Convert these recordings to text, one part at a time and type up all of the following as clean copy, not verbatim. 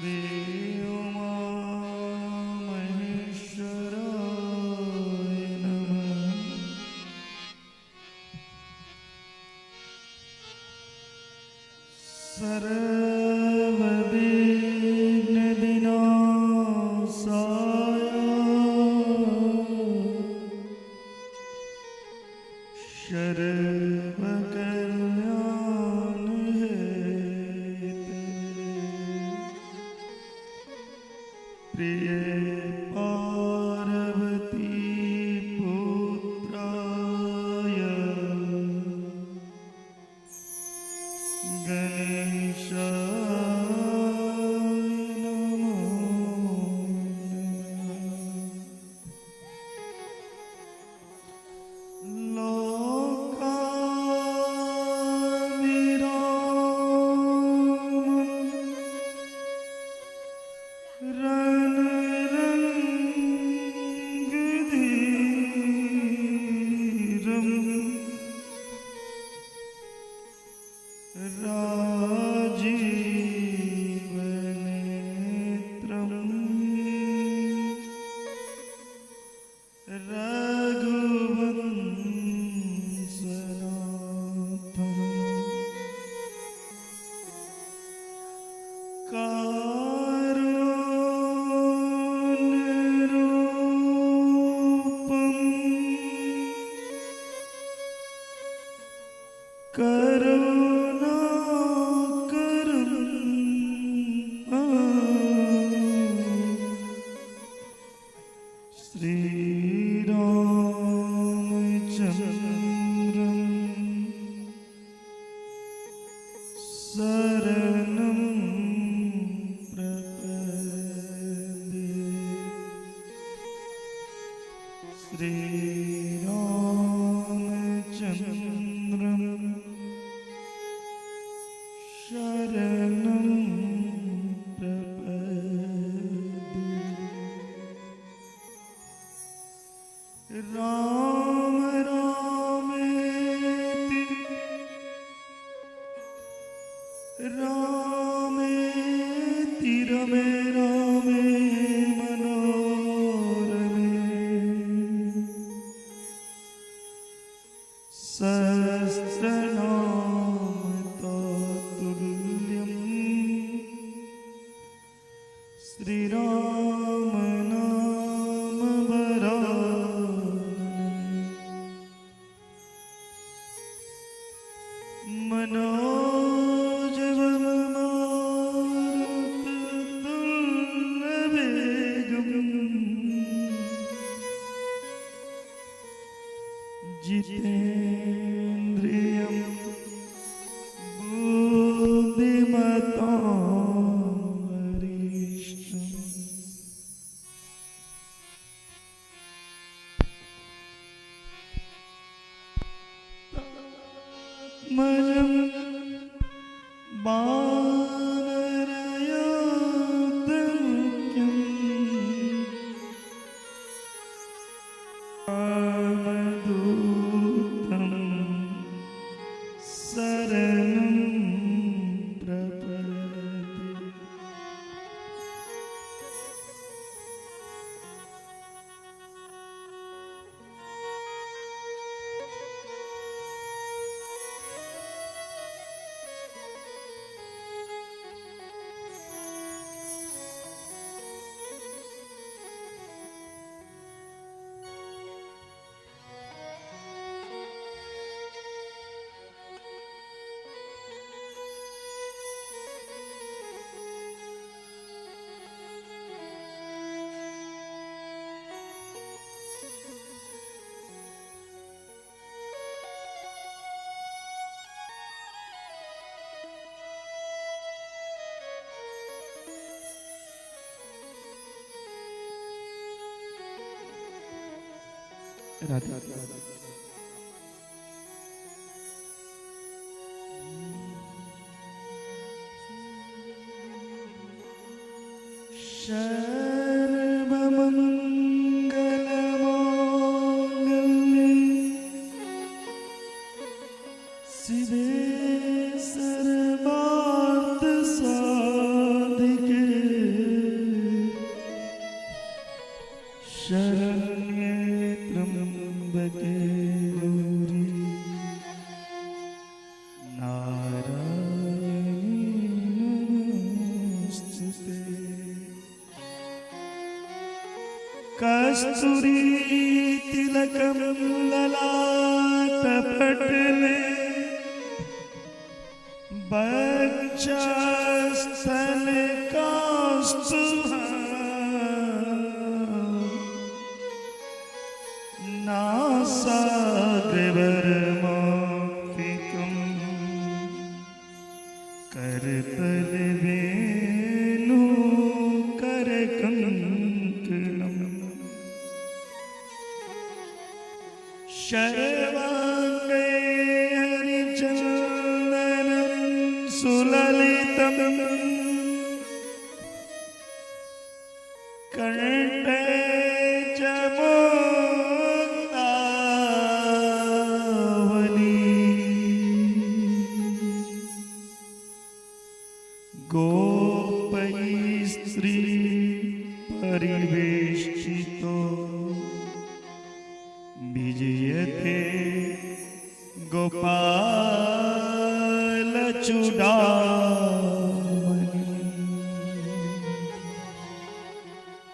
श्री उमा महेश्वराय नमः। सर्वविघ्न विनाशाय सर्वकल्याण प्रिय पार्वती पुत्राय गणेशाय नमो शरणं प्रपद्ये। श्रीरामचन्द्रं शरणं प्रपद्ये। राम रामेति रामेति रमे रामे मनोरमे सहस्रनाम तत्तुल्यं श्रीराम नाम वरानने। मनोजवं मारुततुल्यवेगं जितेन्द्रियं बुद्धिमतां वरिष्ठम्। मजं वानरयूथमुख्यं रामदूतं शरणं प्रपद्ये। राधे सर्वमङ्गलमाङ्गल्ये शिवे सर्वार्थसाधिके कस्तूरी तिलकम ललाटपटले वक्षस्थल कौस्तुभः नासाग्रवर्मापिकं करतल वेणु करकंकणम् शर्वांगे हरिचंदनं सुललितम् कंठे च मुक्तावली गोपैस्त्री परिवेष्टितो विजयते गोपालचूडामणि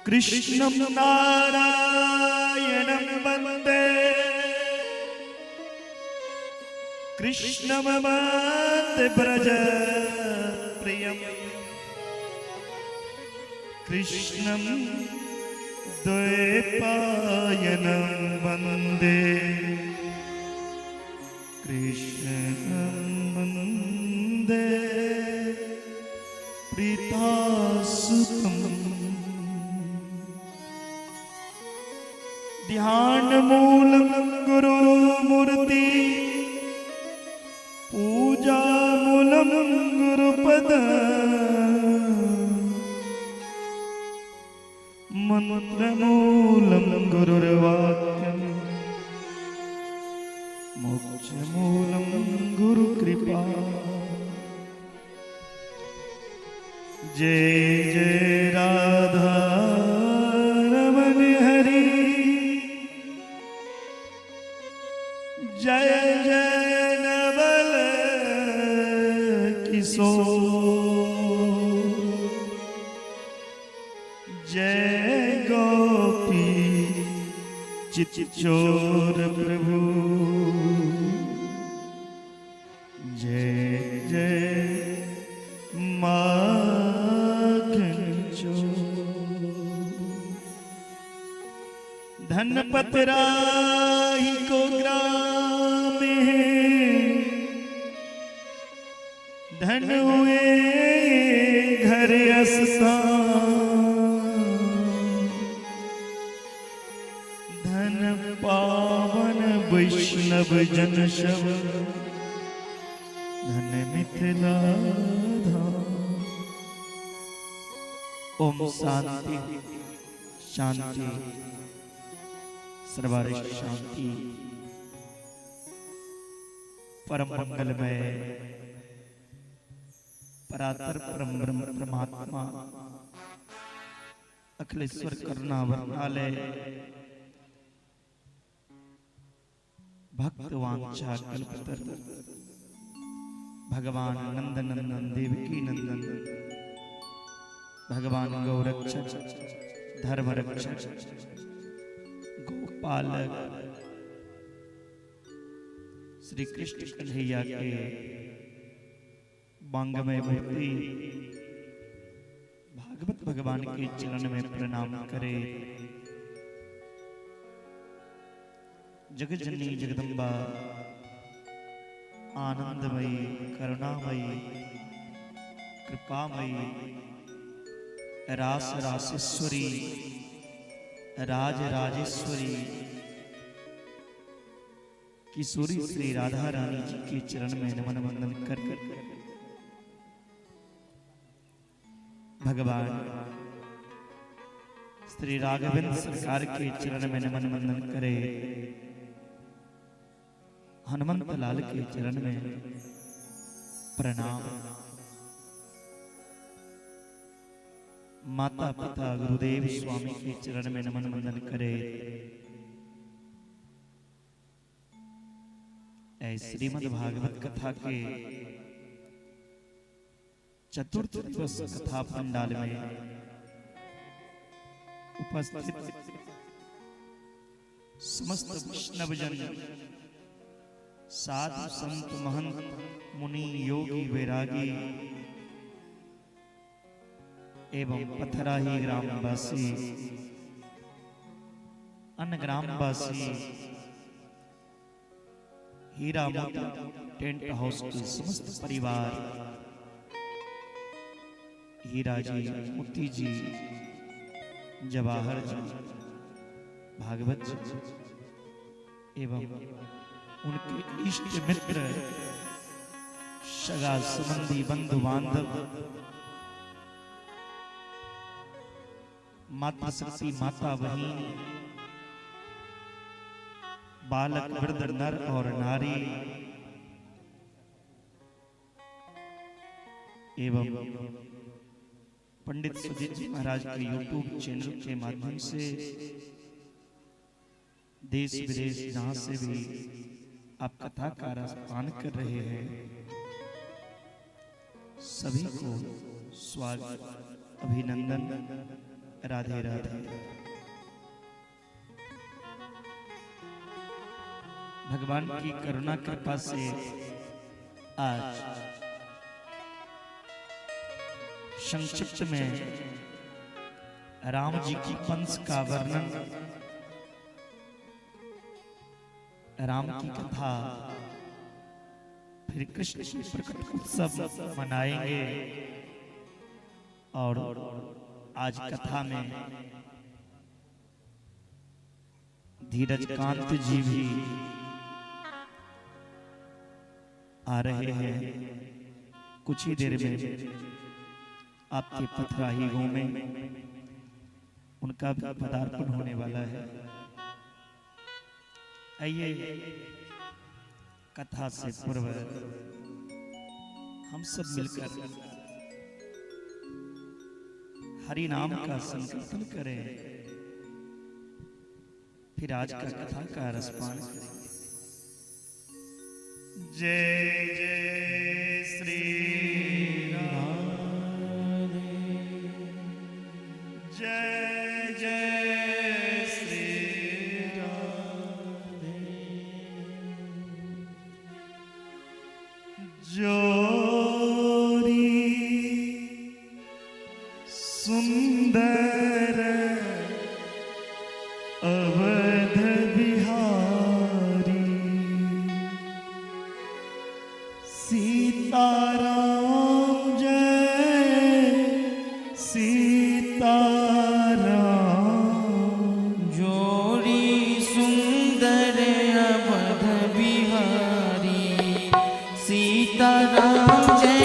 कृष्णं नारायणं वन्दे कृष्णं वन्दे व्रजप्रियं कृष्णं द्वैपायनं वन्दे कृष्णं वन्दे प्रीतासुतम् ध्यानमूलं गुरुमूर्ति पूजामूलं गुरुपद मंत्रमूलं गुरुर्वाक्यं मोक्षमूलं गुरुकृपा जय जय राधा रमण हरि जय जय नवल किशोर जय गोपी चिच्चोर प्रभु जय जय माखन चोर धनपत राही को ग्राम है धन हुए घर अस्तान धन पावन वैष्णव जन शव धन मिथिला धाम। ओम शांति शांति सर्वारिष्ट शांति। परम मंगलमय परात्पर परम ब्रह्म परमात्मा अखिलेश्वर करुणा वर्णालय भक्त वांछा कल्पतरु भगवान नंदनंदन देवकी नंदन भगवान गौरक्षक धर्म रक्षक गोपालक श्री कृष्ण कन्हैया के बांगमय मूर्ति भागवत भगवान के चरण में प्रणाम करे। जगज्जननी जगदम्बा आनंदमयी करुणामयी कृपामयी रास रासेश्वरी राज राजेश्वरी किशोरी श्री राधा रानी जी के चरण में नमन वंदन कर भगवान श्री राघवेंद्र सरकार के चरण में नमन वंदन करे। हनुमंत लाल के चरण में प्रणाम। माता पिता गुरुदेव स्वामी के चरण में नमन वंदन करे। श्रीमद् भागवत कथा के चतुर्थ दिवस कथा पंडाल में उपस्थित समस्त वैष्णवजन, साधु संत महंत मुनि योगी वैरागी एवं पथराही ग्रामवासी, अन्य ग्रामवासी, हीरा मोती टेंट हाउस के समस्त परिवार, हीरा जी, मोती जी, जवाहर जी, भागवत जी एवं उनके इष्ट मित्र, सगा संबंधी, बंधु बांधव, माता शक्ति, माता बहन, बालक, वृद्ध, नर और नारी एवं पंडित सुजीत जी महाराज के यूट्यूब चैनल के माध्यम से देश विदेश जहां से भी आप कथा का रसपान कर रहे हैं, सभी को स्वागत, अभिनंदन, राधे राधे। भगवान की करुणा कृपा से आज संक्षिप्त में राम जी की वंश का वर्णन, राम की कथा, फिर कृष्ण की प्रकट उत्सव मनाएंगे और आज कथा में धीरज कांत जी भी आ रहे हैं। कुछ ही देर में आपके पथराही गांव में उनका भी पदार्पण होने वाला है। आइए कथा से पूर्व हम सब मिलकर हरि नाम का संकीर्तन करें, फिर आज का कथा का रसपान करें। जय जय श्री राम, जय जय श्री राम। जोरी सुंदर अवध बिहारी, सीताराम जय सीताराम। जोड़ी सुंदर अवध बिहारी, सीताराम जय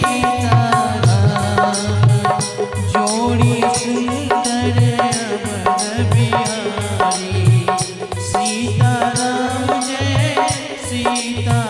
सीताराम। जोड़ी सुंदर अवध बिहारी, सीताराम जय सीताराम।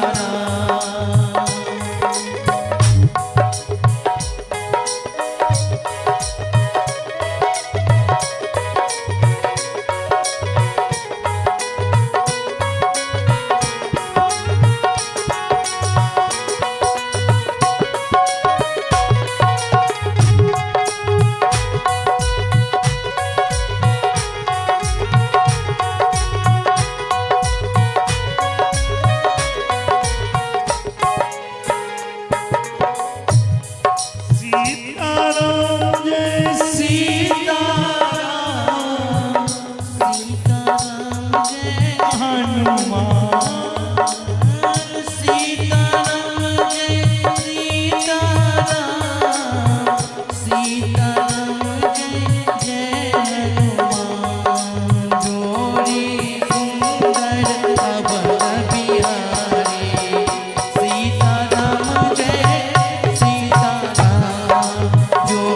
सीताराम जय सीताराम, सीताराम जय हनुमान सीताराम जय सीताराम। सीताराम जय जय हनुमान। जोड़ी सुंदर अवध बिहारी, सीताराम जय सीताराम। जोड़ी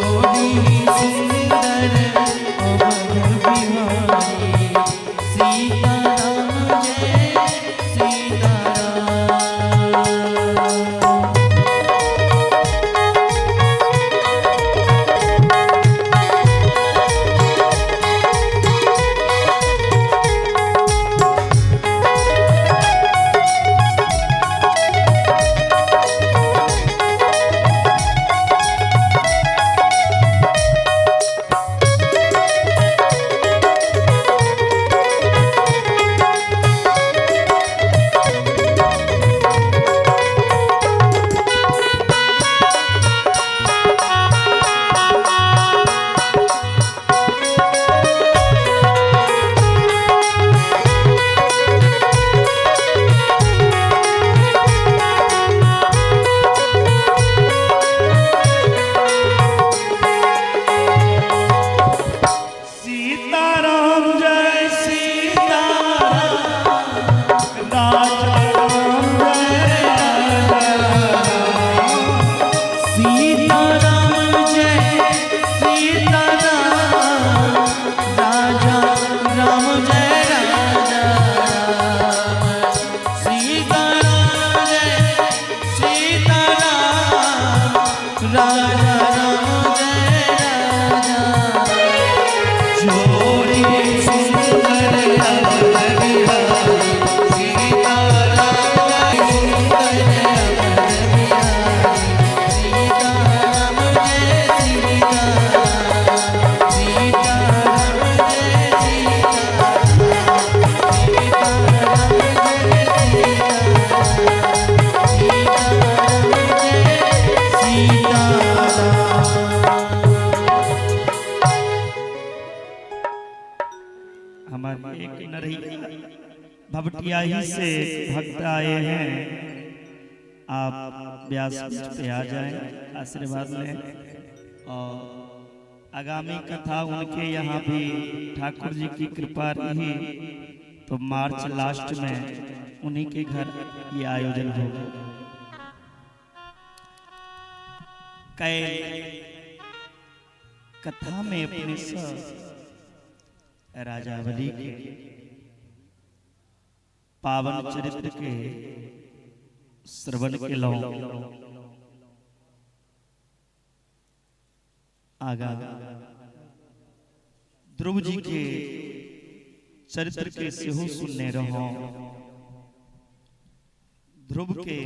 सीताराम जय सीताराम राजा राम जय राजा राम सीताराम जय सीताराम राजा राम जय राजा जोड़ी सुंदर अवध बिहारी सीताराम सुंदर अवध बिहारी सीताराम जय सीताराम सीताराम जय सीताराम सीताराम जय हमारे एक नरही भवटियाही से भक्त आए हैं, आप व्यास पे आ जाएं, आशीर्वाद लें। और आगामी कथा उनके यहाँ भी ठाकुर जी की कृपा रही तो मार्च लास्ट में उन्हीं के घर ये आयोजन होगा। कई कथा में अपने राजावली के पावन चरित्र के श्रवण के लो आगा ध्रुव जी के चरित्र के सेहो सुनने रहो। ध्रुव के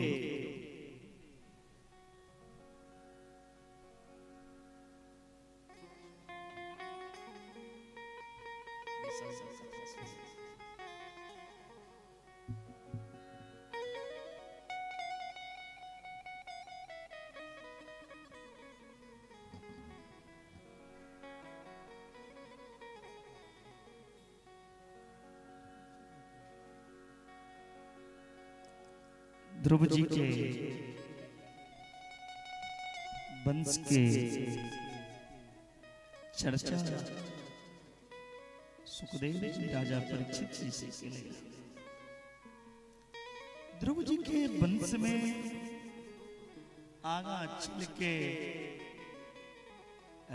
ध्रुव जी के वंश के चर्चा सुखदेव जी राजा परीक्षित जी से केले। ध्रुव जी के वंश में आगा चल के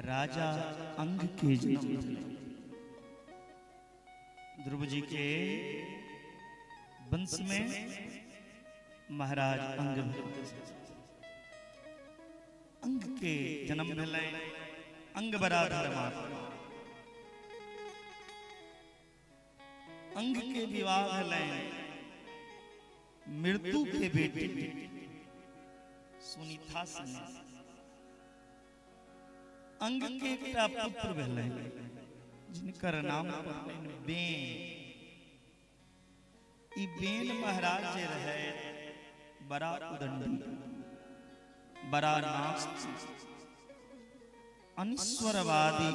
राजा अंग के जन्म थे। ध्रुव जी के वंश में महाराज अंग के जन्म भेलै। अंग बड़ा धर्मात्मा, अंग के विवाह भेलै मृत्यु के बेटी सुनीता से। अंग के एकटा पुत्र भेलै जिनकर नाम पड़लनि बेन। ई बेन महाराज जे रहे बड़ा उदंडी, बड़ा नास्तिक, अनिश्वरवादी।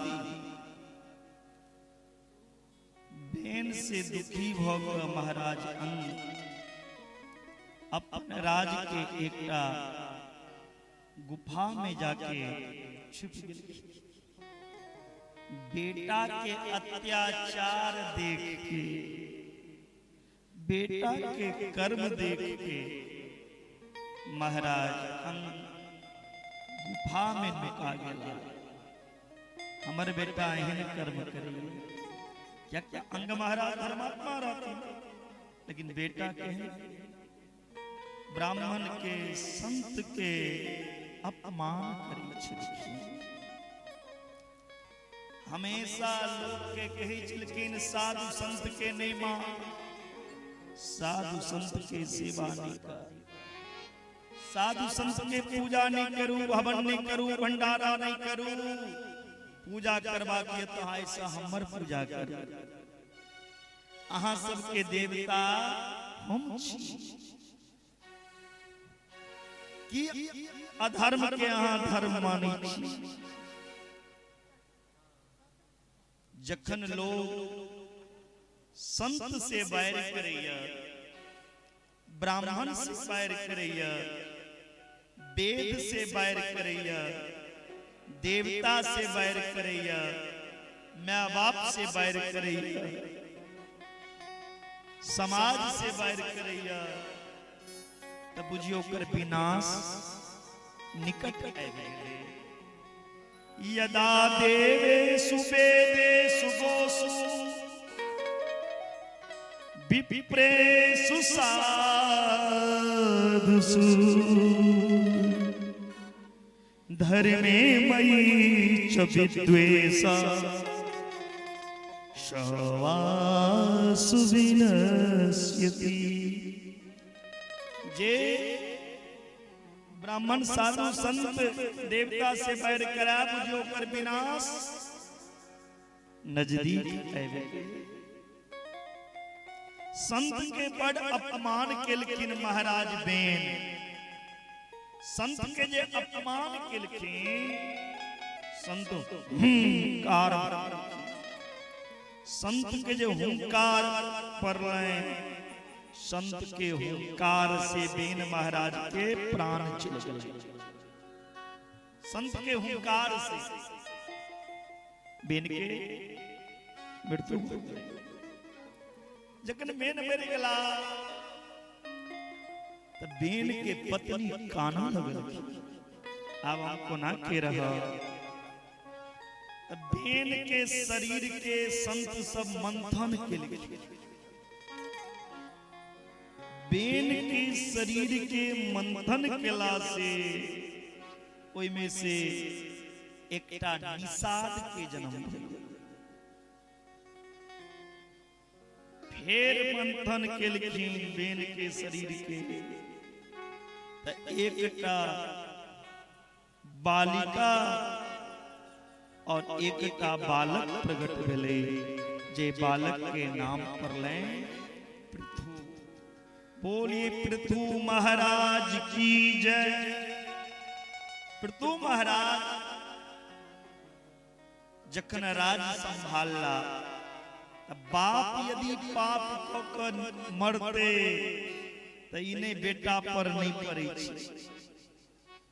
बेन से दुखी भऽ महाराज अंग अपने राज के एकटा गुफा में जाके छुप गए। बेटा के अत्याचार देख के, बेटा के कर्म देख के महाराज अंग गुफा में नुका गया। हमारे बेटा एहन कर्म करिए। क्या क्या अंग महाराज धर्मात्मा रहते, लेकिन बेटा के ब्राह्मण के संत के अपमान करी। हमेशा लोग के कही चिलकिन साधु संत के नहीं मान, साधु संत के सेवा नहीं कर, साधु संत के पूजा नहीं करूं, हवन नहीं करूं, भंडारा नहीं करूं। पूजा करवा के तो ऐसा हमर पूजा कर। अहाँ सबके देवता हम छी कि अधर्म के अहाँ धर्म मानी छी। जखन लोग संत से बैर करैया, ब्राह्मण से बैर करैया, वेद से बैर करैया, देवता से बैर करैया, माँ बाप से बैर करैया, समाज से बैर करैया, तब बुझियो कर विनाश निकट आवे यदा देवेषु वेदेषु गोषु विप्रेषु साधुषु धर्मे मयि च विद्वेषा शवासु विनश्यति। जे ब्राह्मण साधु संत देवता से बैर करा बुझो कर विनाश नजदीक आवे। संत के बड़ अपमान केलखिन महाराज बेन। संत के जे अपमान केलखिन संत हुंकार संत के जो हुंकार पर संत के हुंकार से बेन महाराज के प्राण चले गए। संत के हुंकार से बेन के मृत्यु हो गई। जखन बेन मर गला तो बेन के पत्नी काना लगल। अब हमको ना के रहा बेन के शरीर के संत सब मंथन के लिए बेन के शरीर के मंथन केला से ओई में से एकटा निषाद के जन्म भेल। फेर मंथन केलखिन बेन के शरीर के त एकटा बालिका और एकटा बालक प्रकट भेले। जे बालक के नाम परले पृथु। बोलिए पृथु महाराज की जय। पृथु महाराज जखन राज संभालला बाप यदि पाप कर मरते तो इन्हें बेटा पर नहीं पड़े।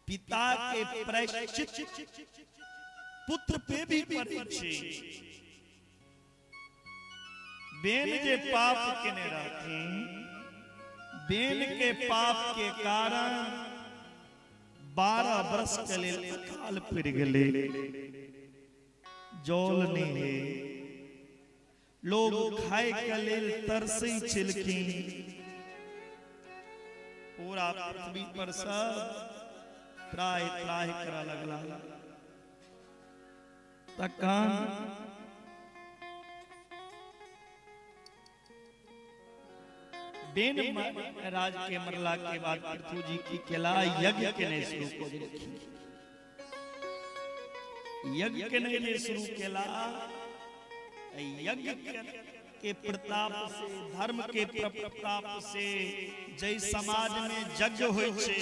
पिता के प्रायश्चित पुत्र पे भी पड़े। बेन जे पाप केने रहथिन बेन के पाप के कारण 12 वर्ष के लेल अकाल पड़ गेले। जल नहीं है लोग खाए के लेल तरसै छलखिन। पूरा पृथ्वी पर सब त्राहि त्राहि करऽ लगला। तखन बेन राज के मरला के बाद पृथु जी की केला यज्ञ के ने शुरू कर देलखिन। यज्ञ के ने शुरू केला। यज्ञ के प्रताप से धर्म के प्रताप से जय समाज में यज्ञ होय छे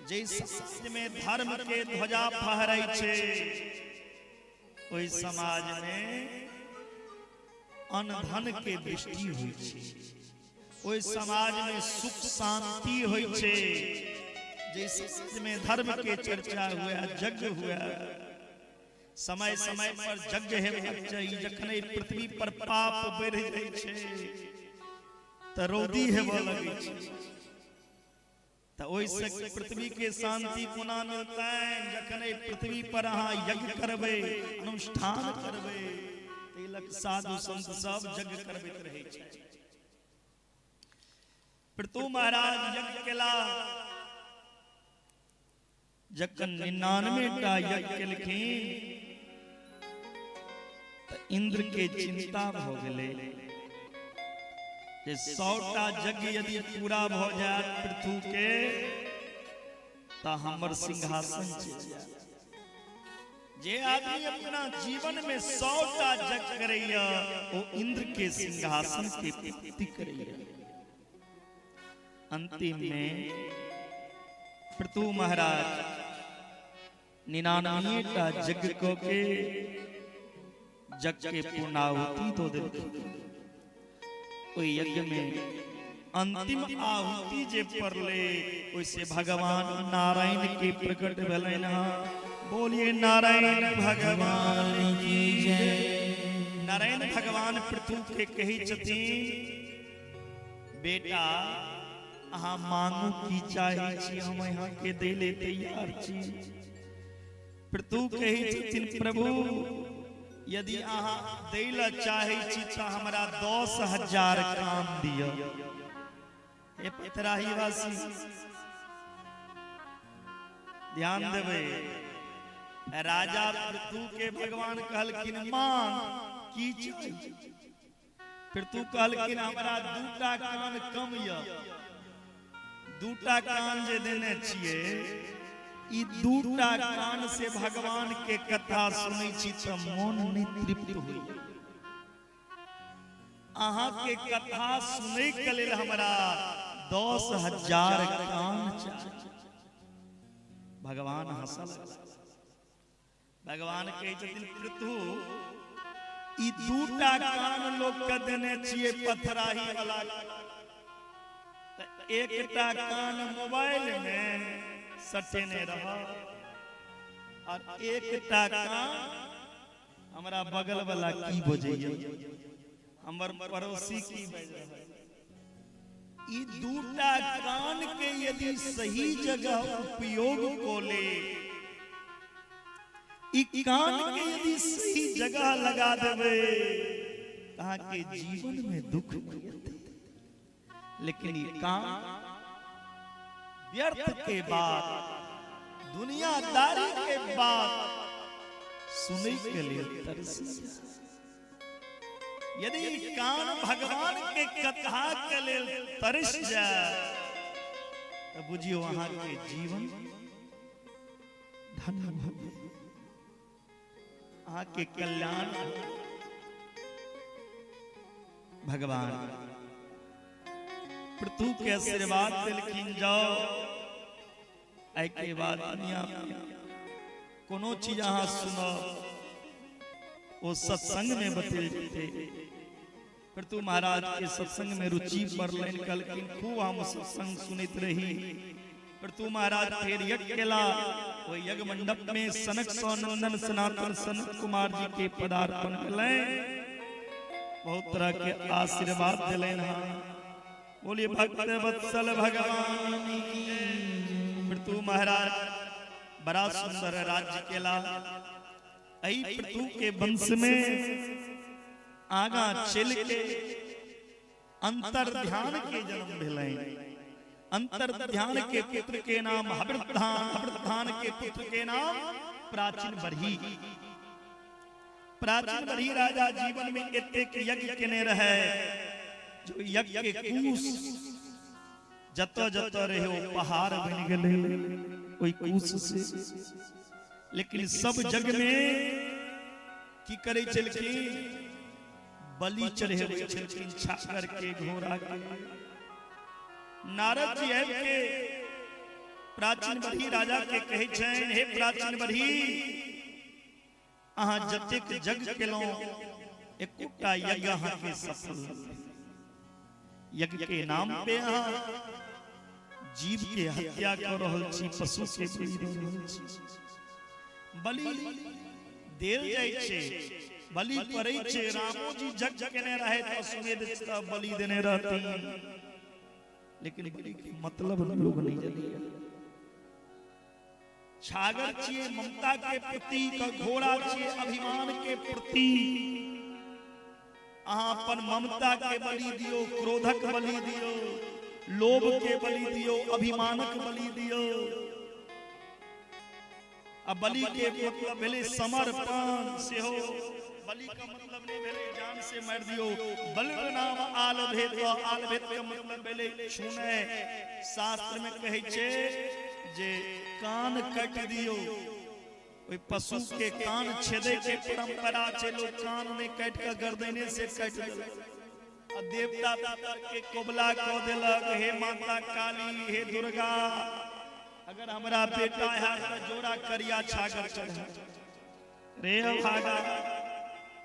जय समाज में धर्म के ध्वजा फहराय छे ओई समाज में अन्न धन के वृष्टि होय छे। ओई समाज में सुख शांति होय छे। जय समाज में धर्म के चर्चा हुआ यज्ञ हुआ। समय समय पर यज्ञ हेबाक चाहिए। जखने पृथ्वी पर पाप बढ़ जाय छे त रौदी हेबा लगै छे त ओइ से पृथ्वी के शांति कोना मिलतै। जखने पृथ्वी पर अहाँ यज्ञ करबै अनुष्ठान करबै तिलक साधु संत सब यज्ञ करबैत रहै छै। पृथु महाराज यज्ञ केला। जखन 99टा यज्ञ केलखिन इंद्र के चिंता भ गेलै जे 100टा यज्ञ यदि पूरा भ जायत पृथु के त हमर सिंहासन चलि जायत। जे आदमी अपना जीवन में 100टा यज्ञ करैया ओ इंद्र के सिंहासन के प्राप्ति करैया। अंतिम में पृथु महाराज 99टा यज्ञ को के यज्ञ के पूर्णाहुति तो देलखिन। ओई यज्ञ में अंतिम आहुति जे पड़ले ओइसे भगवान नारायण के प्रकट भेलैन। बोलिए नारायण भगवान की जय। नारायण भगवान पृथु के कही छथिन बेटा अहाँ मांगू की चाहे छी हम यहाँ के देले तैयार छी। फिर तू कही छथिन प्रभु यदि अहाँ देला चाहे छी तो हमरा 10,000 काम दियो। ए पथराही वासी ध्यान देवे, राजा पृथु के भगवान कहलकिन मांग की चाहिए। फिर तू कहलकिन हमरा 2टा कान कम य, 2टा कान जे देने छिए ई 2टा कान से भगवान के कथा सुनै छी त मन नहीं तृप्त होई। अहाँ के कथा सुनै के लेल हमरा 10,000 कान चाहिए। भगवान हंसल। भगवान कहे छथिन पृथु ई 2टा कान लोग के देने छिए पथराही वाला, एकटा कान मोबाइल में सटेने रहा और एकटा कान हमरा बगल वाला की बजैया, हमर पड़ोसी की बज रहा। ई 2टा कान के यदि सही जगह उपयोग को ले, ई कान के यदि सही जगह लगा देवे कहा के जीवन में दुख मिलते। लेकिन ये काम व्यर्थ के बाद, दुनियादारी के बाद सुनै के लिए तरसी। यदि कान भगवान के कथा के लेल तरस जाए तो बुझियो वहां के जीवन धन्य भवे, अहाँ के कल्याण। भगवान पृथु के आशीर्वाद दिलखिन जाओ आई के बाद दुनिया कोनो चीज अहाँ सुनो वो सत्संग में बतल जेते। पृथु महाराज के सत्संग में रुचि बढ़लनि, कहलखिन खूब हम सत्संग सुनैत रही। पृथु महाराज फिर यज्ञ केला, वो यज्ञ मंडप में सनक सौनंदन सनातन सनत कुमार जी के पदार्पण कलैन, बहुत तरह के आशीर्वाद दिलैन। बोलिए भक्त वत्सल भगवान की। पृथु महाराज बड़ा सुंदर राज्य केला। आई पृथु के वंश में आगा चल के अंतर ध्यान के जन्म भेलै। अंतर ध्यान के पुत्र के नाम हवृद्धान, हवृद्धान के पुत्र के नाम प्राचीन बरही। प्राचीन बरही राजा जीवन में एतेक यज्ञ केने रहे जो यज्ञ के कूस जत जत रहे वो पहाड़ बन गए कोई कूस से। लेकिन सब जग में की करे चलके बलि चढ़े चलकिन, छागर के घोड़ा के। नारद जी है के प्राचीन बरही राजा के कहे छन, हे प्राचीन बरही अहाँ जतेक जग केलो एकटा यज्ञ अहाँ के सफल। यज्ञ के नाम पे अहाँ जीव के हत्या कर रहल छी, पशु के बलि दे रहल छी। बलि देल जाय छे, बलि पड़ै छे। रामो जी जग केने रहे तो सुमेध बलि देने रहती, लेकिन बलि के मतलब लोग नहीं जानिए। छागर छिए ममता के प्रतीक, घोड़ा छिए अभिमान के प्रतीक। अहाँ अपन ममता के बलि दियो, क्रोधक बलि दियो, लोभ के बलि दियो, अभिमानक बलि दियो। अब बलि के मतलब भेले समर्पण से हो। बलि का मतलब नहीं भेले जान से मार दियो। बलि नाम आल भेद, आल भेद का मतलब भेले छूने। शास्त्र में कहे छे जे कान कट दियो, कोई पशु के कान छेदे के परंपरा छे, लोग कान में काट के गर्दने से काट देलक। देवता पितर के कोबला को देलक, हे माता काली, हे दुर्गा अगर हमारा बेटा है तो जोड़ा करिया छागर चढ़ा। रे भागा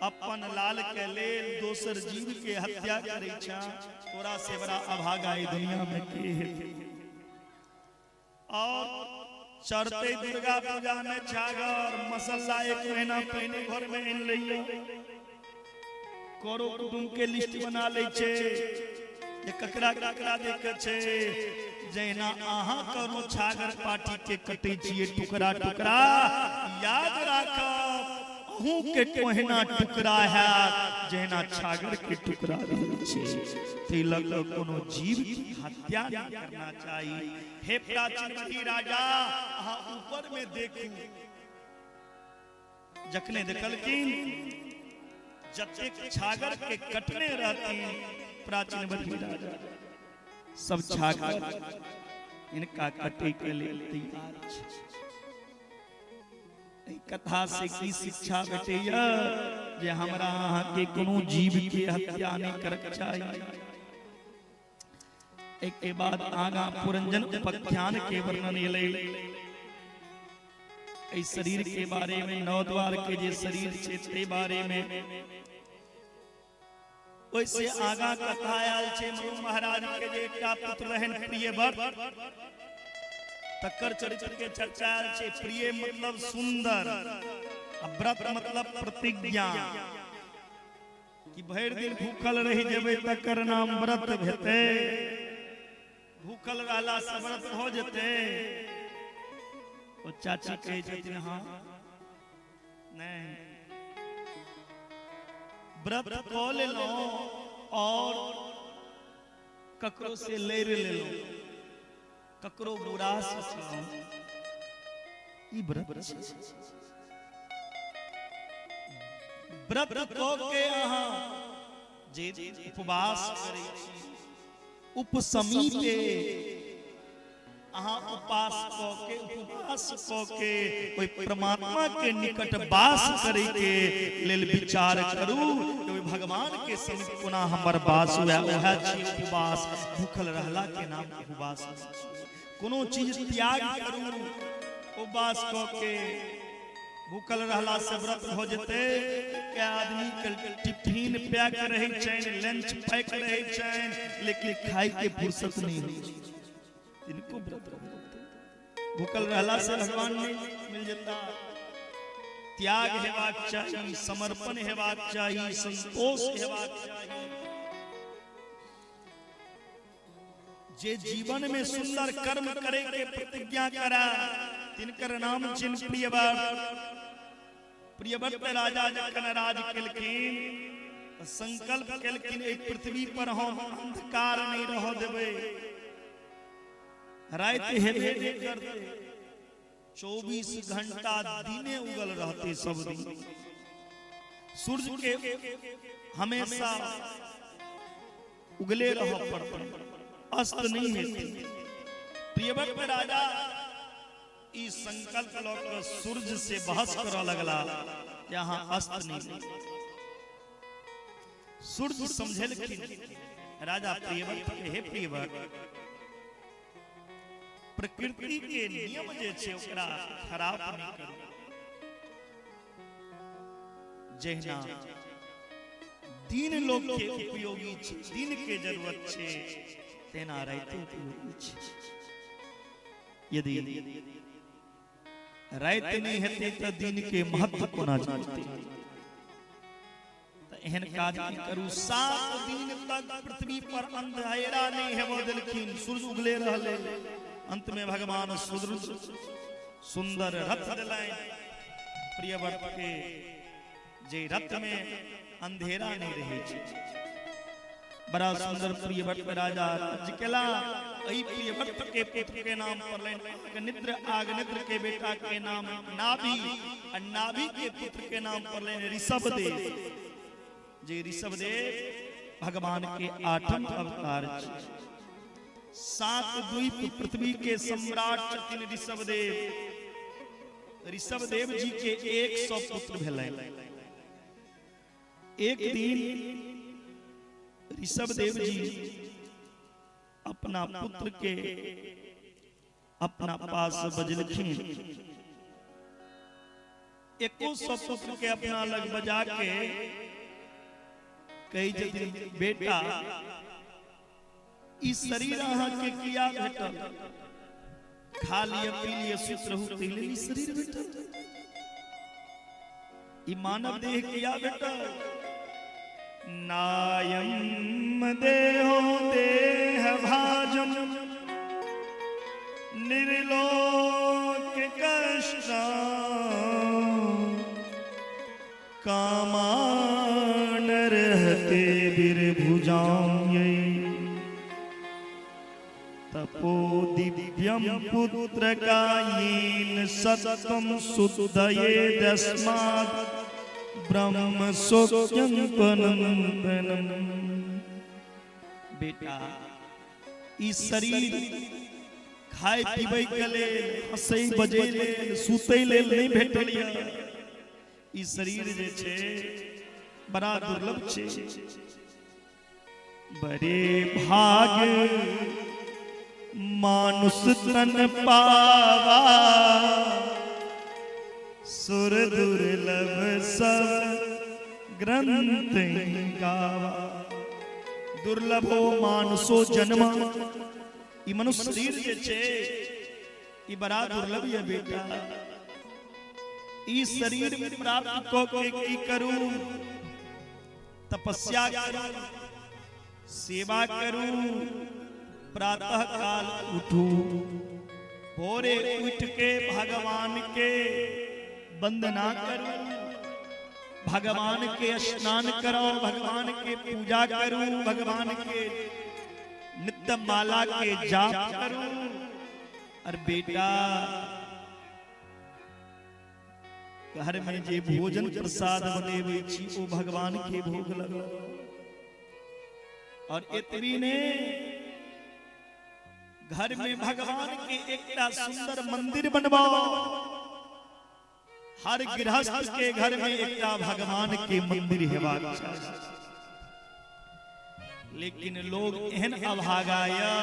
अपन लाल के लेल दोसर जीव के हत्या करे छा, तोरा से बड़ा अभागा ई दुनिया में के है। और चढ़ते दुर्गा पूजा में छागर मसाला 1 महीना पहले घर में इन लियो, करो कुटुंब के लिस्ट बना ले छे। ये ककरा ककरा देखे छे जैना आहा करो छागर पाटी के कटे छिए टुकड़ा टुकड़ा याद राखब अहू के कोहना टुकड़ा है जैना छागर के टुकड़ा रहै छे तिलक कोनो जीव की हत्या नहीं करना चाहिए। हे प्राचीन राजा अहा ऊपर में देखू जखने देखलखिन जतेक छागर के कटने रहती प्राचीन बधी राजा सब छागर इनका कटे के लिए तैयार छे। कथा से की शिक्षा भेटैया जे हमरा अहाँ के कोनो जीव के हत्या नहीं करक चाहिए। एक के बाद आगा पुरंजन उपाख्यान के वर्णन एलै इस शरीर के बारे में नौ द्वार के जे शरीर छे ते बारे में वैसे आगा कथा आयल छे मनु महाराज के जे एकटा पुत्र रहन प्रियव्रत तकर चरित्र के चर्चा आयल छे। प्रिय मतलब सुंदर व्रत मतलब प्रतिज्ञा कि भर दिन भूखल रही जेबे तकर नाम व्रत भेते भूखल रहला से व्रत हो जेते। ओ चाची कहे छथिन हां नहीं व्रत को ले लो और ककरो से ले लो ककरो बुरा सोचो ई व्रत व्रत को के अहा जे उपवास करै छी उपसमीते अहा उपवास को के कोई परमात्मा के निकट वास करे के लेल विचार करू कोई भगवान के समीप कोना हमर वास हुआ ओहा छी उपवास भूखल रहला के नाम उपवास कोनो चीज त्याग करू उपवास को के भूखल रहला से व्रत हो जते के आदमी के टिफिन पैक रहे छैन लंच पैक रहे छैन लेकिन खाए के फुर्सत नहीं होई इनको व्रत भूखल रहला से भगवान ने मिल जाता। त्याग हेबाक चाहिए समर्पण हेबाक चाहिए संतोष हेबाक चाहिए। जे जीवन में सुंदर कर्म करे के प्रतिज्ञा करा तिनकर नाम चिन्ह प्रियव्रत राजा जखन राज केलखिन संकल्प केलखिन एक पृथ्वी पर हम अंधकार नहीं रह देबे रात हेबे नहीं करते 24 घंटा दिने उगल रहते सब दिन सूरज के हमेशा उगले रह पड़ते अस्त नहीं है। प्रियव्रत राजा इस संकल्प लोक सूरज से बहस कर लगला यहाँ अस्त नहीं सूरज समझलखिन राजा प्रियव्रत के हे प्रियव्रत प्रकृति के नियम जे छे ओकरा खराब नहीं करू जहिना दिन लोग के उपयोगी छे दिन के जरूरत छे तेना रात उपयोगी छे। यदि रात नहीं हेते त दिन के महत्व कोना जानते त एहन काज करू 7 दिन तक पृथ्वी पर अंधेरा नहीं हेबो देलखिन सूरज उगले रहले अंत में भगवान सुंदर रथ दिलाए प्रियव्रत के जे रथ में अंधेरा नहीं रहे छे बड़ा सुंदर प्रियव्रत राजा जिकेला एही प्रियव्रत के पुत्र के नाम पर अग्निद्र आग्निद्र के बेटा के नाम नाभि और नाभि के पुत्र के नाम पर ऋषभदेव जे ऋषभदेव भगवान के 8वां अवतार छे। 7 द्वीप पृथ्वी के सम्राट छथिन ऋषभदेव। ऋषभदेव जी के 100 पुत्र भेलै। एक दिन ऋषभदेव जी अपना पुत्र के अपना पास बजलखिन 100 पुत्र के अपना लग बजा के कही जतिन बेटा इस शरीर अहाँ के किया भेटल खा लिए पी लिए सुत रहू तैले ई शरीर भेटल ई मानव देह किया भेटल नायं देहो देह भाजम निर्लोक कष्टा कामानर्हते बिर्भुजायै तपो दिव्यं पुत्रकायेन सत्त्वं शुद्धये तस्मात् ब्रह्म सोक्यंपनंदनम। बेटा ई शरीर खाए पीबे के लेल, हंसै बजे लेल, सुतै लेल नहीं भेटल यऽ। ई शरीर जे छै बड़ा दुर्लभ छै। बड़े भाग्य मानुष तन पावा, सुर दुर्लभ सब ग्रंथ गावा। दुर्लभ हो मानुषो जन्म। ई मनुष्य शरीर जे छै ई बड़ा दुर्लभ है बेटा। ई शरीर में प्राप्त को के की करूं? तपस्या करूं, सेवा करूं, प्रातः काल उठूं, भोरे उठ के भगवान के वंदना करूं, भगवान के स्नान करो, भगवान के पूजा करूं, भगवान के नित्य माला के जाप करूं। और बेटा घर में जे भोजन प्रसाद बनेवे छी ओ भगवान के भोग लगो। और इतनी ने घर में भगवान के एक सुंदर मंदिर बनवाओ। हर गृहस्थ के घर में एक भगवान के मंदिर हेबाक चाही। लेकिन लोग एहन अभागाया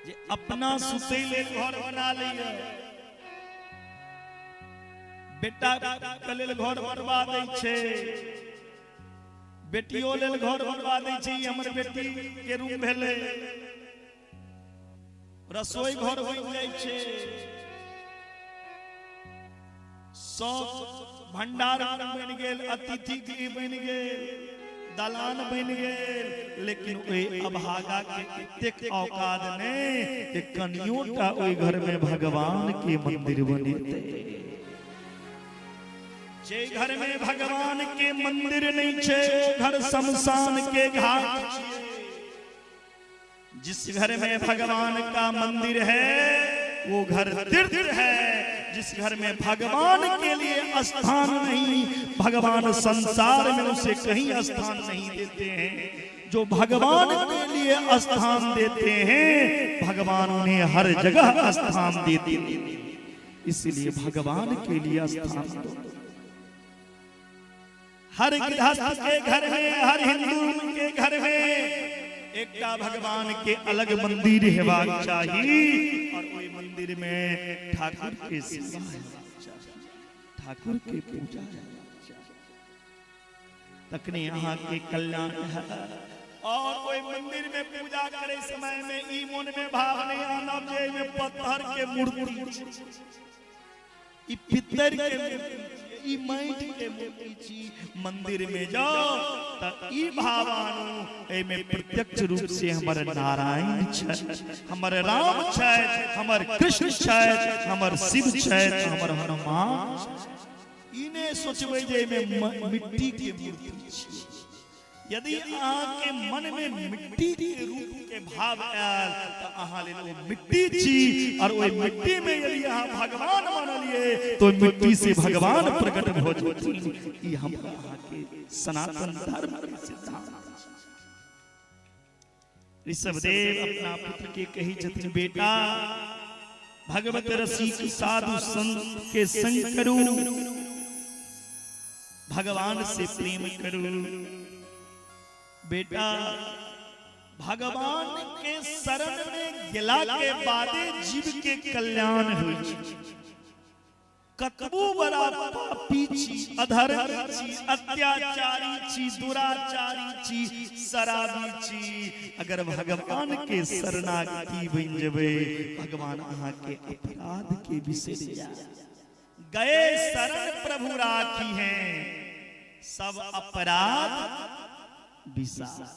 जे अपना सुतै लेल घर बना लिया। बेटा के लेल घर बनवा दै छै, बेटियों लेल घर बनवा दै छै। हमर बेटी के रूम भेले, रसोई घर बन जाय छै, सब भंडार बन गेल, अतिथि गृह बन गेल, दलान बन गेल। लेकिन ओई अभागा के एतेक औकात ने एक कनियोटा ओई घर में भगवान के मंदिर बनेते। जे घर में भगवान के मंदिर नहीं छे वो घर शमशान के घाट छे। जिस घर में भगवान का मंदिर है वो घर तीर्थ है। जिस घर में भगवान के लिए स्थान नहीं, भगवान संसार में उसे कहीं स्थान नहीं देते हैं। जो भगवान के लिए स्थान देते हैं भगवान उन्हें हर जगह स्थान देते हैं। इसलिए भगवान के लिए स्थान दो। हर गृहस्थ के घर में, हर हिंदू के घर में एक भगवान के अलग मंदिर हेबाक चाहिए। और कोई मंदिर में ठाकुर के सेवा, ठाकुर के पूजा, तकने यहाँ के कल्याण है। और कोई मंदिर में पूजा करे समय में ई मन में भाव नहीं आना जे में पत्थर के मूर्ति, ई पितर के, ई माटी के मूर्ति छी। मंदिर में जाओ त ई भावानु ए में प्रत्यक्ष रूप से हमर नारायण छै, हमर राम छै, हमर कृष्ण छै, हमर शिव छै, हमर हनुमान। इने सोचबे जे में मिट्टी के मूर्ति छी। यदि आपके मन में मिट्टी के रूप के भाव आयल तो अहाँ ले लो मिट्टी छी। और वो मिट्टी में यदि अहाँ भगवान मानलिए तो मिट्टी से भगवान प्रकट हो जाती। ये हम के सनातन धर्म के सिद्धांत। ऋषभदेव अपना पुत्र के कही जतिन बेटा भगवत रसिक साधु संत के संग करूं, भगवान से प्रेम करूं। बेटा भगवान के शरण में गेला के बादे जीव के कल्याण होई छै। कतबो बड़ा पापी छी, अधर्मी छी, अत्याचारी छी, दुराचारी छी, शराबी छी, अगर भगवान के शरणागति बन जबे भगवान अहाँ के अपराध के बिसर जाए। गए शरण प्रभु राखी हैं, सब अपराध विसार।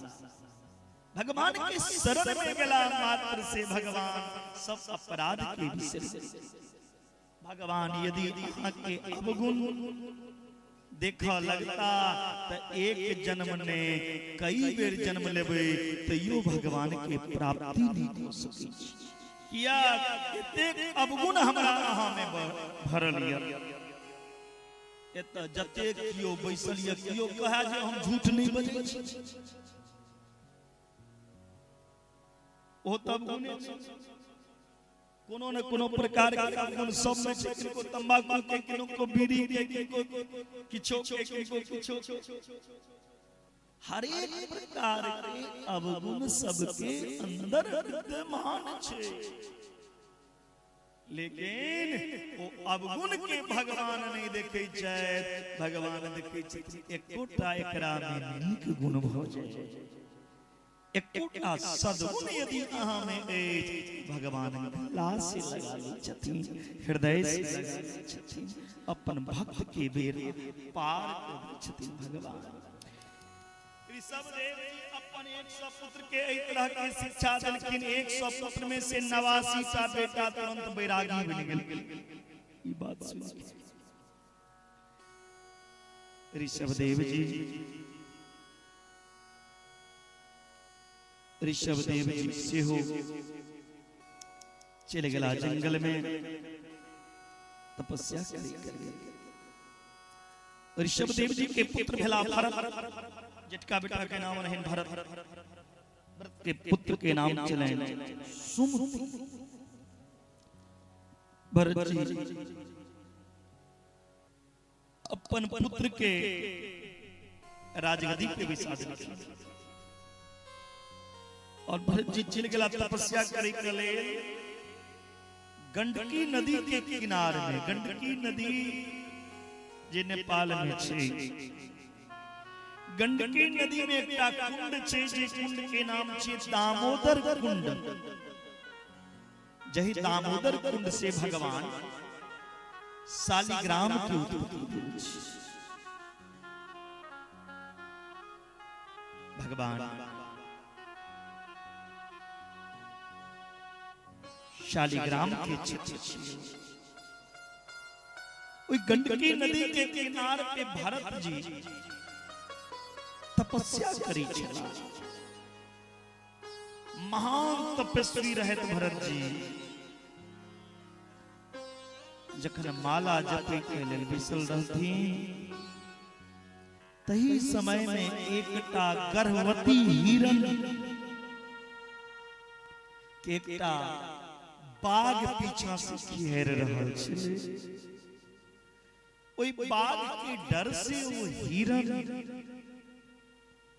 भगवान के शरण में गला मात्र से भगवान सब अपराध के विसर। भगवान यदि अहाँ के अवगुण देखा लगता तो एक जन्म ने कई बेर जन्म लेबे तो यो भगवान के प्राप्ति नहीं हो सके। किया एतेक अवगुण हमरा अहाँ में भरल य। एत जते कियो बैसल य कियो कहे जे हम झूठ नहीं बजै छी, ओ तब गुणे कोनो न कोनो प्रकार के गुण सब में छै। किनको तंबाकू के, किनको बीड़ी के, किनको किछो के, किनको किछो। हर एक प्रकार के अवगुण सबके अंदर विद्यमान छै, लेकिन ओ अवगुण के भगवान नहीं देखे छै। भगवान देखे छै एकोटा एकरा में नीक गुण भ जाय, एकोटा सद्गुण यदि अहाँ में अछि, भगवान गला से लगा लै छथिन, हृदय से लगा लै छथिन, अपन भक्त के बेर पार कर दै छथिन। भगवान ऋषभदेव जी अपन 100 पुत्र के एहि तरह की शिक्षा देलखिन। 100 पुत्र में से 89 टा बेटा तुरंत बैरागी बन गेल। ई बात सुन ऋषभदेव जी से हो चले गला जंगल में तपस्या करे। ऋषभदेव जी के पुत्र भेला भरत। जेठका बेटा के नाम रहन भरत। भरत के पुत्र के नाम चले सुमति। भरत जी अपन पुत्र के राजगद्दी पे बिठा देलखिन और भरत जी चल गला तपस्या करे के लेल गंडकी नदी के किनारे में। गंडकी नदी जे नेपाल में छै, गंडकी नदी में एकटा कुंड छै, जे कुंड के नाम छै दामोदर कुंड। जही दामोदर कुंड से भगवान शालिग्राम की उत्पत्ति भेल छै। भगवान शालिग्राम के चित्र छियै। ओई गंडकी नदी के किनार पे भरत जी तपस्या करै छला। महान तपस्वी रहत भरत जी। जखन माला जपै के लेल बैसल रहथिन, तही समय में एकटा गर्भवती हिरण के एकटा बाघ पीछा से घेर रहल छलै। ओई बाघ के डर से वो हिरण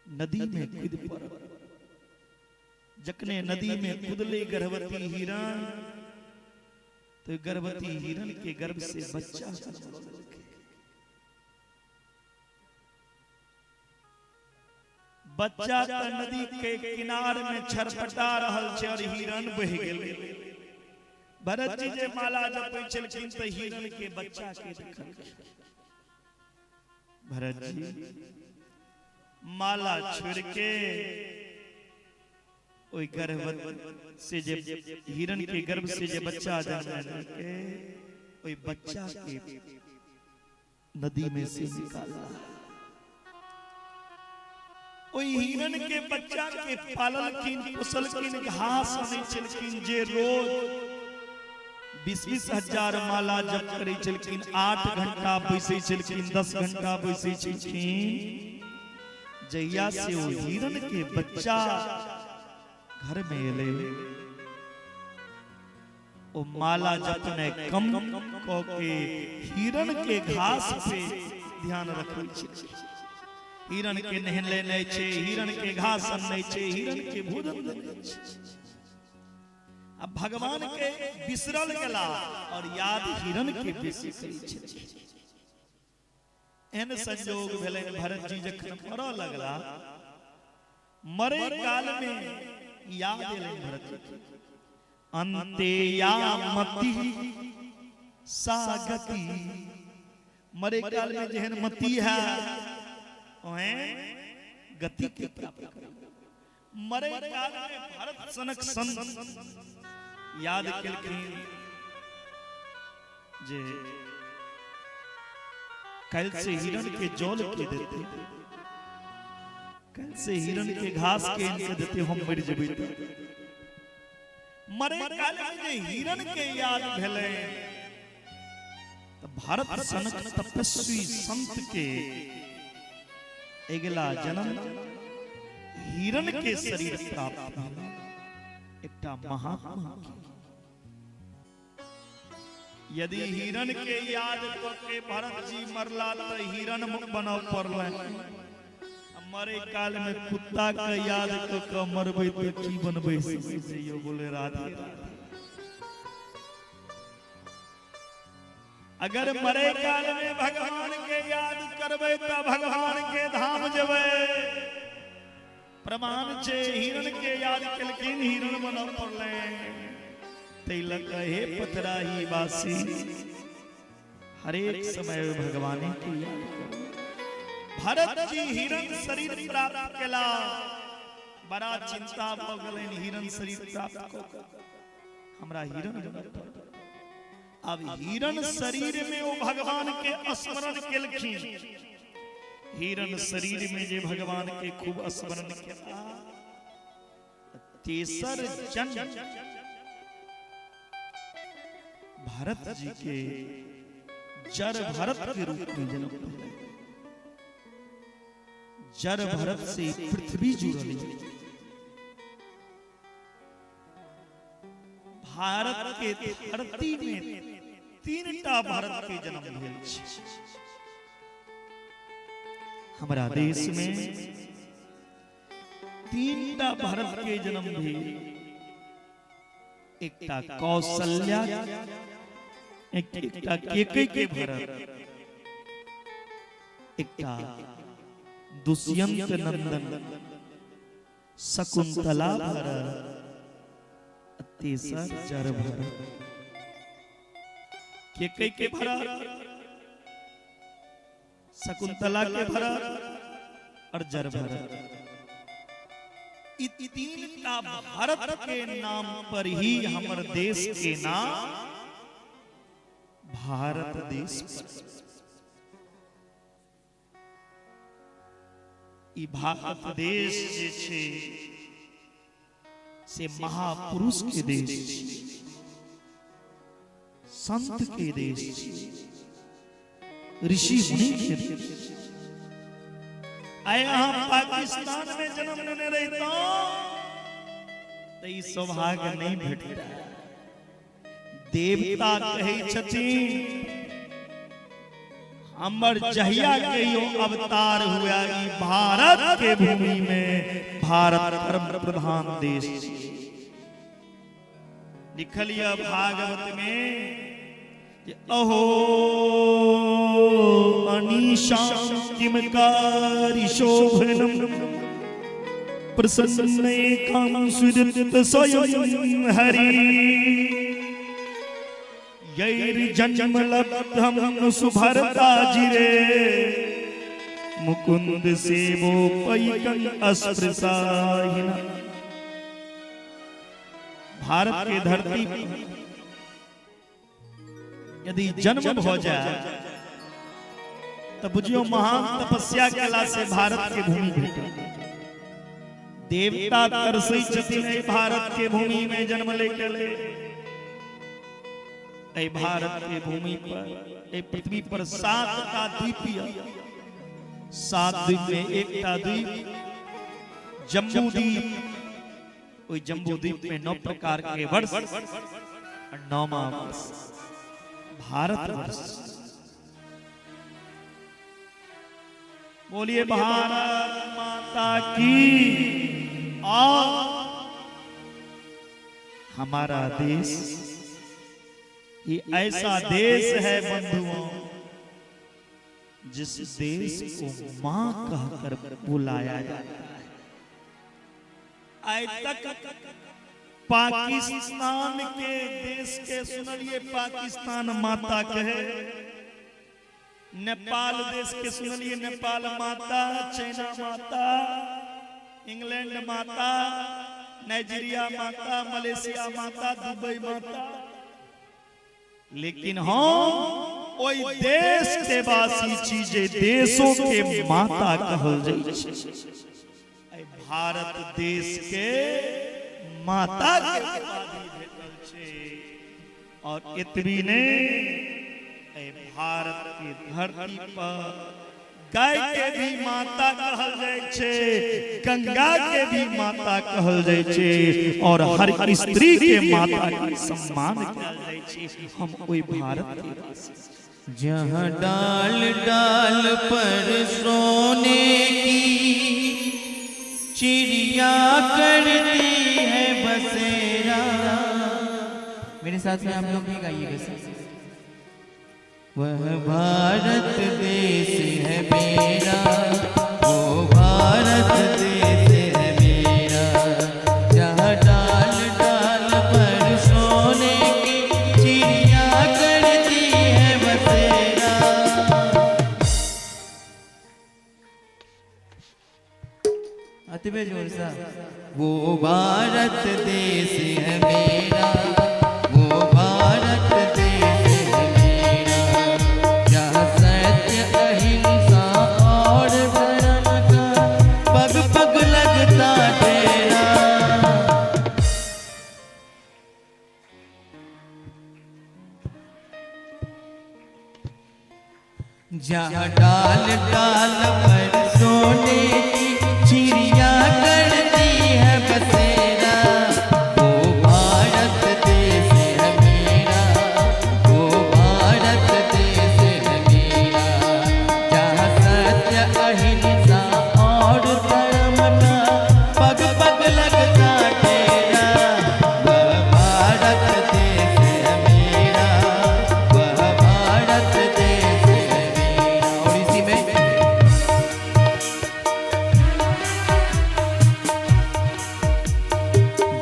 नदी में कूद पड़ल। जखने नदी में कूदले गर्भवती हिरण, तो गर्भवती हिरण के गर्भ से बच्चा बच्चा तो नदी के किनार में छरपटा रहल छै और हिरण बह गेलै। भरत जी जे माला जपै छलखिन तो हिरण के बच्चा के देखल। भरत जी माला छोड़ के ओई गर्भ से जे हिरण के गर्भ से जे बच्चा जन्म के ओई बच्चा के नदी में से निकाला। ओई हिरण के बच्चा के पाललखिन, पोसलखिन, घास आनै छलखिन। जे रोज 20-20 हजार माला जप करै छलखिन, 8 घंटा बैसै छलखिन, 10 घंटा बैसै छलखिन। जहिया से वो हिरण के बच्चा घर में एले, ओ माला जपने कम क के हिरण के घास पे ध्यान रखै छै। हिरण के नहले नहीं छे, हिरण के घास नहीं छे, हिरण के भोजन नहीं छे। अब भगवान के बिसरल गेला और याद हिरण के बेसी करै छे। एहन संयोग भेलै भरत जी जखन मरऽ लगला, मरे काल में याद एलै भरत जी, अंते यामति सा गति। मरे काल में जहन मति है गति के प्राप्त करे। मरे काल में भारत सनक संत याद केलखिन जे कल से हिरण के जौल के देते, कल से हिरण के घास के इनसे देते, हम मर जेबै। मरे काल में जे हिरण के याद भेले तो भारत सनक तपस्वी संत के अगला जन्म हिरण के शरीर प्राप्त भेल। एकटा महात्मा यदि हिरण के याद करके भरत जी मरला तो हिरण बना पड़ल। मरे काल में कुत्ता का याद करके मरबे तो की बनबे से यो बोले राधे। अगर मरे काल में भगवान के याद करबे तो भगवान के धाम जबे। प्रमाण छे हिरण के याद केलखिन, हिरण बना पड़ले। तैलक हे पथराही वासी हरेक समय भगवान की याद करो। भरत जी हिरण शरीर प्राप्त केला, बड़ा चिंता भ गेलैन हिरण शरीर प्राप्त क हमरा हिरण बनत। अब हिरण शरीर में वो भगवान के स्मरण केलखिन। हिरण शरीर में जे भगवान के खूब स्मरण केला, तेसर जन्म भरत जी के जर भरत के रूप में जन्म लिया। जर भरत से पृथ्वी जुड़ल। भारत के धरती में तीनटा भारत के जन्म भेल छै। हमारा देश में तीनटा भारत के जन्म भेल। एकटा कौशल्या, एकटा केकई के भरत, एकटा दुष्यंत नंदन शकुंतला भरत, तेसर जर भरत। केकई के भरत, शकुंतला के भरत और जर भरत। तीनटा भारत के नाम पर ही हमर देश के नाम भारत देश पर। ई भारत देश जे छे से महापुरुष के देश, संत के देश, ऋषि मुनि के देश। आए हम पाकिस्तान में जन्म लेने रहता तो ई सौभाग्य नहीं भेटता। देवता कहे छथिन हमर जहिया के यो अवतार हुआ ई भारत के भूमि में, भारत धर्म प्रधान देश। लिखल यह भागवत में अहो अनीशां किमकारी शोभनम प्रसन्नेकां सुदत्त स्वयं हरि। यैर्जन्म लब्धं सुभरता जिरे मुकुंद सेवोपैकं अस्पृशाहिना। भारत के धरती पर यदि जन्म हो जाए तो बुझियो महान तपस्या केला से भारत के भूमि भेटे। देवता तरसै छथिन भारत के भूमि में जन्म लेके ले। भारत के भूमि पर पृथ्वी पर 7टा द्वीप, 7 द्वीप में एकटा द्वीप जम्बू द्वीप। ओई जम्बू द्वीप में 9 प्रकार के वर्ष और 9वां वर्ष भारत वर्ष। बोलिए भारत माता की। और हमारा देश ये ऐसा देश है बंधुओं जिस देश को मां कहकर बुलाया जाता है। आज तक पाकिस्तान के देश के सुनलिए पाकिस्तान माता कहे, नेपाल देश के सुनलिए, नेपाल माता, चाइना माता, इंग्लैंड माता, नाइजीरिया माता, मलेशिया माता, दुबई माता। लेकिन हम ओई देश के वासी चीजें देशों के माता कहल जाय छै। भारत देश के माता के उपाधि भेटल छै। और इतनी ने भारत की धरती पर गाय के भी माता कहल जाय छै, गंगा के भी माता कहल जाय छै, और हर स्त्री के माता के सम्मान कयल जाय छै। हम ओई भारत के जहाँ डाल डाल पर सोने की चिड़िया करती है बसेरा। मेरे साथ में आप लोग भी गाइएगा। वह भारत देश है मेरा, वो भारत देश है मेरा। जहाँ डाल डाल पर सोने की चिड़िया करती है बसेरा। अतिबे जोर सा। वो भारत देश है मेरा, वो भारत देश है मेरा। जहाँ सत्य अहिंसा और धर्म का पग पग लगता तेरा। जहाँ डाल डाल पर सोने की चिड़िया करती है बसेरा। वो भारत देश है मेरा, वो भारत देश है मेरा। जहाँ सत्य अहिंसा और धर्म का पग पग लगता तेरा। वह भारत देश है मेरा, वह भारत देश है मेरा। और इसी में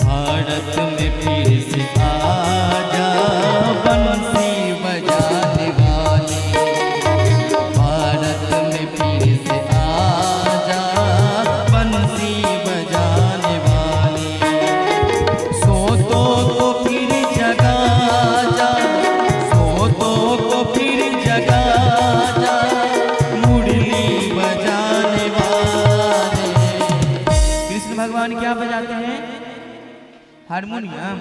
भारत में फिर से आजा बंसी बजाने वाली। भारत में फिर से आजा बंसी बजाने वाली। सोतों को फिर जगा जा, सोतों को फिर जगा जा, मुरली बजाने वाले। कृष्ण भगवान क्या बजाते हैं? हारमोनियम।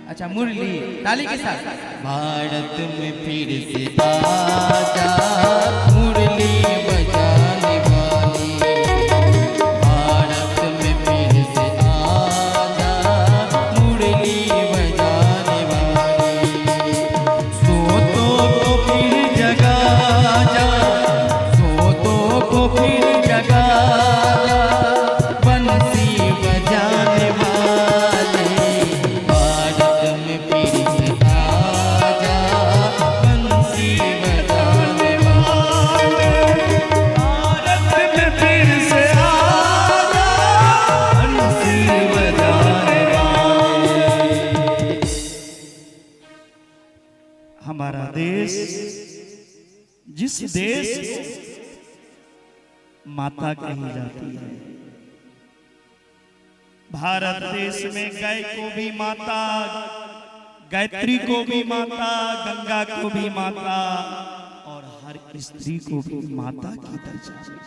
अच्छा, मुरली। ताली के साथ। भारत में फिर से आजा मुरली बजाने वाली। भारत में फिर से आजा मुरली बजाने वाली। सोतों को फिर जगा जा, सोतों को फिर जगा जा, बंसी बजाने वाले। भारत में फिर से आजा बंसी बजाने वाले। भारत में फिर से आजा बंसी बजाने वाले। हमारा देश जिस देश माता कही जाती है, भारत देश में गाय को भी माता, गायत्री को भी माता, गंगा को भी माता, और हर स्त्री को भी माता की दर्जा है।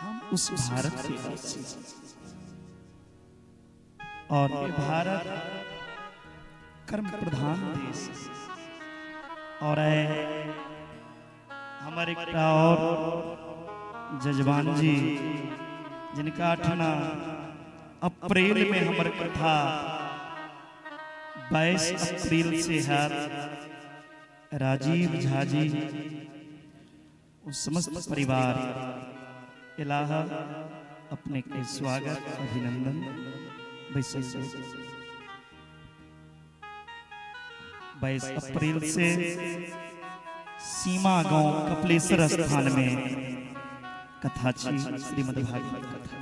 हम उस भारत के वासी हैं। और ये भारत कर्म प्रधान देश है। और हमारे और जजमान जी जिनका 8 अप्रैल में हमारे कथा 22 अप्रैल से है, राजीव झा जी उस समस्त परिवार इलाहा अपने के स्वागत अभिनंदन। 22 अप्रैल से सीमा गांव कपिलेश्वर स्थान में कथा छी, श्रीमद् भागवत कथा।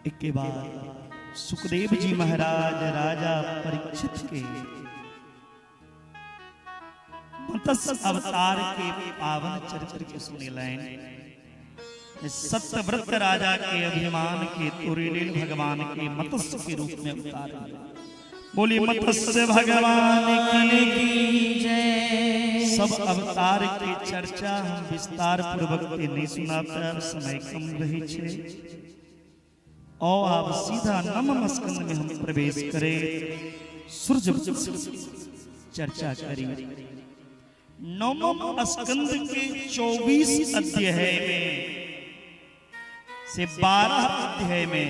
एक के बाद सुखदेव जी महाराज राजा परीक्षित के मत्स्य अवतार के पावन चरित्र के सुने लाइन सत्यव्रत राजा के अभिमान के तुरीलील भगवान के मत्स्य के रूप में अवतार बोली मत्स्य भगवान की जय। सब अवतार की चर्चा हम विस्तार पूर्वक नहीं सुनाता, समय कम रही छे और आप सीधा नवम स्कंद में हम प्रवेश करें, सूर्य चर्चा करें। नवम स्कंद के 24 अध्याय में से 12 अध्याय में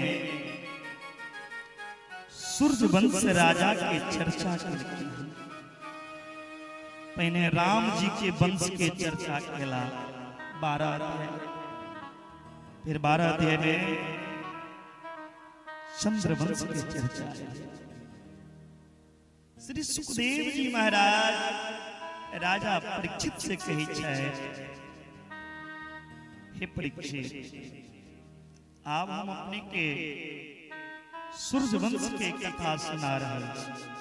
सूर्यवंश राजा की चर्चा करते हैं। पहले राम जी के वंश के चर्चा केला 12 अध्याय, फिर 12 अध्याय में चंद्रवंश की चर्चा है। श्री सुखदेव जी महाराज राजा परीक्षित से कही है, हे परीक्षित आप हम अपने के सूर्यवंश के कथा सुना रहे हैं,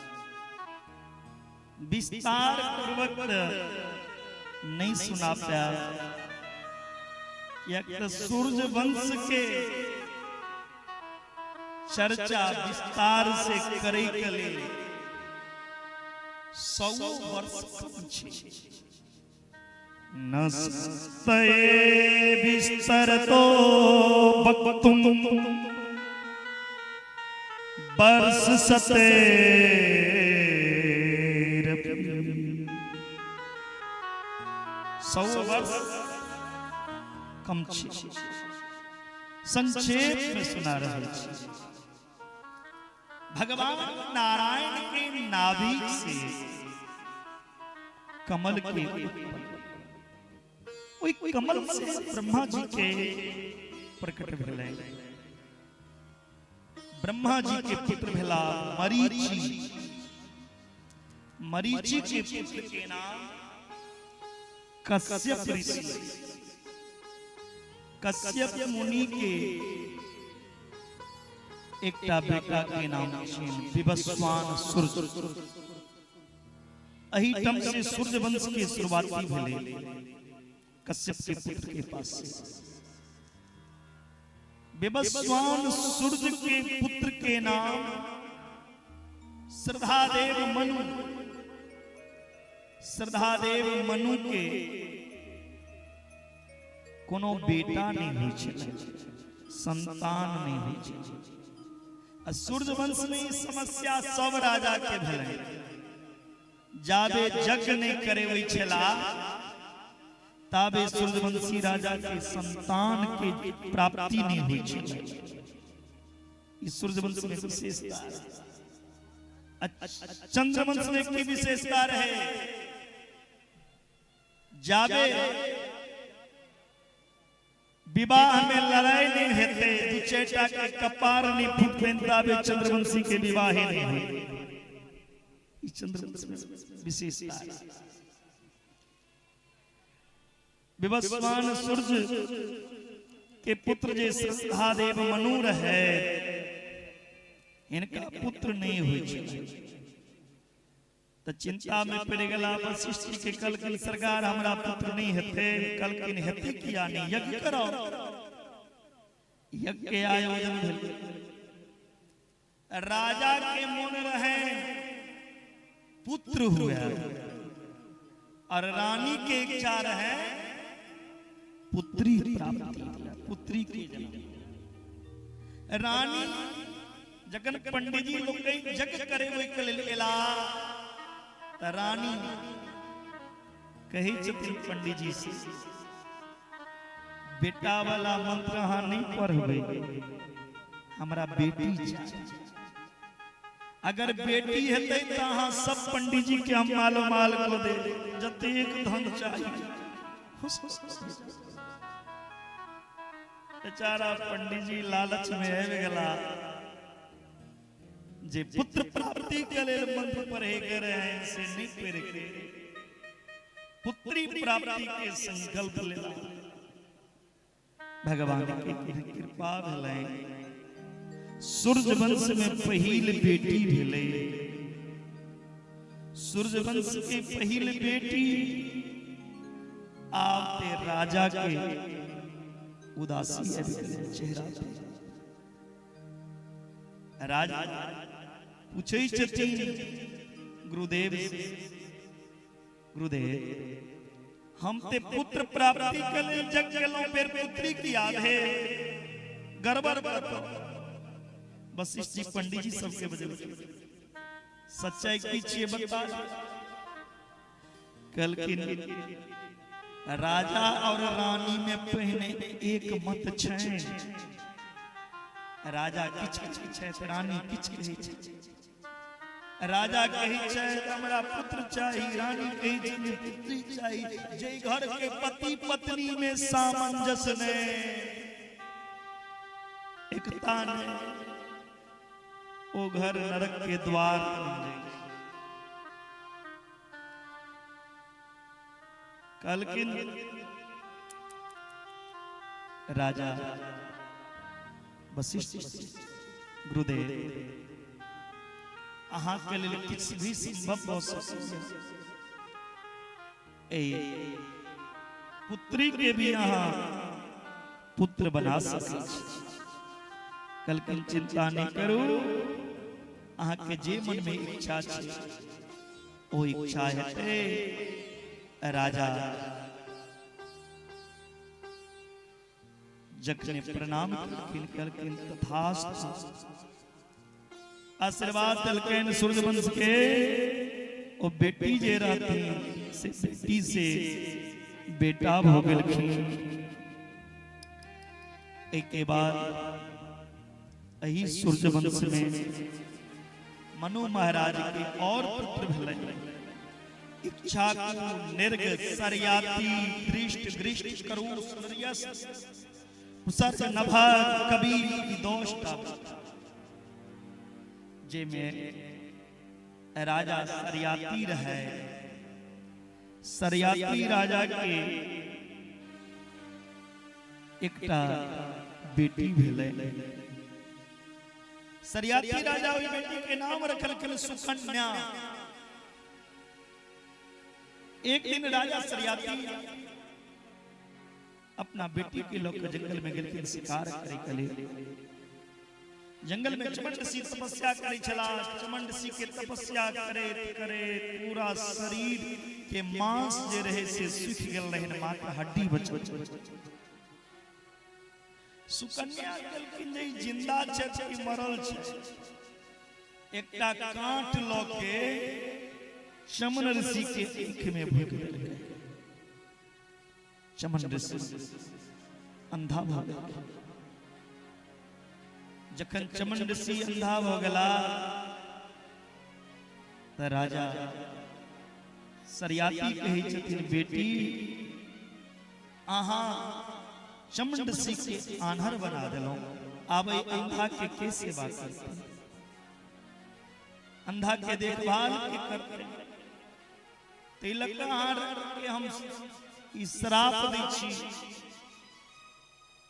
विस्तार पूर्वक नहीं सुना पाया। या सूर्यवंश के चर्चा विस्तार से करे के लिए 100 वर्ष कम छे। नस्ते विस्तरतो वक्तुम वर्ष सते 100 वर्ष कम छे। संक्षेप में सुना रहे हैं। भगवान नारायण के नाभि से कमल के कोई कमल से ब्रह्मा जी के प्रकट भेले। ब्रह्मा जी के पुत्र भेला मरीचि। मरीचि के पुत्र के नाम कश्यप ऋषि। कश्यप मुनि के एकटा बेटा के नाम छे विवस्वान सूर्य। अहिटम से सूर्यवंश की शुरुआती भेले कश्यप के पुत्र के पास से। विवस्वान सूर्य के पुत्र के नाम श्रद्धादेव मनु। श्रद्धादेव मनु के कोनो बेटा नहीं हुई छे, संतान नहीं हुई छे। सूर्यवंश में समस्या सब राजा के भेले। जाबे यज्ञ नहीं करे हुई छला ताबे सूर्यवंशी राजा के संतान के प्राप्ति नहीं हुई छे। इस सूर्यवंश में विशेषता है। चंद्रवंश में की विशेषता है। जाबे विवाह में लड़ाई नहीं हेते, दुचेटा के कपार नहीं फूट पेंता बे चंद्रवंशी के विवाह ही नहीं हुए। चंद्रवंश में विशेषता है। विवस्वान सूर्य के पुत्र जे श्रद्धादेव मनु रहे, इनका पुत्र नहीं हुए तो चिंता में पड़ गला। वशिष्ठ के कलकिन सरकार हमरा पुत्र नहीं हेते। कलकिन हेते किया नहीं, यज्ञ करो। यज्ञ के आयोजन भेल। राजा के मन रहे पुत्र हुआ और रानी के इच्छा रहे पुत्री प्राप्ति, पुत्री की जन्म। रानी जगन पंडित जी लोग यज्ञ करे हुए कलेला रानी कही छथिन पंडित जी से, बेटा वाला मंत्र हाँ नहीं पढ़बे, हमरा बेटी चाहिए। अगर बेटी हेतै त अहाँ सब पंडित जी के हम मालो माल को दे, जतेक धन चाहिए। बेचारा पंडित जी लालच में आबि गेला जे पुत्र प्राप्ति के लिए मंत्र पढ़े के रहे से नहीं पढ़ के पुत्री प्राप्ति के संकल्प लेला। भगवान की कृपा भेलै। सूर्यवंश में पहिल बेटी भेलै। सूर्यवंश के पहिल बेटी आपते राजा के उदासी चेहरा पे। राजा पूछे छथिन गुरुदेव, गुरुदेव हम ते पुत्र प्राप्ति के लिए जग गेलों बेर पुत्री की याद है गड़बड़ बात। वशिष्ठ जी पंडित जी सबके बदल सच्चाई की छिए बता। कल की राजा और रानी में पहने एक मत छै। राजा किछ छै रानी किछ कहे छै। राजा कही छै हमरा पुत्र चाहिए, रानी कही छै पुत्री चाहिए। जे घर के पति पत्नी में सामंजस्य ने एकता ने वो घर नरक के द्वार कल किन राजा वशिष्ठ गुरुदेव अहाँ के लिए किछ भी संभव हो सके। पुत्री के भी अहाँ पुत्र बना सके। कल की चिंता नहीं करू। अहाँ के जे मन में इच्छा छै ओ इच्छा हेते। राजा जखने प्रणाम करकिन तथास्तु आशीर्वाद दिलकन सूर्यवंश के। ओ बेटी जे रहती से बेटी से बेटा हो गेलखिन। एक के बाद यही सूर्यवंश में मनु महाराज के और पुत्र भेलै। इच्छा निर्ग सरयाती दृष्ट गृष्ट करूर सूर्यस सर नभ कवि दोष्टा। जे में राजा सरयाती रहे। सरयाती राजा के एकटा बेटी भेलै। सरयाती राजा ओई बेटी के नाम रखलखिन सुकन्या। एक दिन राजा सरयाती अपना बेटी के लोग जंगल में गेलखिन शिकार करे के लिए। जंगल में चमंडसी तपस्या करे छला। चमंडसी के तपस्या करे करे पूरा शरीर के मांस जे रहे से सूख गेल रहे, मात्र हड्डी बचल। सुकन्या कहलखिन जे जिंदा छै कि मरल छै। एकटा कांट ल के चमन ऋषि के आंख में भोंक देलकै। चमन ऋषि अंधा भ गेल। जखन चमन ऋषि अंधा भ गेला त राजा सरयाती कहै छथिन बेटी अहाँ चमन ऋषि के आन्हर बना देलौं। आब अंधा के सेवा करते, अंधा के देखभाल के करते। तिलक हार के हम श्राप दै छी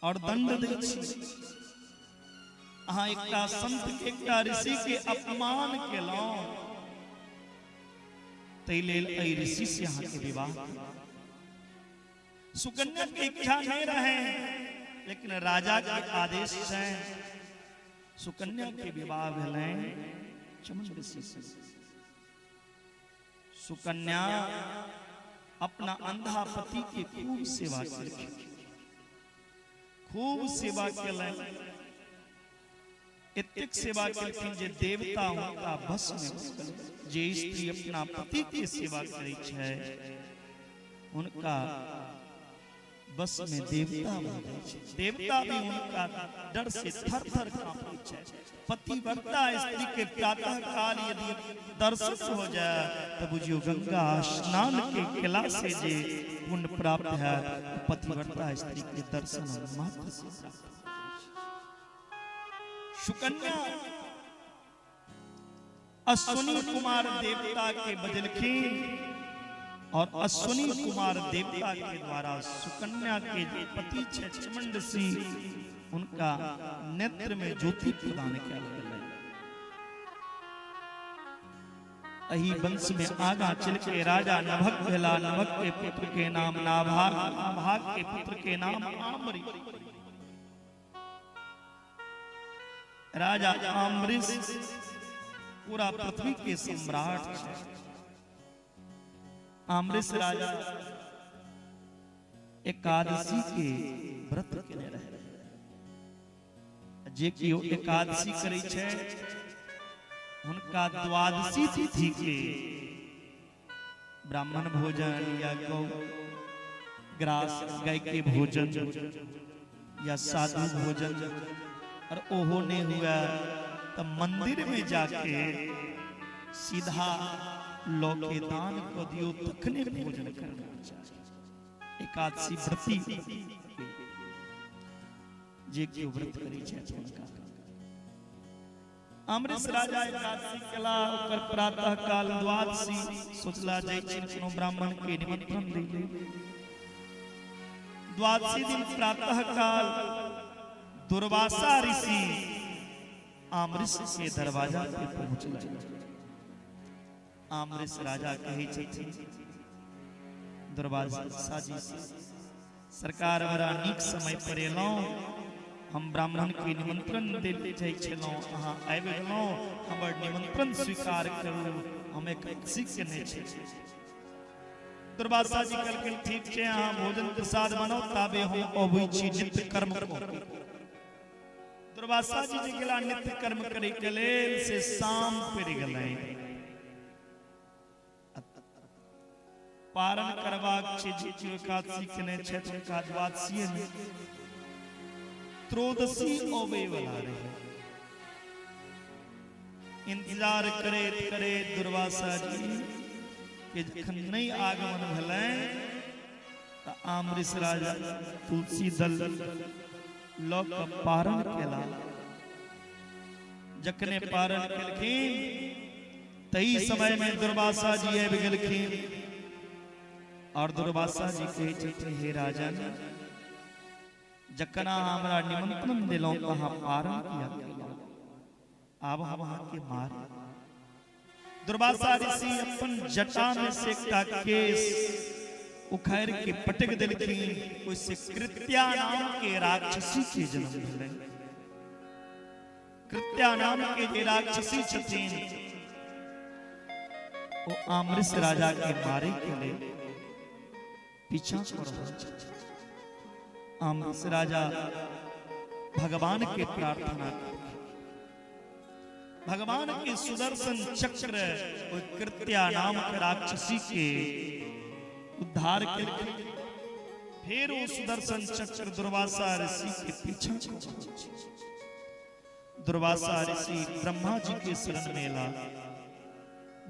और दंड दै छी। अहाँ एकटा संत के एकटा ऋषि के अपमान केलौं, तै लेल एहि ऋषि से अहाँ के विवाह। सुकन्या के इच्छा नहीं रहे, लेकिन राजा के आदेश से सुकन्या के विवाह भेलैन चमन ऋषि से। सुकन्या अपना अंधा पति के खूब सेवा केलखिन, खूब सेवा केलैन। एतेक सेवा केलखिन जे देवता हुनका बस में हो गेल। जे स्त्री अपना पति के सेवा करै छै हुनका बस में देवता भ जाइ छै। देवता भी उनका डर से थर-थर कांपै छै। पतिव्रता स्त्री के प्रातः काल यदि दर्शन हो जाए तो बुझियो गंगा स्नान के केला से जे पुण्य प्राप्त है, पतिव्रता स्त्री के दर्शन मात्र से प्राप्त। सुकन्या अश्विनी कुमार देवता के बजलखिन और अश्विनी कुमार देवता के द्वारा सुकन्या के पति छे चमन ऋषि उनका नेत्र में ज्योति प्रदान किया गया। अही वंश में आगा चल के राजा नभक भेला। नभक के पुत्र के नाम नाभाग, नाभाग के पुत्र के नाम आम्री। राजा अम्बरीश पूरा पृथ्वी के सम्राट थे। अम्बरीश राजा एकादशी के व्रत केने रहे। जे कियो एकादशी करे छे हुनका द्वादशी तिथि के ब्राह्मण भोजन या गौ ग्रास गाय के भोजन या साधु भोजन और ओहो नहीं हुआ तो मंदिर में जाके सीधा लौके दान को दियो तखने भोजन करना चाहिए। एकादशी व्रती जे के व्रत करी छे उनका। अम्बरीश राजा एकादशी कला ओकर प्रातः काल द्वादशी सोचला जाय छै कोनो ब्राह्मण के निमंत्रण दै। द्वादशी दिन प्रातः काल दुर्वासा ऋषि अम्बरीश के दरवाजा पे पहुंचल। अम्बरीश राजा कहे छथिन दुर्वासा जी सरकार बड़ा नीक समय पर एलौ। हम ब्राह्मण के निमंत्रण देते जाय छलौ, अहाँ आबि गेलौ, हमर निमंत्रण स्वीकार करू, हम एकादशी केने छी। दुर्वासा जी कहलखिन ठीक छै, अहाँ भोजन प्रसाद बनाउ, ताबे हम अबै छी नित्य कर्म को। दुर्वासा जी जे गेला नित्य कर्म करे के लेल से शाम पड़ि गेलै। पारण करबाक छै जे एकादशी केने छथि हुनका द्वादशी त्रयोदशी अबै वाला रहे। इंतजार करैत करैत दुर्वासा जी के जखन नहीं आगमन भेलै त अम्बरीश राजा तुलसी दल ल क पारण केला। जखने पारण केलखिन तही समय में दुर्वासा जी आबि गेलखिन और दुर्वासा जी कहे छथिन हे राजन जखन हमरा निमंत्रण दिलौं तहाँ पारण किया, आब हम अहाँ के मार। दुर्वासा ऋषि अपन जटा में से एकटा केस उखाड़ के पटक देलखिन। ओइसे कृत्या नाम के राक्षसी के जन्म भेलै। कृत्या नाम के जे राक्षसी छथिन वो अम्बरीश राजा के मारे के लिए पीछा कर रहल छथिन। अम्बरीश राजा भगवान के प्रार्थना भगवान के सुदर्शन चक्र कृत्या नाम के राक्षसी के उद्धार के। फिर वो सुदर्शन चक्र दुर्वासा ऋषि के पीछा। दुर्वासा ऋषि ब्रह्मा जी के शरण में ला,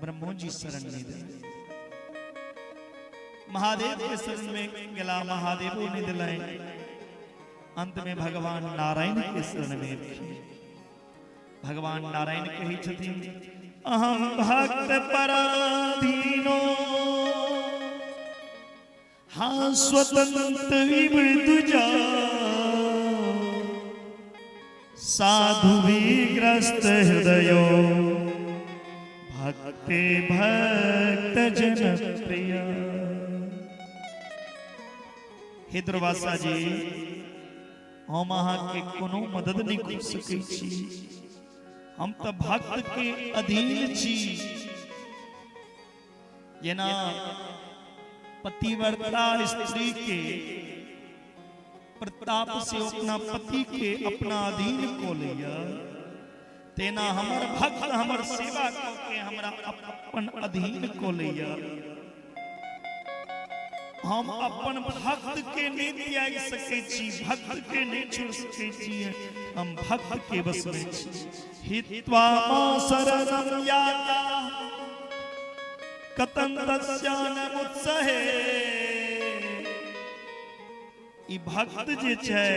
ब्रह्मो जी शरण में दिले। महादेव के शरण में गेला, महादेवो ने दिलाए। अंत में भगवान नारायण के शरण में रखे। भगवान नारायण कहे छथिन अहम भक्त पराधीनो हाँ स्वतंत्र इव दुजा साधु विग्रस्त हृदयो भक्ति भक्त जन प्रिय। हे दुर्वासा जी हम अहाँ के कोनो मदद नहीं कर सकै छी। हम तो भक्त के अधीन छी। जेना पतिव्रता स्त्री के प्रताप से अपना पति के अपना अधीन को लिया, तेना हमर भक्त हमर सेवा के हमरा अपन अधीन को लिया। हम अपन भक्त के नहीं त्याग सके छी, भक्त के नहीं छोड़ सके छी। हम भक्त के बस में छी। हित्वा शरणं याता कतं तस्यान मुत्सहे। ई भक्त जे छै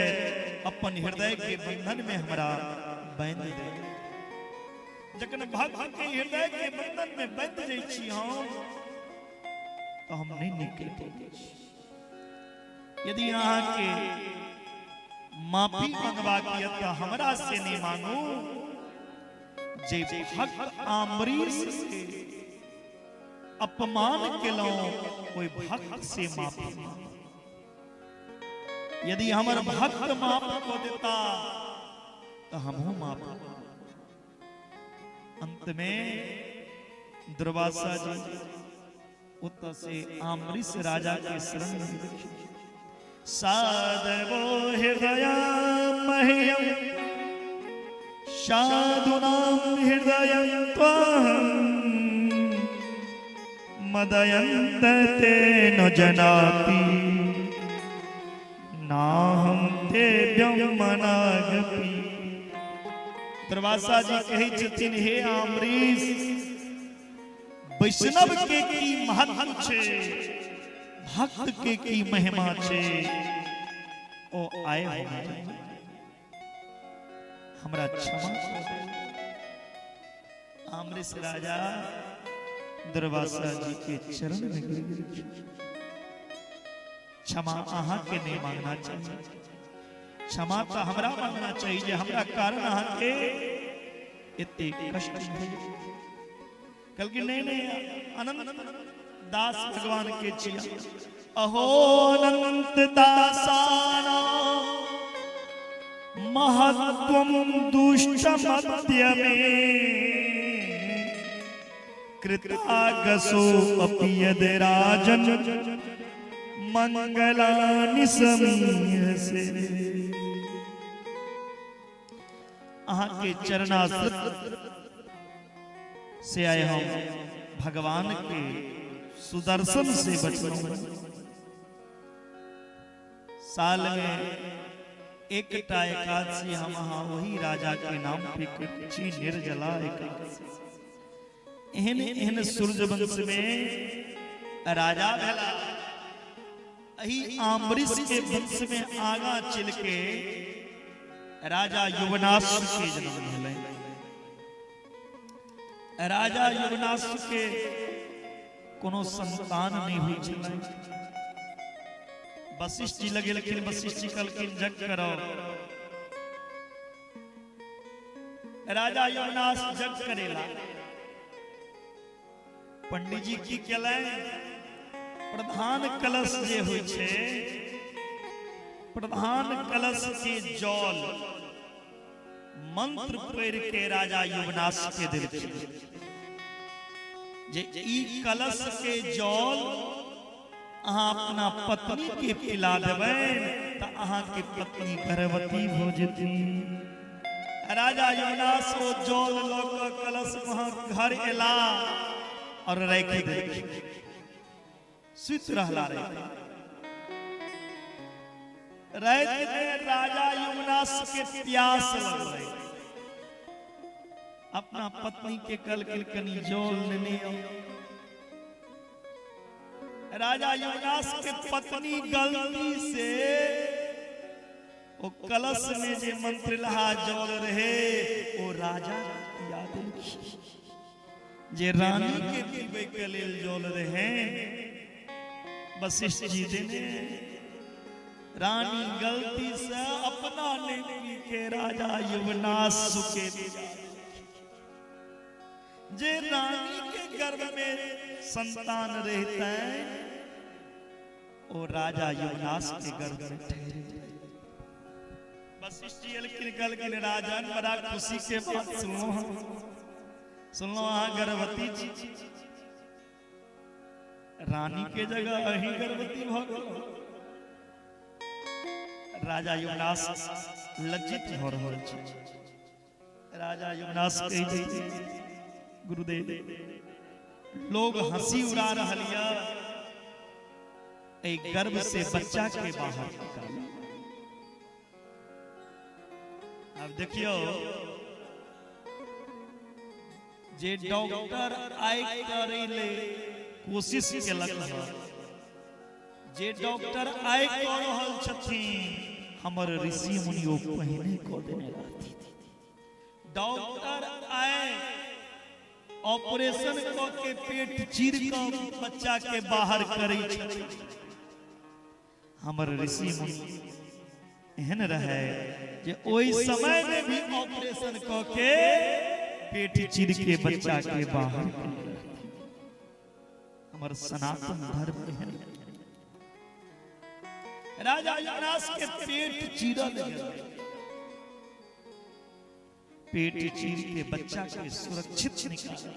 अपन हृदय के बंधन में हमरा बांध दे। जखन भक्त के हृदय के बंधन में बांध जाय छी हम तो हम नहीं निकल पाते। यदि यहाँ के माफी मंगवा किया तो हमरा से नहीं मांगू जे भक्त अम्बरीश के अपमान केलो कोई भक्त से माफी मांग। यदि हमर भक्त माफ को देता तो हमहू माफ। अंत में दुर्वासा जी उत से अम्बरीश राजा के शरण में साधवो हृदय मह्यम साधुनां हृदय त्वहं मदयन्त ते न जनाति नाहं तेभ्यं मनागपि। दुर्वासा जी कही छथिन हे अम्बरीश वैष्णव के की महत्व छे भक्त के की महिमा छे ओ आए हमरा क्षमा। अम्बरीश राजा दुर्वासा जी के चरण में गिर गिर क्षमा अहाँ के नहीं मांगना चाहिए, क्षमा तो हमरा मांगना चाहिए जे हमरा कारण अहाँ के इतने कष्ट है। कल की नहीं अनंत दास भगवान के चिया अहो अनंत दासाना महत्वम दुष्ट मध्य में कृतागसो अपि यद राजन मंगलानि समीयसे। अहाँ के चरणाश्रित से आए हम भगवान के सुदर्शन से बचना। साल में एक एकादशी हम वही राजा के नाम पे करछी निर्जला एकादशी। एहन एहन सूर्यवंश में राजा भेला अही अम्बरीश के वंश में आगा चल के राजा युवनाश के जन्म भेलै। राजा युवनाश के कोनो संतान नहीं हुई छलै। वशिष्ठ जी लगे लेकिन वशिष्ठ जी कहलखिन जग करो। राजा युवनाश जग करेला। पंडित जी की केलै प्रधान कलश जे होइ छै प्रधान कलश के जल मंत्र पढ़ के राजा युवनाश के देलखिन जे ई कलश के जल अहाँ अपना पत्नी के पिला देबै त अहाँ के पत्नी गर्भवती हो जेती। राजा युवनाश ओ जल ल क कलश वहां घर एला और राख देलखिन। सुत रहला रे रात में राजा युवनाश के प्यास लगलै। अपना पत्नी के कहलखिन कनी जल लेने आओ। राजा युवनाश के पत्नी गलती से ओ कलश में जे मंत्र लहा जल रहे ओ राजा याद जे रानी के पीबे के लेल जल रहे। वशिष्ठ जी देने रानी गलती से अपना ने पी के राजा युवनाश के जे रानी के गर्भ में संतान रहता है वो राजा युवनाश के गर्भ में ठहरे। वशिष्ठ जी लेकिन कल के राजन बड़ा खुशी के बात सुनो हाँ गर्भवती जी रानी के जगह अही गर्भवती भ गेल। राजा युवनाश लज्जित हो रहल छै। राजा युवनाश कहि दै गुरुदेव लोग हंसी उड़ा रहल य ए गर्भ से बच्चा के बाहर निकाल। अब देखियो जे डॉक्टर आइ करे ले कोशिश केलक है जे डॉक्टर आइ क रहल छथिन हमर ऋषि मुनियो पहिने क देने रहथि। डॉक्टर आए ऑपरेशन क के पेट चीर क बच्चा के बाहर करे छथिन। हमर ऋषि मुनि एहन रहे जे ओई समय में भी ऑपरेशन क के पेट चीर के बच्चा के बाहर हमर सनातन धर्म एहन राजा युवराज के पेट चीरल पेट चीर के बच्चा के सुरक्षित निकाला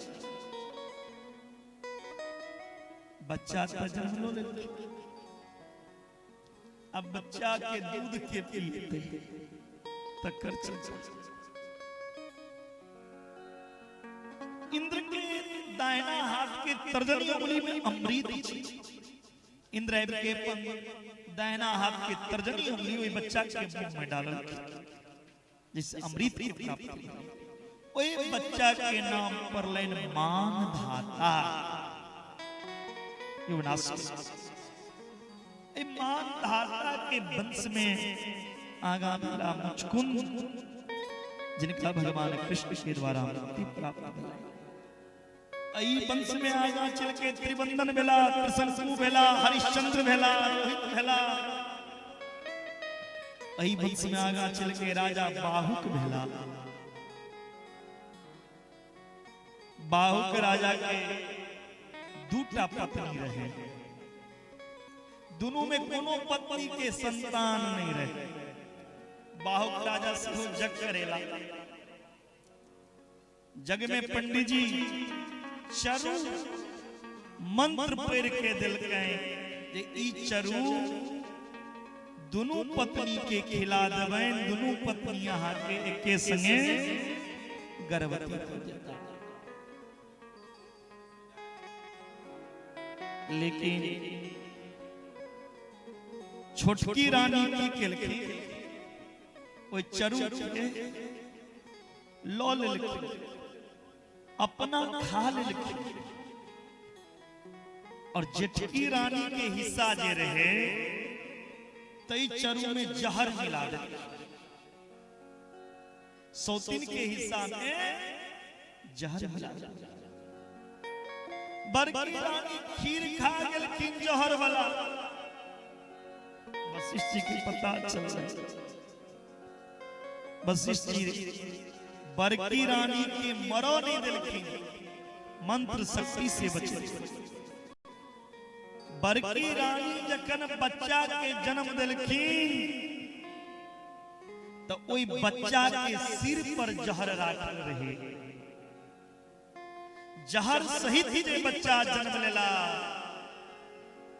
बच्चा तो जन्म लो ले अब बच्चा के दूध के पीते तकर इंद्र के दाहिना हाथ के तर्जनी उंगली में अमृत इंद्र के दाहिना हाथ के तर्जनी उंगली वही बच्चा के मुंह में डालल जिससे अमृत की प्राप्ति वही बच्चा के नाम पर लेन मान धाता मान धाता के वंश में आगामी राम मुचकुंद जिनका भगवान कृष्ण के द्वारा मुक्ति प्राप्त हुई आई वंश में आगा चल के त्रिवंदन भेला त्रिशंकु भेला हरिश्चंद्र भेला रोहित भेला आई वंश में आगा चल के राजा बाहुक भेला बाहुक राजा के दूटा पत्नी रहे दोनों में कोनो पत्नी के संतान नहीं रहे बाहुक राजा से जग करेला जग में पंडित जी चरु मंत्र पेर के दिल जे ई चरु दोनों पत्नी के खिला देवें दोनों पत्नियां के एके संगे गर्भवती हो जाता लेकिन छोटकी रानी की केलखी ओई चरु के लौ लेलखी अपना खा लेलखी और जेठकी रानी के हिस्सा जे रहे तई चरु में जहर मिला दे सौतीन के हिस्सा में जहर मिला दे बड़की रानी खीर खा गेलखिन जहर वाला वशिष्ठ जी की पता चल रहा वशिष्ठ जी बड़की रानी के मरो नहीं दिलखिन मंत्र शक्ति से बचे बड़की रानी जखन बच्चा के जन्म दिलखिन तो ओई बच्चा के सिर पर जहर राखल रहे जहर सहित ही जे बच्चा जन्म लेला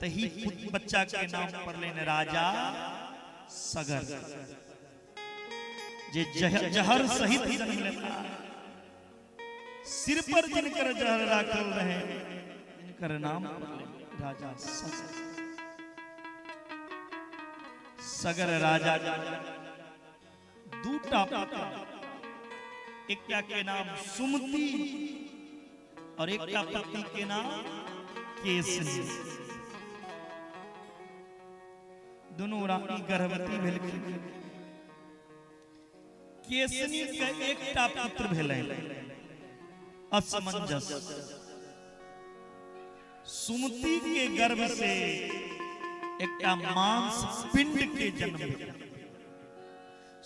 तही बच्चा के नाम पर लेने राजा सगर जे जहर सहित ही जन्म लेता सिर पर जिनकर जहर राखल रहे इनकर नाम राजा सगर राजा दूटा एक के नाम सुमति और एक का पत्नी के नाम केसनी दोनों रानी गर्भवती भेल केसनी के एकटा पुत्र भेलै असमंजस सुमति के गर्भ से एकटा मांस पिंड के जन्म भेल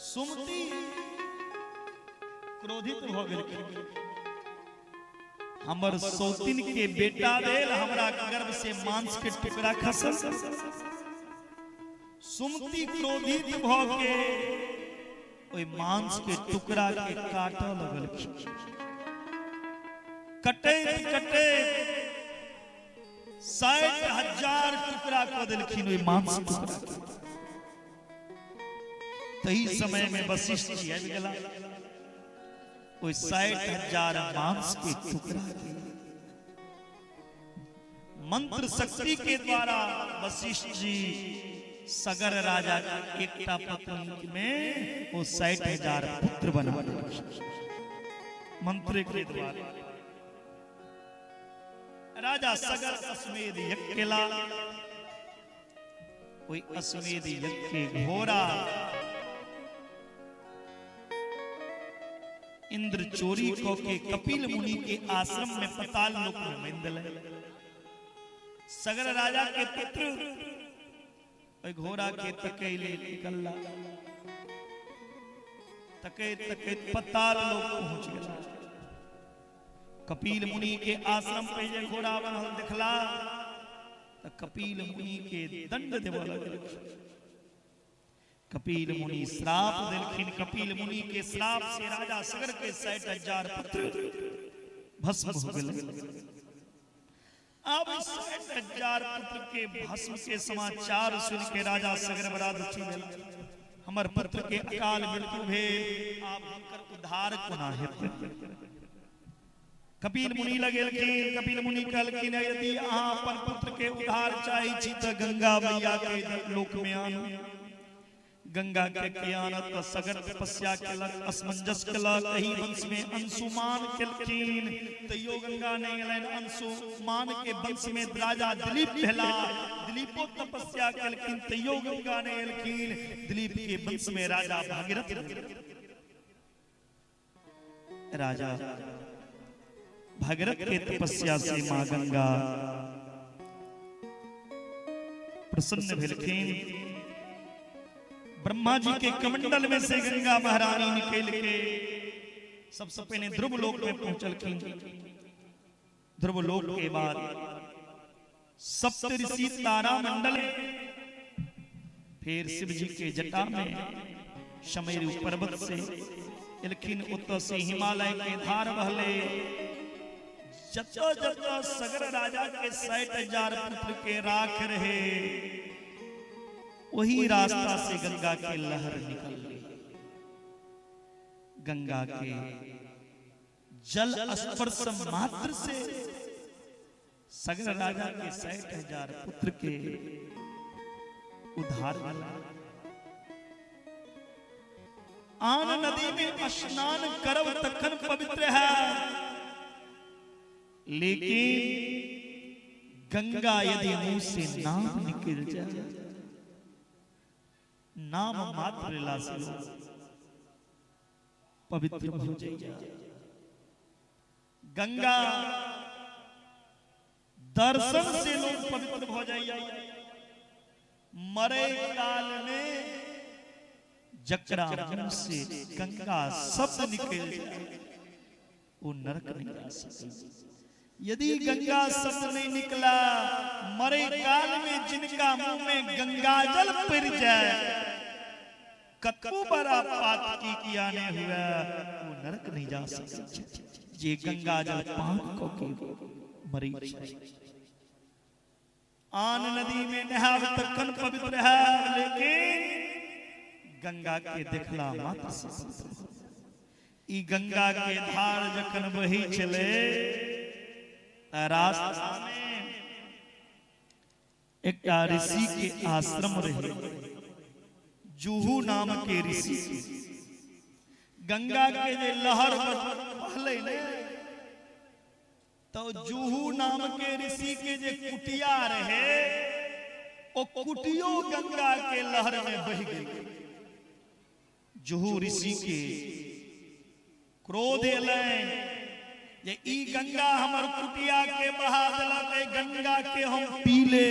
सुमति क्रोधित भ गेल हमर सौतीन के बेटा भेल हमरा गर्भ से मांस के टुकड़ा खसल सुमति क्रोधित भ के ओई मांस के टुकड़ा के काटऽ लगल कटे कटे 60,000 टुकड़ा कर देलखिन ओई मांस टुकड़ा तही समय में वशिष्ठ जी आबि गेला ओई 60,000 मांस के टुकड़ा मंत्र शक्ति के द्वारा वशिष्ठ जी सगर राजा की एकटा पत्नी में वो 60,000 पुत्र बना मंत्र के द्वारा राजा सगर अश्वमेध यज्ञ केला कोई अश्वमेध यज्ञ के घोड़ा इंद्र चोरी को के कपिल मुनि के आश्रम में पाताल लोक में मिंदल सगर राजा के पुत्र ओई घोड़ा के तकैले निकलला तकैत तकैत पताल लोग पहुंच गया। कपिल मुनि के आश्रम पे जे घोड़ा बनल देखला तो कपिल मुनि के दंड देवा लगल। कपिल मुनि श्राप देलखिन। कपिल मुनि के श्राप से राजा सगर के 60,000 पुत्र भस्म हो गए। अब 60,000 पुत्र के भस्म के समाचार सुन के राजा सगर बड़ा दुखी भेल। हमर पुत्र के अकाल मृत्यु भेल, आप हुनकर उद्धार कोना हेतै। कपिल मुनि लगेलखिन। कपिल मुनि कहलखिन यदि अहाँ अपन पुत्र के उद्धार चाही छी त गंगा मैया के लोक में आनू। गंगा के आनत त सगर तपस्या केलक, असमंजस केलक। एही वंश में अंशुमान केलखिन तैयो गंगा नहीं एलैन। अंशुमान के वंश में राजा दिलीप भेला, दिलीपो तपस्या केलखिन तैयो गंगा नहीं एलखिन। दिलीप के वंश में राजा भागीरथ, राजा भागीरथ के तपस्या से मां गंगा प्रसन्न भेलखिन। ब्रह्मा जी के कमंडल में से गंगा महारानी निकल के सबसे पहले ध्रुव लोक में पहुंचलखिन। ध्रुव लोक के बाद सप्तऋषि तारा मंडल, फिर शिव जी के जटा में शमेरु पर्वत से एलखिन। उत्तर से हिमालय के धार बहले। जतो जतो सगर राजा के 60,000 पुत्र के राख रहे, वही रास्ता से गंगा के लहर निकल गई। गंगा के जल स्पर्श मात्र से सगर राजा के 60,000 पुत्र के उद्धार हुआ। आन नदी में स्नान करब तखन पवित्र है, लेकिन गंगा यदि मुंह से नाम निकल जाए, नाम मात्र ला से पवित्र हो जाए। गंगा दर्शन से लोग पवित्र हो जाइए। मरे काल में जकरा मुंह से गंगा शब्द निकल जाए वो नरक नहीं जा सकता। यदि गंगा शब्द नहीं निकला, मरे काल में जिनका मुंह में गंगा जल पड़ जाए, कतबो बड़ा पाप की किया ने हुआ वो नरक नहीं जा सकता। जे गंगा जल पान को के मरी। आन नदी में नहाव तखन पवित्र है, लेकिन गंगा के देखला मात्र से। ई गंगा के धार जखन बही चले, रास्ता में एक ऋषि के आश्रम रहे, जुहू नाम के ऋषि। गंगा के जे लहर बहले ने तो जुहू नाम के ऋषि के जे कुटिया रहे, ओ कुटियो गंगा के लहर में बह गई। जुहू ऋषि के क्रोध एलैन जे ई गंगा हमर कुटिया के बहा देलक, गंगा के हम पी ले।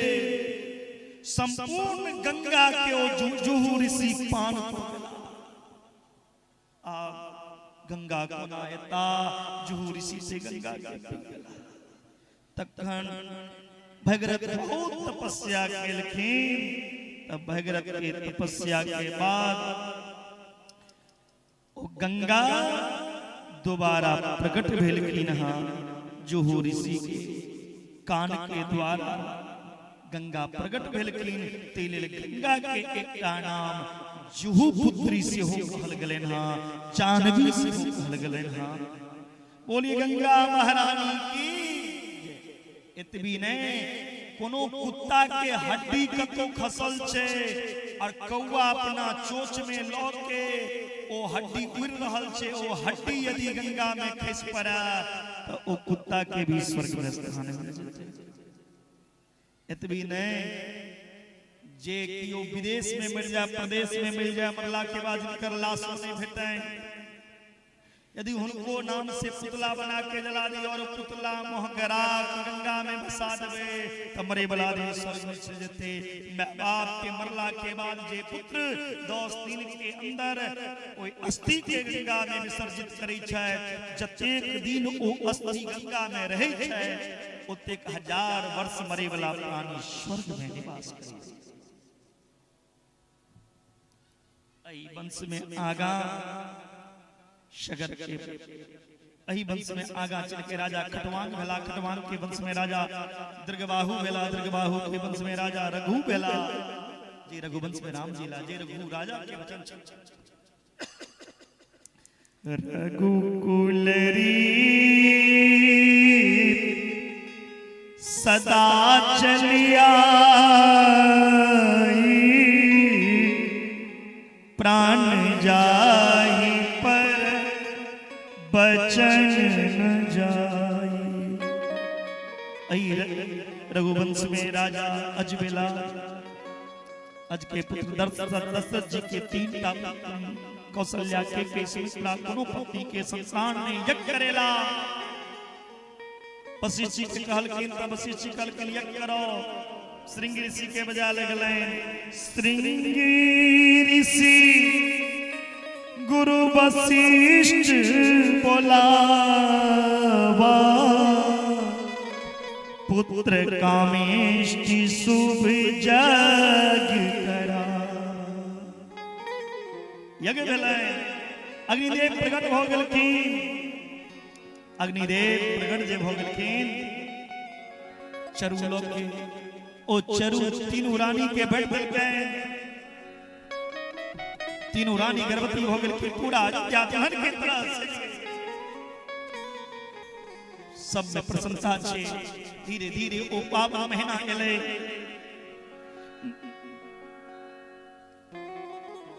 संपूर्ण गंगा के ओ जुहू ऋषि पान आ गंगा को नायता जुहू ऋषि से गंगा के तखन भगीरथ बहुत तपस्या केलखिन। तब भगीरथ के तपस्या के बाद ओ गंगा दोबारा प्रकट भेलखिन। जुहू ऋषि के कान के द्वारा गंगा प्रकट भेलखिन। तेल गंगा के एकटा नाम जुहू पुत्री से हो कहल गेलन, जानवी से हो कहल गेलन। बोलिए गंगा महारानी की। एतबी ने कोनो कुत्ता के हड्डी कतो खसल छे और कौआ अपना चोंच में लऽ के ओ हड्डी उड़ रहल छे, ओ हड्डी यदि गंगा में खस पड़ा तो ओ कुत्ता के भी स्वर्ग में स्थान मिल जाए। एतबी ने जे कियो विदेश में मिल जाए, प्रदेश में मिल जाए, मरला के बाद इनकर लाश नहीं भेटै, यदि उनको नाम से पुतला बना के जला दी और पुतला मोहकरा गंगा में बसा देवे तो मरे बला दे स्वर्ग में चले जेते। बाप के मरला के बाद जे पुत्र 10 दिन के अंदर ओई अस्थि के गंगा में विसर्जित करै छै, जतेक दिन ओ अस्थि गंगा में रहै छै ओतेक 1000 वर्ष मरे वाला प्राणी स्वर्ग में निवास करै छै। एहि वंश में आगा शगर के एहि वंश में आगा चल के राजा खटवांग भेला, खटवांग के वंश में राजा दीर्घबाहु भेला, दीर्घबाहु के वंश में राजा रघु भेला, जे रघुवंश में राम जी ला, जे रघु राजा के वचन रघुकुल सदा चलिया प्राण जाहि पर बचन न जाई। रघुवंश में राजा अज भेला, अज के पुत्र दशरथ जी के 3टा कौशल्या के सुमित्रा कोनो पत्नी के संतान ने यज्ञ करेला। वशिष्ठ जी के कहलखिन त वशिष्ठ जी कहलखिन यज्ञ करो। श्रृंगी ऋषि के बजा लगलें श्रृंगी ऋषि गुरु वशिष्ठ बोलावा, पुत्र कामेष्टि शुभ यज्ञ करा। यज्ञ भेलै, अग्निदेव प्रकट भ गेलखिन। अग्निदेव प्रकट जे भ गेलखिन चरु लोक के, ओ चरु 3 रानी के बैठ देलकै। 3 रानी गर्भवती हो गेल, पूरा अयोध्या दहन के तरह सब में प्रसन्नता छे। धीरे धीरे ओ पावन महीना एले,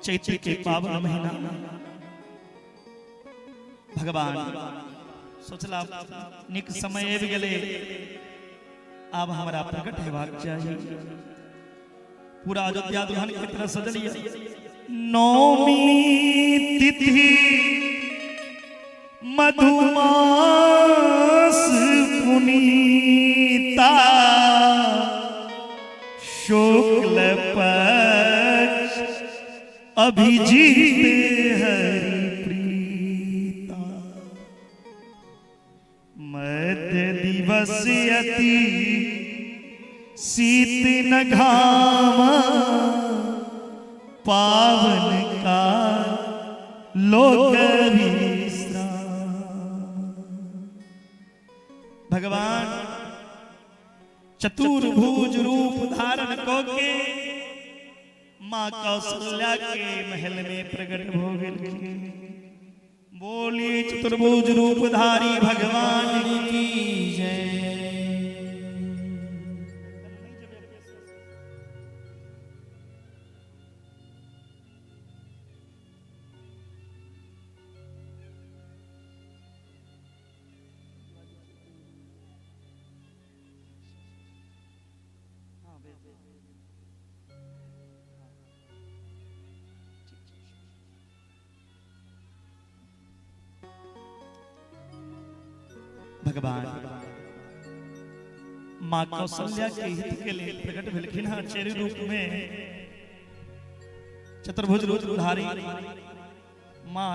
चैत्र के पावन महीना। भगवान सोचला निक समय आबि गेले, अब हमरा प्रकट हेबाक चाहिए। पूरा अयोध्या दुल्हन के तरह सजलिए। नौमी तिथि मधुमास पुनीता, शुक्ल पक्ष अभिजीत हरि प्रीता, मध्य दिवस अति शीत न घामा, पावन का लोक विश्राम। भगवान चतुर्भुज रूप धारण करके मां कौशल्या के महल में प्रकट हो गए। बोली चतुर्भुज रूपधारी भगवान की जय। भगवान मां कौशल्या के हित के लिए प्रकट भेलखिन हर चेरी रूप में। चतुर्भुज रूपधारी मां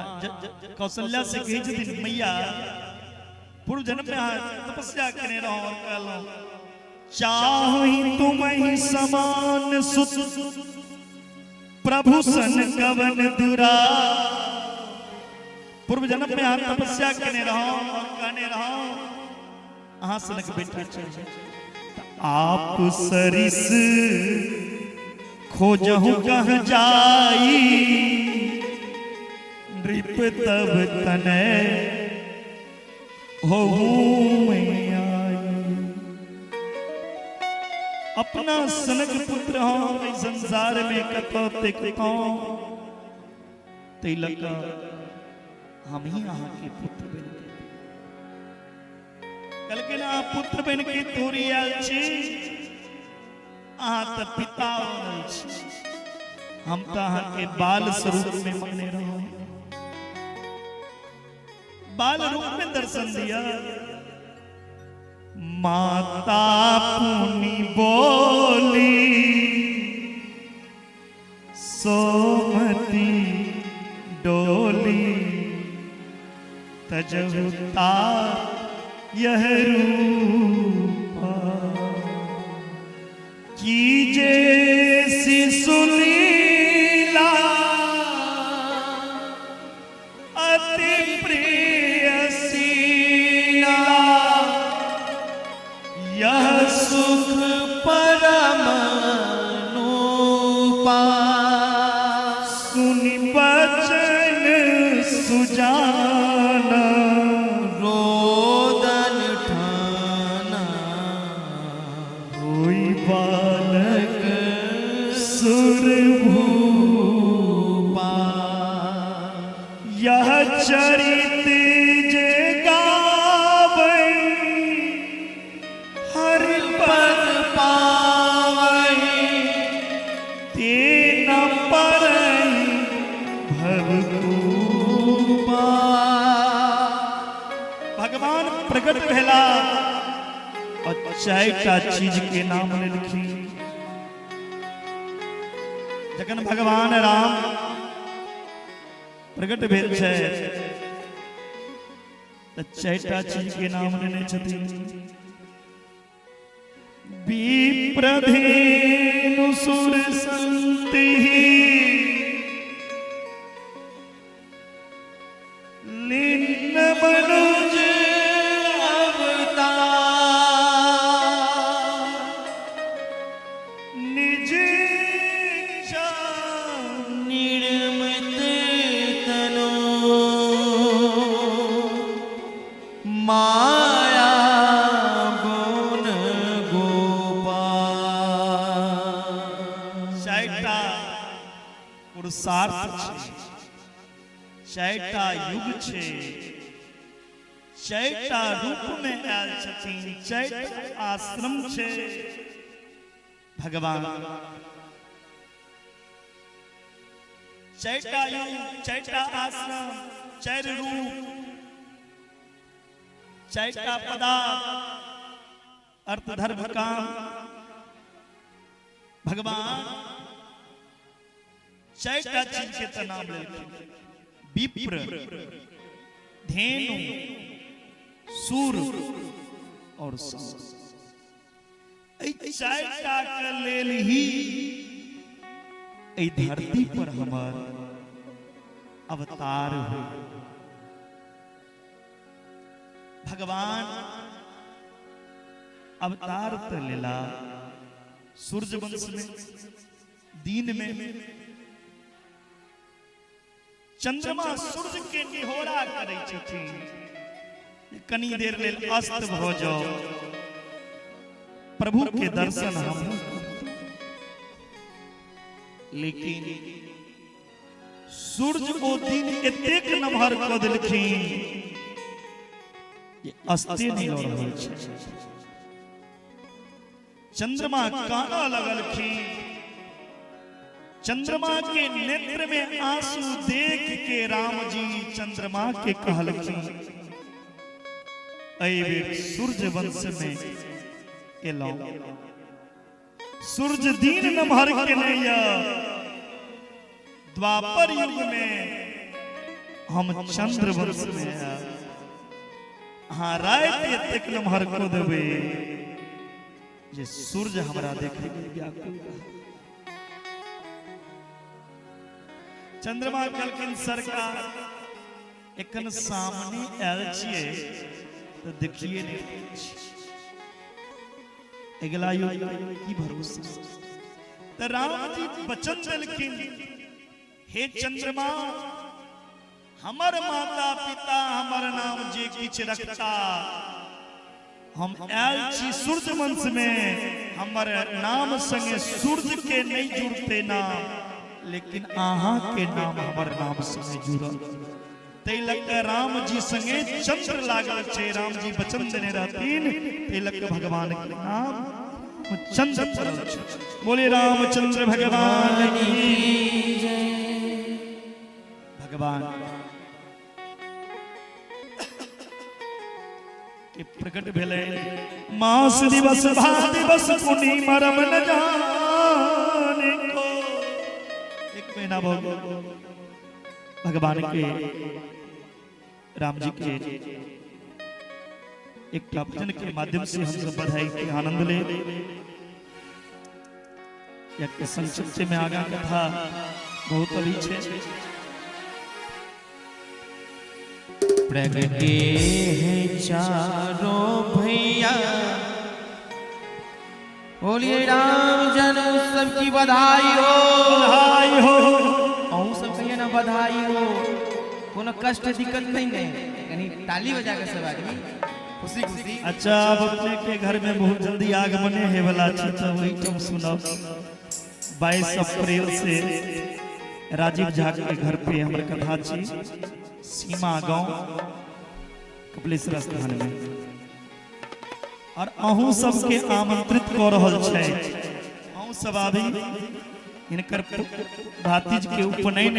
कौशल्या से कही छथिन, मैया पूर्व जन्म में तपस्या करने रहो और कहलो चाहि तुम्हि समान सुत, प्रभु सन कवन दुरा। पूर्व जन्म में हम तपस्या करने रहो और कहने रहो अहाँ सनक बेटा चाहिए। आप सरिस खोजहु कह जाई, नृप तब तनय होहु मैं आई। अपना सनक पुत्र हो संसार में कतो तिकतो, तिलक हम ही अहाँ के पुत्र बन गए। कल के ना पुत्र बन के तोरी आयल छी, अहाँ तो पिता बनल छी, हम तो अहाँ के बाल स्वरूप में माने रहो। बाल रूप में दर्शन दिया। माता पुनि बोली सोमती डोली तजहुता यह रूपा कीजे शिशुलीला अति प्रिय सीला यह सुख परम अनुपा सुनि बचन सुजाना रोदन ठाना कोई बालक सुरभूपा यह चरित जे गावै हरि पद पावै ते न परै भवकूपा। भगवान प्रकट भेला और चारिटा चीज के नाम ले लिखी। जखन भगवान राम प्रकट भेल छै त चारिटा चीज के नाम लेने छथिन। विप्रधेनु सुर संति लीन मनुज अवतार निज इच्छा निर्मित तनो माया गुण गोपाल। चारिटा पुरुषार्थ छै, चारिटा युग छै, चारिटा रूप में आयल छथिन, चारिटा आश्रम छै। भगवान चारिटा युग, चारिटा आश्रम, चारि रूप, चारिटा पदार्थ, अर्थ धर्म काम। भगवान चारिटा चीज के तो नाम लेलखिन। विप्र, धेनु, सूर और संत। चारिटा के लेल ही एहि धरती पर हमर अवतार हो। भगवान अवतार तो लेला सूर्य वंश में, दिन में चंद्रमा सूर्य के निहोरा करे छथिन कनी देर लेल अस्त भ जाओ, प्रभु के दर्शन हम। लेकिन सूर्य ओ दिन एतेक नमहर क देलखिन ये अस्ते नहीं हो रहल छै। चंद्रमा काना लगलखिन, चंद्रमा के नेत्र में आंसू देख के राम जी चंद्रमा के कहलखिन ऐ बेर सूर्य वंश में एलौ। सूर्य दिन नमहर के नैया, द्वापर युग में हम चंद्र वंश में आया। हाँ रात एतेक नमहर को देवे जे सूर्य हमरा देखे के व्याकुल रहा। चंद्रमा कहलखिन सरकार एखन सामने आयल छियै तो देखिए नहीं अगला युग की भरोसा। तो राम जी वचन देलखिन हे चंद्रमा हमर माता पिता हमर नाम जे किछ रखता, हम आयल छी सूर्य वंश में, हमर नाम संगे सूर्य के नहीं जुड़ते नाम, लेकिन आहा के नाम हमर नाम संगे जुड़ल। तै लग राम जी संगे चंद्र लागल छे। राम जी वचन देने रहतीन तै लग भगवान के नाम चंद्र पड़ल छे। बोले रामचंद्र भगवान की जय। भगवान के प्रकट भेले मास दिवस भा दिवस पुनि मरम न जाने को। एक महीना भगवान के राम जी के एक भजन के माध्यम से हम सब बधाई के आनंद ले। या संक्षिप्त में आगा कथा बहुत अभी छे। प्रगटे हैं चारों भैया, बोलिए राम जन्मोत्सव की बधाई हो, बधाई हो। और सब कहिए ना बधाई हो। कोनो कष्ट दिक्कत नहीं है, यानी ताली बजा के सब आदमी खुशी खुशी। अच्छा अब अपने के घर में बहुत जल्दी आगमने है वाला छी, तो वही तुम सुनो। 22 अप्रैल से राजीव झा के घर पे हमारे कथा छी, सीमा गांव कपिलेश्वर स्थान में। और अहू सबके आमंत्रित कर रहल छै। अहू सब आबी इनकर भातीज के उपनयन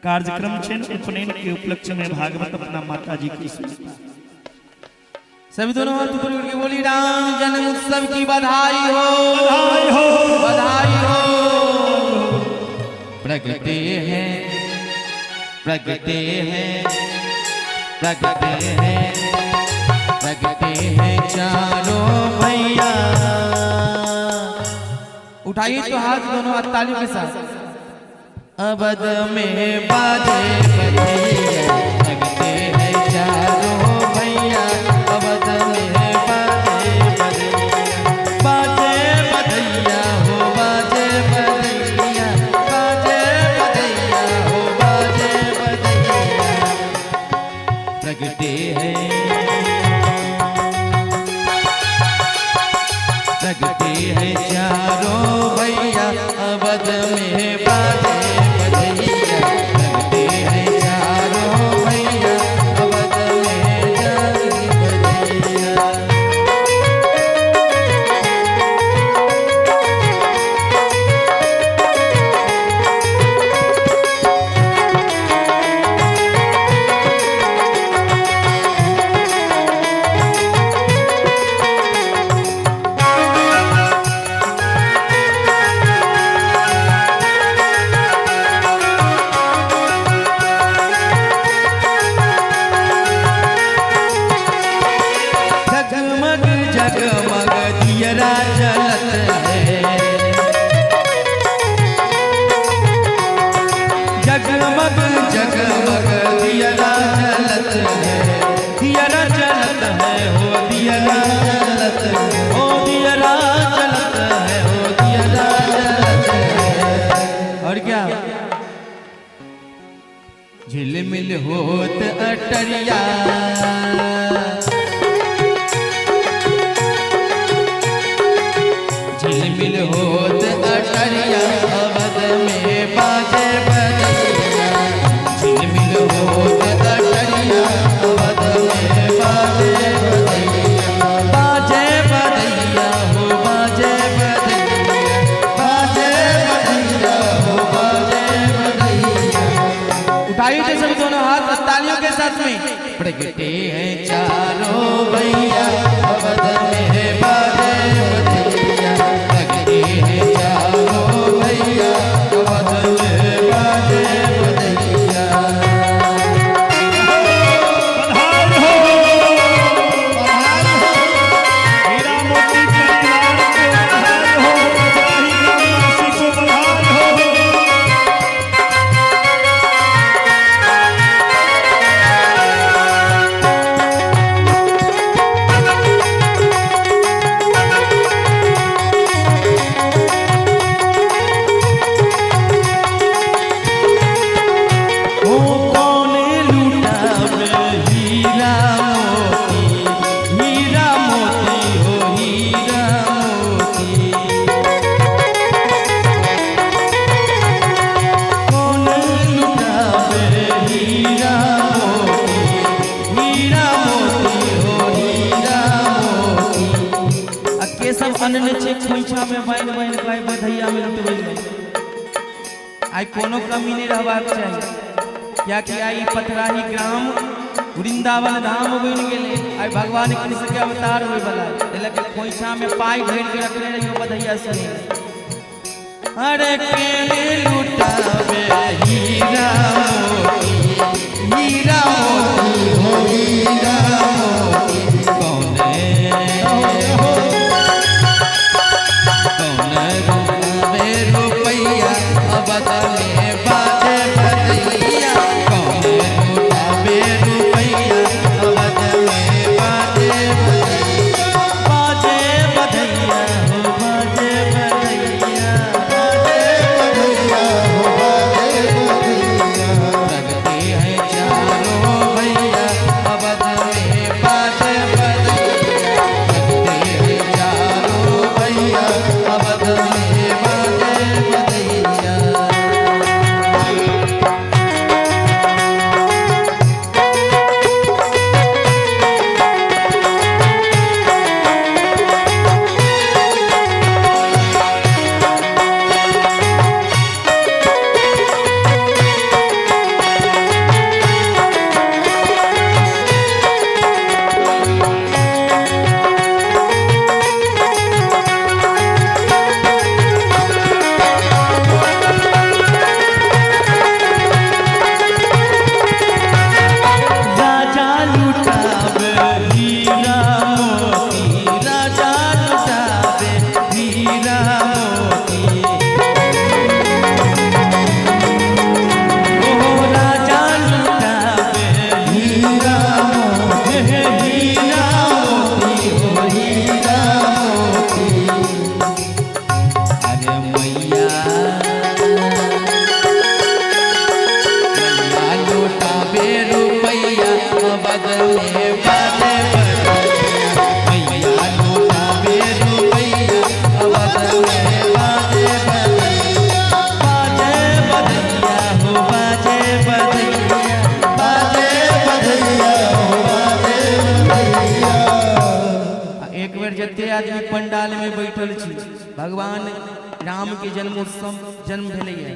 कार्यक्रम छै। उपनयन के उपलक्ष्य में भागवत अपना माता जी की सभी दोनों हाथ ऊपर करके बोली राम जन्म उत्सव की बधाई हो, बधाई हो, बधाई हो। प्रगटे हैं, प्रगटे हैं, प्रगटे हैं, प्रगटे हैं चारों भैया। उठाइए तो हाथ दोनों हाथ तालियों के साथ। अवध में बाजे बजैया, प्रगटे हैं चारों भैया। अवध में बाजे बजैया, बाजे बजैया हो, बाजे बजैया, बाजे बजैया हो, बाजे बजैया। प्रगटे हैं, प्रगटे हैं चारों भैया। अवध में बाजे बजैया, प्रगटे हैं चारों भैया। अवध में जागी बजैया। जगमग जगमग दियरा जलत है, जगमग जगमग दियरा जलत है। दियरा जलत है हो, दियरा जलत है हो, दियरा जलत है हो, दियरा जलत है। और क्या झिलमिल होत अटरिया, झिलमिल होत अटरिया। अवध में बाजे बजैया, झिलमिल होत अटरिया। अवध में बाजे बजैया, बाजे बजैया हो, बाजे बजैया, बाजे बजैया हो, बाजे बजैया। उठाइए थे सभी दोनों हाथ तालियों के साथ में। प्रगटे हैं चारों भैया, अवध में बाजे बजैया। प्रगटे हैं चारों भैया, अवध में बाजे बजैया। बधाई हो, बधाई हो। हीरा मोती परिवार को बधाई हो, बधाई ग्रामवासी को बधाई हो। अन्न छे खोइछा में बाइन बाइन गाय बधैया में लुटबै आई कोनो कमी नहीं रहबाक चाहिए, क्या कि आई पथराही ग्राम वृंदावन धाम बन गेले आई भगवान कृष्ण के अवतार होय वाला देला के खोइछा में पाई घेर के रखने रहियो बधैया सुनी अरे केले लुटावे हीरा हीरा हो हीरा कौने कौने रुपया अवध में बाजे बधैया कौने रुपया अवध में बाजे बधैया हो बाजे बधैया लगते हैं चारों भैया अवध में बाजे बधैया लगते हैं चारों भैया अवध में बाजे बधैया राजा लुटावे हीरा मोती राजा लुटावे हीरा मोती ओ राजा लुटावे हीरा मोती हीरा मोती हो हीरा मोती अरे मैया मैया लुटावे रुपया अवध में बाजे बधैया मैया लुटावे रुपया अवध में बाजे बधैया हो बाजे बधैया बाजे बधैया हो बाजे बधैया एक बेर जते आदमी पंडाल में बैठल छी भगवान राम के जन्मोत्सव जन्म भेलै है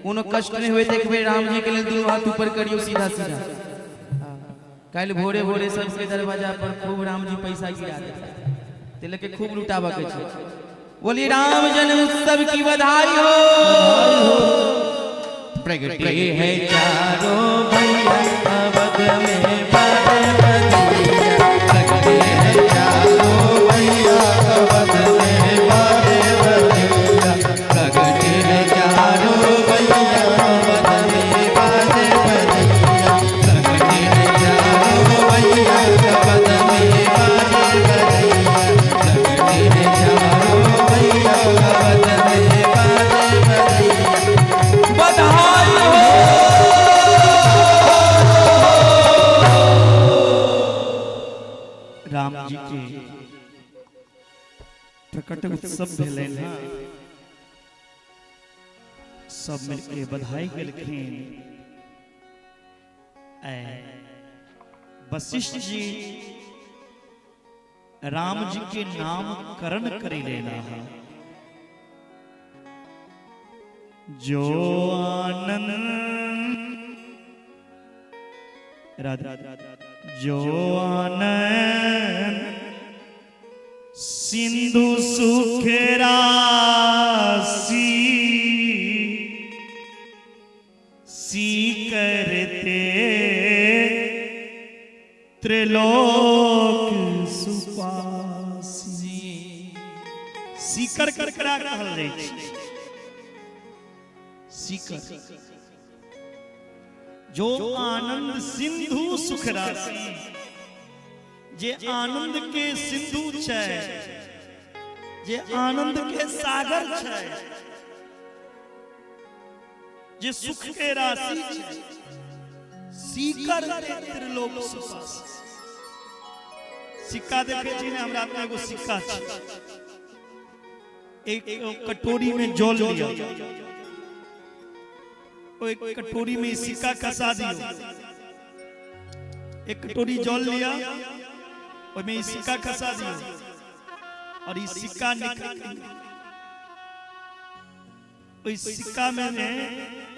कोनो कष्ट नहीं हुए एक बेर राम जी के लिए दुनू हाथ ऊपर करियो सीधा सीधा कल भोरे भोरे सबके दरवाजा पर खूब राम जी पैसा गिरा देता तिलक के खूब लुटावा के छै बोली राम जन्मोत्सव की बधाई हो प्रगटे है चारों भैया अवध में बाजे बधैया प्रगटे है चारों भैया अवध में बाजे बधैया प्रगटे है चारों भैया अवध में बाजे बधैया प्रगटे है चारों भैया अवध में बाजे बधैया प्रगटे है चारों भैया अवध में बाजे बधैया बधाई हो राम जी के प्रकट उत्सव भेलै ना सब मिलके बधाई गेलखिन वशिष्ठ जी राम जी के नामकरण करी लेना है जो आनंद राधा जो आनंद सिंधु सुख राशि सी करते त्रिलोक सुपासी सीकर कर करा कहल जाइ छै सीकर जो आनंद सिंधु सुख राशि जे आनंद के सिंधु छै जे आनंद के सागर छै जे सुख के राशि छै सीकर त्रिलोक सुपासी सिक्का देखे छी ने हमरा अपना एगो सिक्का छै एक कटोरी में जल लिया एक कटोरी में सिक्का खसा दियो एक कटोरी जल लिया में सिक्का खसा दियो और इस सिक्का निकाल सिक्का में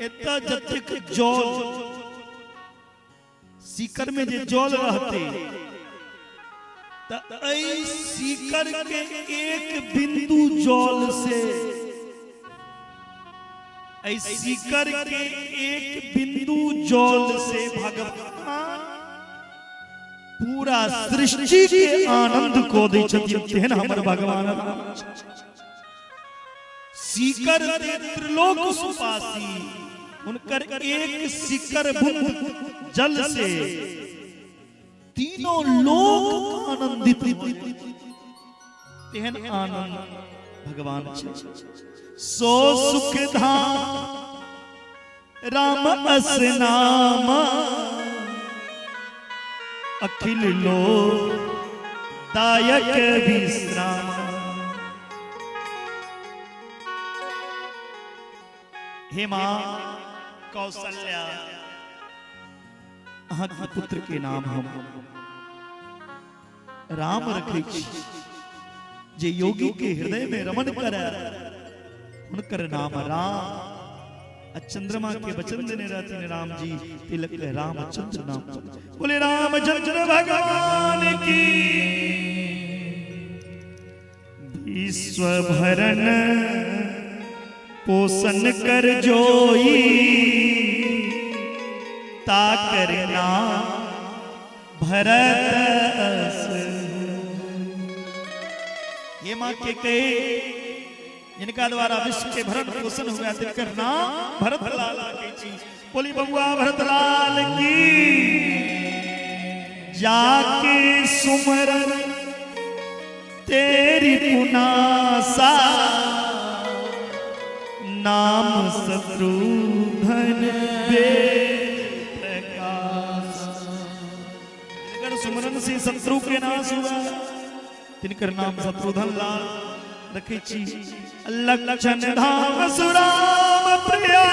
एत जतेक जल सीकर में जे जल रहते त ऐ सीकर के एक बिंदु जल से, ऐ सीकर के एक बिंदु जल से भगवान पूरा सृष्टि के आनंद को दै छथिन। तेहन हमर भगवान सीकर दे त्रिलोक सुपासी, उनकर एक सीकर बूंद जल से तीनों लोक आनंदित। तेहन आनंद भगवान छै। सो सुख धाम राम अस नाम, अखिल लोक दायक विश्राम। हे मां कौशल्या, अहाँ पुत्र के नाम हम राम रखे छी। जे योगी के हृदय में रमन करे उनकर नाम राम। चंद्रमा के वचन देने रहते राम जी, तिलक रामचंद्र नाम। बोले रामचंद्र भगवान की। विश्व भरण पोषण कर जोई, ताकर नाम भरत। ये मां के कहे जिनका द्वारा विश्व के भरण पोषण हुआ, तिनकर नाम भरत लाल की चीज। बोली बबुआ भरत लाल की। जाके सुमरन तेरी पुनासा, नाम शत्रुघ्न वेद प्रकाश। जिनकर सुमरन से शत्रु के नाश हुआ, तिनकर नाम शत्रुघ्न लाल रखे छी। लक्षण धाम सुराम प्रिया,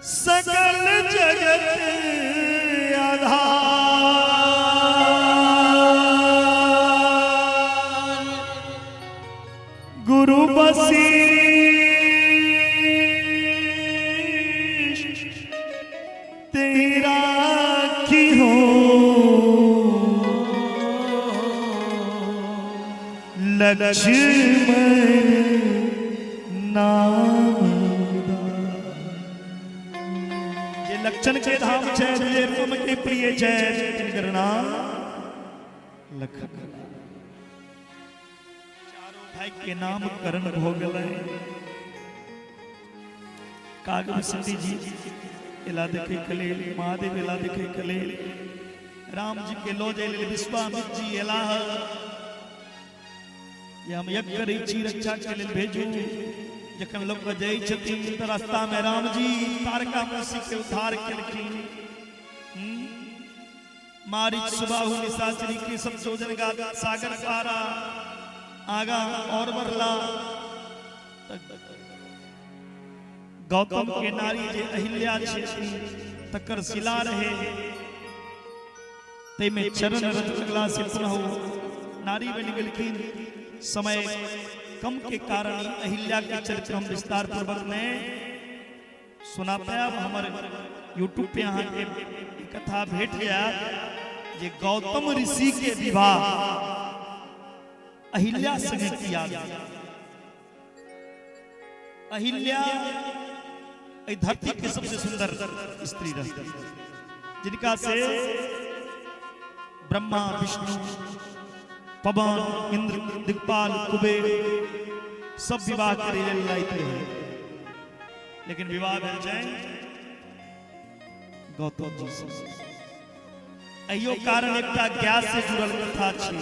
सकल जगत आधार। गुरु वशिष्ठ तेरा की हो, लक्ष्मण नाम। ये लक्षण के धाम छे, जे तुम के प्रिय छे, जिनकर नाम लखन। चारों भाई के नाम करण हो गए। कागम सिंधी जी एला देखे कलेल, महादेव एला देखे कलेल, राम जी के लो जे विश्वामित्र जी एला ये हम यज्ञ करै छी रक्षा के लेल भेजू। जखन लोग जाय छथिन त रास्ता में राम जी तारकामुनि के उद्धार केलखिन। मारीच सुबाहु निशाचरी के सब सोजन गा सागर पारा आगा और बरला। गौतम के नारी जे अहिल्या छथि तकर शिला रहे, ते में चरण रज लगला से पुनः नारी बन गेलखिन। समय कम के कारण अहिल्या के चरित्र हम विस्तार पूर्वक में सुना पाया। हमारे यूट्यूब पे यहाँ के कथा भेट गया जे गौतम ऋषि के विवाह अहिल्या संगे किया। अहिल्या धरती के सबसे सुंदर स्त्री रही, जिनका से ब्रह्मा विष्णु पवन इंद्र दिक्पाल कुबेर सब विवाह करे लायक रहे, लेकिन विवाह भेल जाए गौतम जी से। अयो कारण एकटा ज्ञान से जुड़ल कथा छै,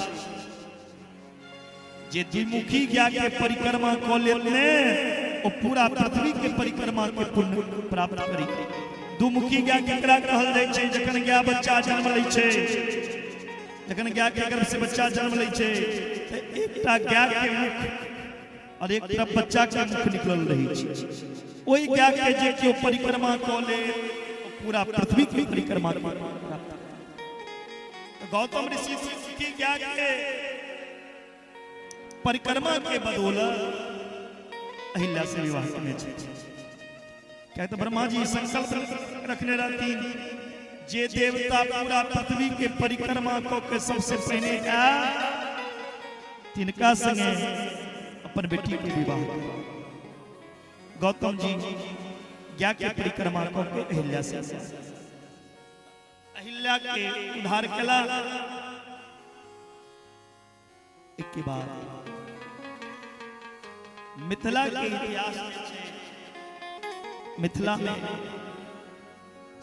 जे द्विमुखी ज्ञान के परिक्रमा क लेने ओ पूरा पृथ्वी के परिक्रमा के पुण्य प्राप्त करी। दुमुखी ज्ञान केकरा कहल जाय छै? जखन ज्ञान बच्चा जन्म लै छै, जखन ज्ञान के गर्भ से बच्चा जन्म लै छै त एकटा ज्ञान के मुख और एक तरफ बच्चा के मुख निकलल रही छै। ओई ज्ञान के जे केओ परिक्रमा क ले पूरा पृथ्वी की परिक्रमा प्राप्त। गौतम ऋषि की ज्ञान के परिक्रमा के बदौलत अहिल्या से विवाह करने क्या तो ब्रह्मा जी संकल्प रखने रहती जे देवता पूरा पृथ्वी के परिक्रमा को के सबसे पहले आ तिनका संगे अपन बेटी के विवाह गौतम जी ज्ञा के परिक्रमा को के अहिल्या से अहिल्या के उद्धार कला एक के बाद मिथिला के इतिहास में मिथिला में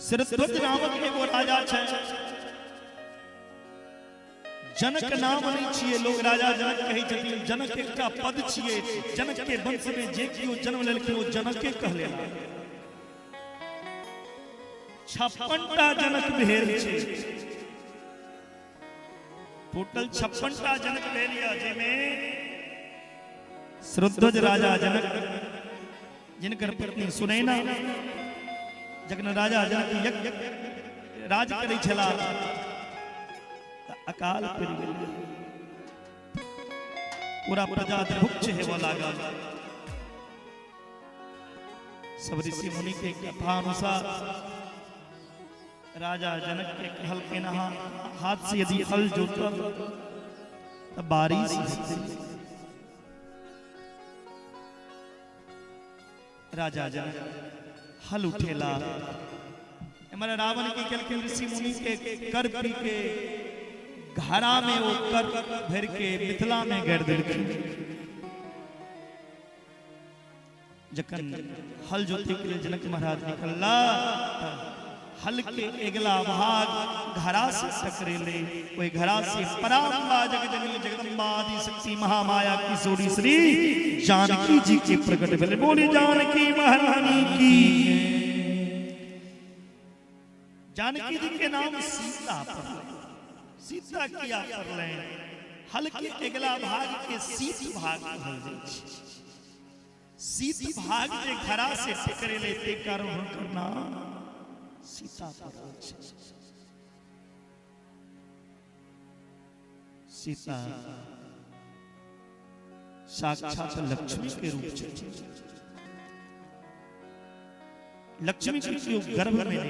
शरध्वज नामक एगो राजा छे जनक नाम नहीं छिए लोग राजा जनक कहे छथिन जनक एकटा पद छिए जनक के वंश में जे कियो जन्म लेलखिन ओ जनके कहले 56टा जनक भेल छे टोटल 56टा जनक भेल या जेमे शरध्वज राजा जनक जिनकर पत्नी सुनैना जखन राजा जनक यज्ञ राज करै छला अकाल पड़ि गेल पूरा प्रजा दुर्भिक्ष हेबा लागल सब ऋषि मुनि के कथा अनुसार राजा जनक के कहल के नहा हाथ से यदि हल जोतल तब बारिश होती राजा जनक हल उठेला हमारा रावण की कल के ऋषि मुनि के कर पी के घड़ा में वो कर भर के मिथिला में गड़ देलखिन जखन हल जोते के लिए जनक महाराज निकलला हल के अगला भाग घड़ा से टकरेले कोई घड़ा से पराम्बा जगजननी जगदम्बा आदि शक्ति महामाया किशोरी श्री जानकी जी के प्रकट भेले बोली जानकी महारानी की जानकी जी के नाम सीता पर सीता किया कर ले हल के अगला भाग के शीत भाग कहल जाय छै शीत भाग जे घड़ा से टकरेले ते कारण करना सीता पर सीता साक्षात लक्ष्मी के रूप छे लक्ष्मी के गर्भ में नहीं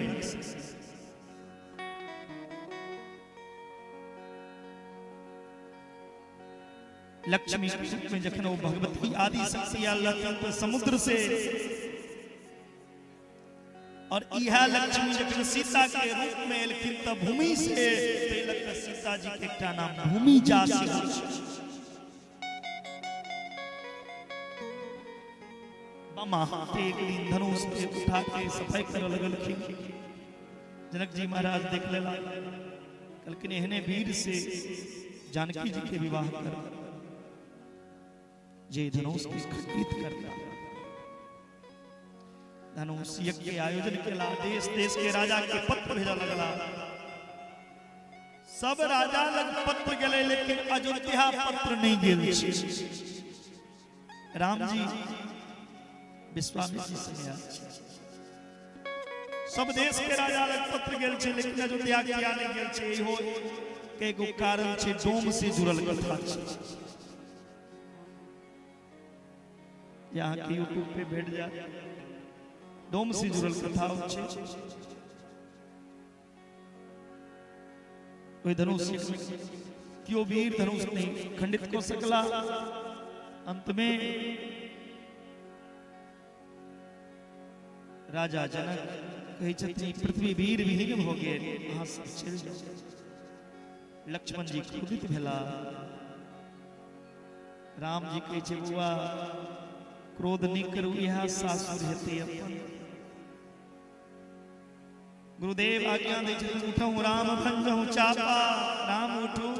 लक्ष्मी के रूप में जखन वो भगवती आदि शक्ति आलती तो समुद्र से और यह लक्ष्मी जखन सीता के रूप में एलखिन तब भूमि से सीता जी के एकटा नाम भूमि जा से बमा एक दिन धनुष के उठा के सफाई करे लगलखिन जनक जी महाराज देख लेला कहलखिन एहने वीर से जानकी जी के विवाह कर जे धनुष के खंडित करता धनुष यज्ञ के आयोजन केला देश देश के राजा के पत्र भेजा लगला सब राजा लग पत्र गेले लेकिन अयोध्या पत्र नहीं गेल छै राम जी विश्वामित्र से आयल छै सब देश के राजा लग पत्र गेल छै लेकिन अयोध्या किया नहीं गेल छै इहो के एगो कारण छै डोम से जुड़ल कथा छै यहाँ के यूट्यूब पे भेट जाए डोम से जुड़ल कथा छै कोई धनुष क्यों वीर धनुष नहीं खंडित को सकला अंत में राजा जनक कहे छथि पृथ्वी वीर विहीन हो गए वहां से चल जाओ लक्ष्मण जी क्रोधित भेला राम जी कहे छै बुआ क्रोध नहीं करू यह सासुर हेते अपन गुरुदेव आज्ञा दे छथिन उठऊ राम भंजऊ चापा राम उठू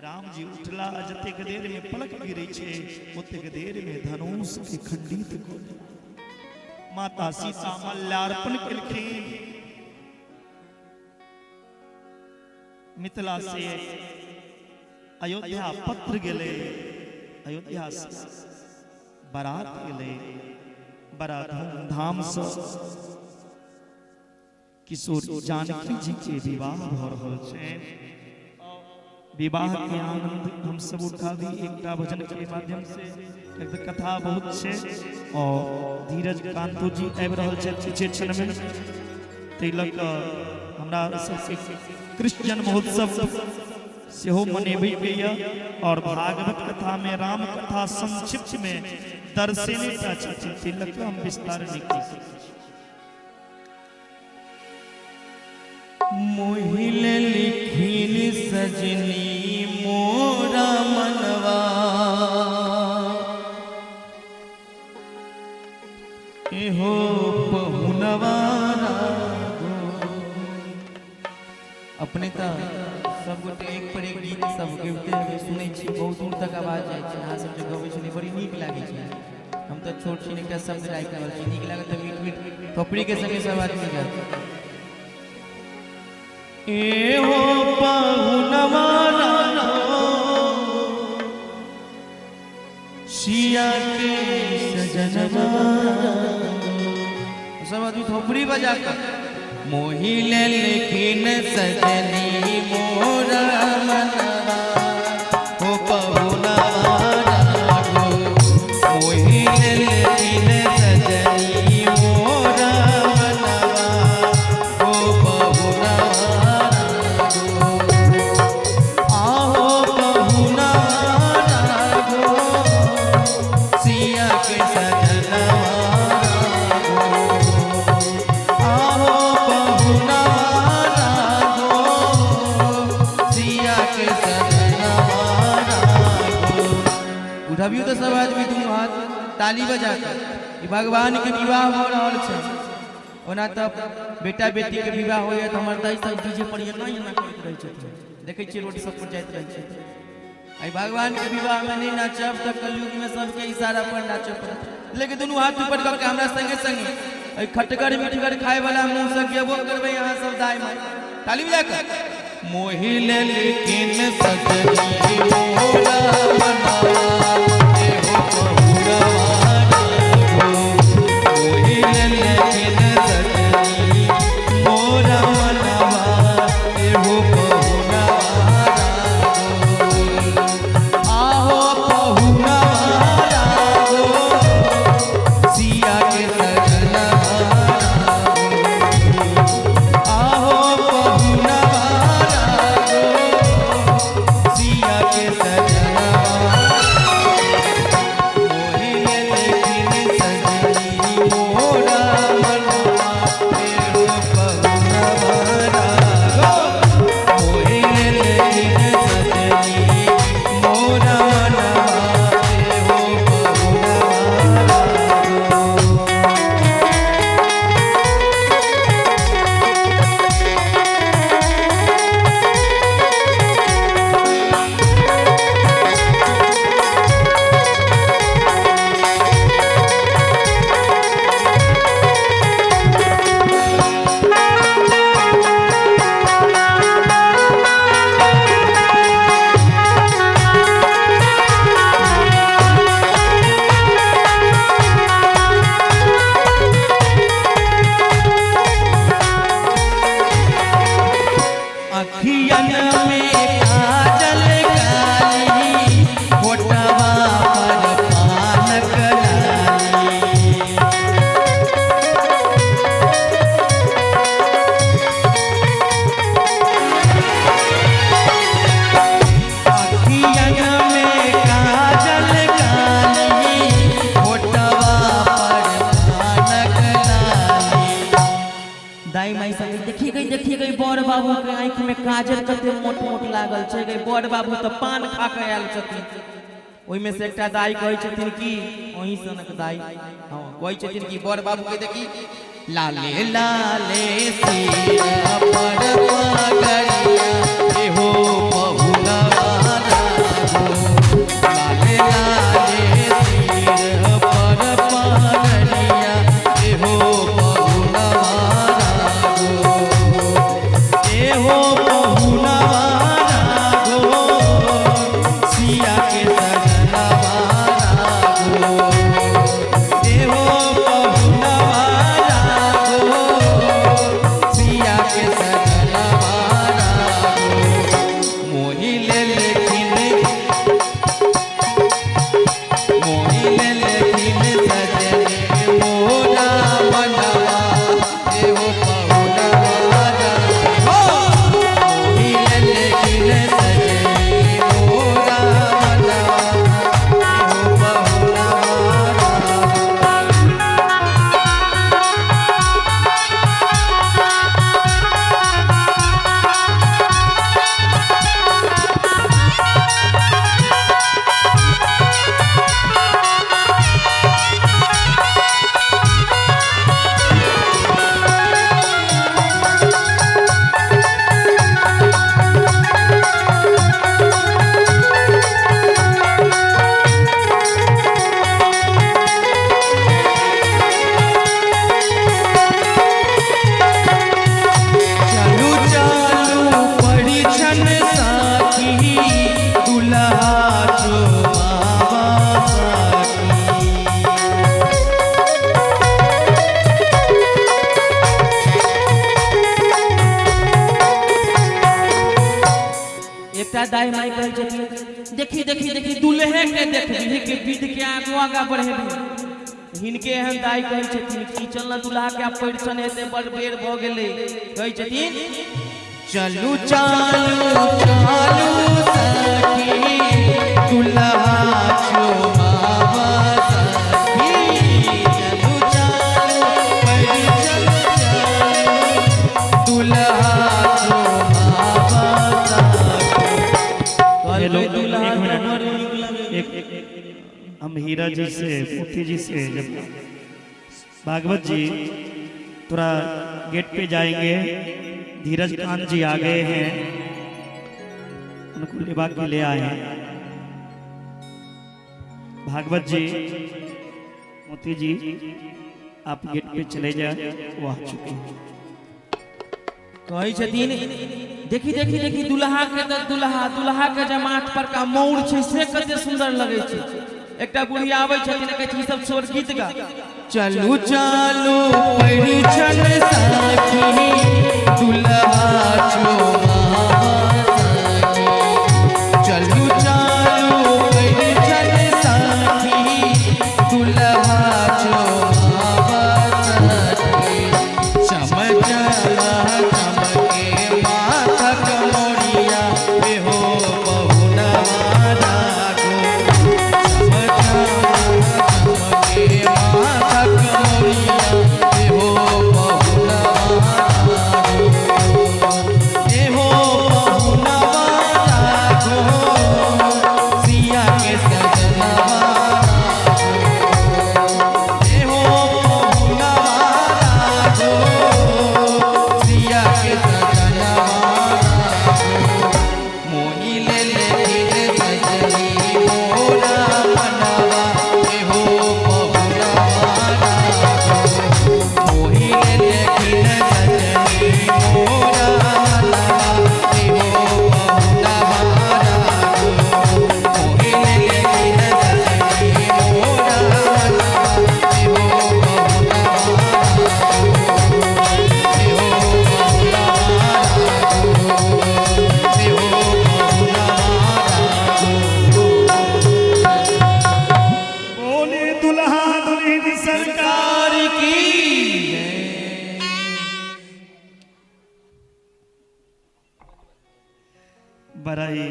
राम जी उठला जतेक देर में पलक गिरे छे ओतेक देर में धनुष के खंडित को माता सीता मल्यार्पण केलखिन मिथिला से अयोध्या पत्र गेले अयोध्या से बारात गेले बड़ा धूमधाम से किशोर जानकी जी के विवाह भ रहल छै विवाह के आनंद हम सब उठावी एकटा भजन के माध्यम से। एक कथा बहुत छे और धीरज कांतो जी आबि रहल छै पीछे क्षण में तिलक हमरा सबके कृष्ण जन्म महोत्सव सेहो मनेबै के य और भागवत कथा में राम कथा संक्षिप्त में दर्शने टा छथिन तिलक हम विस्तार नहीं कहि सकै मोहिल लिखिन सजनी मोरा मनवा एहो पहुनवा अपने का सब गोटे एक पर एक गीत सब गबते हुए सुनै छी बहुत दूर तक आवाज जाइ छै अहाँ सब जे गबै छी बड़ी नीक लागे छै हम तो छोट छी एकटा शब्द राखि रहल छी नीक लागत त मीठ मीठ थोपड़ी के संगे सब आदमी गात एहो पहुनवा सिया के सजनवा सब आदमी थोपड़ी बजा कर मोहिल लेकिन सजनी मोरा मनवा हो पहुनवा रागो मोहिल लेकिन सजनी मोरा मनवा हो पहुनवा आहो पहुनवा रागो सिया के सजनवा उठाबियो तो सब आदमी तुम हाथ ताली बजा कर भगवान के विवाह हो रहल छै ओना तब बेटा बेटी के विवाह होय त हमर दाई सब डीजे पर एना एना करैत रहै छथिन देखै छी रोड सब पर जाइत रहै छै आई भगवान के विवाह में नहीं नाचब त कलयुग में सबके इशारा पर नाचब लेकिन दुनू हाथ ऊपर करके हमरा संगे संगे आई खटगर मिठगर खाए वाला मुंह से गेबो करबै अहाँ सब दाई माई ताली बजा कर मोहिल लेकिन सजनी मोरा मनवा एहो पहुनवा रागो मोहिल लेकिन सजनी मोरा मनवा एहो पहुनवा रागो आहो पहुनवा रागो सिया के सजनवा आहो पहुनवा सिया के सजनवा मोहिल लेकिन सजनी मोरा मनवा एहो पहुनवा रागो मोहिल लेकिन सजनी मोरा मनवा एहो पहुनवा अखियन में काजल काली होठवा पर पानक लाली अखियन में काजल काली होठवा पर पानक लाली दाई माई संग देखिए गई बड़ बाबू के आंख में काजल कते मोट मोट लागल छै गई बड़ बाबू त पान खा के आयल छथिन ओइ में से एकटा दाई कहै छथिन कि ओही सनक दाई हां कहै छथिन कि बड़ बाबू के देखी लाले लाले सिया पर पगड़िया एहो पहुनवा रागो लाले लाले सिया पर पगड़िया एहो पहुनवा रागो एहो पहुनवा रागो सिया के सजनवा रागो एहो पहुनवा रागो सिया के सजनवा रागो एकटा दाई माई कहै छथिन देखी देखी देखी दुल्हे के देखबी के विध के आगू आगा बढ़ेबी हिनके एहन दाई कहै छथिन कि चल ना दुल्हा के परिछन हेते बड़ बेर भ गेलै कहै छथिन चलू चालू चालू सखी दुल्हा चुमावा सखी चलू चालू परिछन दुल्हा चुमावा सखी। हेलो, दुल्हा एक मिनट। बड़ नीक लगे। हम हीरा जी से मोती जी से जब भागवत जी थोड़ा गेट पे जाएंगे, धीरज कांत जी आ गए हैं, उनको लेवा के ले आए हैं। भागवत जी, मोती जी आप गेट पे चले जाए, वो आ चुके हैं। कहै छथिन देखी देखी देखी दुल्हा के त दुल्हा के जमात पर का मौर छै से कते सुंदर लगे छै। एकटा बुढ़िया आबै छथिन कहै छै ई सब छोड़ गीत गा। चलू चालू परिछन सखी दुल्हा चुमावा सखी चलू चालू परिछन सखी दुल्हा चुमावा सखी चमचला चमके माथक मोरिया हो बहुनवा रागो बड़ाई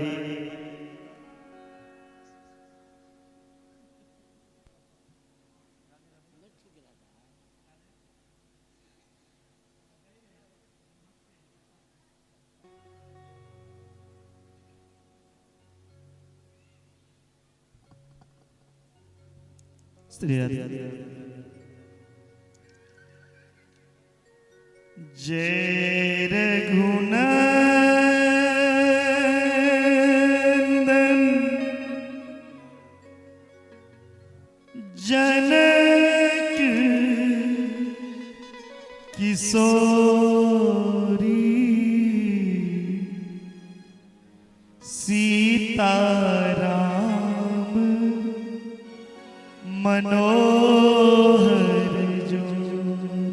जय रघुनंदन जनक किशोरी सीताराम मनोहर जोरी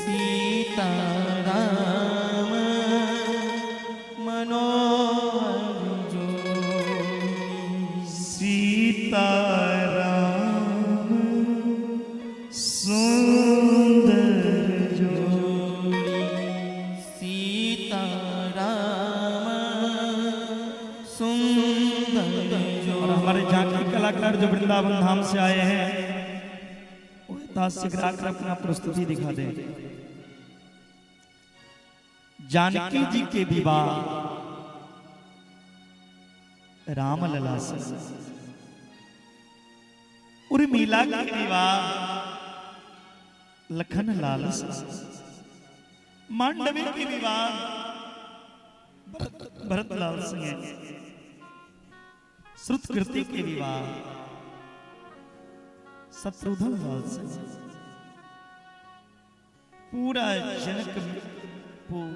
सीताराम मनोहर जोरी सीताराम सुंदर जोरी सीताराम सुंदर जोरी। और हमारे झांकी कलाकार जो वृंदावन धाम से आए हैं वो शीघ्र आकर अपना प्रस्तुति दिखा दें। जानकी जी के विवाह रामलला से, उर्मिला के विवाह लखन लाल से, मांडवी के विवाह भरत लाल सिंह, श्रुतकृति के विवाह शत्रुघ्न लाल से, पूरा जनकपुर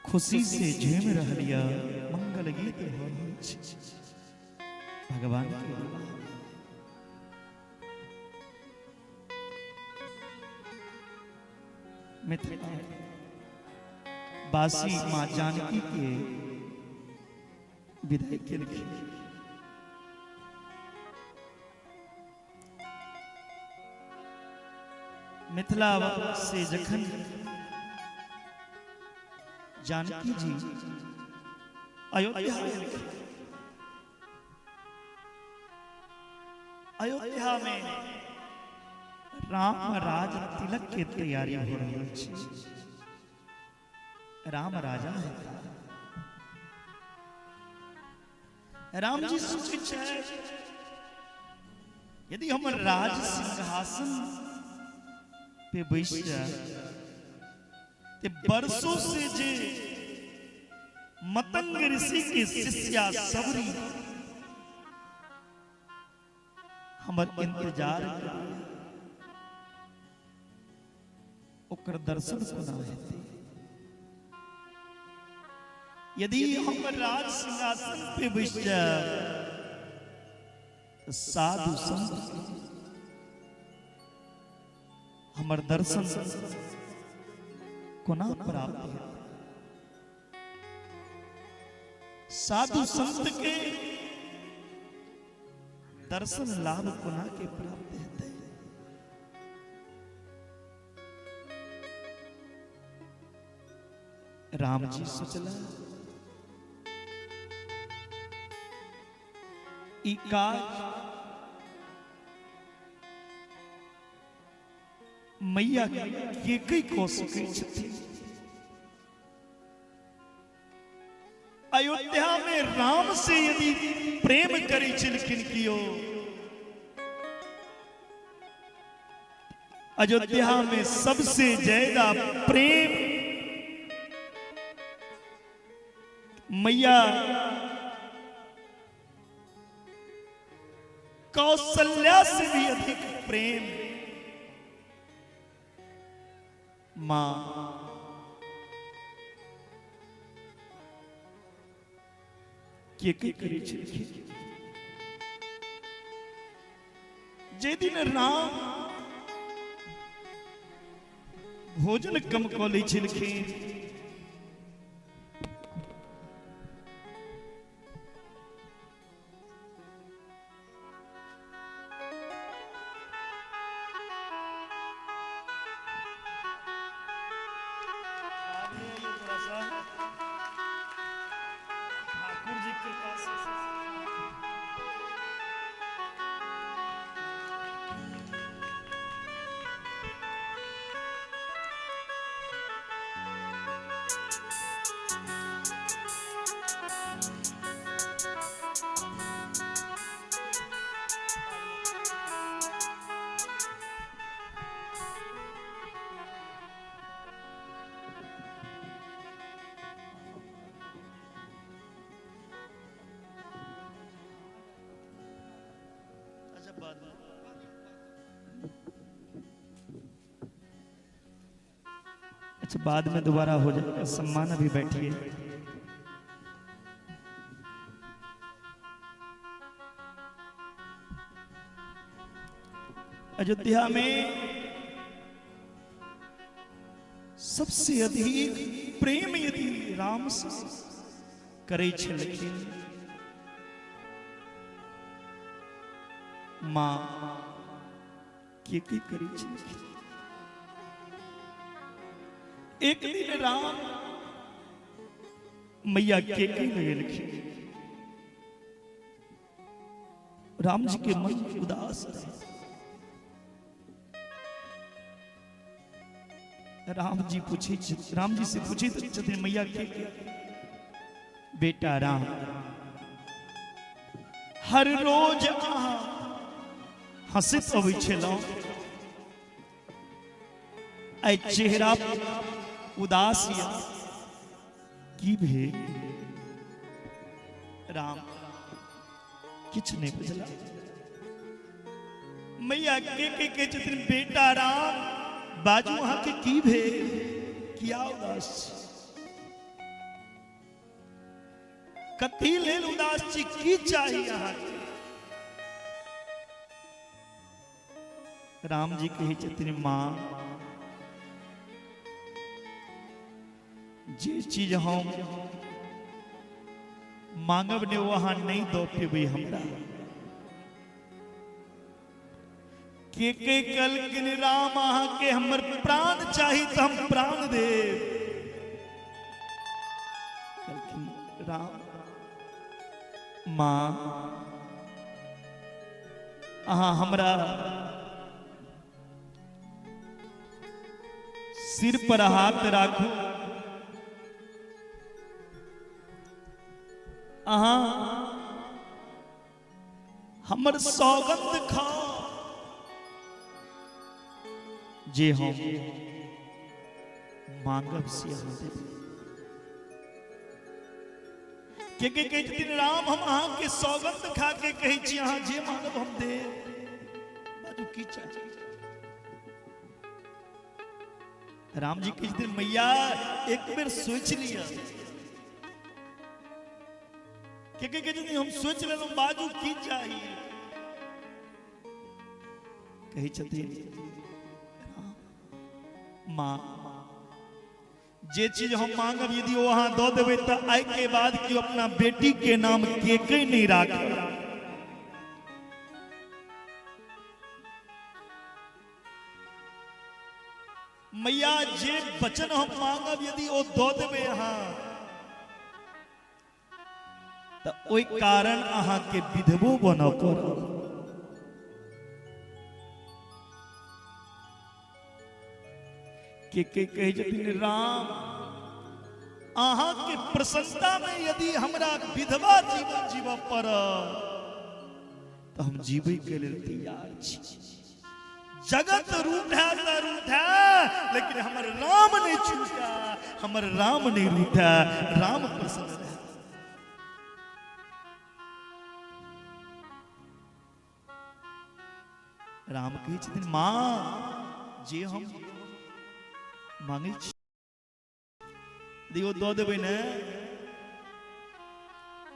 खुशी से झूम रहलिया, मंगल गीत हो रहल छै भगवान के विवाह। मित्र बासी मां जानकी के विदाई के लिखी। मिथिला से जखन जानकी जी अयोध्या अयोध्या में राम राज तिलक के तैयारी हो रही है। राम राजा है। राम जी सोचे चाहे यदि हम राज सिंहासन पे बैठ जाए ते बरसों से जे मतंग ऋषि के शिष्या सबरी हमर इंतजार ओकर दर्शन कोना हेतै। यदि हम राज सिंहासन पे बैठ जाए तो साधु संत हमर दर्शन कोना प्राप्त है। साधु संत के दर्शन लाभ कोना के प्राप्त हेतै। राम जी सोचला ई काज मैया के कई को सकै छथिन। अयोध्या में राम से यदि प्रेम करै छलखिन कियो, अयोध्या में सबसे ज्यादा प्रेम मैया कौशल्या से भी अधिक प्रेम मां के करै छलखिन। जे दिन राम भोजन कम कऽ लै छलखिन, अच्छा बाद में दोबारा हो जाएगा। सम्मान अभी बैठिए। अयोध्या में सबसे अधिक प्रेम यदि राम से करै छलखिन मां के करै छलखिन। एक दिन राम मैया के लगेलखिन। राम जी के मन उदास रहे। राम जी से पूछे छथिन मैया के बेटा राम, हर रोज अहाँ हंसैत अबै छलहुँ, आइ चेहरा उदास या की भेल? राम किछ नहीं बुझला। मैया के छथिन बेटा राम बाजू अहाँ के की भेल, किया उदास छी? कथी लेल उदास छी, की चाही अहाँ के? राम जी कहे छथिन मां जे चीज हम मांगब ने वहां नहीं दो पेबे हमरा के कल के राम अहाँ के हमर प्राण चाही तो हम प्राण दे राम माँ अहाँ हमरा सिर पर हाथ राखू अहाँ हमर सौगंध खाओ जे हम मांगब से अहाँ देबै के दिन राम हम अहाँ के सौगंध खा के कहे छी अहाँ जे मांगब हम दे बाजू की चाहिए राम जी किस दिन मैया एक बेर सोच लिया के दिन हम सोच लेलहुँ बाजू की चाहिए कहे छथिन माँ जे चीज हम मांगब यदि वो वहां दो देवे तो आई के बाद कि अपना बेटी के नाम के नहीं राख मैया जे वचन हम मांगब यदि वो दो देवे यहाँ तो ओई कारण अहाँ के विधवो बन पड़त के कहे छथिन राम अहाँ के प्रसन्नता में यदि हमरा विधवा जीवन जीव पर तो हम जीवे के लिए तैयार छी जगत रूठा तो रूठा लेकिन हमर राम नहीं छूटा हमर राम नहीं रूठा राम प्रसन्न रहे राम कहे छथिन माँ जे हम मांगे दियो दो देवे ने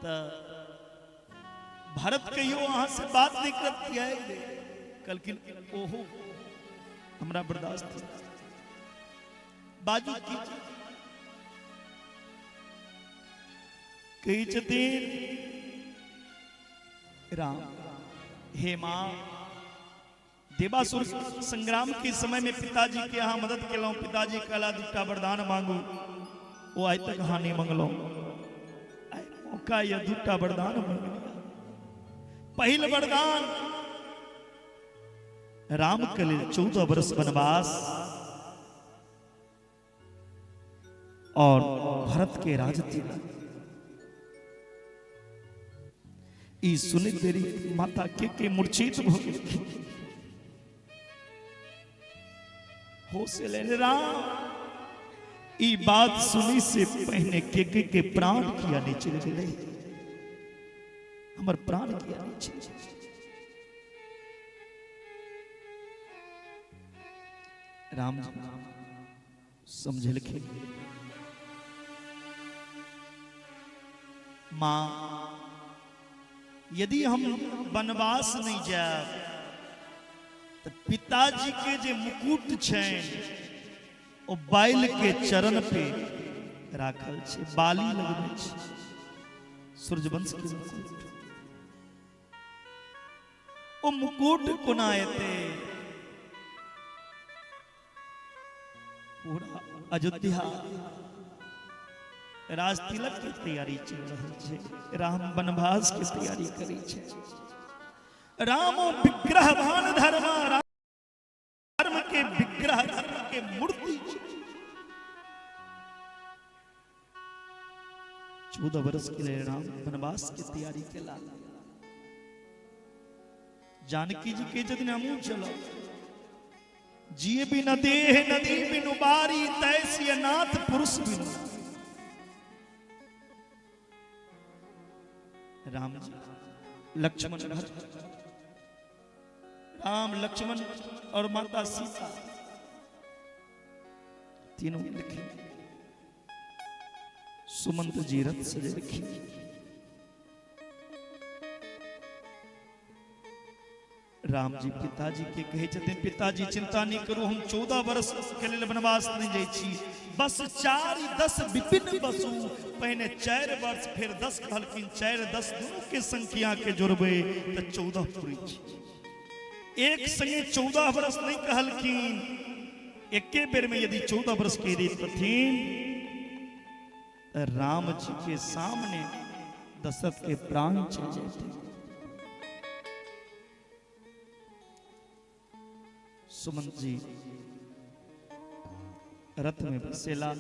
तो भारत के यो अहाँ से बात नहीं करती है कल की ओहो हमरा बर्दाश्त बाजू की कही छथिन राम हे माँ देवासुर संग्राम के समय में पिताजी के यहाँ मदद केलौं पिताजी कहला दूटा वरदान मांगू वो आज तक हाँ नहीं मंगलो मौका या दूटा वरदान पहल वरदान राम के लिए 14 वर्ष वनवास और भरत के राजतिलक ई सुने तेरी माता के मूर्छित हो गई होश लेने राम ई बात सुनी से पहले के प्राण किया नीचे चले हमर प्राण किया नीचे राम समझ लिखे मां यदि हम वनवास नहीं जाए तो पिताजी के जे मुकुट छैन ओ बाइल के चरण पे राखल छे बाली लगने छे सूर्यवंश के मुकुट ओ मुकुट कोना एते पूरा अयोध्या राज तिलक की तैयारी चल रही छे राम वनवास की तैयारी करी छे राम विग्रह भान धर्म धर्म के विग्रह धर्म के मूर्ति 14 वर्ष के लिए राम वनवास की तैयारी के लाल जानकी जी के जद हमू चलो जिए भी न देह नदी बिनु बारी तैसी नाथ पुरुष बिनु राम लक्ष्मण राम लक्ष्मण और माता सीता तीनों लिखे सुमंत जी रथ सजे लिखी राम जी पिताजी के कहे छथिन पिताजी चिंता नहीं करू हम 14 वर्ष के लिए वनवास नहीं जाई छी बस 4 10 विपिन बसु पहले 4 वर्ष फिर 10 कहलकिन 4 10 दोनों के संख्या के जोड़बे तो 14 पूरी छी एक संगे 14 वर्ष नहीं कहलकिन एके बेर में यदि 14 वर्ष के देथिन राम जी के सामने दशरथ के प्राण चले जाते। सुमंत जी रथ में बसेला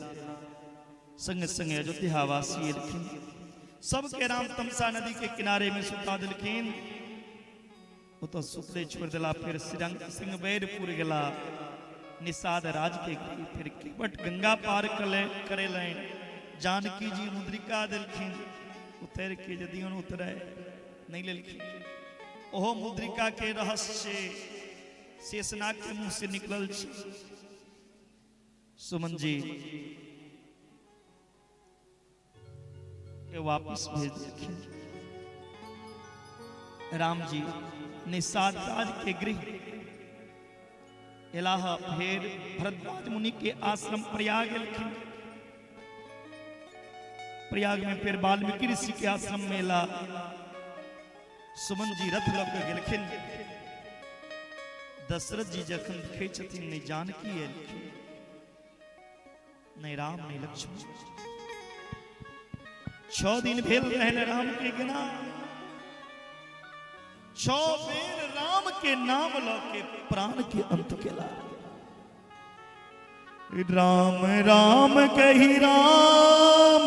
संग संग अयोध्या वासी लिखिन सबके राम तमसा नदी के किनारे में सुता दिलखिन वो तो सुतले छोड़ दिला फिर सिंह बैरपुर गला निषाद राज के फिर किवट गंगा पार करे लाइन जानकी जी मुद्रिका दिलखिन उतर के यदि उतरे नहीं लिखिन ओहो मुद्रिका के रहस्य शेषनाग के मुंह से निकलल सुमन जी के वापस भेज देखें राम जी निषाद राज के गृह इलाहा फिर भरद्वाज मुनि के आश्रम प्रयाग लिखे प्रयाग में फिर वाल्मीकि ऋषि के आश्रम में ला सुमन जी रथ लग गेलखिन दशरथ जी जखन देखे छथिन नहीं जानकी है नहीं राम नहीं लक्ष्मण 6 दिन भेल रहने राम के गिना 6 बेर राम के नाम लो के प्राण के अंत केला राम राम कही राम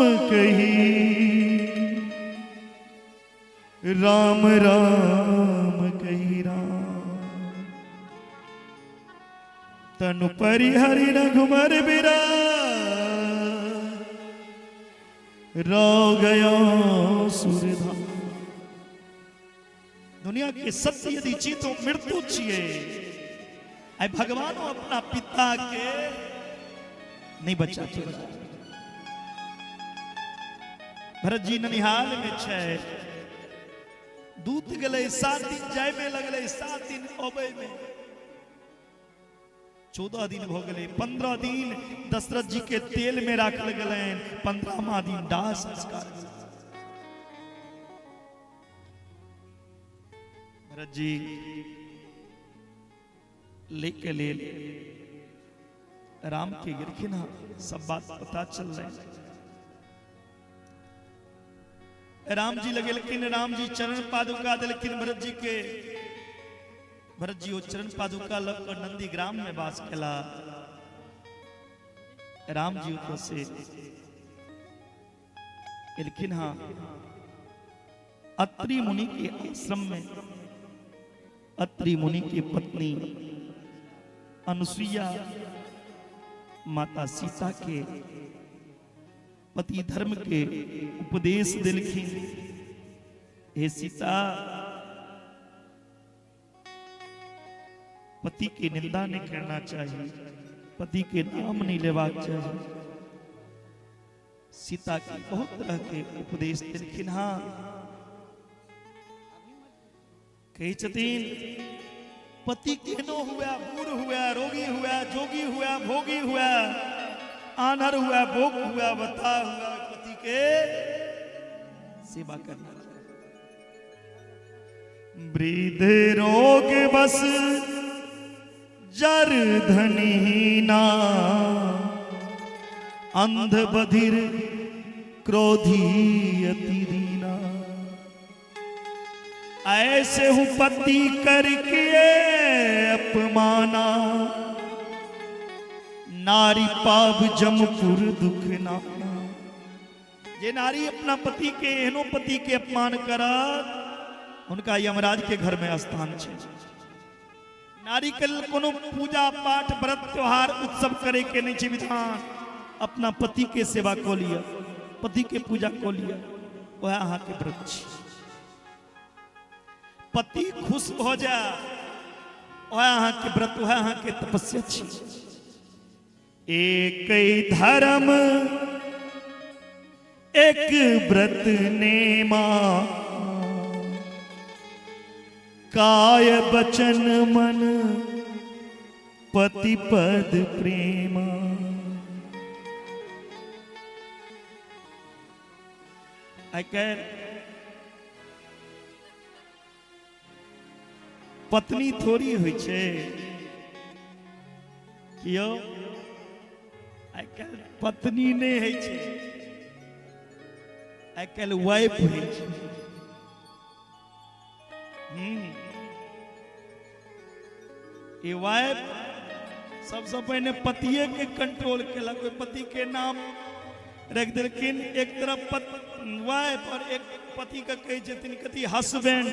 राम कही राम तनु परिहरि रघुबर बिरा रो गया सूर्यधाम। दुनिया के सत्य यदि चीतो मृत्यु छिए आई भगवान अपना पिता के नहीं बचा भरत जी ननिहाल में छे दूत गले 7 दिन जाय में लगले 7 दिन ओबे में 14 दिन हो गए 15 दिन दशरथ जी के तेल में राखल गए 15वां दिन दाह संस्कार भरत जी लेके ले राम के गिरखिन सब बात पता चल रहे राम जी लगे लेकिन राम जी चरण पादुका दिलखिन भरत जी के भरत जी वो चरण पादुका लगकर नंदी ग्राम में वास केला राम जी को से लेकिन हाँ अत्रि मुनि के आश्रम में अत्रि मुनि की पत्नी अनुसुईया माता सीता के पति धर्म के उपदेश दिलखिन हे सीता पति की निंदा नहीं करना चाहिए पति के नाम नहीं लेवाक चाहिए सीता की बहुत तरह के उपदेश दिलखिन हाँ कही छतीन पति केनो हुआ बूढ़ हुआ रोगी हुआ जोगी हुआ भोगी हुआ आनर हुआ भोग हुआ बता हुआ पति के सेवा करना वृद्ध रोग बस जर धनीना अंध बधिर क्रोधी अति दीना ऐसे हूँ पति करके अपमाना नारी पाप जमपुर दुख नाना ये नारी अपना पति के एहनो पति के अपमान करा उनका यमराज के घर में स्थान छे नारी के कोनो पूजा पाठ व्रत त्योहार उत्सव करे के नहीं छे विधान अपना पति के सेवा को लिया पति के पूजा को लिया वह अहाँ के व्रत छे पति खुश हो जा वह अहाँ के व्रत वह अहाँ के तपस्या छे एक धर्म एक व्रत नेमा काय बचन मन पति पद प्रेमा। आई कैन पत्नी थोड़ी होइ छे कियो, आई कैन पत्नी नहीं है छे, आई कैन वाइफ है छे। ये वाइफ सबसे पहले पतिये के कंट्रोल केला, कोई पति के नाम रख देलखिन एक तरफ वाइफ और एक पति का कहे छथिन कथी हस्बैंड।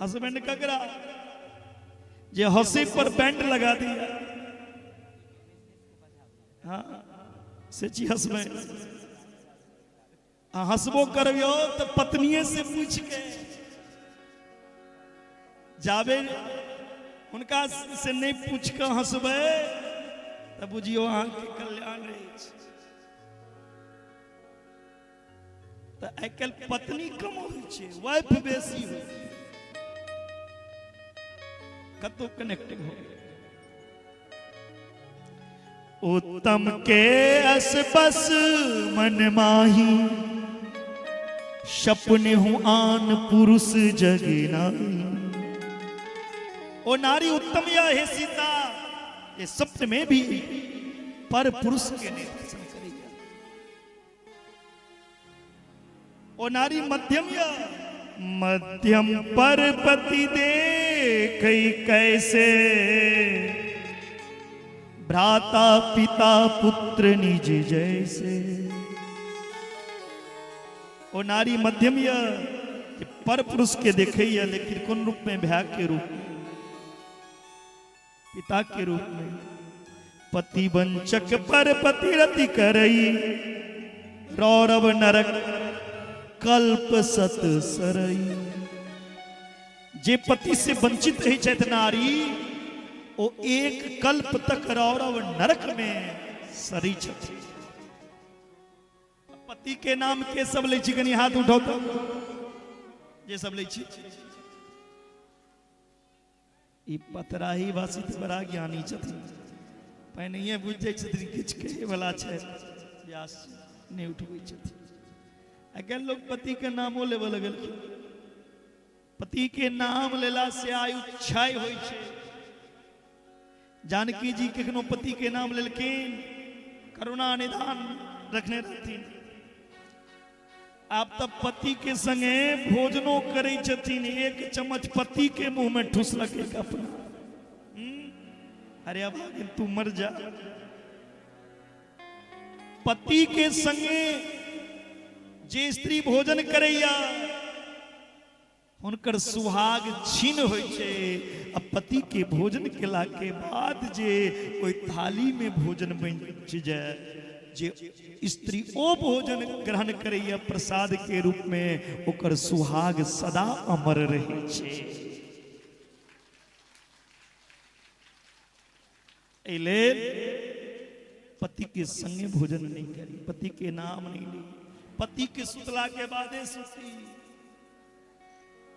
हस्बैंड ककरा जे हंसी पर बैंड लगा दिया, हाँ से ची हस्बैंड। हंसबो करबियो तो पत्निये से पूछ के जाबे, उनका से नहीं पूछ के हंसबे तब बुझियो अहाँ के कल्याण रहे छै। तो आइकाल पत्नी कम होइ छै, वाइफ बेसी होइ छै, कतो कनेक्टिंग हो। उत्तम के अस बस मन माही, सपने हूं आन पुरुष जगनाई। ओ नारी उत्तम या है सीता, ये सप्त में भी पर पुरुष के निर्देशन करेगा। ओ नारी मध्यम या मध्यम पर पति दे कई कैसे, भ्राता पिता पुत्र निज जैसे। ओ नारी मध्यम या पर पुरुष के देखे या, लेकिन कौन रूप में? भ्या के रूप में, पिता के रूप में। पति वंचक पर पति रति करई, रौरव नरक कल्प सत सरई। जे पति से वंचित रही चैत नारी, वो एक कल्प तक रौरव नरक में सरी छथि। पति के नाम के सब ले छी, कनी हाथ उठाओ तो जे सब ले छी। ई पतराही वासी तो बड़ा ज्ञानी छथिन, पहिने ये बुझ जाय छथिन किछ कहे वाला छै, व्यास नहीं उठबै छथिन। अगर लोग पति के नामो लेबे लगलखिन, पति के नाम लेला से आयु क्षय होइ छै। जानकी जी कखनो पति के नाम लेलखिन, करुणा निधान रखने रहथिन। आप तब पति के संगे भोजनो करे छथिन, एक चम्मच पति के मुंह में ठुसलक एक अपना। अरे अब तू मर जा। पति के संगे जे स्त्री भोजन करैया, हुनकर सुहाग छीन होइ छै। अब पति के भोजन केला के बाद जे कोई थाली में भोजन बनि जाए, जे स्त्री ओ भोजन ग्रहण करैया प्रसाद के रूप में, ओकर सुहाग सदा अमर रहे छै। एहि लेल पति के संगे भोजन नहीं करी, पति के नाम नहीं ली, पति के सुतला के बादे सुती।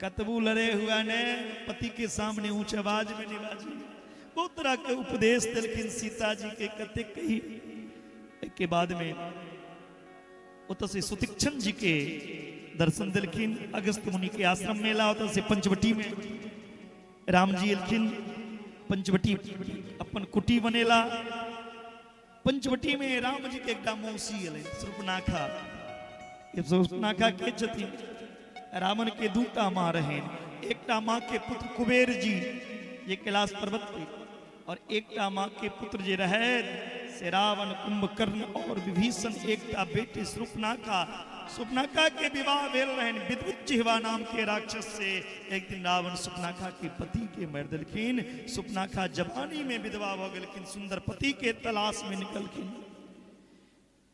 कतबू लड़े हुआ ने पति के सामने ऊंच आवाज में नहीं बाजी। बहुत तरह के उपदेश दिलखिन सीता जी के, कते कही के बाद में उत से सुतीक्षण जी के दर्शन दिलखिन। अगस्त मुनि के आश्रम में ला, उत से पंचवटी में राम जी एलखिन। पंचवटी अपन कुटी बनेला। पंचवटी में राम जी के एकटा मौसी एले, सुर्पनाखा। सुर्पनाखा के छथिन, रावण के दूटा माँ रहे। एकटा माँ के पुत्र कुबेर जी ये कैलाश पर्वत पे, और एकटा माँ के पुत्र जे रहे से रावण, कुंभकर्ण और विभीषण। एकटा बेटी सुर्पनाखा। सुर्पनाखा के विवाह भेल रहन विद्युज्जिह्वा नाम के राक्षस से। एक दिन रावण सुर्पनाखा के पति के मार देलखिन। सुर्पनाखा जवानी में विधवा भ गेलखिन, सुंदर पति के तलाश में निकलखिन।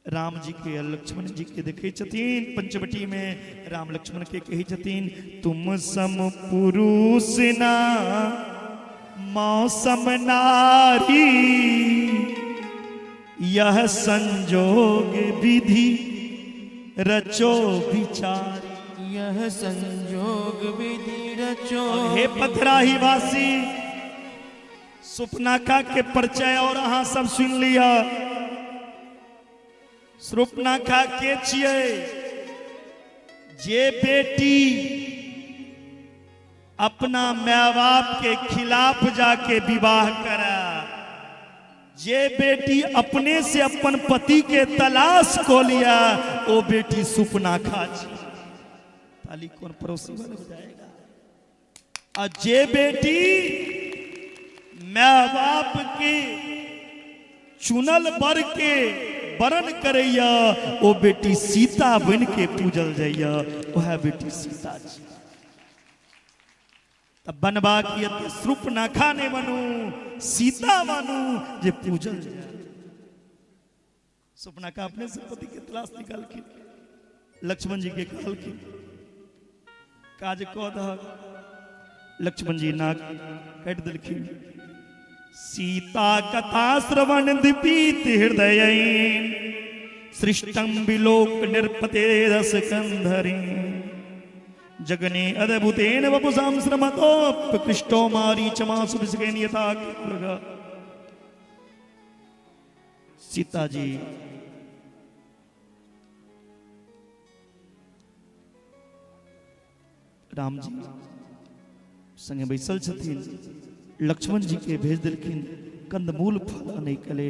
राम जी के लक्ष्मण जी के देखे छथिन। पंचवटी में राम लक्ष्मण के कही छथिन, तुम सम पुरुष ना मौसम नारी, यह संजोग विधि रचो विचारी। यह संजोग विधि रचो। हे पथराही वासी, सुपनाखा के परिचय और अहाँ सब सुन लिया। सुपनाखा के छिए जे बेटी अपना माय बाप के खिलाफ जाके विवाह करा, जे बेटी अपने से अपन पति के तलाश को लिया, वो बेटी सुपनाखा छी। ताली कौन पड़ोसी वाले बजाएगा? और जे बेटी माय बाप के चुनल बर के वरण करैया, वो बेटी सीता बन के पूजल जाइया, वह बेटी सीता जी। तब बनवा की सुपनाखा ने बनू, सीता बनू जे पूजल जाए। सुपनाखा अपने से पति के तलाश निकाल के लक्ष्मण जी के कहल की काज कह दहक। लक्ष्मण जी नाक काट दिलखिन। सीता कथा श्रवण दीपित हृदय सृष्टम विलोक निर्पते रस कंधरी जगने अद्भुतेन वपुसां श्रमतोपकृष्टो मारीचमासु विसर्गेन यथा मृग। सीता जी राम जी संगे बैसल छथिन। लक्ष्मण जी के भेज दिलखिन कंदमूल फल नहीं कले।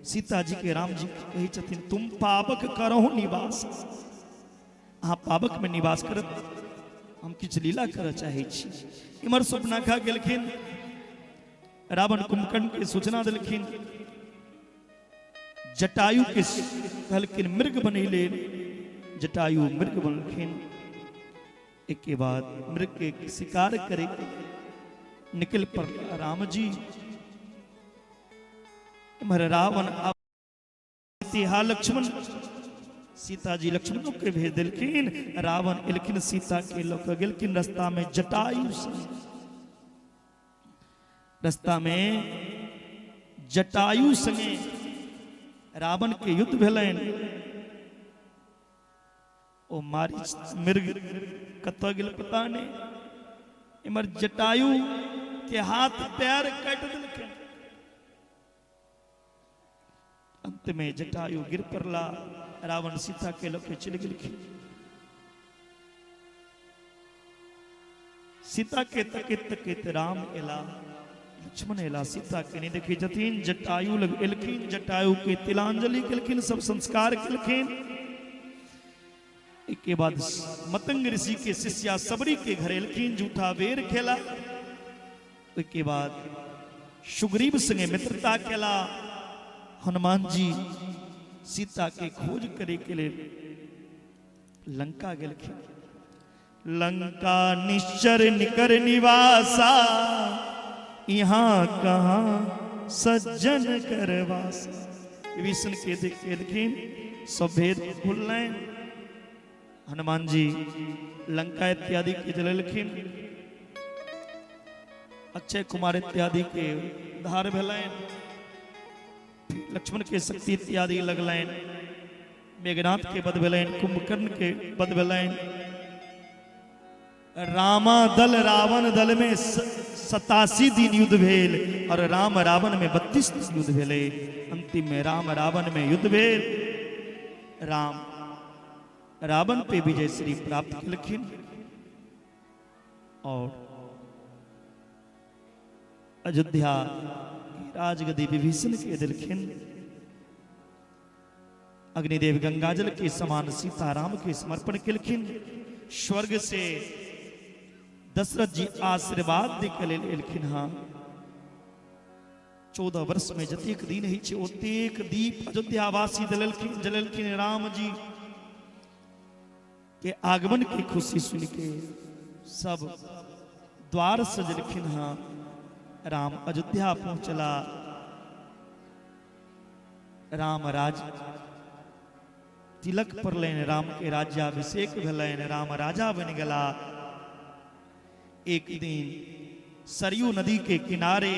सीता जी के राम जी कही छथिन तुम पावक करहु निवास। अहाँ पावक में निवास करत, हम किछ लीला कर चाहे छी। इमर सुपनाखा गेलखिन, रावण कुंभकर्ण के सूचना दिलखिन। जटायु के कहलखिन मृग बनैले, जटायु मृग बनलखिन। एक के बाद मृग के शिकार करे निकल पर राम जी। इमर रावण हा लक्ष्मण, सीता जी लक्ष्मण के भेज दिलखिन। रावण इलखिन सीता के लोक गेलखिन रास्ता में जटायु से। रास्ता में जटायु संगे रावण के युद्ध भेलैन। ओ मारी मृग कत गेल पता नहीं। इमर जटायु के हाथ पैर काट दिलखिन। अंत में जटायु गिर पड़ला। रावण सीता के लोके चल गेलखिन। सीता के तकित तकित राम एला, लक्ष्मण एला, सीता के नहीं देखी जतीन। जटायु लग एलखिन, जटायु के तिलांजलि केलखिन, सब संस्कार केलखिन। एक के बाद मतंग ऋषि के शिष्या सबरी के घर एलखिन, जूठा बेर खेला। एक के बाद सुग्रीव संगे मित्रता केला। हनुमान जी सीता के खोज करे के लिए लंका गेलखिन। लंका निश्चर निकर निवासा, यहाँ कहाँ सज्जन करवासा। विष्णु के देख केलखिन, सब भेद भूलने। हनुमान जी लंका इत्यादि के जललखिन। अक्षय कुमार इत्यादि के उद्धार भेलैन। लक्ष्मण के शक्ति इत्यादि लगलैन। मेघनाथ के वध भेलैन, कुंभकर्ण के वध भेलैन। रामा दल रावण दल में 87 दिन युद्ध भेल और राम रावण में 32 दिन युद्ध भेले। अंतिम में राम रावण में युद्ध भेल। राम रावण पे विजय श्री प्राप्त केलखिन और अयोध्या राजगद्दी विभीषण के दिलखिन। अग्निदेव गंगाजल के समान सीताराम के समर्पण केलखिन। स्वर्ग से दशरथ जी आशीर्वाद देके एलखिन। हाँ 14 वर्ष में जतेक दिन ही छे ओतेक दीप अयोध्यावासी जललखिन। राम जी के आगमन की खुशी सुन के सब द्वार सजलखिन। हाँ राम अयोध्या पहुंचला। राम राज तिलक पड़लैन, राम के राज्याभिषेक भेलैन, राम राजा बन गला। एक दिन सरयू नदी के किनारे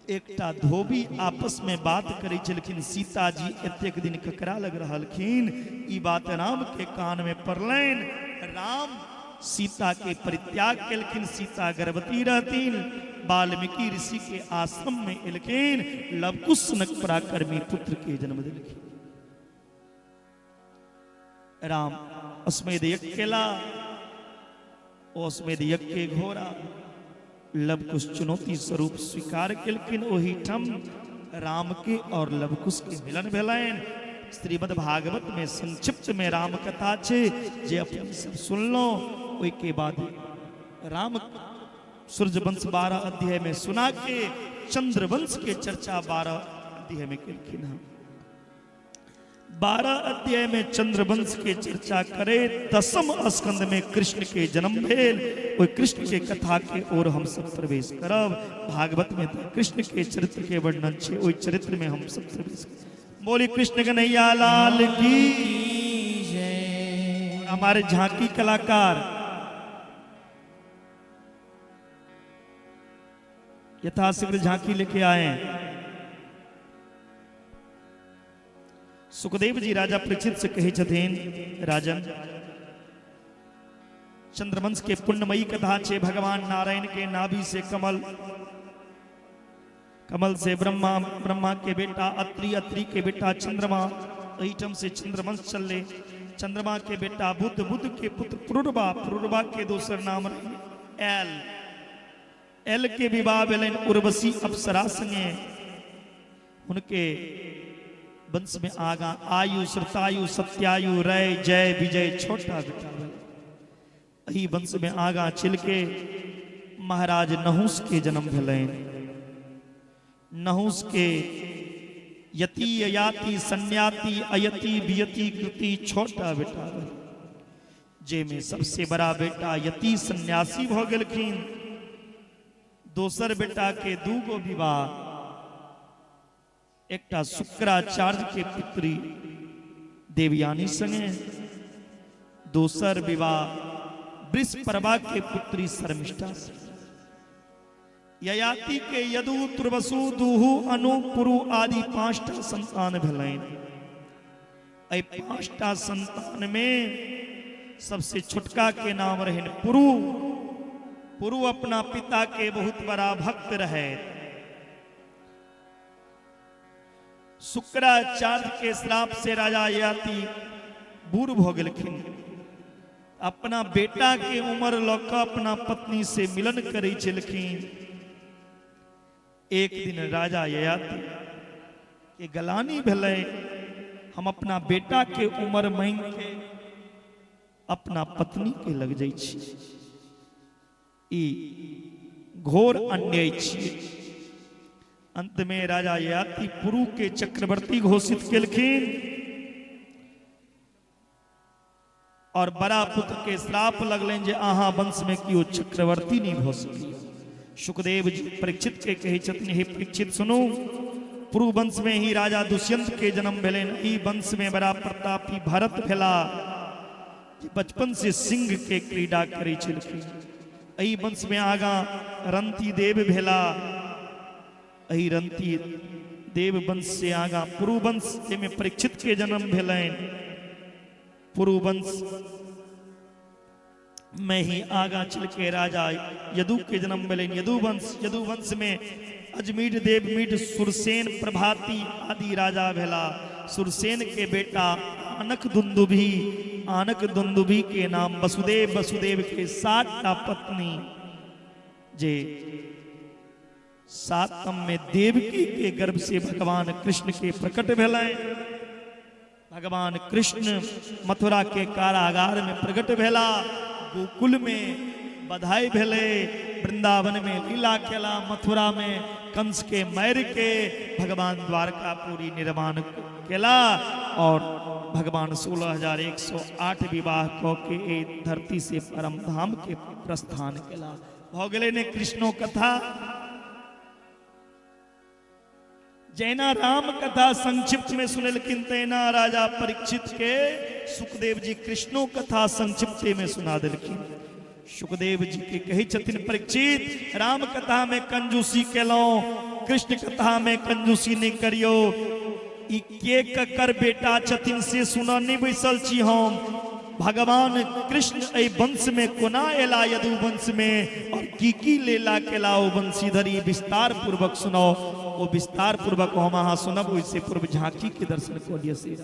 एकटा धोबी आपस में बात करे चलखिन। सीता जी एतेक दिन ककरा लग रहलखिन, ई बात राम के कान में पड़लैन। राम सीता के परित्याग केलखिन, सीता गर्भवती रहतीन, वाल्मीकि ऋषि के आश्रम में एलखिन, लवकुश नक पराक्रमी पुत्र के जन्म दिलखिन। राम अश्वमेध यज्ञ केला, अश्वमेध यज्ञ के घोड़ा लवकुश चुनौती स्वरूप स्वीकार केलखिन। ओही ठम राम के और लवकुश के मिलन भेलैन। श्रीमद् भागवत में संक्षिप्त में राम कथा छे, जे अपन सब सुन लो। ओई के बाद राम सूर्यवंश 12 अध्याय में सुना के चंद्रवंश के चर्चा 12 अध्याय में केलखिन। 12 अध्याय में चंद्रवंश के चर्चा करे, 10म स्कंद में कृष्ण के जन्म भेल। ओई कृष्ण के कथा के ओर हम सब प्रवेश करब। भागवत में तो कृष्ण के चरित्र के वर्णन छे, ओई चरित्र में हम सब प्रवेश करब। बोली कृष्ण कन्हैया लाल की जय। हमारे झांकी कलाकार यथाशीघ्र झांकी लेके आए। सुखदेव जी राजा परीक्षित से कहे छथिन, राजन चंद्रवंश के पुण्यमयी कथा छे। भगवान नारायण के नाभि से कमल, कमल से ब्रह्मा, ब्रह्मा के बेटा अत्रि, अत्रि के बेटा चंद्रमा, अहिटम से चंद्रवंश चले। चंद्रमा के बेटा बुध, बुध के पुत्र पुरुरवा, पुरुरवा के दूसर नाम एल, एल के विवाह भेलन उर्वशी अप्सरा संगे। उनके वंश में आगा आयु, श्रुतायु, सत्यायु, रय, जय, विजय छोटा बेटा भेल। अही वंश में आगा चिल के महाराज नहुस के जन्म भेलन। नहुस के यति, अयाति, सन्याति, अयति, वियति, कृति छोटा बेटा भेल। जे में सबसे बड़ा बेटा यति सन्यासी भ गेलखिन। दोसर बेटा के दूगो विवाह, एकटा शुक्राचार्य के पुत्री देवयानी संगे, दोसर विवाह वृषपर्वा के पुत्री शर्मिष्ठा से। ययाति के यदु, तुर्वसु, दुहु, अनु, पुरु आदि 5टा संतान भेलैन। एहि 5टा संतान में सबसे छोटका के नाम रहन पुरु। पुरु अपना पिता के बहुत बड़ा भक्त रहे। शुक्राचार्य के श्राप से राजा ययाति बूढ़ भ गेलखिन। अपना बेटा के उम्र लऽ कऽ अपना पत्नी से मिलन करै छलखिन। एक दिन राजा ययाति के गलानी भेलै, हम अपना बेटा के उम्र मांग के अपना पत्नी के लग जाइ छी। ई घोर अन्याय छियै। अंत में राजा ययाति पुरु के चक्रवर्ती घोषित केलखिन और बड़ा पुत्र के श्राप लगलनि जे अहाँ वंश में कियो चक्रवर्ती नहीं भ सकैया। सुखदेव जी परीक्षित के कहे छथिन, हे परीक्षित सुनू, पुरु वंश में ही राजा दुष्यंत के जन्म भेलनि। ई वंश में बड़ा प्रतापी भरत भेला, जे बचपन से सिंह के क्रीड़ा करै छलखिन। एहि वंश में आगा रंती देव भेला। एहि रंती देव वंश से आगा पुरु वंश, जेमे परीक्षित के जन्म भेलनि। पुरु वंश में ही आगा चल के राजा यदु के जन्म भेलनि। यदु वंश में अजमीढ़, देवमीढ़, सुरसेन, प्रभाती आदि राजा भेला। सुरसेन के बेटा आनक दुंदुभी, आनक दुंदुभी के नाम वसुदेव, वसुदेव के 7टा पत्नी, जे 7म में देवकी के गर्भ से भगवान कृष्ण के प्रकट भेलनि। भगवान कृष्ण मथुरा के कारागार में प्रकट भेला। गोकुल में बधाई भेले, वृंदावन में लीला केला, मथुरा में कंस के मार के भगवान द्वारकापुरी निर्माण केला और भगवान 16,108 विवाह क के ए धरती से परम धाम के प्रस्थान केला। भ गेलै ने कृष्णो कथा। जैना राम कथा संक्षिप्त में सुनलखिन, तैना राजा परीक्षित के सुखदेव जी कृष्णो कथा संक्षिप्त में सुना देलखिन। सुखदेव जी के कही छथिन, परीक्षित राम कथा में कंजूसी केलौं, कृष्ण कथा में कंजूसी नहीं करियो। ई के ककर बेटा छथिन से सुना नहीं बैसल छी हम। भगवान कृष्ण ए वंश में कोना एला यदु वंश में और की लेला केला ओ वंशीधरी विस्तार पूर्वक सुनाओ। वो विस्तार पूर्वक हम अहाँ सुनब, ओइसे पूर्व झांकी के दर्शन कऽ लिअ से।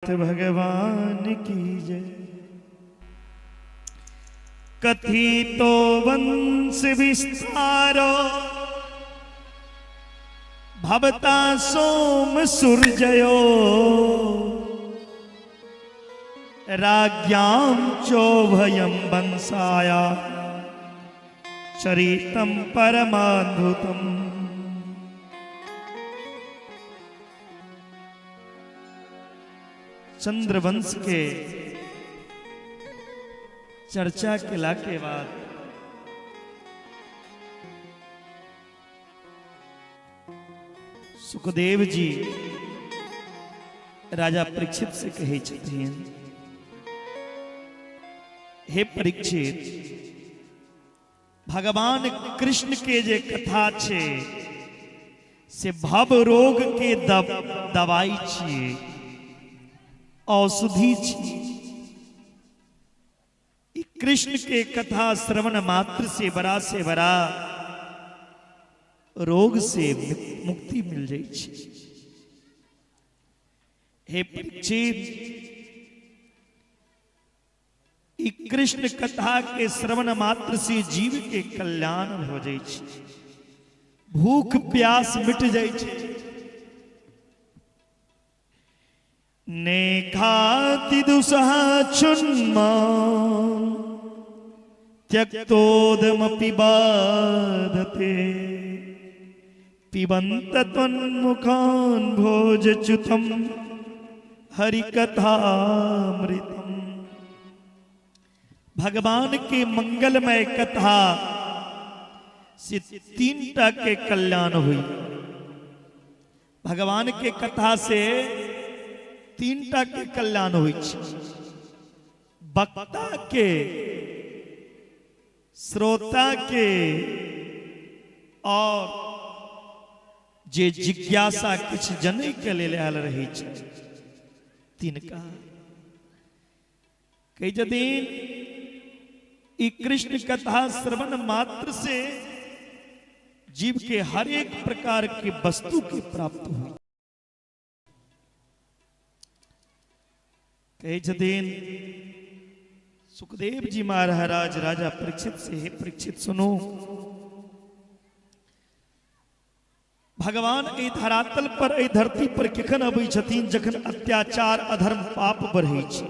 नाथ भगवान की जय। कथितो वंश विस्तारो भवता सोम सूर्ययो राज्ञां चोभयं वंशाया चरितं परमाद्भुतम्। चंद्रवंश के चर्चा केला के बाद सुखदेव जी राजा परीक्षित से कहे छथिन, हे परीक्षित, भगवान कृष्ण के जे कथा छे से भव रोग के दवाई छिए, औषधि छी। कृष्ण के कथा श्रवण मात्र से बड़ा रोग से मुक्ति मिल जाए छे। हे परीक्षित, कृष्ण कथा के श्रवण मात्र से जीव के कल्याण हो जाए छे, भूख प्यास मिट जाए छे। ने खाति दुसहा छुन्मा त्यक्तोदमपि बाधते पिबंत त्वन्मुखान् भोजच्युतम् हरिकथामृतम्। भगवान के मंगलमय कथा से 3टा के कल्याण हुई। भगवान के कथा से 3टा के कल्याण हुई। वक्ता के, श्रोता के और जे जिज्ञासा किछ जनै के लेल आयल रही छै, तिनका कई दिन ई कृष्ण कथा श्रवण मात्र से जीव के हर एक प्रकार की वस्तु की प्राप्ति हुई। कई दिन सुखदेव जी महाराज राजा परीक्षित से, हे परीक्षित सुनो, भगवान ए धरातल पर, ए धरती पर कखन अबै छथिन जखन अत्याचार अधर्म पाप बढ़ै छै।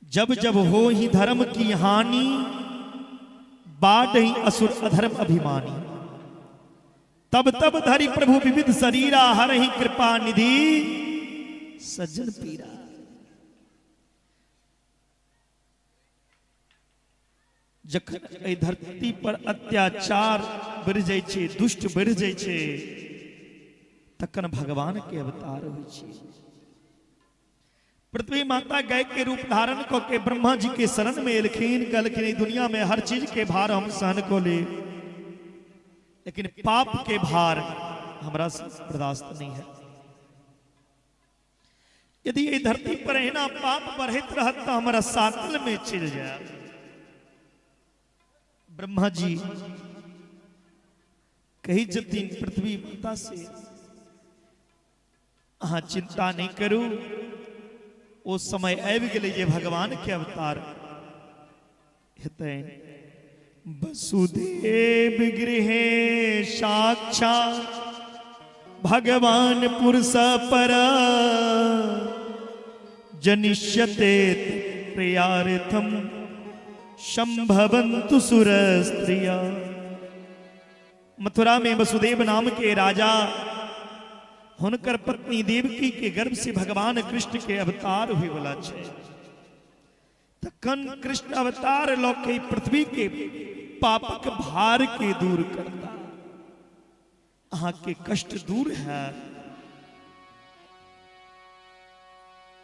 जब जब हो ही धर्म की हानि, बाढ़ ही असुर अधर्म अभिमानी। तब तब धरि प्रभु विविध शरीरा, हर ही कृपा निधि सज्जन पीरा। जखन एहि धरती पर अत्याचार बढ़ जाय छै, दुष्ट बढ़ जाय छै, तखन भगवान के अवतार होइ छै। पृथ्वी माता गाय के रूप धारण क के ब्रह्मा जी के शरण में एलखिन, कहलखिन दुनिया में हर चीज के भार हम सहन को ले, लेकिन पाप के भार हमरा से बर्दाश्त नहीं है। यदि ये धरती पर एना पाप बढ़त रहत तो हमारा साकल में चल जाए। ब्रह्मा जी कही जतीन पृथ्वी माता से, अहाँ चिंता नहीं करू, वो समय आबि गेलै जे भगवान के अवतार हेतैन। वसुदेव गृहे साक्षात् भगवान पुरुष पर जनिष्यते प्रियार्थम संभवन्तु सुर स्त्रिया। मथुरा में वसुदेव नाम के राजा, हुनकर पत्नी देवकी के गर्भ से भगवान कृष्ण के अवतार हुए वाला छे। तखन कृष्ण अवतार लौके पृथ्वी के पापक भार के दूर करता। अहाँ के कष्ट दूर है।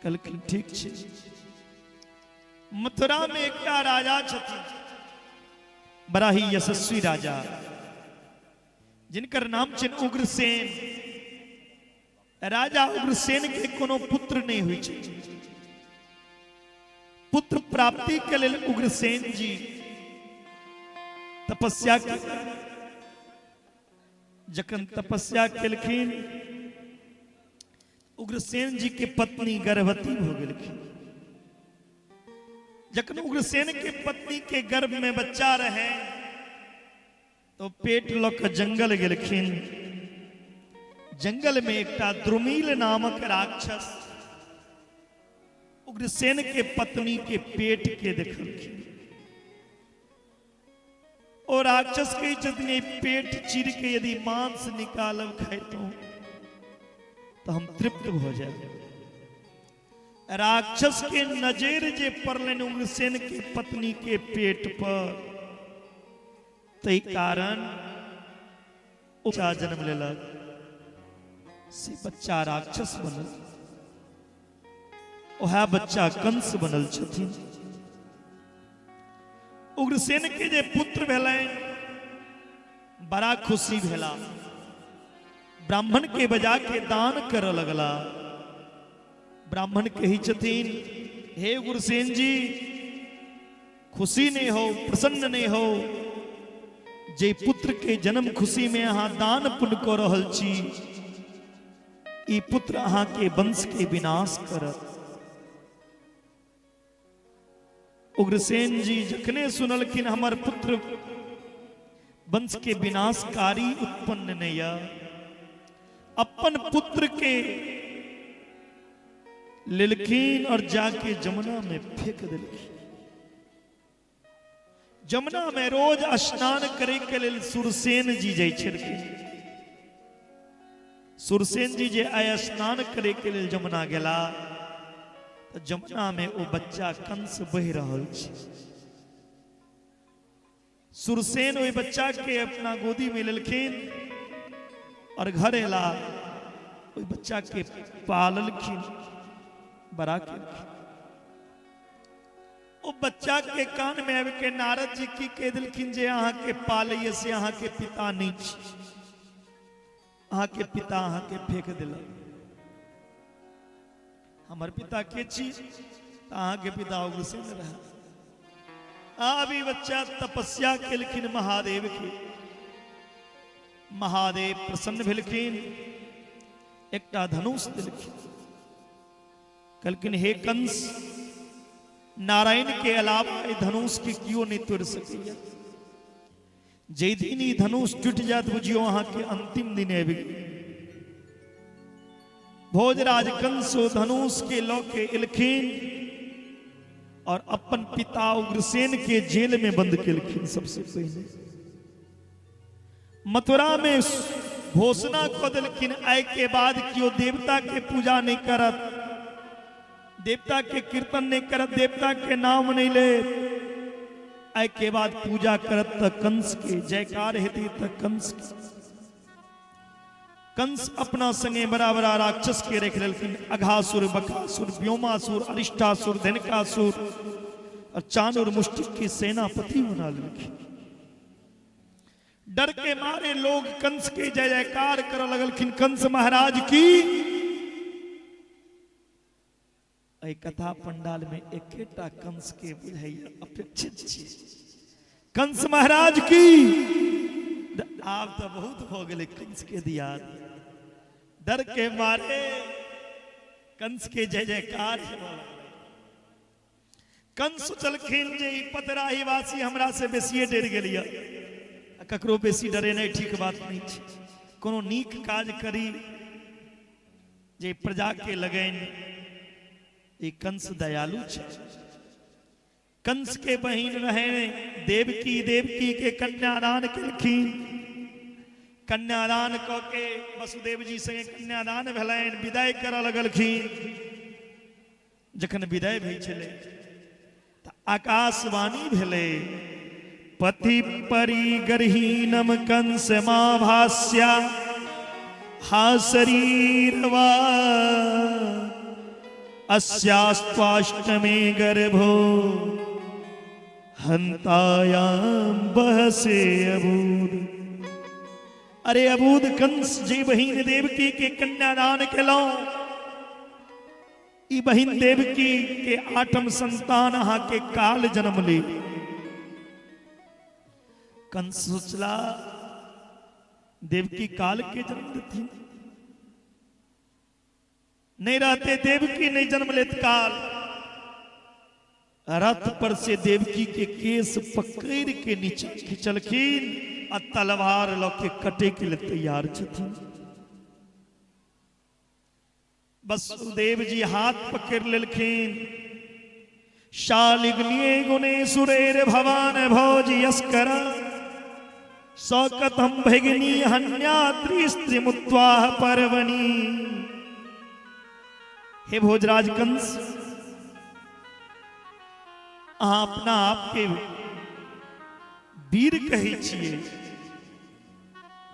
कहलखिन ठीक छे। मथुरा में एक राजा छथिन, बड़ा ही यशस्वी राजा, जिनकर नाम छे उग्रसेन। राजा उग्रसेन के कोनो पुत्र नहीं हुई छे। पुत्र प्राप्ति के लेल उग्रसेन जी तपस्या की। जखन तपस्या केलखिन उग्रसेन जी के पत्नी गर्भवती हो गई। जखन उग्रसेन के पत्नी के गर्भ में बच्चा रहे तो पेट लक जंगल गेलखिन। जंगल में एकटा द्रुमील नामक राक्षस उग्रसेन के पत्नी के पेट के देखलखिन। और राक्षस के जितने पेट चीर के यदि मांस निकालब खाइतो तो हम तृप्त हो जाए। राक्षस के नजर जे पड़लन उग्रसेन के पत्नी के पेट पर, तै कारण बच्चा जन्म लेलक। से बच्चा राक्षस बनल, वह बच्चा कंस बनल छथिन। उग्रसेन के जे पुत्र भेलैन बड़ा खुशी भेला। ब्राह्मण के बजा के दान कर लगला। ब्राह्मण कही छथिन, हे उग्रसेन जी, खुशी नहीं हो, प्रसन्न नहीं हो, जे पुत्र के जन्म खुशी में अहाँ दान पुण्य कर रहल छी, ई पुत्र अहाँ के वंश के विनाश करत। उग्रसेन जी जखने सुनलखिन हमर पुत्र वंश के विनाशकारी उत्पन्न नहीं है, अपन पुत्र के लेलखिन और जाके जमुना में फेंक दिलखिन। जमुना में रोज स्नान करे के लेल सुरसेन जी जाय छलखिन। सुरसेन जी जे आय स्नान करे के लेल जमुना गेला तो जमुना में वो बच्चा कंस बह रहल छै। सुरसेन ओहि बच्चा के अपना गोदी में लेलखिन और घर एला, ओहि बच्चा के पाललखिन, बड़ा केलखिन। ओ बच्चा के कान में आबि के नारद जी की कह दिलखिन जे अहाँ के पालैये से अहाँ के पिता नहीं छी, अहाँ के पिता अहाँ के फेंक दिलक। हमर पिता के छी तो अहाँ के पिता उग्रसेन रहा। अभी बच्चा तपस्या केलखिन महादेव के। महादेव प्रसन्न भेलखिन, एकटा धनुष दिलखिन। कहलखिन, हे कंस, नारायण के अलावा ई धनुष के क्यों नहीं तोड़ सकैया। जे दिन ई धनुष टूट जात बुझियो अहाँ के अंतिम दिन आबि गेल। भोजराज कंस धनुष के लौ के एलखिन और अपन पिता उग्रसेन के जेल में बंद केलखिन। सबसे पहले मथुरा में घोषणा क देलखिन, आय के बाद क्यों देवता के पूजा नहीं करत, देवता के कीर्तन नहीं करत, देवता के नाम नहीं ले, आय के बाद पूजा करत त कंस के जयकार हेती त कंस के। कंस अपना संगे बड़ा बड़ा राक्षस के रख लेलखिन। अघासुर, बकासुर, व्योमासुर, अरिष्टासुर, धनकासुर और चाणूर मुष्टिक की सेनापति बना लेलखिन। डर के मारे लोग कंस के जय जयकार कर लगलखिन, कंस महाराज की। ऐ कथा पंडाल में एकेटा कंस के बुझाइया अपेक्षित छी, कंस महाराज की। आप तो बहुत हो गए कंस के दिया। डर के मारे कंस के जय जयकार। कंस सोचलखिन जे पतराही वासी हमरा से बेसिए डर गेलिया। ककरो बेसी डरे नहीं ठीक बात नहीं छै। कोनो नीक काज करी जे प्रजा के लगन, ये कंस दयालु छै। कंस के बहिन रहे देवकी, देवकी के कन्यादान केलखिन। कन्यादान क के वसुदेव जी संगे कन्यादान भेलैन, विदाई कर लगलखिन। जखन विदाई भई छलै त आकाशवाणी भेलै, पति परिगर्हीनम कंस माभास्या हा शरीरवा अस्यास्त्वाष्टमे गर्भो हंतायाम बहसे अबूद। अरे अबूद कंस जी बहिन देवकी के कन्यादान केलौ। ई बहिन देवकी के 8म संतान अहाँ के काल जन्म ली। कंस सोचला देवकी काल के जन्म देती, नहीं रहते देवकी नहीं जन्म लेत काल, रथ पर से देवकी के केस पकड़ के नीचे खिंचलखिन आ तलवार लौके कटे के लिए तैयार छथिन। वसुदेव जी हाथ पकड़ लेलखिन। शालिग्निये गुणे सुरेर भवान भौजी अस्कर सौकतम भगिनी हन्यात्री स्त्री मुत्वा पर्वणी। हे भोजराज कंस, अहाँ अपना आपके वीर कहै छियै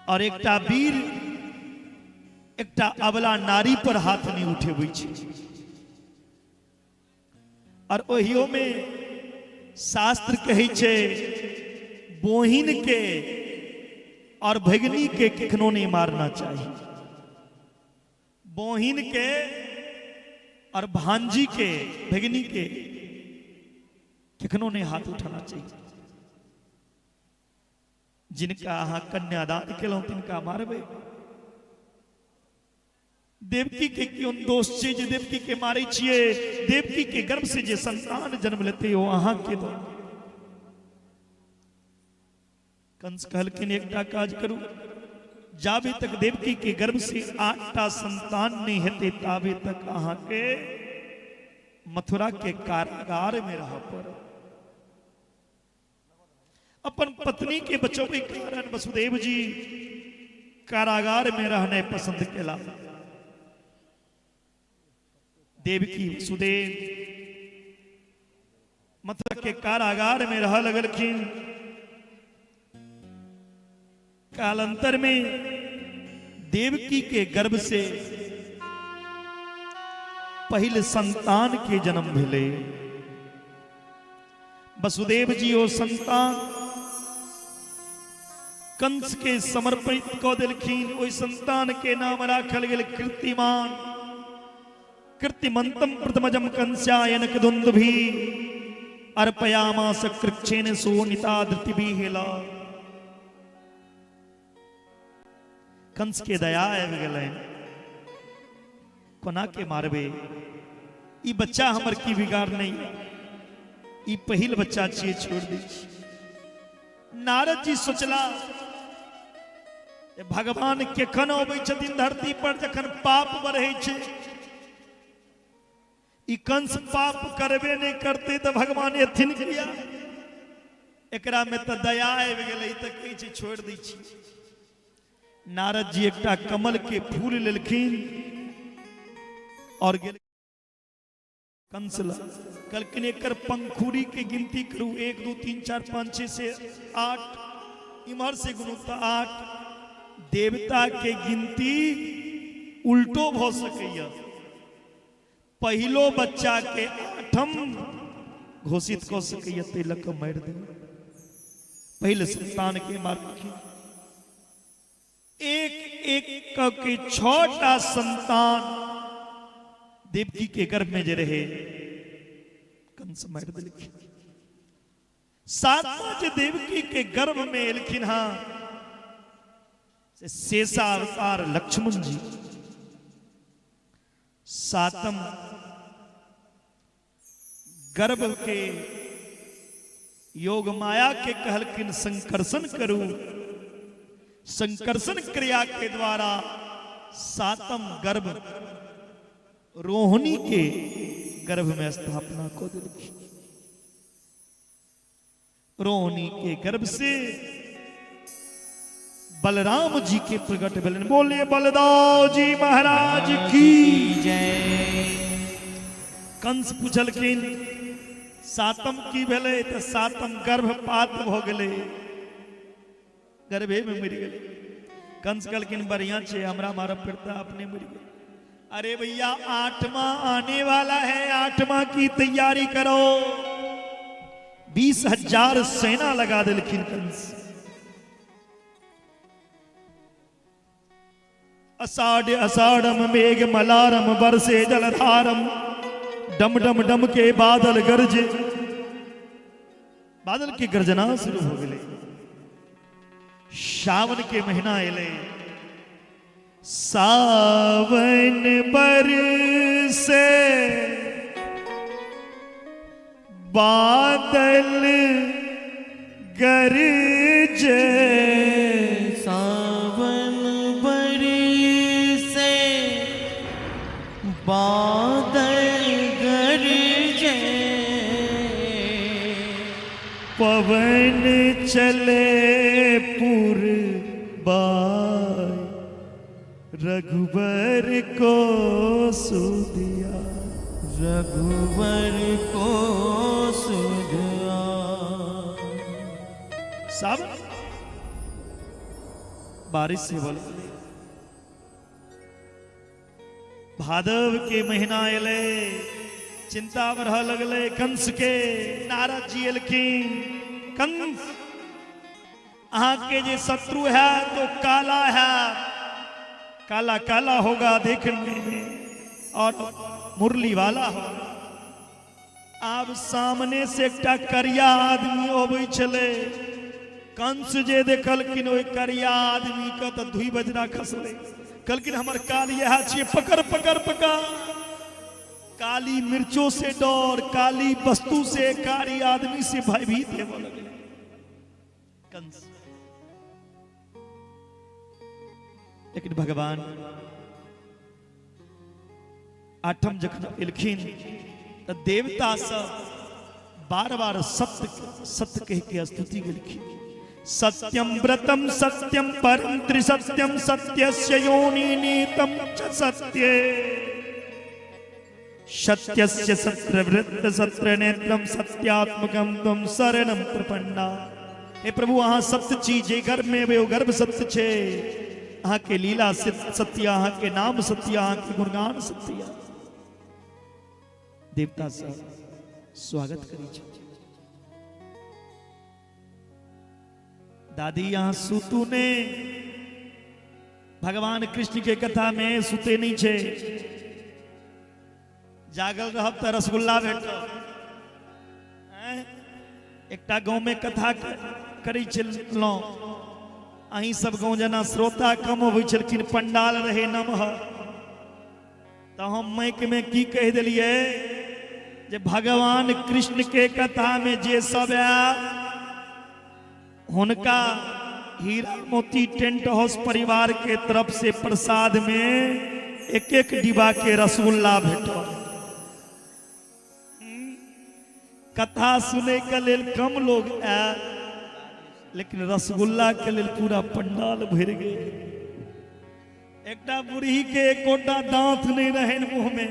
और एकटा वीर एकटा अबला नारी पर हाथ नहीं उठेबै छै। और ओहियो में शास्त्र कहै छै बहिन के और भगिनी के कखनो नहीं मारना चाहिए। बहिन के और भांजी के भगिनी के कखनो नहीं हाथ उठाना चाहिए। जिनका अहाँ कन्यादान केलहुं तिनका मारबै। देवकी के क्यों दोष छै जे देवकी के मारै छियै? देवकी के गर्भ से जे संतान जन्म लेते हो अहाँ के दो। कंस कहलखिन एकटा काज करू, जाबे तक देवकी के गर्भ से 8टा संतान नहीं हेते ताबे तक अहाँ के मथुरा के कारागार में रह पड़ो। अपन पत्नी के बचोबे कारण वसुदेव जी कारागार में रहने पसंद केला। देवकी वसुदेव मथुरा के कारागार में रह लगलखिन। कालांतर में देवकी के गर्भ से पहले संतान के जन्म भेले। वसुदेव जी ओ संतान कंस के समर्पित कऽ देलखिन। ओहि संतान के नाम राखल गेल कीर्तिमान। कीर्तिमंतम प्रथमजम कंस्यायन दुंदुभि अर्पयामास कृच्छेन सोनिता धृतिभिः। कंस के दया आबि गेलै, कोना के मारबे? ई बच्चा हमर की बिगाड़ नहीं, ई पहिल बच्चा छियै, छोड़ दै छी। नारद जी सोचला भगवान केखन अबै छथिन धरती पर जखन पाप बढ़ै छै। ई कंस पाप करबे नहीं करते तो भगवान एथिन किया? एकरा में तो दया आबि गेलै तऽ कहै छै छोड़ दै छी। नारद जी एकटा कमल के फूल लेलखिन और गेल कंस ला। कहलखिन एकर पंखुड़ी के गिनती करू, 1 2 3 4 5 6 से 8, इमहर से गुणु तो 8। देवता के गिनती उल्टो भ सकैया। पहिलो बच्चा के 8म घोषित क सकैया, तै लऽ कऽ मारि दे। पहले संतान के मारलखिन। एक एक के 6टा संतान देवकी के गर्भ में जे रहे कंस मारि देलखिन। 7वां जे देवकी के गर्भ में एलखिन हाँ से शेषावतार लक्ष्मण जी। 7म गर्भ के योग माया के कहलखिन संकर्षण करू। संकर्षण क्रिया के द्वारा 7म गर्भ रोहिणी के गर्भ में स्थापना को दिलखिन। रोहिणी के गर्भ से बलराम जी के प्रकट भेलन। बोलिए बलदाव जी महाराज की जय। कंस पूछलखिन 7म की भेलै तऽ 7म गर्भपात भ गेलै, गर्भे में मरि गेलै। कंस कहलखिन बढ़िया छे, हमरा मारब पड़ता, अपने मरि गेल। अरे भैया 8वां आने वाला है, 8वां की तैयारी करो। 20,000 सेना लगा देलखिन कंस। अषाढ़ अषाढ़म मेघ मलारम बरसे जलधारम डम डम डम के बादल गरजे। बादल की गर्जना शुरू हो गए। सावन के महीना एले, सावन बरसे बादल गरजे, सावन बरसे बादल गरजे, पवन चले पुरबाय, रघुबर को सुधिया, रघुवर को सुधिया। सब बारिश से बोले भादव के महीना अले, चिंता बढ़ लगले कंस के। नारद जी एलखिन, कंस अहाँ के जे शत्रु है तो काला है, काला काला होगा देखने में और मुरली वाला होगा। आब सामने से एकटा करिया आदमी अबै छले, कंस जे देखलखिन ओइ करिया आदमी के तो धुई बजरा खसले, कहलखिन हमर काल यह छियै, पकड़ पकड़ पकड़। काली मिर्चों से डर, काली वस्तु से, कारी आदमी से भयभीत होने लगे कंस। लेकिन भगवान आठम जखन एलखिन तो देवता सब बार बार सत्य सत्य कह के स्तुति गेलखिन। सत्यम व्रतम सत्यम परम त्रिसत्यम, सत्यस्य योनि नीतम च सत्ये, सत्यस्य सत्रवृत्त सत्र नेत्रम, सत्यात्मकम तुम शरणम प्रपन्ना। हे प्रभु अहाँ सत्य छी, जे गर्भ में वो गर्भ सत्य छे, अहाँ के लीला सत्य, अहाँ के नाम सत्य, अहाँ के गुणगान सत्य। देवता सब स्वागत करी छे। दादी यहाँ सुतू ने भगवान कृष्ण के कथा में सुते नहीं छे, जागल रहब तो रसगुल्ला भेटब। एकटा गांव में कथा करी छलौं, अहीं सब गांव जना श्रोता कम होइ छलखिन, पंडाल रहे नमह, तो हम माइक में की कह दिलिए जे भगवान कृष्ण के कथा में जे सब आयल हुनका हीरा मोती टेंट हाउस परिवार के तरफ से प्रसाद में एक एक डिब्बा के रसगुल्ला भेटल। कथा सुने के लेल कम लोग आयल, लेकिन रसगुल्ला के लेल पूरा पंडाल भर गए। एकटा बूढ़ी के एकोटा दांत नहीं रहे मुंह में,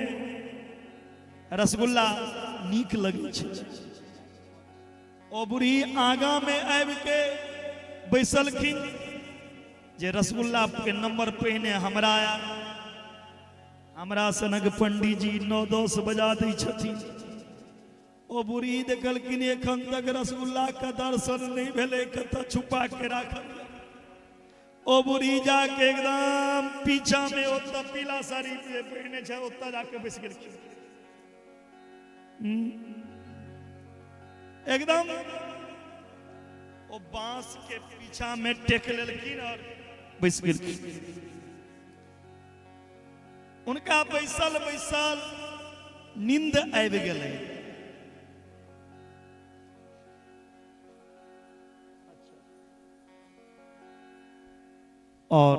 रसगुल्ला नीक लगे छे। ओ बूढ़ी आगा में आबि के बैसलखिन जे रसगुल्ला के नंबर पहिने हमरा आया, हमरा सनक पंडित जी 9-10 बजा दै छथिन। ओ बूढ़ी देखलखिन एखन तक रसगुल्ला का दर्शन नहीं भेले, कतऽ छुपा के राखल। ओ बूढ़ी जाके एकदम पीछा में ओतऽ पीला साड़ी पहिने छै, ओतऽ जाके बैस गेलखिन। एकदम ओ बांस के पीछा में टेक लेलखिन और बैस गेलखिन। उनका बैसल बैसल नींद आबि गेलै। और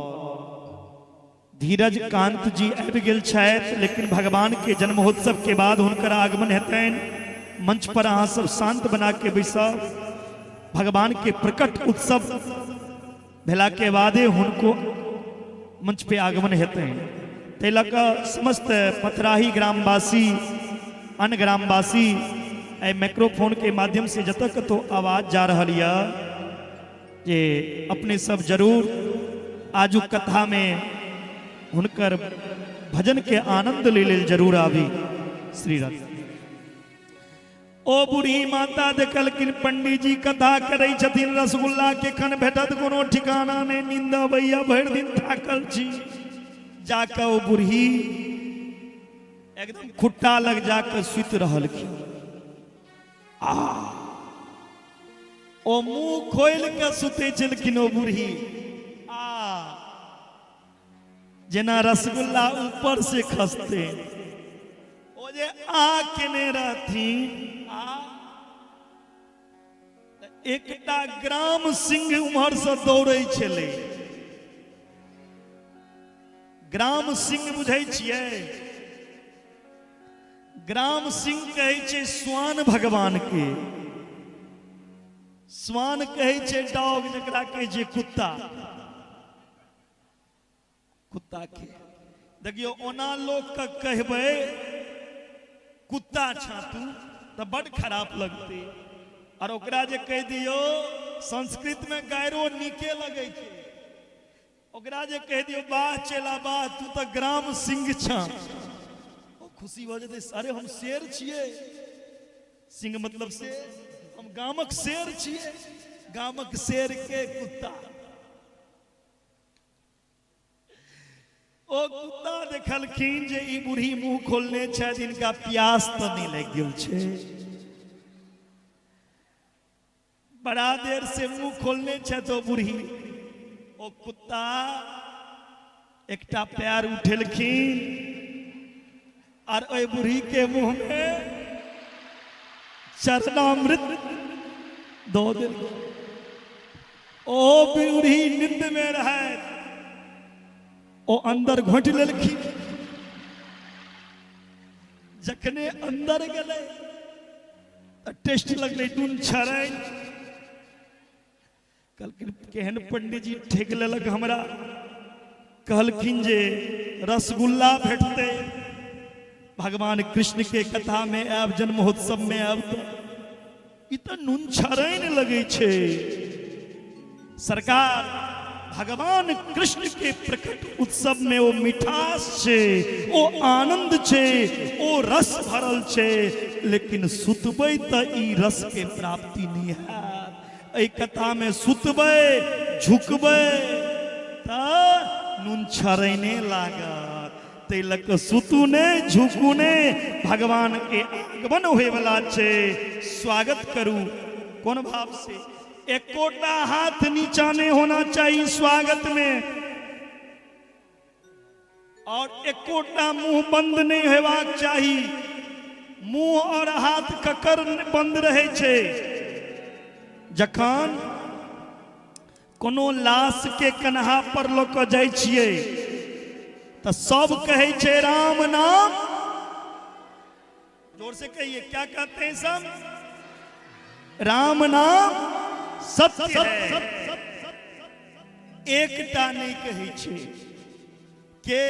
धीरज कांत जी आबि गेल छथि, लेकिन भगवान के जन्मोत्सव के बाद हुनकर आगमन हेतनि। मंच पर अहाँ सब शांत बना के बैसब। भगवान के प्रकट उत्सव भेला के बादे हुनको मंच पे आगमन हेतनि। ताहि लऽ कऽ समस्त पथराही ग्रामवासी, अन्य ग्रामवासी एहि माइक्रोफोन के माध्यम से जतऽ कतौ आवाज जा रहल यऽ जे अपने सब जरूर आजू कथा में हुनकर भजन के आनंद ले लेल जरूर आवी। श्री राम। ओ बूढ़ी माता देखलखिन पंडित जी कथा करे छथिन, रसगुल्ला के खन भेटत कोनो ठिकाना नहीं, नींद अबैया, भरि दिन थाकल छी। जाके ओ बूढ़ी एकदम खुट्टा लग जाके सुति रहलखिन। ओ मुंह खोल के सुते छलखिन ओ बूढ़ी। जेना रसगुल्ला ऊपर से खसते ओ जे आ केने रहथिन आ एकटा ग्राम सिंह उम्हर से दौड़े छले। ग्राम सिंह बुझै छियै? ग्राम सिंह कहै छै स्वान भगवान के। स्वान कहै छै डॉग, जकरा कहै छै कुत्ता। कुत्ता के देखियो ओना लोग के कहबै कुत्ता छातू तो बड़ खराब लगते, और ओकरा जे कह दियो संस्कृत में गायरो नीके लगे छै। ओकरा जे कह दियो वाह चला वाह तू तो ग्राम सिंह छा, ओ खुशी हो जाते। अरे हम शेर छिए, सिंह मतलब शेर, हम गामक शेर छिए, गामक शेर के कुत्ता। ओ कुत्ता देखलखिन जे ई बूढ़ी मुंह खोलने छै, जिनका प्यास तो नहीं लग गेल छै। बड़ा देर से मुंह खोलने छै तो बूढ़ी ओ कुत्ता एकटा पैर उठेलखिन और ओई बूढ़ी के मुंह में चरणामृत दो दिल। ओ बूढ़ी नींद में रहे, ओ अंदर घोट लेलखिन। जखने अंदर गए तो टेस्ट लगले टून छड़ै। कहलखिन केहन पंडित जी ठेक लेलक हमरा। कहलखिन जे रसगुल्ला भेटते, भगवान कृष्ण के कथा में आब, जन्म महोत्सव में आब तो नून छड़ैन लगे छे। सरकार भगवान कृष्ण के प्रकट उत्सव में वो मिठास छे, वो आनंद छे, वो रस भरल छे, लेकिन सुतबै त ई रस के प्राप्ति नहीं है। ए कथा में सुतबै झुकबै त नून छड़ैने लागत। तैलक सुतू ने झुकू ने भगवान के आगमन होए वाला छे। स्वागत करू कौन भाव से? एकोटा हाथ नीचा नहीं होना चाहिए स्वागत में, और एकोटा मुंह बंद नहीं होबाक चाहिए। मुंह और हाथ ककर बंद रहे छे। जखन कोनो लाश के कन्हा पर लोक जाय छिए तो सब कहे छे राम नाम। जोर से कहिए, क्या कहते हैं सब? राम नाम सत्य है। एकटा नहीं कहे छे के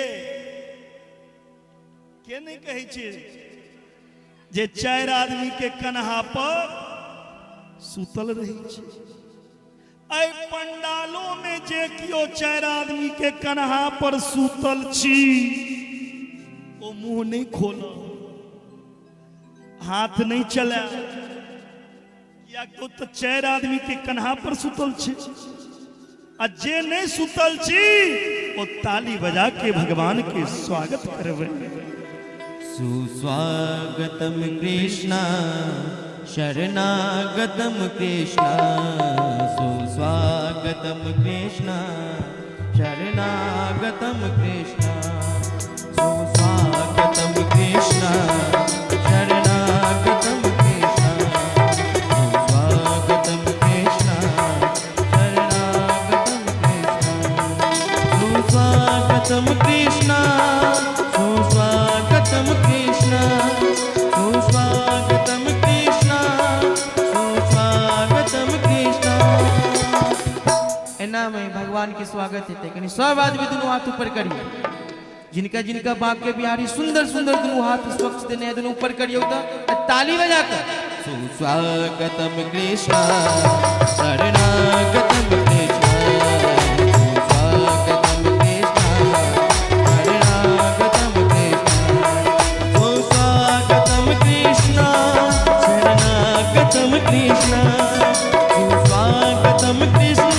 नहीं कहे छे जे 4 आदमी के कन्हा पर सुतल रही छे। ऐ पंडालों में जे कियो 4 आदमी के कन्हा पर सुतल छी, वो मुंह नहीं खोला, हाथ नहीं चला, या तो 4 आदमी के कन्हा पर सुतल छी। आ जे नहीं सुतल छी वो ताली बजा के भगवान के स्वागत करवे। सुस्वागतम कृष्ण शरणागतम कृष्ण, सुस्वागतम कृष्ण शरणागतम कृष्ण, सुस्वागतम कृष्ण शरणागतम कृष्ण, सुस्वागतम कृष्ण शरणागतम कृष्ण, सुस्वागतम कृष्ण, सुस्वागतम कृष्ण, सुस्वागतम में भगवान के स्वागत है। कहीं सब आदमी दोनों हाथ ऊपर करिए। जिनका जिनका बाके बिहारी सुंदर सुंदर दोनों हाथ स्वच्छ देने दोनों ऊपर करिए तो ताली बजाकर। सुस्वागतम कृष्ण शरणागतम कृष्ण, सुस्वागतम कृष्ण शरणागतम कृष्ण, सुस्वागतम कृष्ण शरणागतम कृष्ण, सुस्वागतम कृष्ण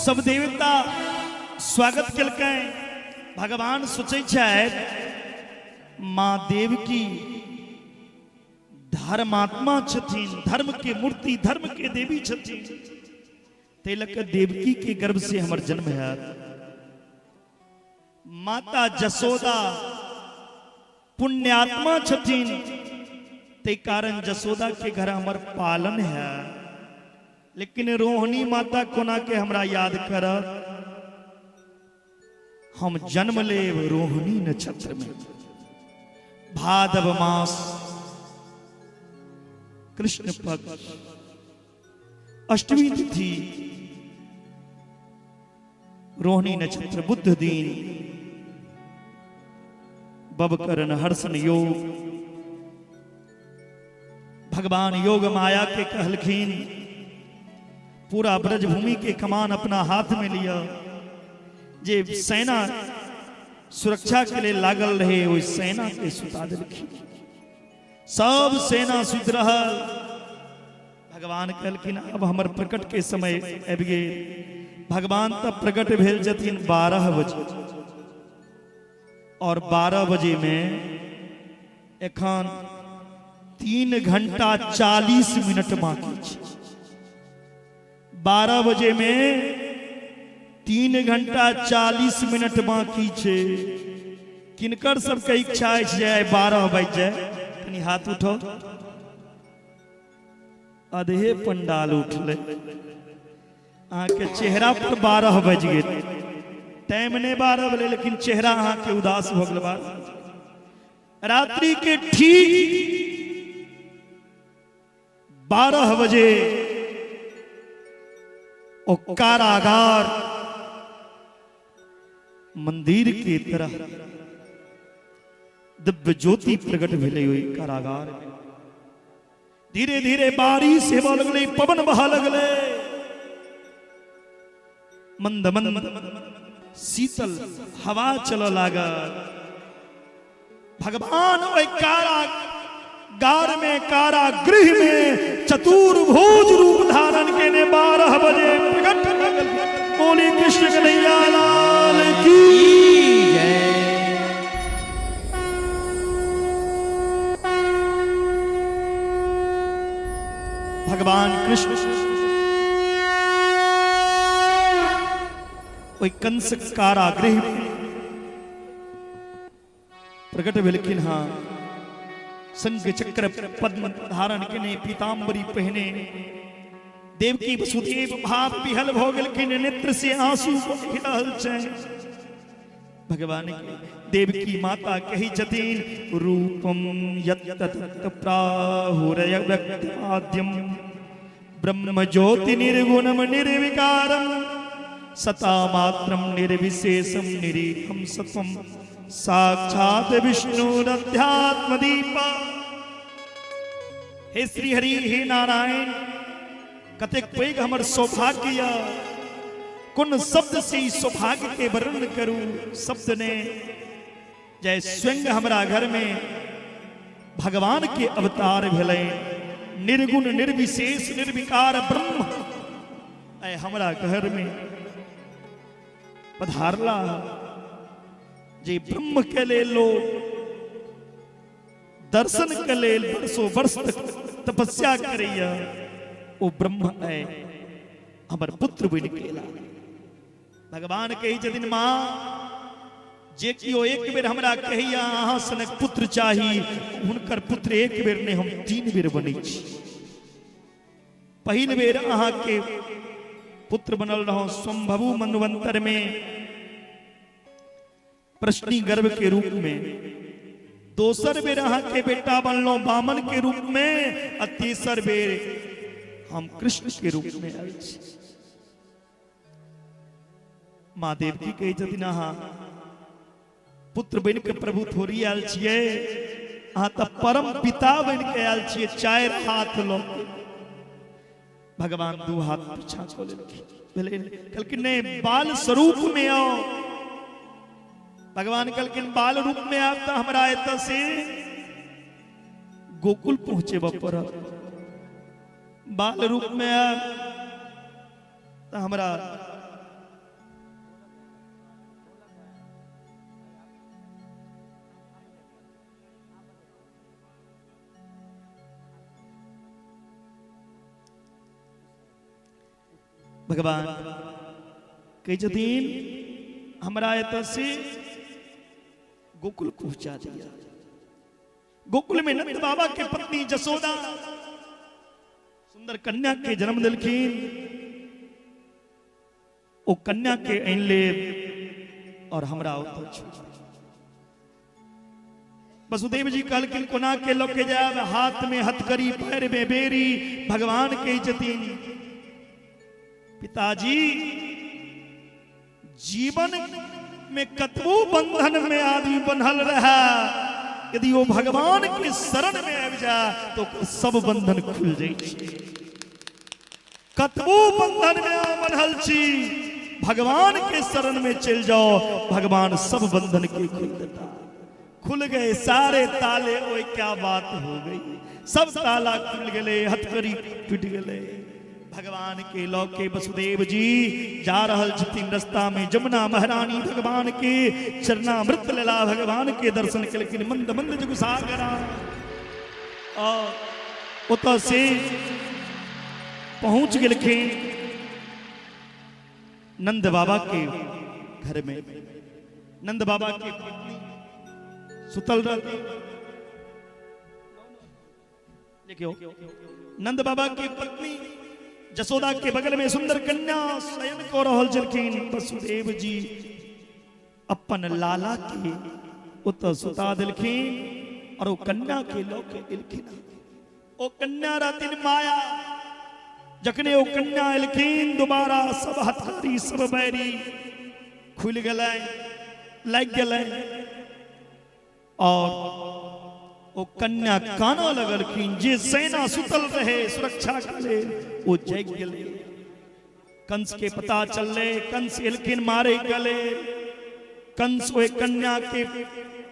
सब देवता स्वागत कलकै। भगवान सोचे छथि माँ देवकी धर्मात्मा छथिन, धर्म के मूर्ति, धर्म के देवी छथिन, तेलक देवकी के गर्भ से हमर जन्म है। माता जसोदा पुण्यात्मा छथिन, ते कारण जसोदा के घर हमर पालन है। लेकिन रोहिणी माता कोना के हमरा याद करत, हम जन्म लेब रोहिणी नक्षत्र में, भादव मास कृष्ण पक्ष अष्टमी तिथि, रोहिणी नक्षत्र बुध दिन, बबकरण हर्षण योग। भगवान योग माया के कहलखिन पूरा ब्रजभूमि के कमान अपना हाथ में लिया, जे सेना सुरक्षा के लिए लागल रहे वो सेना के सुता दिलखिन, सब सेना सुत रहल। भगवान कहलखिन अब हमर प्रकट के समय आबि गेल। भगवान तब प्रकट भेल छथिन 12 बजे, और 12 बजे में एखन 3 घंटा 40 मिनट बाकी छै। 12 बजे में 3 घंटा 40 मिनट बाकी छै। किनकर सबके इच्छा अछि जे 12 बज जाए, कनी हाथ उठो। आधे पंडाल उठले, अहाँ के चेहरा पर 12 बज गेल। टाइम नहीं 12 बजे, लेकिन चेहरा अहाँ के उदास भ गेल। रात्रि के ठीक 12 बजे ओ कारागार मंदिर के तरह दिव्य ज्योति प्रकट भेले। ओई कारागार में धीरे धीरे बारिश हेबे लगले, पवन बहा लगले, मंद मंद शीतल हवा चल लागल। भगवान ओई कारागार में, कारागृह में चतुर्भुज रूप धारण केने 12 बजे प्रकट भगल। बोली कृष्ण कन्हैया लाल की जय। भगवान कृष्ण ओई कंस कारागृह में प्रकट भेलखिन। हाँ, संग चक्र पद्म धारण केने, पीताम्बरी पहने, देवकी वसुदेव भाव विहल भ गेलखिन, नेत्र से आंसू बहि रहल छै। भगवान के देवकी माता कही छथिन रूपम यत् तत् प्राहुरय व्यक्तमाद्यम ब्रह्म ज्योति निर्गुणम निर्विकारम सता मात्रम निर्विशेषम निरीहम सत्वम साक्षात विष्णुरध्यात्म दीपा। हे श्री हरि, हे नारायण, कतेक पैघ हमर सौभाग्य, कुन शब्द से सौभाग्य के वर्णन करूं। शब्द ने जय स्वयं हमरा घर में भगवान के अवतार भेले, निर्गुण निर्विशेष निर्विकार ब्रह्म ऐ हमरा घर में पधारला। जे ब्रह्म के ले लोग दर्शन के ले वर्षों वर्ष तक तपस्या करैया, ओ ब्रह्म ऐ हमर पुत्र बन गेला। भगवान कही छथिन माँ, जे कियो एक बेर हमरा कहैया अहाँ सनक पुत्र चाही, हुनकर पुत्र एक बेर ने हम 3 बेर बनै छी। पहिल बेर अहाँ के पुत्र बनल रहो स्वयंभू मनवंतर में प्रश्नी गर्भ के रूप में, दोसर बेर अहाँ के बेटा बनलो वामन के रूप में, और तीसर बेर हम कृष्ण के रूप में आए छी। माँ देवकी कही छथिन अहाँ पुत्र बन के प्रभु थोड़ी आयल छियै, अहाँ तऽ परम पिता बन के आयल छियै। 4 हाथ लो भगवान 2 हाथ पीछा को लेलखिन, कहलखिन नहीं बाल स्वरूप में आओ। भगवान कहलखिन बाल रूप में आप तो हमरा एतऽ से गोकुल पहुंचे पड़त, बाल रूप में आप तो हमरा भगवान कही जतीन हमरा एत से गोकुल पहुंचा दिया। गोकुल में नंद बाबा के पत्नी जसोदा सुंदर कन्या के जन्म दिलखीन। ओ कन्या के ऐन ले और हमरा वसुदेव जी कहलखिन कोना के लोके जाब, हाथ में हथकड़ी पैर में बेरी। भगवान के जतीन पिताजी जीवन में कतबो बंधन में आदमी बंधल रहा, यदि वो भगवान के शरण में आबि जा तो सब बंधन खुल जाए। कतबो बंधन में बंधल छी, भगवान के शरण में चल जाओ, भगवान सब बंधन के खोल देता। खुल गए सारे ताले, ओए क्या बात हो गई, सब ताला खुल गए, हथकड़ी टूट गए। भगवान के लौके वसुदेव जी जा रहल छथिन, रास्ता में जमुना महारानी भगवान के चरणामृत लेला, भगवान के दर्शन केलखिन। मंद मंद जग सागरा और ओत से पहुंच गेलखिन नंद बाबा के घर में। नंद बाबा के पत्नी सुतल रहती, देखियो नंद बाबा की पत्नी जसोदा के बगल में सुंदर कन्या शयन को रहल जलखिन। वसुदेव जी अपन लाला के उत सुता दिलखिन और वो कन्या के लौके दिलखिन। ओ कन्या रातिन माया, जखने वो कन्या एलखिन दोबारा सब हथकड़ी सब बैरी खुल गए, लग गए और वो कन्या काना लगलखिन। जे सेना सुतल रहे सुरक्षा के लिए वो जग गए। कंस के पता चलले, कंस एलखिन मारे गले। कंस वो कन्या के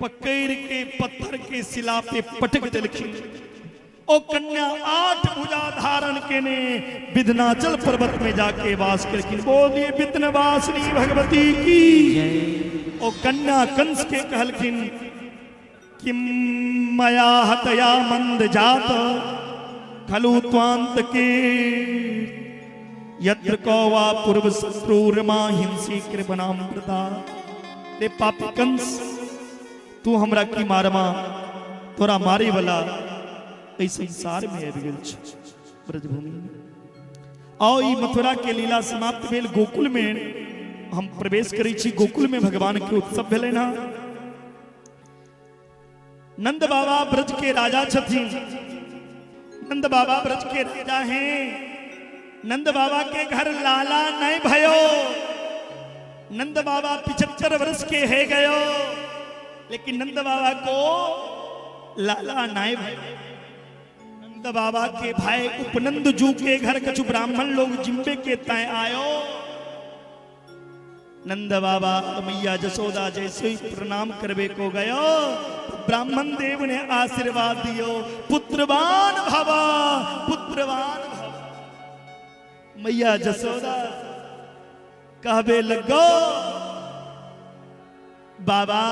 पकड़ के पत्थर के शिला पे पटक दिलखिन। ओ कन्या 8 भुजा धारण के ने विंध्याचल पर्वत में जाके वास करकिन। बोलिए विंध्यवासिनी भगवती की। ओ कन्या कंस के कहलखिन किम मया हतया मंद जात खलु त्वांत के यत्र कौवा पूर्व शत्रुर्मा हिंसी कृपनाम प्रता। रे पापी कंस, तू हमरा की मारमा, तोरा मारे वाला इस संसार में आबि गेल छ ब्रजभूमि में। आओ ई मथुरा के लीला समाप्त भेल। गोकुल में हम प्रवेश करै छी। गोकुल में भगवान के उत्सव भेलै ना। नंद बाबा ब्रज के राजा छथिन। नंद बाबा ब्रज के राजा हैं। नंद बाबा के घर लाला नहीं भयो। नंद बाबा 75 वर्ष के है गयो, लेकिन नंद बाबा को लाला नहीं भयो। नंद बाबा के भाई उपनंद जू के घर कछु ब्राह्मण लोग जिम्बे के तय आयो। नंद बाबा मैया जसोदा जैसे ही प्रणाम करवे को गयो, ब्राह्मण देव ने आशीर्वाद दियो, पुत्रवान भवा, पुत्रवान भवा। मैया जसोदा कहबे लगो, बाबा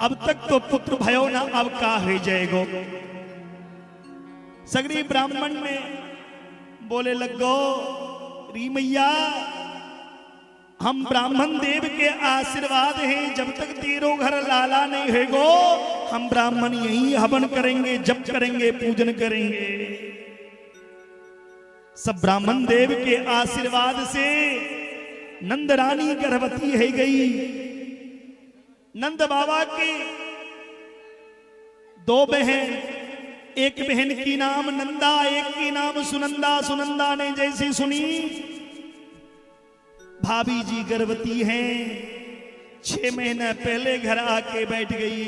अब तक तो पुत्र भयो ना, अब का हो जाएगो। सगरी ब्राह्मण में बोले लगो, री मैया हम ब्राह्मण देव के आशीर्वाद हैं, जब तक तेरो घर लाला नहीं होगो हम ब्राह्मण यही हवन करेंगे, जप करेंगे, पूजन करेंगे। सब ब्राह्मण देव के आशीर्वाद से नंद रानी गर्भवती है गई। नंद बाबा के 2 बहन, एक बहन की नाम नंदा, एक की नाम सुनंदा। सुनंदा ने जैसी सुनी भाभी जी गर्भवती हैं, 6 महीने पहले घर आके बैठ गई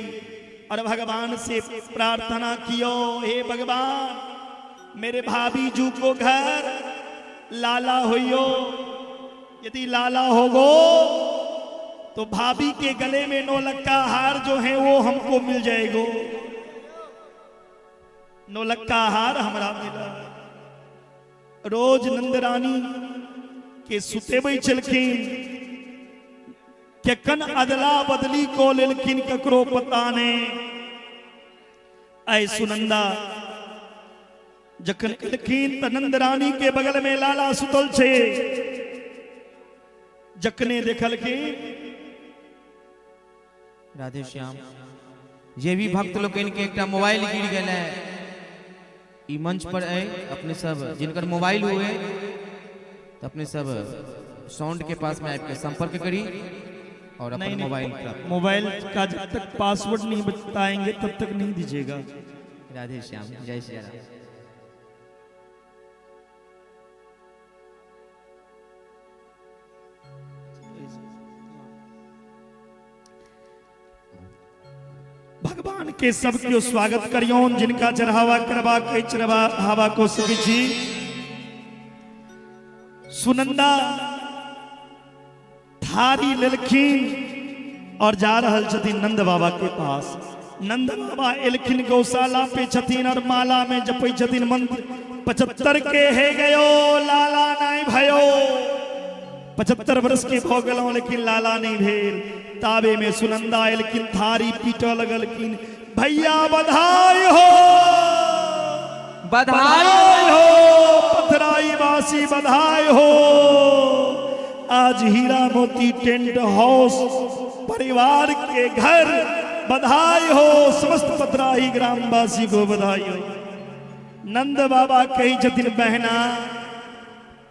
और भगवान से प्रार्थना कियो, हे भगवान मेरे भाभी जू को घर लाला होइयो। यदि लाला होगो तो भाभी के गले में 9 लक्का हार जो है वो हमको मिल जाएगो। 9 लक्का हार हमरा मिला। रोज नंदरानी के सुतेबै चलखिन, केकन अदला बदली को लेलखिन ककरो पता ने। ऐ सुनंदा जखन एलखिन त नंद रानी के बगल में लाला सुतल छे। जखने देखलखिन राधे श्याम ये भी भक्त लोग इनके एक मोबाइल गिर गए है ई मंच पर है अपने सब जिनकर मोबाइल हुए तो अपने सब साउंड के पास में आपके संपर्क करी और अपने मोबाइल का जब तक पासवर्ड नहीं बताएंगे तब तक नहीं दीजिएगा। राधे श्याम जय श्री राम। भगवान के सबके स्वागत करियोन जिनका चढ़ावा करवा के चढ़ावा को सभी जी। सुनंदा थारी लेलखिन और जा रहल छथिन नंद बाबा के पास। नंद बाबा एलखिन गौशाला पे छथिन और माला में जपै छथिन मंत्र 75 के है गयो लाला नहीं भयो। 75 वर्ष के भो गलो लेकिन लाला नहीं भेल। ताबे में सुनंदा एलखिन थारी पीट लगलखिन भैया बधाई हो बधाई हो पथराई वासी बधाई हो। आज हीरा मोती टेंट हाउस परिवार के घर बधाई हो। समस्त पथराई ग्रामवासी को बधाई हो। नंद बाबा कही छथिन बहना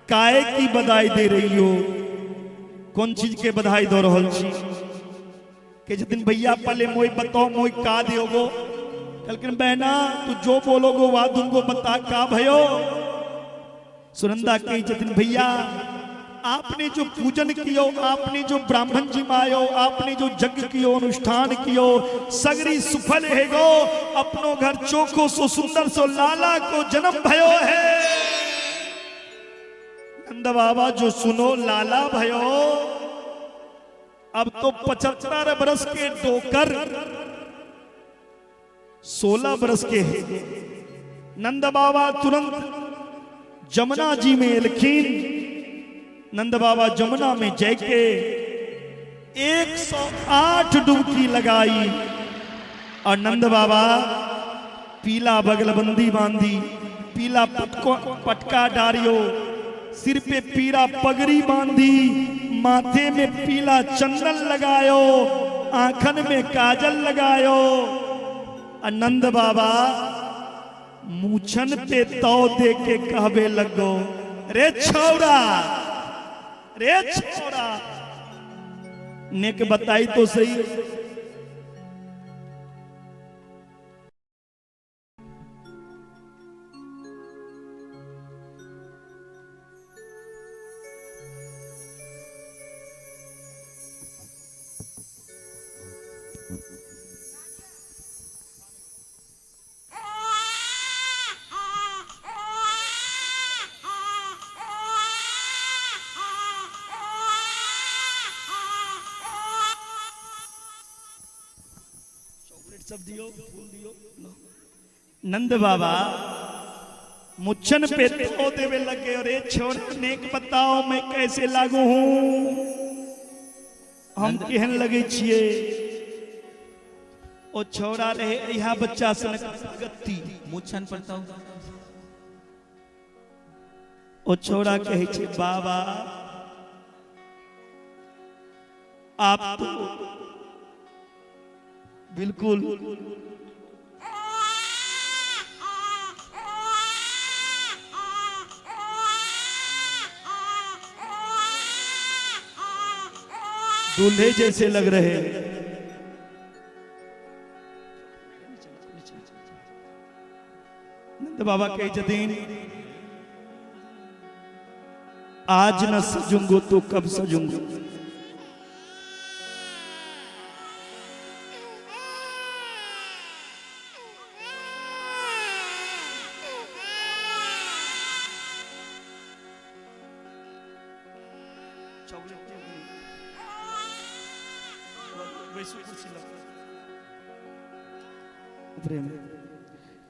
काहे की बधाई दे रही हो कौन चीज के बधाई दो रहल छी के जतिन भैया पहले मोई बताओ मोई का दियोगो। लेकिन बहना तू जो बोलोगो वा दूंगो बता का भयो। सुनंदा कही जतिन भैया आपने जो पूजन कियो आपने जो ब्राह्मण जी मायो आपने जो यज्ञ कियो अनुष्ठान कियो सगरी सुफल है गो। अपनो घर चोखो सो सुंदर सो लाला को जन्म भयो है। नंद बाबा जो सुनो लाला भयो अब तो 75 बरस के डोकर 16 बरस के हैं। नंद बाबा तुरंत जमुना जी में एलखिन। नंद बाबा जमुना में जाके 108 डुबकी लगाई और नंद बाबा पीला बगलबंदी बांधी पीला पटका डारियो सिर पे पीला पगड़ी बांधी माथे में पीला चंदन लगायो आंखन में काजल लगायो। नंद बाबा मूछन पे तौ दे के कहबे लगो रे छौरा नेक बताई तो सही। सब दियो फूल दियो। नंद बाबा मुच्छन पे तो देवे लगे और छोड़ नेक बताओ मैं कैसे लागू हूं हम केहन लगे छिए। ओ छोड़ा रहे यहाँ बच्चा सन गत्ती मुच्छन पड़ता ओ छोड़ा कहे छे बाबा आप तो बिल्कुल दूल्हे जैसे लग रहे। नंद बाबा कहे छथिन आज न सजूंगो तो कब सजूंगो।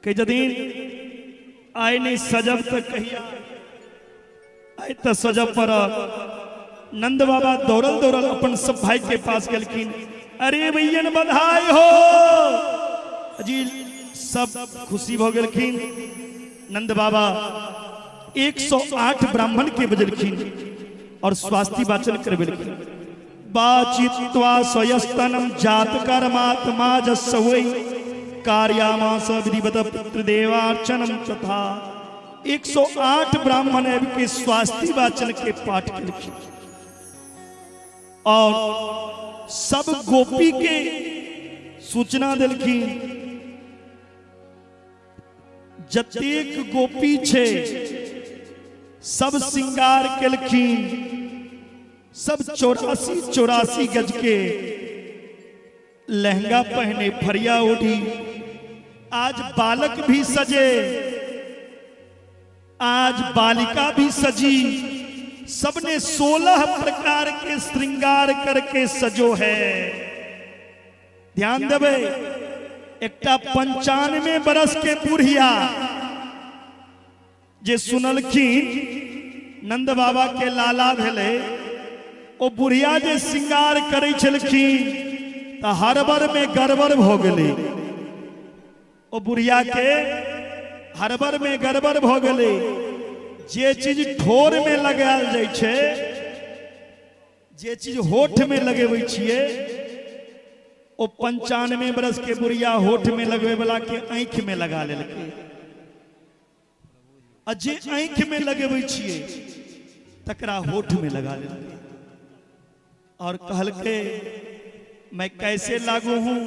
कई जदीन आए नहीं सजब तक कहिया आए तो सजब पर। नंद बाबा दौड़ल दौड़ल अपन सब भाई के पास गलखिन अरे भैया बधाई हो जी सब खुशी हो गलखिन। नंद बाबा 108 ब्राह्मण के बजलखिन और स्वास्थ्य वाचन करबेलखिन। बाचित्वा स्वयस्तनम जात कर्मात्मा जसवै कार्यामास विधिवत पितृदेवार्चनम तथा 108 ब्राह्मण के स्वास्थ्य वाचन के पाठ केलखिन और सब गोपी के सूचना दिलखिन। जतेक गोपी छे सब श्रृंगार केलखिन, सब 84 गज के लहंगा पहने, फरिया ओढ़ी। आज बालक भी सजे, आज बालिका भी सजी, सबने 16 प्रकार के श्रृंगार करके सजो है। ध्यान देवे, एकटा 95 बरस के बुढ़िया जे सुनलखिन नंद बाबा के लाला भेले, ओ बुढ़िया जे श्रृंगार करे छलखिन त हरबर में गड़बड़ भ गेलै। ओ बुढ़िया के हरबर में गड़बड़ भ गेलै। जे चीज ठोर में लगायल जाइ छै, जे चीज होठ में लगेबै छियै, ओ 95 बरस के बुढ़िया होठ में लगवे वाला के आंख में लगा लेलकै। आ जे आंख में लगेबै छियै तकरा होठ में लगा लेलकै और कहलकै मैं कैसे लागू हूं।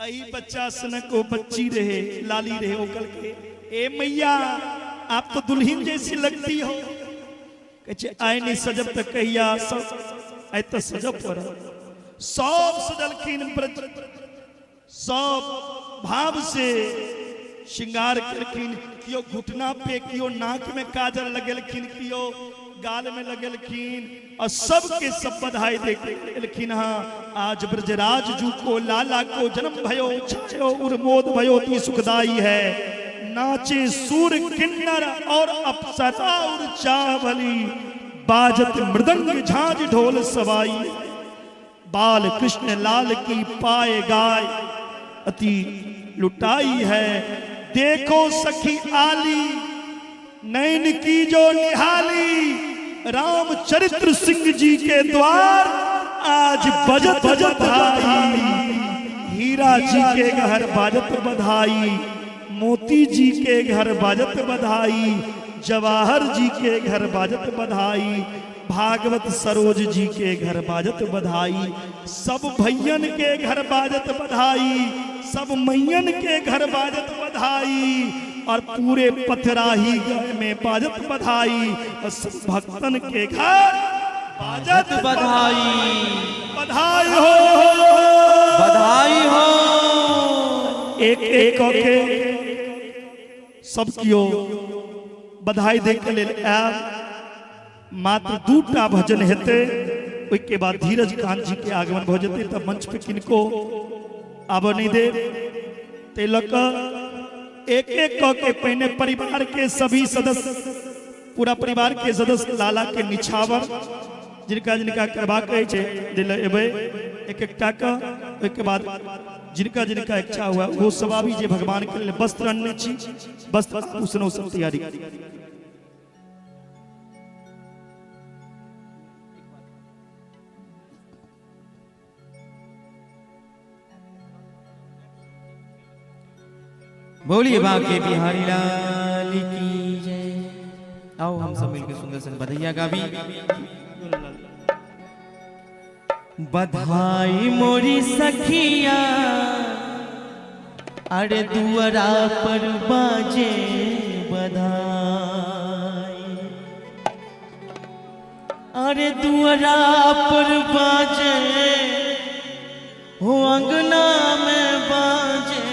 आई बच्चा सनक वो बच्ची रहे, लाली रहे, वो कहलकै ए मैया आप तो दुल्हन जैसी लगती हो। कहे आय नहीं सजब तक कहिया सब आय तो सजब पर सब सजलखिन, सब भाव से श्रृंगार करखिन। कियो घुटना पे, कियो नाक में काजल लगेलखिन, कियो गाल में लगेलखिन और सबके सब बधाई देलखिन। हाँ आज ब्रजराज जू को लाला को जन्म भयो, छायो उर्मोद भयो ती सुखदाई है। नाचे सूर किन्नर और अप्सरा और चावली, बाजत मृदंग झांझ ढोल सवाई। बाल कृष्ण लाल की पाए गाय अति लुटाई है। देखो सखी आली नैन की जो निहाली, रामचरित्र सिंह जी के द्वार आज बजत बधाई। हीरा जी के घर बाजत बधाई, मोती जी के घर बाजत बधाई, जवाहर जी के घर बाजत बधाई, भागवत सरोज जी के घर बाजत बधाई। सब भैयन के घर बाजत बधाई, सब मैयन के घर बाजत बधाई और पूरे पथराही में बाजत बधाई और सब भक्तन के घर बाजत बधाई। बधाई हो, बधाई हो। एक एक के सब कियो बधाई दे के लेल आब। मात्र 2टा भजन हेते, ओके बाद धीरज कांत जी के आगमन भ जेते। तब मंच पे किनको आबो नहीं दे ते लक एक एक के पहले परिवार के सभी सदस्य, पूरा परिवार के सदस्य लाला के निछावर जिनका जिनका करबा के छे दिल एबे एक एक टाका। ओके बाद जिनका जिनका इच्छा हुआ वो सवाबी जे भगवान के लिए वस्त्र अन्य छी, वस्त्र उसनो सब तैयारी। बोलिए बांके बिहारी लाल की जय। आओ हम सब मिलकर सुंदर सन बधाइयाँ गावी। बधाई मोरी सखिया अरे दुआरा पर बाजे बधाई, अरे दुआरा पर बाजे हो अंगना में बाजे।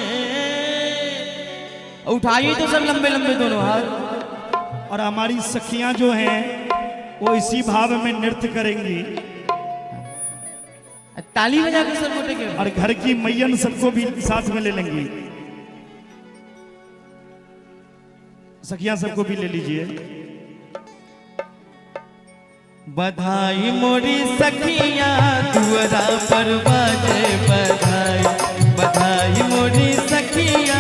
उठाइए तो सब लंबे लंबे दोनों हाथ। और हमारी सखियां जो हैं वो इसी भाव में नृत्य करेंगी। ताली बजा के सब उठेंगे और घर की मैयन सबको भी साथ में ले लेंगी। सखियां सबको भी ले लीजिए। बधाई मोरी सखिया दुआरा पर बाजे बधाई, बधाई मोरी सखिया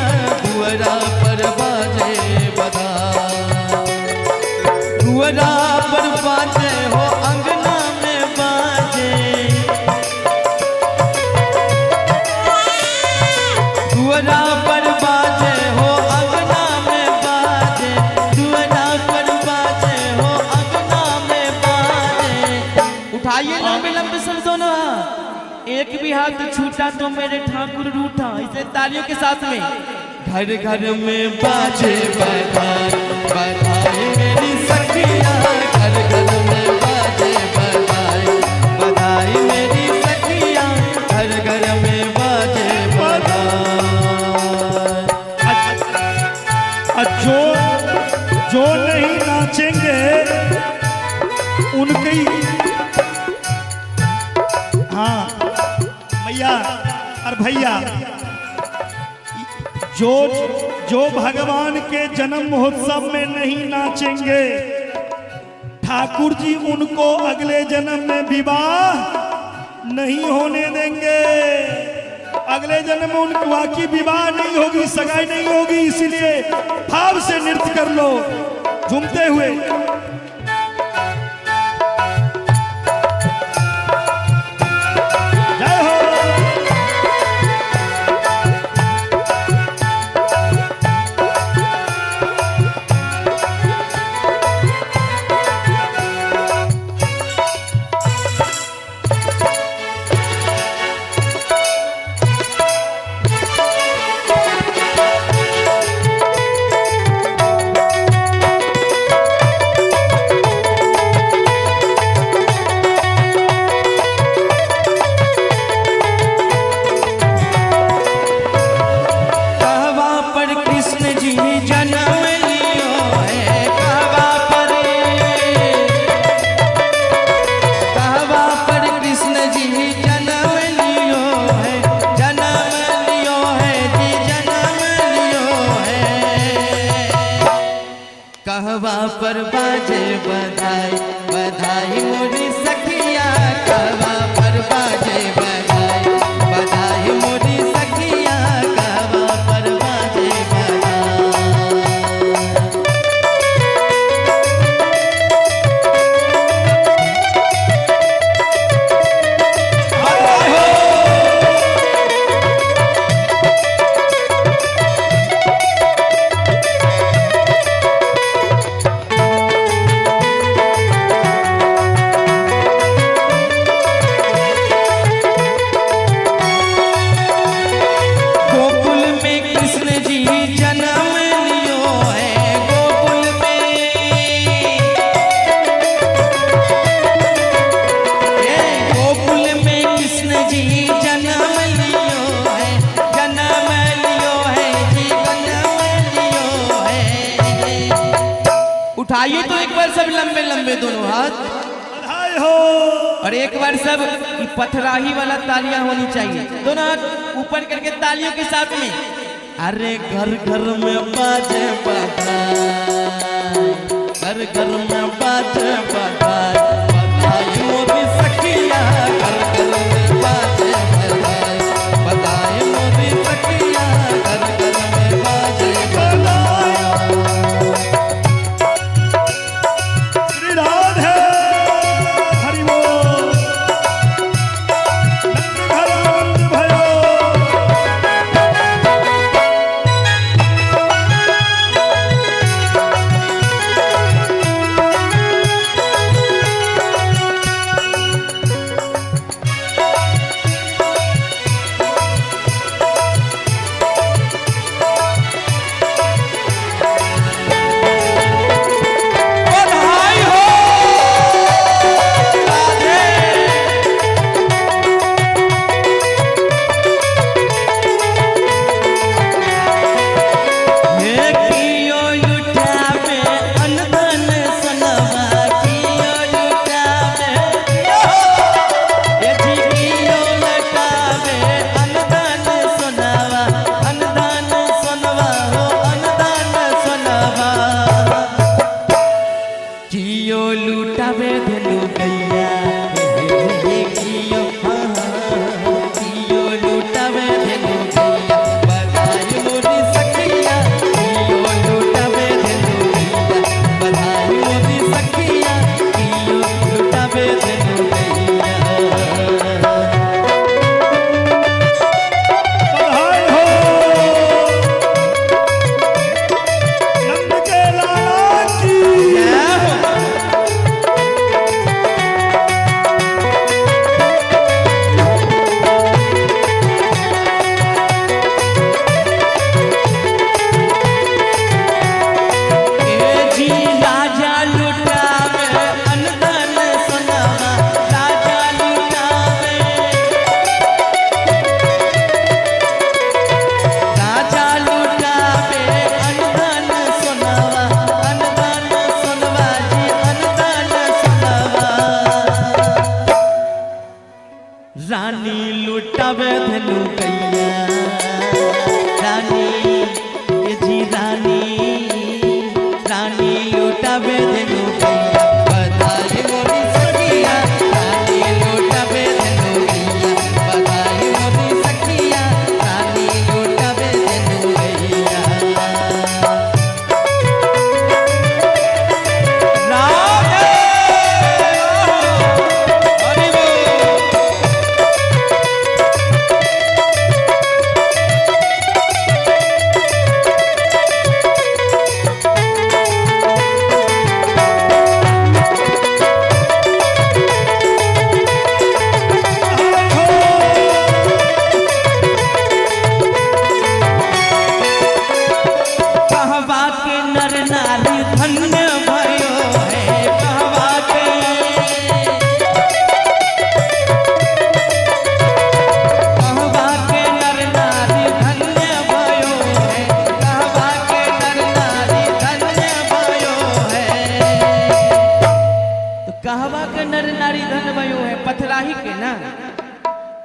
हाथ छूटा तो मेरे ठाकुर रूठा। इसे तालियों के साथ में घर घर में बाजे बधाई, बधाई मेरी सखिया, घर घर में बाजे बधाई, बधाई मेरी सखिया, घर घर में बाजे बधाई। जो नहीं नाचेंगे उनके ही, हाँ भैया और भैया, जो भगवान के जन्म महोत्सव में नहीं नाचेंगे, ठाकुर जी उनको अगले जन्म में विवाह नहीं होने देंगे। अगले जन्म में उनकी वाकई विवाह नहीं होगी, सगाई नहीं होगी। इसीलिए भाव से नृत्य कर लो झूमते हुए। जय हो। कहवा पर बाजे बधाई, बधाई मोरी सखिया, कहवा पर बाजे बधाई, बधाई मोरी सखिया, कहवा पर बाजे बधाई। उठाइए तो एक बार सब लंबे लंबे दोनों हाथ, बधाई हो। और एक बार सब पथराही वाला तालियां होनी चाहिए, दोनों हाथ ऊपर करके तालियों के साथ में। अरे घर घर में बाजे बधाई, घर घर में बाजे बधाई, बधाई मोरी सखिया, घर घर में बाजे बधाई, बधाई मोरी सखिया, घर घर में बाजे बधाई। श्री राधे हरि बोल। नंद घर आनंद भयो। जी रानी रानी लुटावे देनु गैया बधाई मोरी सखिया रानी लुटावे देनु गैया बधाई मोरी सखिया रानी लुटावे देनु गैया राधे हरि बोल कहवा के नर नारी धन्य भयो है कहवा के नर नारी धन्य भयो है कहवा के नर नारी धन्य भयो है तो कहवा के नर नारी धन्य भयो है पथराही के ना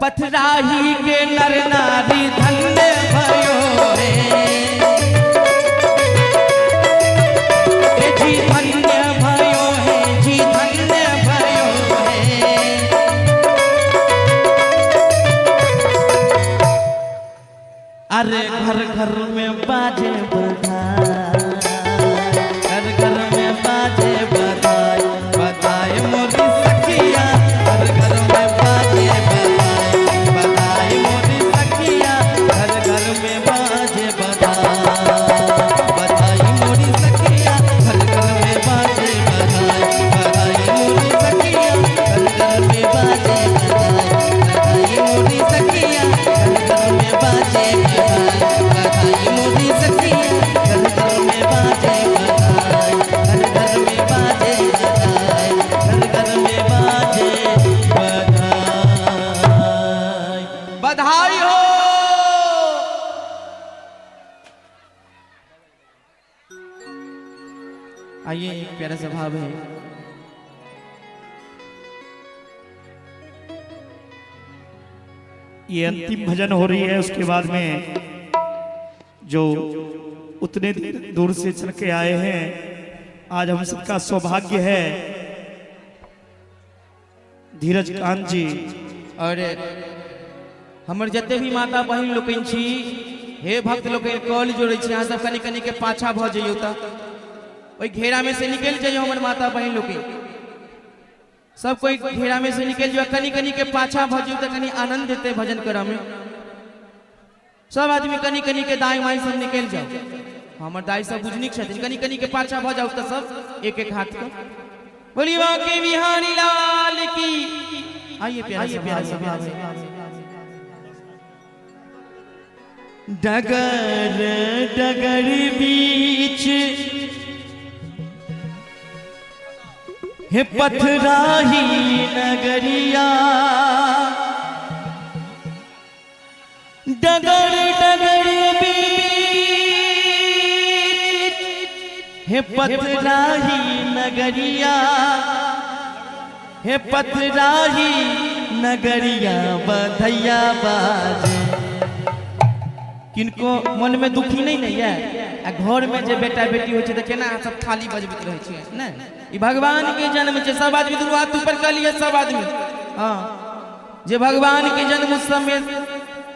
पथराही के नर नारी धन्य भयो है जी धन्य भयो है जी धन्य भयो है अरे घर घर में बाजे बधाई घर घर में बाजे बधाई बधाई मोरी सखिया घर घर में बाजे बधाई बधाई मोरी सखिया घर घर में बाजे बधाई मोरी सखिया घर घर में बाजे बधाई बधाई मोरी सखिया घर घर में बाजे बधाई मोरी सखिया घर घर में बाजे बधाई मोरी सखिया घर घर में बाजे बधाई घर घर में बाजे बधाई घर घर में बाजे बधाई बधाई हो आइए एक प्यारा सा भाव है ये अंतिम भजन हो रही है। उसके बाद में जो उतने दूर से चल के आए हैं, आज हम सबका सौभाग्य है धीरज कांत जी और हमर जते भी माता बहन लोकन छी हे भक्त लोकन कॉल जोड़े छी अहाँ सब कनी कनी के पाछा भ जइयो त ओई घेरा में से निकल जाइयो हमर माता बहन लोकन सब कोई घेरा में से निकल जाओ कनी कनी के पाछा भ जइयो त कनी आनंद देते भजन करा में सब आदमी कनी कनी के दाई माई सब निकल जाओ हमर दाई सब बुझनिक छथिन कनी कनी के पाछा भ जाओ त सब एक एक हाथ का बोली बांके बिहारी लाल की आइए प्यारे से डगर डगर बीच हे पथराही नगरिया डगर डगर बीच हे पथराही नगरिया हे पथराही नगरिया बधैया बाजे किनको मन में दुखी नहीं है आ घर में जे बेटा बेटी होय छै त केना सब थाली बजबैत रहै छै नै ई भगवान के जन्म छै सब आदमी दुनू हाथ ऊपर कर लिए सब आदमी हां जे भगवान के जन्म समय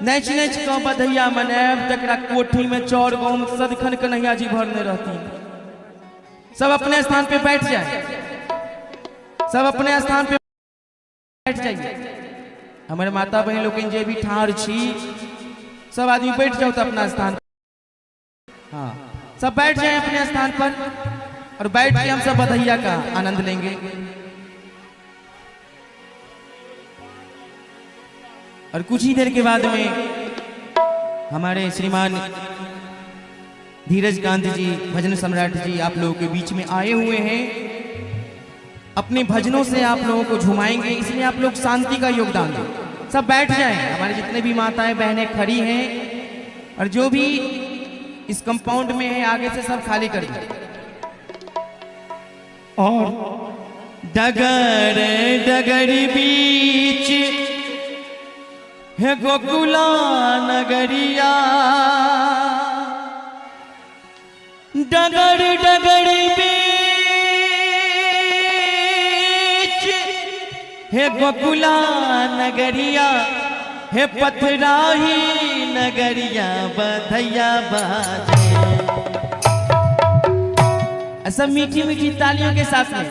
नाच नाच के बधैया मनाएब तकरा कोठी में चौर गांव सदखन कन्हैया जी भरने रहती सब अपने स्थान पे बैठ जाए सब अपने स्थान पे बैठ जाइए हमारे माता बहन लोग जे भी ठाड़ छी सब आदमी बैठ जाओ तो अपना स्थान हाँ सब बैठ जाए अपने स्थान पर और बैठ के हम सब बधैया का आनंद लेंगे और कुछ ही देर के बाद में हमारे श्रीमान धीरज कांत जी भजन सम्राट जी आप लोगों के बीच में आए हुए हैं अपने भजनों से आप लोगों को झुमाएंगे इसलिए आप लोग शांति का योगदान दें सब बैठ जाएं हमारे जितने भी माताएं बहनें खड़ी हैं और जो भी इस कंपाउंड में है आगे से सब खाली कर दें और डगर डगर बीच है गोकुला नगरिया डगर डगर बीच हे गोकुला नगरिया हे पथराही नगरिया बधैया बाजे। ऐसा मीठी मीठी तालियों के साथ में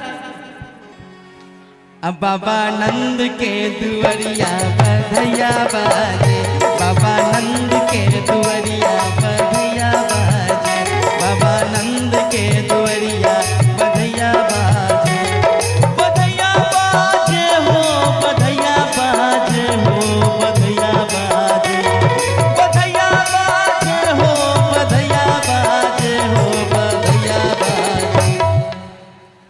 अब बाबा नंद के दुवरिया बधैया बाजे, बाबा नंद के दुवरिया बधैया बाजे, बाबा नंद के दुवरिया बधैया बाजे। बधैया बाजे हो, बधैया बाजे हो, बधैया बाजे, बधैया बाजे हो, बधैया बाजे हो, बधैया बाजे।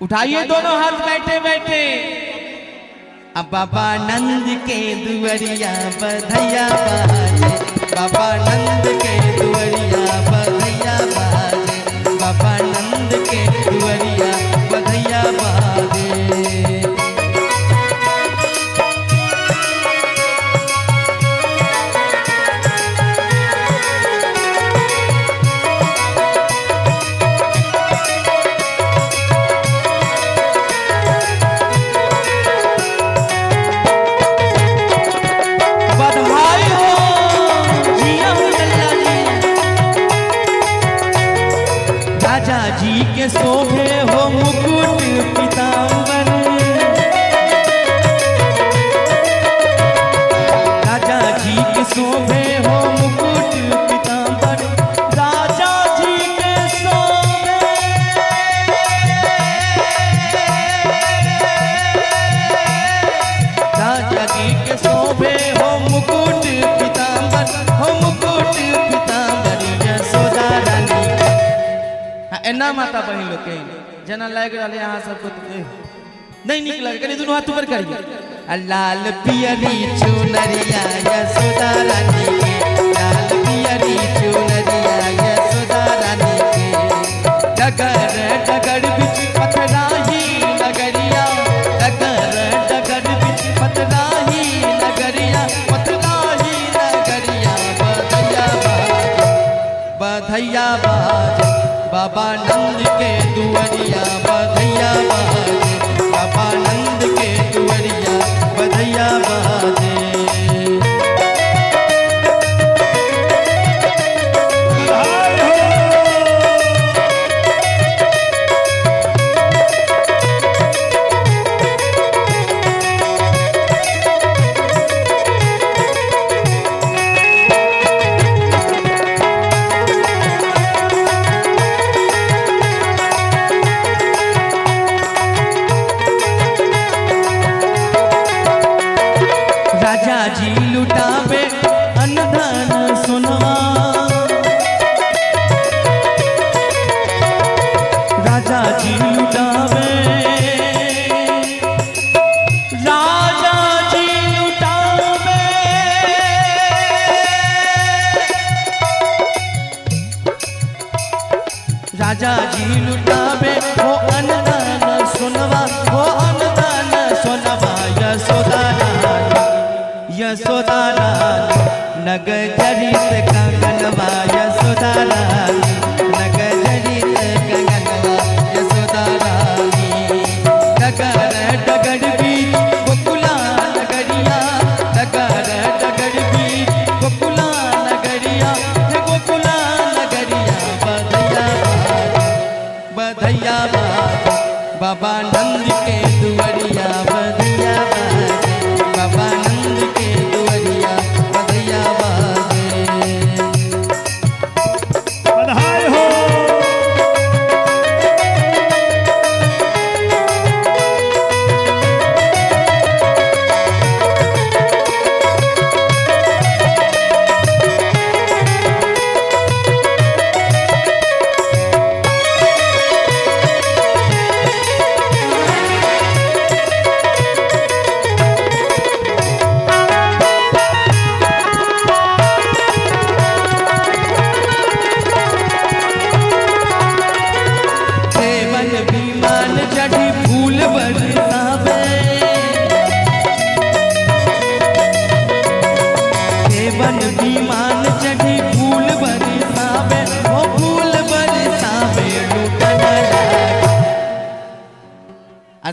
उठाइए दोनों हाथ बैठे बैठे। अब बाबा नंद के दुवरिया बधैया बाजे, बाबा नंद के दुवरिया बधैया बाजे, बाबा नंद के दुवरिया बधैया बाजे। बधाई हो जिया हो लल्ला जी। राजा जी के शोभे हो मुकुट पीतांबर, राजा जी के शोभे हो मुकुट पीतांबर, राजा जी के शोभे, राजा जी के शोभे हो मुकुट पीतांबर, हो मुकुट पीतांबर यशोदा रानी। एना माता बहन लोग के जना लग रहा यहाँ सबको नहीं निक लगे, कहीं दोनों हाथ ऊपर करिए। लाल पियरी चुनरिया यशोदा रानी के, लाल पियरी चुनरिया यशोदा रानी के। डगर डगर बिच पथराही नगरिया, डगर डगर बिच पथराही नगरिया, पथराही नगरिया बधैया बाजे, बधैया बाजे। बाबा नंद के दुवरिया बधैया बाजे, बाबा नंद के दुवरिया बधैया बाजे। राजा जी लुटावे अनधन सुनवा, राजा जी लुटावे, राजा जी लुटावे, राजा जी लुटावे हो अनधन सुनवा, हो अनधन सुनवा यशोदा रानी, यशोदा रानी नग जरित कंगनवा यशोदा रानी, नग जरित कंगनवा यशोदा रानी। डगर डगर बीच गोकुला नगरिया, डगर डगर बीच गोकुला नगरिया, गोकुला नगरिया बधैया बाजे, बधैया बाजे। बाबा नंद के दुवरिया बधैया बाजे, बाबा नंद के दुवरिया बधैया बाजे। बधाई हो।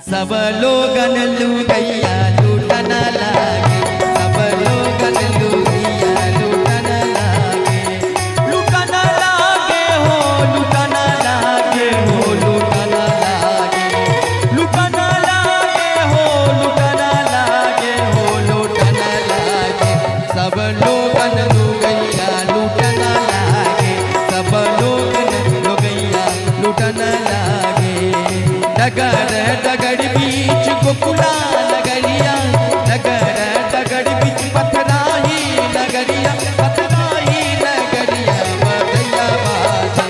सब लोगन लुगैया लूटन लागे, सब लोगन लुगैया लूटन लागे, लूटन लागे हो, लूटन लागे हो, लूटन लागे, लूटन लागे हो, लूटन लागे हो, लूटन लागे, सब लोगन लुगैया लूटन लागे, सब लोगन लुगैया लूटन लागे। डगर डगर बीच गोकुला नगरिया, डगर डगर बीच पथराही नगरिया, पथराही नगरिया, बधैया बाजे,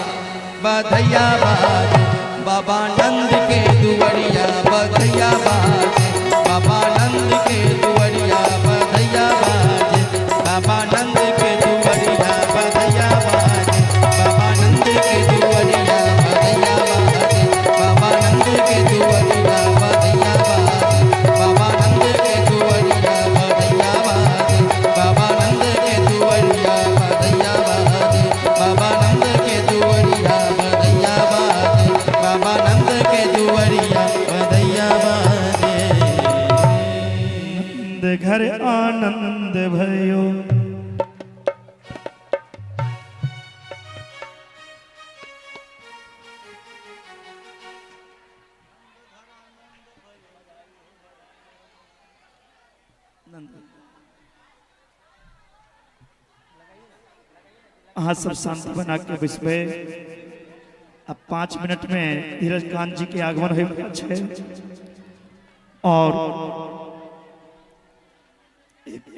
बधैया बाजे, बाबा नंद के दुवरिया, बधैया बाजे, बाबा नंद के दुवरिया, बधैया बाजे, बाबा नंद के दुवरिया, बधैया बाजे, बाबा नंद के दुवरिया, बधैया बाजे, बाबा नंद के दुवरिया, बधैया बाजे, बाबा नंद के दुवरिया, बधैया बाजे, बाबा नंद के दुवरिया, बधैया बाजे, बाबा नंद के दुवरिया, बधैया बाजे, बाबा नंद के दुवरिया, बधैया बाजे। नंद घर आनंद भयो, हाँ सब शांति बना के विस्मय। अब 5 मिनट में धीरज कांत जी के आगमन है और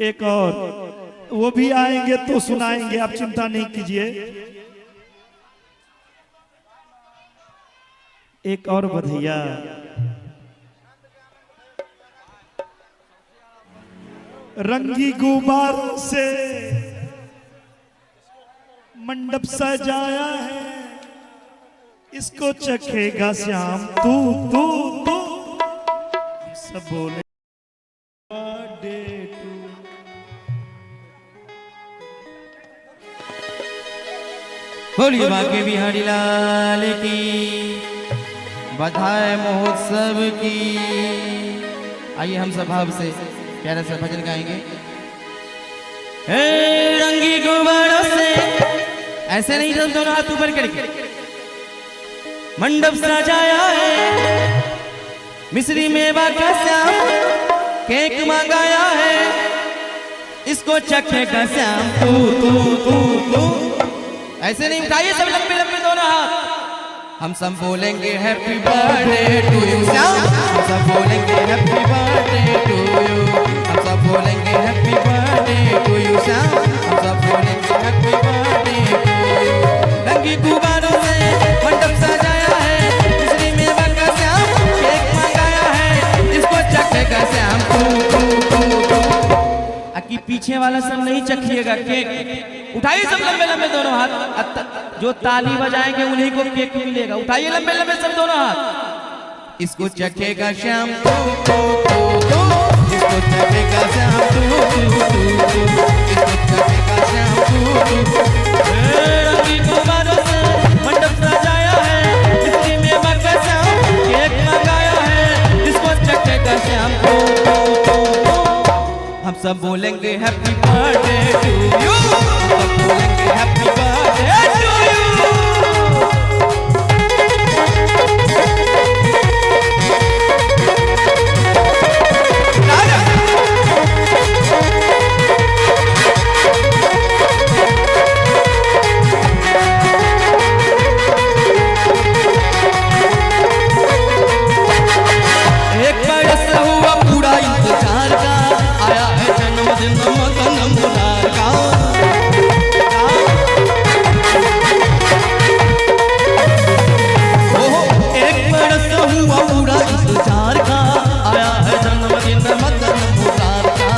एक और वो भी आएंगे तो सुनाएंगे, आप चिंता नहीं कीजिए। एक और बधैया रंगी गुब्बारों से मंडप सजाया है, इसको चखेगा श्याम तू तू तू। हम सब बोले बर्थडे टू। बोलिए बांके बिहारी लाल की, बधाई महोत्सव की। आइए हम सब भाव से प्यारा सा भजन गाएंगे। रंगी गुब्बारों से, ऐसे नहीं सब दोनों हाथ ऊपर करके, मंडप सजाया है, मिश्री मेवा का श्याम केक मंगाया है, इसको चखेगा श्याम तू तू तू तू। ऐसे नहीं उठाइए सब लंबे लंबे दोनों हाथ। हम सब बोलेंगे happy birthday to you Shyam, हम सब बोलेंगे हैप्पी बर्थडे टू यू, हम सब बोलेंगे happy birthday to you Shyam, हम सब बोलेंगे हैप्पी बर्थडे टू यू। रंगी गुब्बारों से मंडप सजाया है, मिश्री मेवा का श्याम केक मंगाया है, इसको चखेगा श्याम तू तू तू तू। अकी पीछे वाला सब नहीं चखिएगा केक, उठाइए सब लंबे लंबे दोनों हाथ। जो ताली बजाएंगे उन्हीं को केक मिलेगा। उठाइए लंबे लंबे सब दोनों हाथ। इसको चखेगा श्याम तू तू तू तू, इसको चखेगा श्याम तू तू तू तू, इसको चखेगा श्याम तू तू तू। रंगी गुब्बारों से मंडप सजाया है, मिश्री मेवा का श्याम केक मंगाया है, इसको चखेगा श्याम तू तू तू तू। हम सब बोलेंगे हैप्पी बर्थडे टू यू, हम सब बोलेंगे हैप्पी बर्थडे टू यू। एक बरस हुआ पूरा इंतजार का, आया है जन्मदिन मदन मुरार का। एक बरस हुआ पूरा इंतजार का, आया है जन्मदिन मदन मुरार का,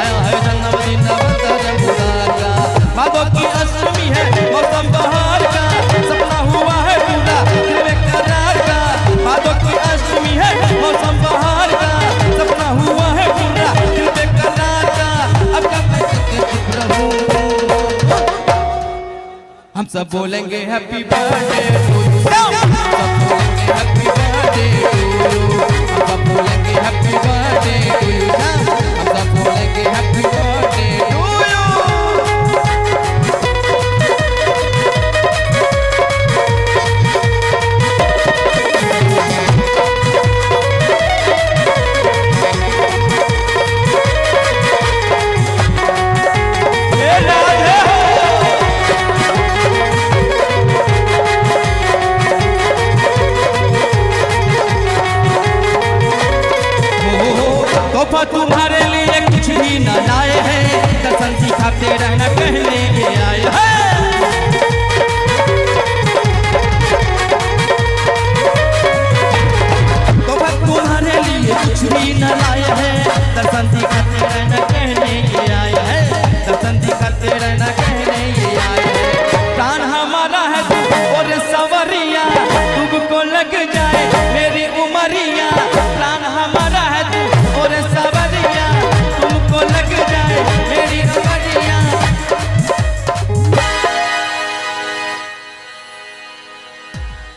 आया है जन्मदिन मदन मुरार का। भादों की अष्टमी है मौसम बहार का, सपना हुआ है पूरा दिल में करार का। भादों की अष्टमी है मौसम बहार का, सपना हुआ है पूरा दिल में करार का। अब कब मैं चुप रहूं, हम सब बोलेंगे हैप्पी बर्थडे टू यू, हम सब बोलेंगे हैप्पी बर्थडे टू यू, हम सब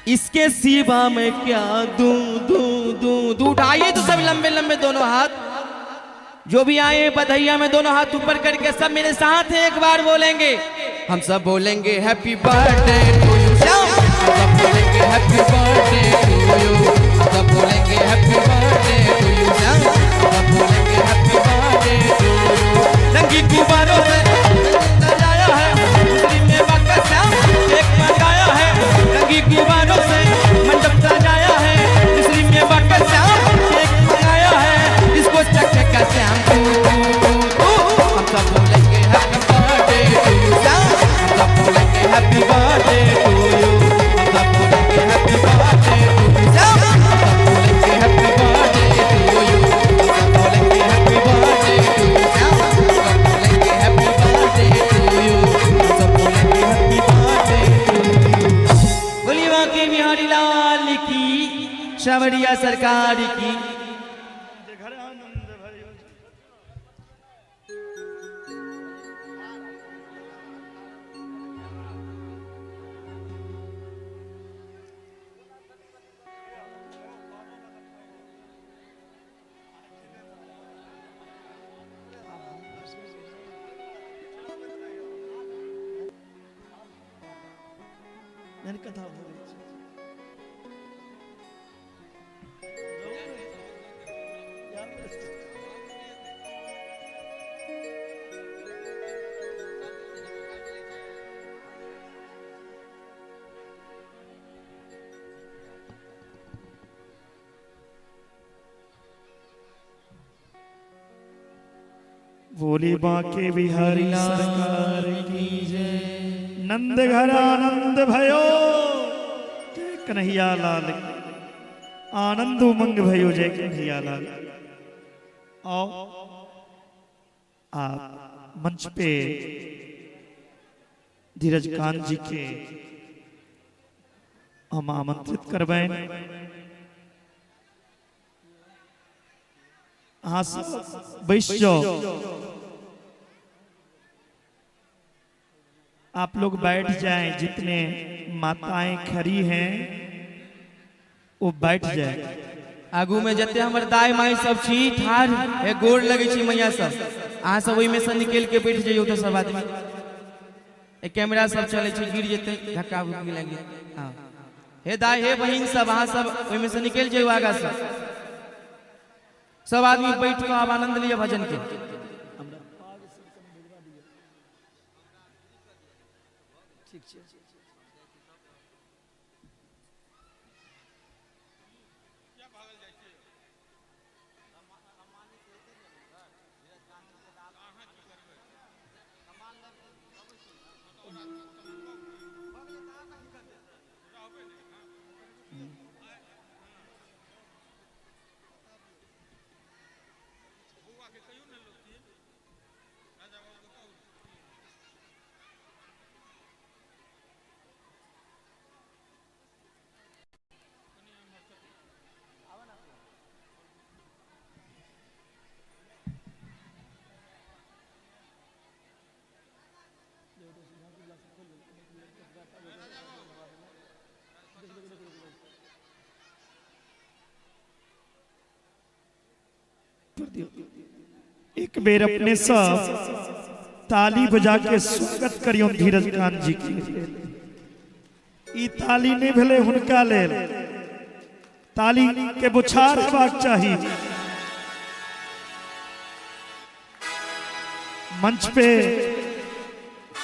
इसके सिवा मैं क्या दूं दूं दूं दूं। उठाइए तो सब लंबे लंबे दोनों हाथ, जो भी आए बधैया में दोनों हाथ ऊपर करके सब मेरे साथ एक बार बोलेंगे। हम सब बोलेंगे happy birthday to you Shyam, हम सब बोलेंगे हैप्पी बर्थडे टू यू, हम सब बोलेंगे happy birthday to you Shyam, हम सब बोलेंगे हैप्पी बर्थडे टू यू। रंगी गुब्बारों से सजाया है मुस्लिम में बाका श्याम, केक मंगाया है रंगी गुब्बारों से मंडप सजाया है मुस्लिम में बाका श्याम, केक मंगाया है इसको चक का श्याम तू तू तू। हम सब बोलेंगे happy birthday to you Shyam, हम सब बोलेंगे हैप्पी बर्थडे टू यू, हम सब बोलेंगे happy birthday to you Shyam, हम सब बोलेंगे हैप्पी बर्थडे टू यू, हम सब बोलेंगे happy birthday to you Shyam, हम सब बोलेंगे हैप्पी बर्थडे टू यू, हम सब बोलेंगे हैप्पी बर्थडे टू यू। बोलिए बांके बिहारी लाल की, सावरिया सरकार की। मैंने कथा बोली बोली बांके बिहारी सरकार की जय। नंद घर आनंद भयो जय कन्हैया लाल की। आनंद उमंग भयो जय कन्हैया लाल। आओ आप मंच पे धीरज कांत जी के हम आमंत्रित करवाएं। हाँ बैठ जाओ, आप लोग बैठ जाएं। जितने माताएं खड़ी हैं वो बैठ जाए। आगू में जते हमर दाई माई सब छी ठार है, गोड़ लगे छी मैया सब। अहाँ सब ओहि में से निकल के बैठ जाइयो तो सब आदमी। ए कैमरा सब चले छी, गिर जेते धक्का बुक्की लगे। हां हे दाई हे बहिन सब, अहाँ सब ओहि में से निकल जाइयो आगा से। सब आदमी बैठ के आप आनंद लिया भजन के। एक बेर अपने सब ताली बजा के स्वागत करियो धीरज कांत जी की। ई ताली नहीं भेले हुनका लेल, ताली के बुछार हेबाक चाहिए। मंच पे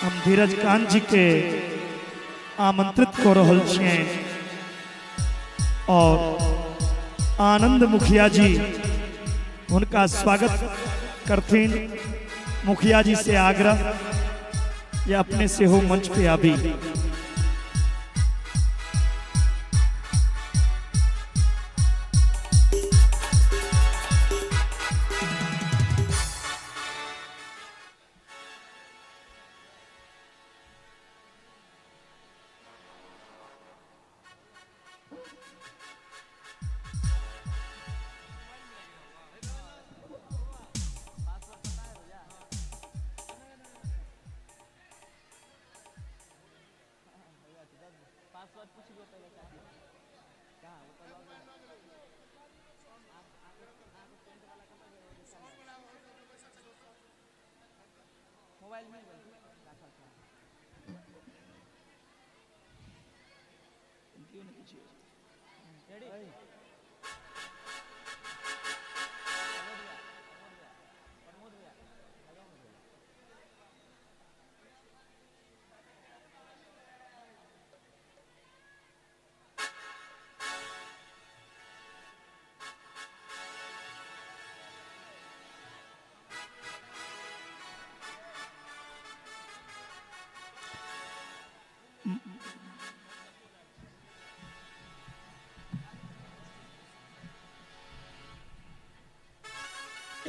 हम धीरज कांत जी के आमंत्रित कर रहल छियै और आनंद मुखिया जी उनका स्वागत करथिन। मुखिया जी से आग्रह या अपने से हो मंच पे आबी।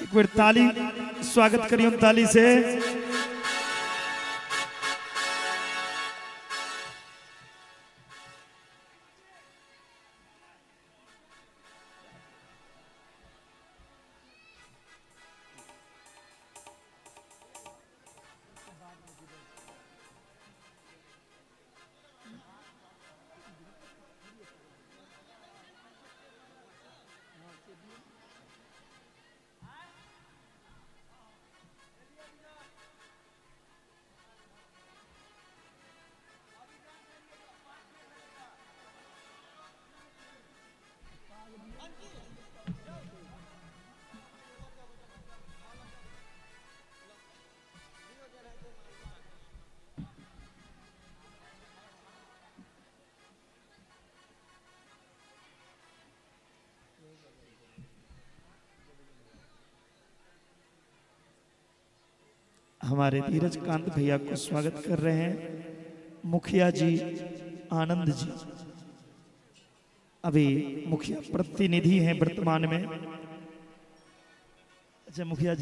एक बार ताली स्वागत करिए हम ताली से। हमारे धीरज कांत भैया को स्वागत कर रहे हैं मुखिया जी आनंद जी। अभी मुखिया प्रतिनिधि हैं वर्तमान में। अच्छा मुखिया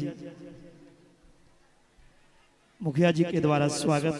जी के द्वारा स्वागत।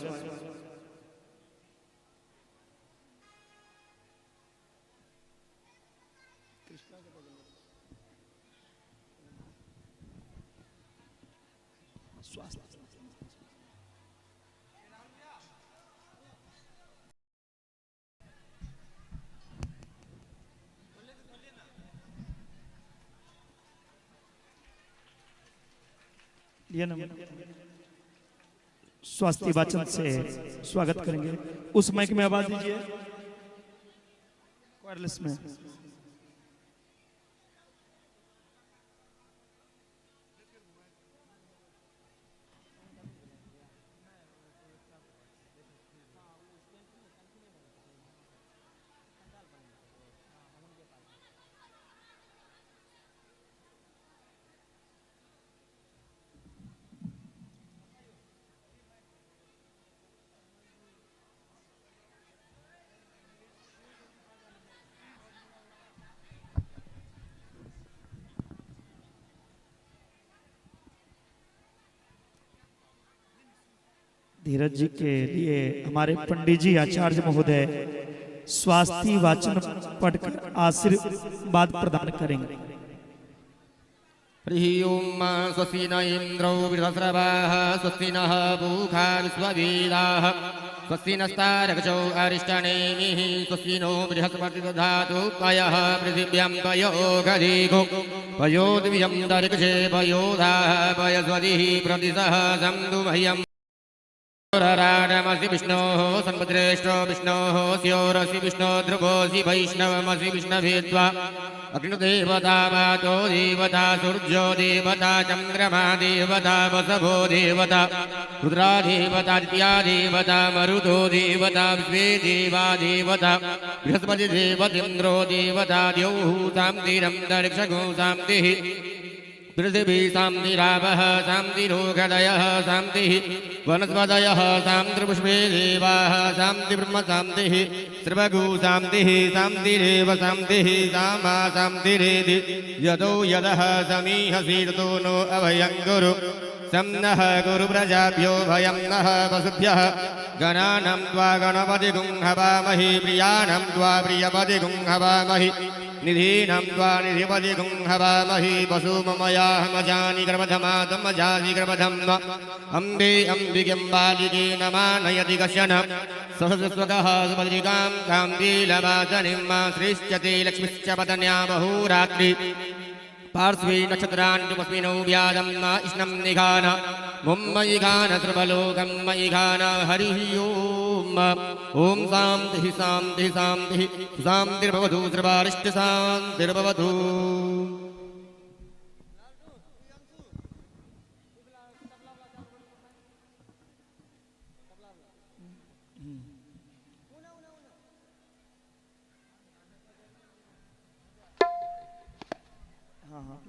स्वास्थ्य वाचन से स्वागत करेंगे। उस माइक में आवाज दीजिए, वायरलेस में। धीरज जी के लिए हमारे पंडित जी आचार्य महोदय स्वास्थ्य वाचन पढ़कर आशीर्वाद प्रदान करेंगे। प्रियोम स्वस्ति न इंद्रो वृधस्रवाः स्वस्ति नः पूषा विश्ववेदाः स्वस्ति नस्तारकचो अरिष्टनेमिः स्वस्ति नो बृहस्पति दधातु पयः पृथिव्यां पयो गरीगो पयो दिव्यं दर्कशे पयोधाः पयस्वतिः प्रतिसः सन्तु मह्यम् राडमसि विष्णोः संपद्रेष्टो विष्णोः स्योरसि विष्णो ध्रुवोऽसि वैष्णवमसि विष्णवेद्वा अग्निदेवता वातो देवता सूर्यो देवता चन्द्रमा देवता वसवो देवता रुद्रा देवता दित्या देवता मरुतो देवता विश्वे देवा देवता बृहस्पति देवतेन्द्रो देवता द्यौः शान्तिरन्तरिक्षगो शान्तिः पृथिवी शान्तिरापः शान्तिरोगदयः शान्तिः वनस्पतयः शान्तिर्पुष्पे देवाः शान्तिर्ब्रह्म शान्तिः सर्वगो शान्तिः शान्तिरेव शान्तिः सामा शान्तिरेधि यतो यदः समीहसि ततो नो अभयं कुरु सं नः कुरु प्रजाभ्यो भयं नः वसुभ्यः गणानां त्वा गणपतिगुं हवामहे प्रियाणां त्वा प्रियपतिगुं हवामहे निधीनं त्वा निधिपतिगुं हवामहि वसुममयाहमजानि गर्भधमादमजानि गर्भधम् अम्बे अम्बिकं बालिके नमानयति कश्चन सहस्रस्वकः सुभद्रिकां काम्बीलवासनिं श्रीश्चते लक्ष्मीश्च पतन्या बहुरात्रि पार्श्वे नक्षत्राण्युपस्मिनौ व्यादं इष्णं निघान मुम्मयि घान सर्वलोकं मयि घान हरिः ॐ शान्तिः शान्तिः शान्तिः शान्तिर्भवतु सर्वारिष्टशान्तिर्भवतु। हाँ हाँ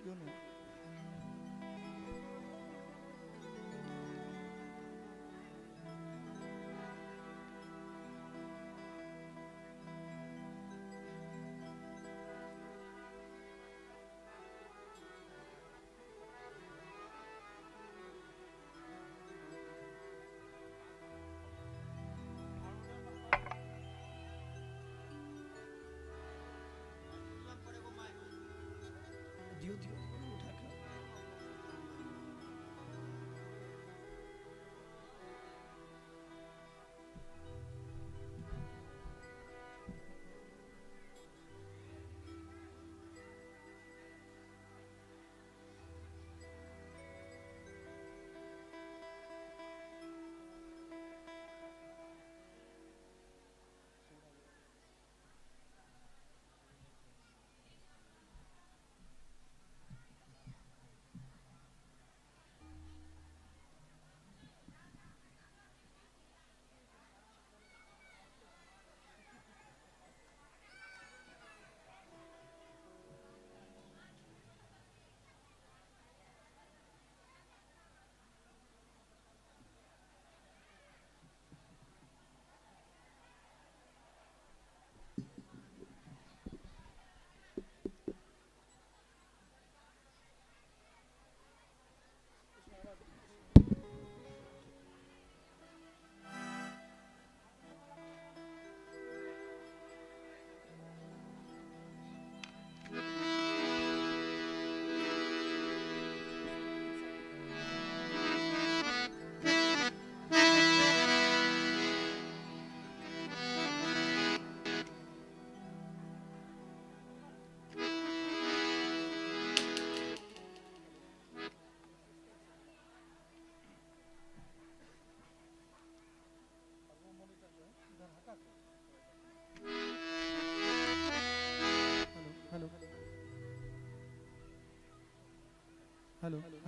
you know.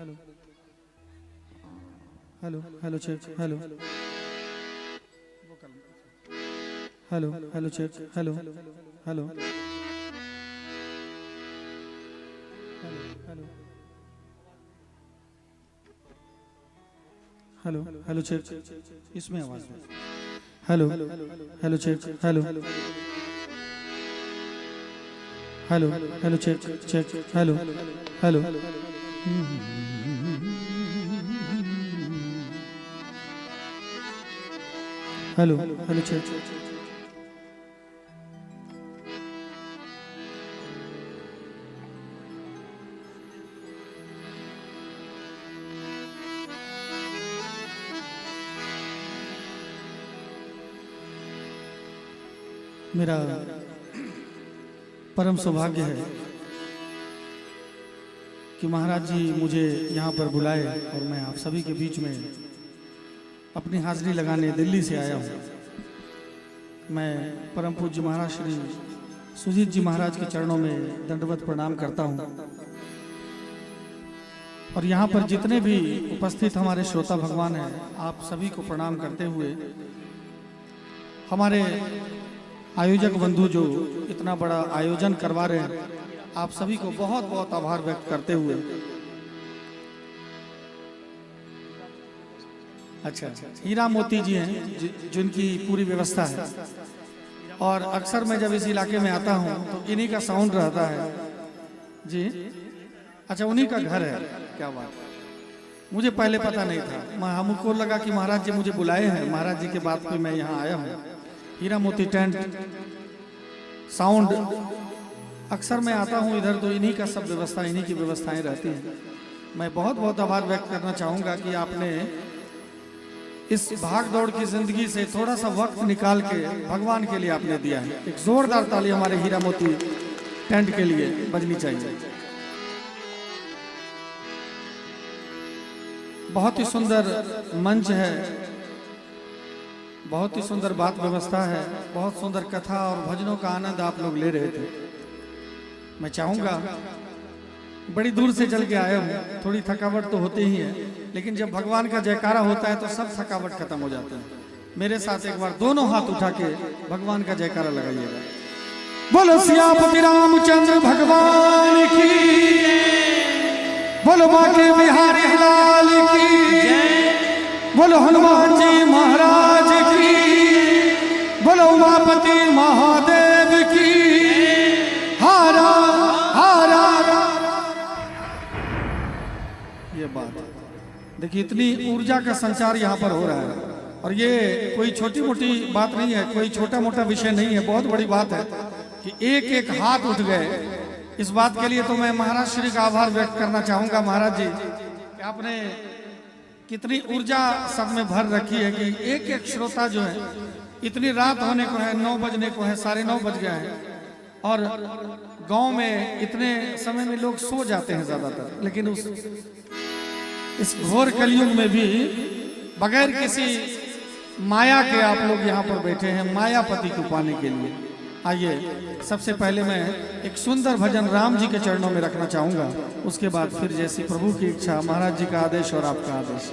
Hello hello check hello hello hello check hello hello hello hello check इसमें आवाज hello hello check hello hello hello check check hello hello hello hello check मेरा परम सौभाग्य है कि महाराज जी मुझे यहाँ पर बुलाए और मैं आप सभी के बीच में अपनी हाजिरी लगाने दिल्ली से आया हूँ। मैं परम पूज्य महाराज श्री सुजीत जी महाराज के चरणों में दंडवत प्रणाम करता हूँ और यहाँ पर जितने भी उपस्थित हमारे श्रोता भगवान हैं आप सभी को प्रणाम करते हुए हमारे आयोजक बंधु जो इतना बड़ा आयोजन करवा रहे हैं आप सभी को बहुत बहुत आभार व्यक्त करते हुए अच्छा हीरा मोती जी हैं जिनकी पूरी व्यवस्था है और अक्सर मैं जब इस इलाके में आता हूं तो इन्हीं का साउंड रहता है जी। अच्छा उन्हीं का घर है, क्या बात, मुझे पहले पता नहीं था। हमको लगा कि महाराज जी मुझे बुलाए हैं, महाराज जी के बाद पे मैं यहाँ आया हूँ। हीरा मोती टेंट साउंड अक्सर मैं आता हूँ इधर तो इन्हीं का सब व्यवस्था, इन्हीं की व्यवस्थाएं रहती हैं। मैं बहुत बहुत आभार व्यक्त करना चाहूँगा कि आपने इस भाग दौड़ की जिंदगी से थोड़ा सा वक्त निकाल के भगवान के लिए आपने दिया है। एक जोरदार ताली हमारे हीरा मोती टेंट के लिए बजनी चाहिए। बहुत ही सुंदर मंच है, बहुत ही सुंदर बात व्यवस्था है, बहुत सुंदर कथा और भजनों का आनंद आप लोग ले रहे थे। मैं चाहूंगा, बड़ी दूर से चल के आया हूँ, थोड़ी थकावट तो होती ही है, लेकिन जब भगवान का जयकारा होता है तो सब थकावट खत्म हो जाती है। मेरे साथ एक बार दोनों हाथ उठा के भगवान का जयकारा लगाइएगा। बोलो सियापति रामचंद्र भगवान की, बोलो बांके बिहारी लाल की, बोलो हनुमान जी महाराज की, बोलो उमापति महादेव की। हारा हारा। ये बात देखिए, इतनी ऊर्जा का संचार यहाँ पर हो रहा है और ये कोई छोटी मोटी बात नहीं है, कोई छोटा मोटा विषय नहीं है, बहुत बड़ी बात है कि एक एक हाथ उठ गए। इस बात के लिए तो मैं महाराज श्री का आभार व्यक्त करना चाहूंगा। महाराज जी कि आपने कितनी ऊर्जा सब में भर रखी है कि एक एक श्रोता जो है, इतनी रात होने को है, 9 बजने को है, 9:30 बज गए हैं और गांव में इतने समय में लोग सो जाते हैं ज्यादातर, लेकिन इस घोर कलयुग में भी बगैर किसी माया के आप लोग यहाँ पर बैठे हैं मायापति को पाने के लिए। आइए सबसे पहले मैं एक सुंदर भजन राम जी के चरणों में रखना चाहूंगा, उसके बाद फिर जैसी प्रभु की इच्छा, महाराज जी का आदेश और आपका आदेश।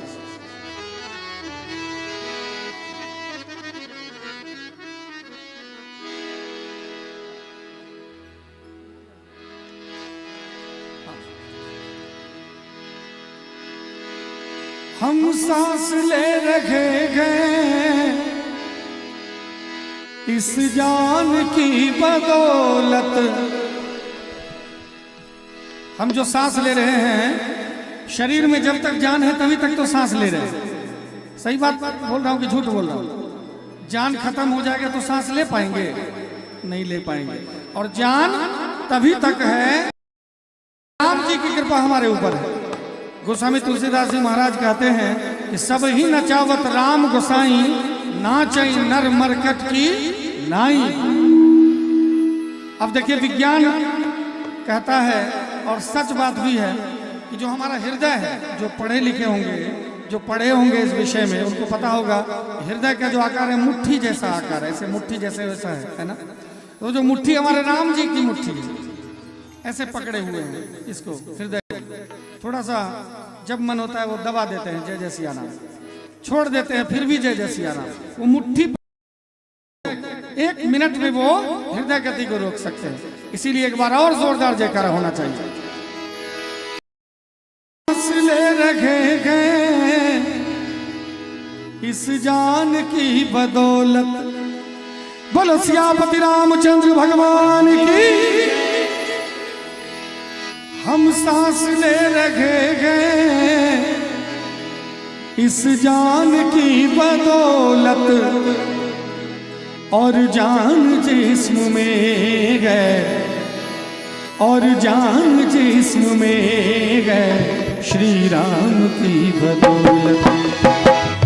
हम सांस ले रखे गए इस जान की बदौलत। हम जो सांस ले रहे हैं, शरीर में जब तक जान है तभी तक तो सांस ले रहे हैं। सही बात बोल रहा हूँ कि झूठ बोल रहा हूँ? जान खत्म हो जाएगा तो सांस ले पाएंगे? नहीं ले पाएंगे। और जान तभी तक है, राम जी की कृपा हमारे ऊपर है। गोस्वामी तुलसीदास जी महाराज कहते हैं कि सब ही नचावत राम गोसाई, नाचई नर मरकट की नाई। अब देखिए, विज्ञान कहता है और सच बात भी है कि जो हमारा हृदय है, जो पढ़े लिखे होंगे, जो पढ़े होंगे इस विषय में, उनको पता होगा हृदय का जो आकार है मुट्ठी जैसा आकार है, ऐसे मुट्ठी जैसे वैसा है ना। तो जो मुट्ठी हमारे राम जी की मुट्ठी है, ऐसे पकड़े हुए हैं इसको हृदय। थोड़ा सा जब मन होता है वो दबा देते हैं जय जय सिया राम, छोड़ देते हैं फिर भी जय जय सिया राम। वो मुट्ठी 1 मिनट में वो हृदय गति को रोक सकते हैं। इसीलिए एक बार और जोरदार जयकारा होना चाहिए। हौसले रखे गए इस जान की बदौलत, बोलो सियापति रामचंद्र भगवान की। हम सांस ले रखे गए इस जान की बदौलत, और जान जिस्म में गए, और जान जिस्म में गए श्री राम की बदौलत,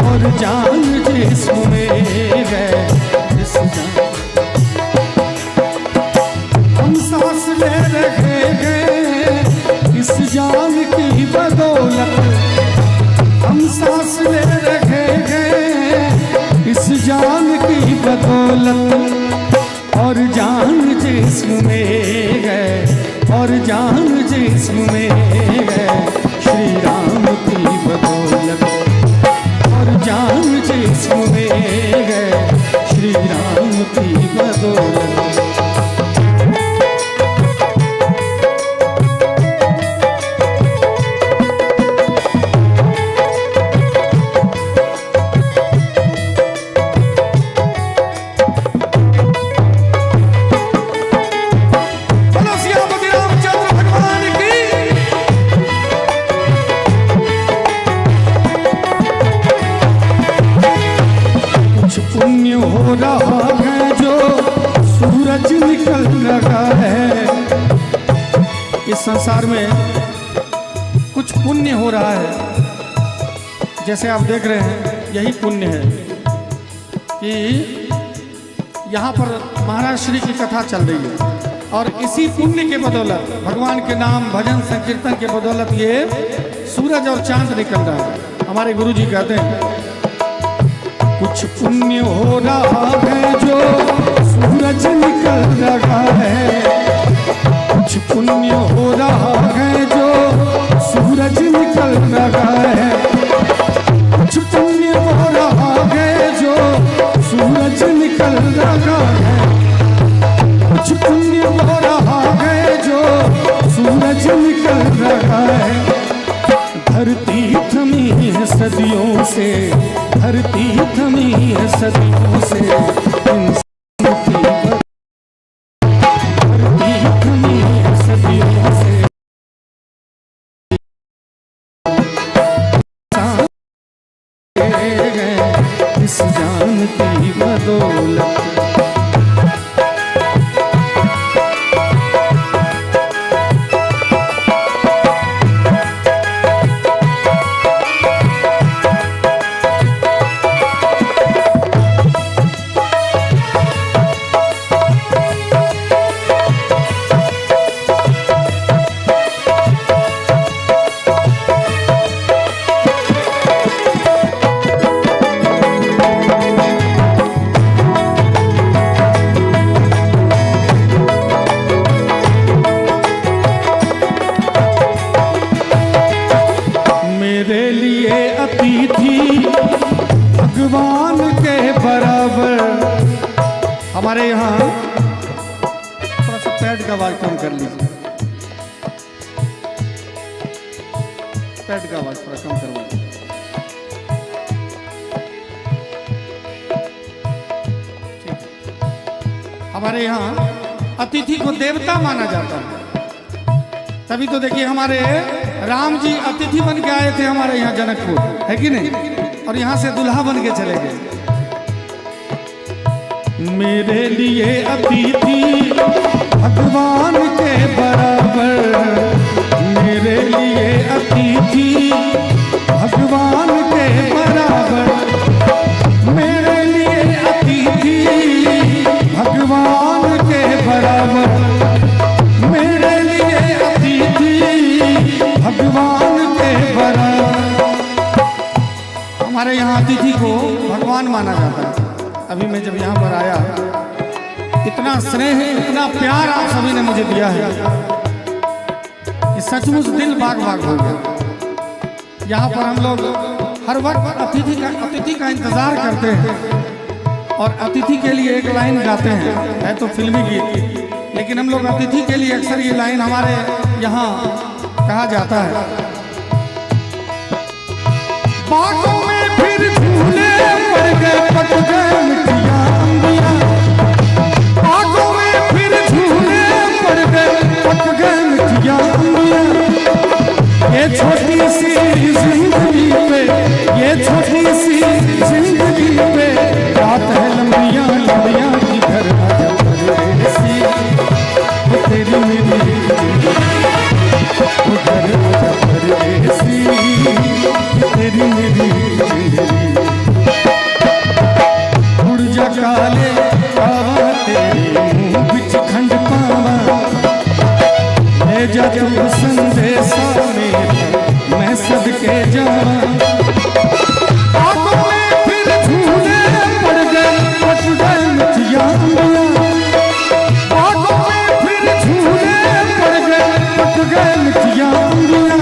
और जान जिस्म में गए इस जान। हम सांस ले रखे गए इस जान की बदौलत, हम सांस ले रखे गए इस जान की बदौलत, और जान जिस्म में गए, और जान जिस्म में गए श्री राम की बदौलत, और जान जिस्म में गए श्री राम की बदौलत। हो रहा है जो सूरज निकल रहा है, इस संसार में कुछ पुण्य हो रहा है। जैसे आप देख रहे हैं यही पुण्य है कि यहाँ पर महाराज श्री की कथा चल रही है, और इसी पुण्य के बदौलत भगवान के नाम भजन संकीर्तन के बदौलत ये सूरज और चांद निकल रहा है। हमारे गुरु जी कहते हैं कुछ पुण्य हो रहा है जो सूरज निकल रहा है, कुछ पुण्य हो रहा है जो सूरज निकल रहा है, कुछ पुण्य हो रहा है जो सूरज निकल रहा है, कुछ पुण्य हो रहा है जो सूरज निकल रहा है। धरती थमी है सदियों से, धरती थमी है सदियों से, इंसान की धरती थमी है सदियों से, इंसान गए इस जान की बदौलत। भगवान के बराबर। हमारे यहाँ थोड़ा सा पैड का आवाज कम कर लीजिए, पैड का आवाज थोड़ा कम करवा। हमारे यहाँ अतिथि को देवता माना जाता है, तभी तो देखिए हमारे राम जी अतिथि बन के आए थे हमारे यहाँ जनकपुर, है कि नहीं, और यहाँ से दुल्हा बन के चले गए। मेरे लिए अतिथि भगवान के बराबर, मेरे लिए अतिथि भगवान के बराबर, मेरे लिए अतिथि भगवान के बराबर, मेरे लिए अतिथि भगवान के बराबर। हमारे यहाँ अतिथि को भगवान माना जाता है। अभी मैं जब यहाँ पर आया, इतना स्नेह इतना प्यार आप सभी ने मुझे दिया है कि सचमुच दिल बाग बाग हो गया। यहाँ पर हम लोग हर वक्त अतिथि का इंतजार करते हैं और अतिथि के लिए एक लाइन गाते हैं, है तो फिल्मी गीत, लेकिन हम लोग अतिथि के लिए अक्सर ये लाइन हमारे यहाँ कहा जाता है। बागों में फिर झूले पड़ गए, पट गए मिठिया अंबिया, बागों में फिर झूले पड़ गए, पट गए मिठिया अंबिया। ये छोटी सी जिंदगी पे, ये छोटी सी जिंदगी पे रात है लंबिया लंबिया, किधर आजा परदेसी, वो तेरी मेरी उधर आजा परदेसी, तेरी मेरी जिंदगी। उड़ जा काले पावा तेरे मुंह बिच खंड पावा, ले जा तू संदेशा मेरा मैं सदके जावा। बागों में फिर झूले पड़ गए, पट गए मिठिया अंबिया, बागों में फिर झूले पड़ गए, पट गए मिठिया अंबिया।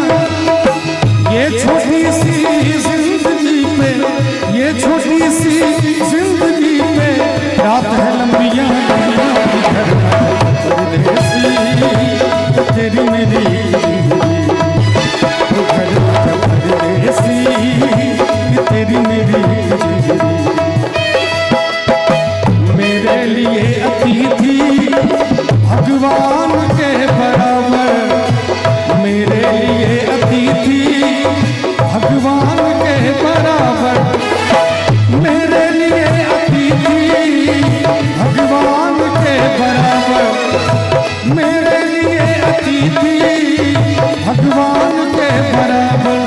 ये छोटी सी जिंदगी पे, ये छोटी सी जिंदगी पे रात है लंबिया लंबिया, घर परदेसी, तेरी मेरी जिंदगी, घर परदेसी, तेरी मेरी जिंदगी। मेरे लिए अतिथि भगवान के बराबर, मेरे लिए अतिथि भगवान के बराबर, मेरे लिए अतिथि भगवान के बराबर, मेरे लिए अतिथि भगवान के बराबर।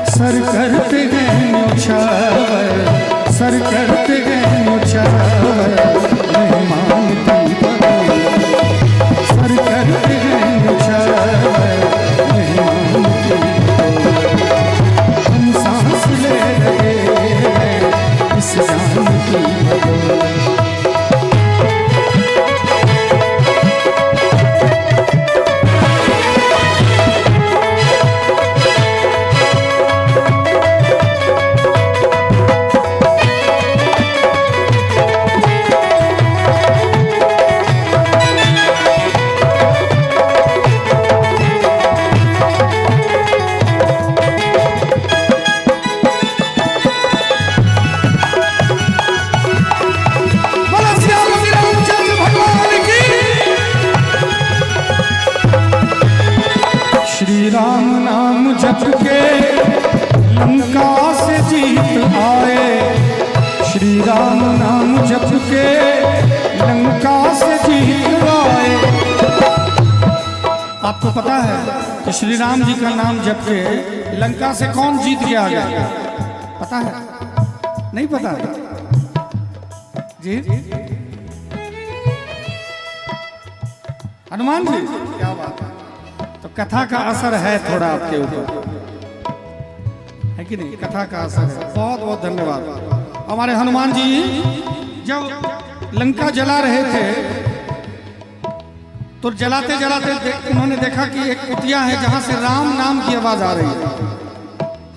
सर करते हैं न्योछावर, सर करते हैं न्योछावर, मेहमान की बराबर, सर करते हैं न्योछावर, मेहमान की बराबर। हम सांस ले रहे हैं इस जान की बदौलत। श्री राम नाम जप के लंका से जीत आए, श्री राम नाम जप के लंका से जीत आए। आपको पता है कि श्री राम जी का नाम जप के लंका से कौन जीत के आ गया? पता है? नहीं पता जी? हनुमान जी, क्या बात है। तो कथा का असर है थोड़ा आपके ऊपर, है कि नहीं? कथा का असर है। बहुत बहुत धन्यवाद। हमारे हनुमान जी जब लंका जला रहे थे तो जलाते जलाते उन्होंने देखा कि एक कुटिया है जहां से राम नाम की आवाज आ रही है।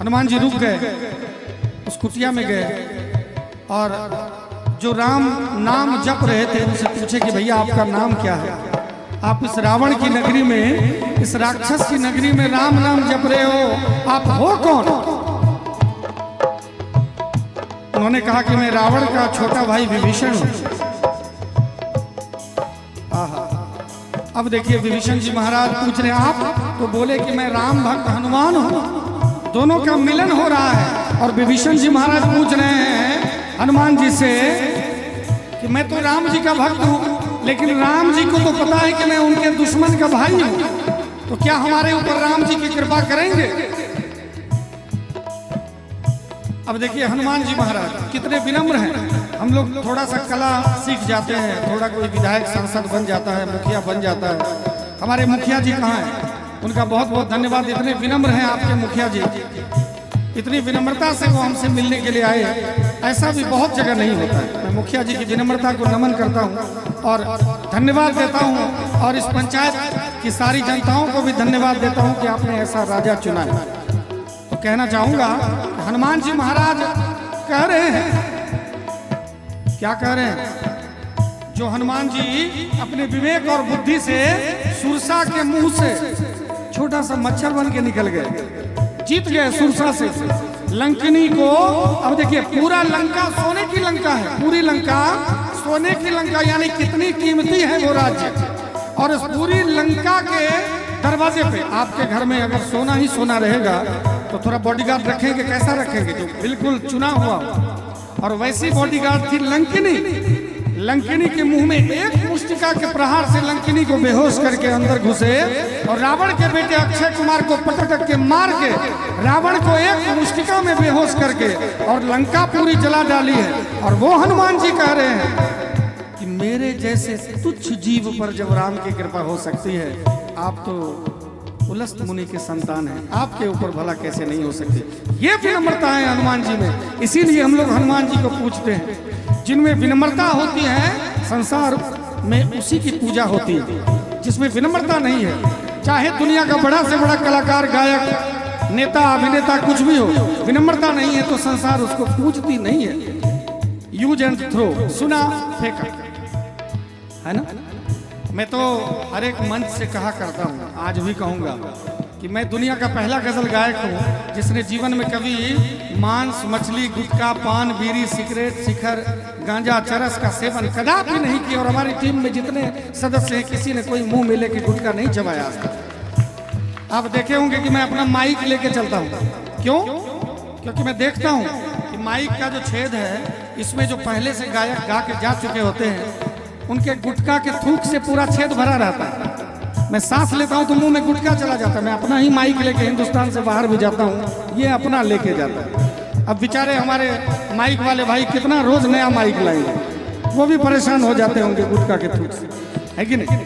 हनुमान जी रुक गए, उस कुटिया में गए और जो राम नाम जप रहे थे उनसे पूछे कि भैया आपका नाम क्या है? आप इस रावण की नगरी में, इस राक्षस की नगरी में राम नाम जप रहे हो, आप हो कौन? उन्होंने कहा कि मैं रावण का छोटा भाई विभीषण हूं। अब देखिए विभीषण जी महाराज पूछ रहे आप, तो बोले कि मैं राम भक्त हनुमान हूं। दोनों का मिलन हो रहा है और विभीषण जी महाराज पूछ रहे हैं हनुमान जी से कि मैं तो राम जी का भक्त हूं, लेकिन राम जी को तो पता है कि मैं उनके दुश्मन का भाई हूं, तो क्या हमारे ऊपर राम जी की कृपा करेंगे? अब देखिए हनुमान जी महाराज कितने विनम्र हैं। हम लोग थोड़ा सा कला सीख जाते हैं, थोड़ा कोई विधायक सांसद बन जाता है, मुखिया बन जाता है। हमारे मुखिया जी कहाँ हैं? उनका बहुत बहुत धन्यवाद। इतने विनम्र हैं आपके मुखिया जी, इतनी विनम्रता से वो हमसे मिलने के लिए आए। ऐसा भी बहुत जगह नहीं होता है। मैं मुखिया जी की विनम्रता को नमन करता हूँ और धन्यवाद देता हूँ, और इस पंचायत की सारी जनताओं को भी धन्यवाद देता हूँ कि आपने ऐसा राजा चुना है। तो कहना चाहूंगा हनुमान जी महाराज कह रहे हैं, क्या कह रहे हैं? जो हनुमान जी अपने विवेक और बुद्धि से सुरसा के मुंह से छोटा सा मच्छर बन के निकल गए, जीत गए सुरसा से लंकिनी को। अब देखिए पूरा लंका सोने की लंका है, पूरी लंका सोने की लंका, यानी कितनी कीमती है वो राज्य। और इस पूरी लंका के दरवाजे पे आपके घर में अगर सोना ही सोना रहेगा तो थोड़ा बॉडीगार्ड रखेंगे, कैसा रखेंगे? जो बिल्कुल चुना हुआ। और वैसी बॉडीगार्ड थी लंकिनी। लंकिनी के मुंह में एक मुष्टिका के प्रहार से लंकिनी को बेहोश करके अंदर घुसे और रावण के बेटे अक्षय कुमार को पटक के मार के रावण को एक मुष्टिका में बेहोश करके और लंका पूरी जला डाली है। और वो हनुमान जी कह रहे हैं कि मेरे जैसे तुच्छ जीव पर जब राम की कृपा हो सकती है, आप तो उलस्त मुनि के संतान हैं, आपके ऊपर भला कैसे नहीं हो सकती? ये विनम्रता है हनुमान जी में। इसीलिए हम लोग हनुमान जी को पूछते हैं। जिनमें विनम्रता होती है संसार में उसी की पूजा होती है। जिसमें विनम्रता नहीं है, चाहे दुनिया का बड़ा से बड़ा कलाकार, गायक, नेता, अभिनेता कुछ भी हो, विनम्रता नहीं है तो संसार उसको पूजती नहीं है। यूज एंड थ्रो, सुना फेंका, है ना? मैं तो हर एक मंच से कहा करता हूँ, आज भी कहूँगा कि मैं दुनिया का पहला गजल गायक हूँ जिसने जीवन में कभी मांस, मछली, गुटखा, पान, बीड़ी, सिगरेट, शिखर, गांजा, चरस का सेवन कदापि नहीं किया। और हमारी टीम में जितने सदस्य हैं किसी ने कोई मुंह में लेके गुटखा नहीं चबाया आज तक। आप देखे होंगे कि मैं अपना माइक लेके चलता हूँ। क्यों? क्योंकि मैं देखता हूँ कि माइक का जो छेद है इसमें जो पहले से गायक गा के जा चुके होते हैं उनके गुटखा के थूक से पूरा छेद भरा रहता है। मैं सांस लेता हूं तो मुंह में गुटखा चला जाता है। मैं अपना ही माइक लेके हिंदुस्तान से बाहर भी जाता हूं, ये अपना लेके जाता है। अब बेचारे हमारे माइक वाले भाई कितना रोज नया माइक लाएंगे, वो भी परेशान हो जाते होंगे गुटखा के थूक से, है कि नहीं?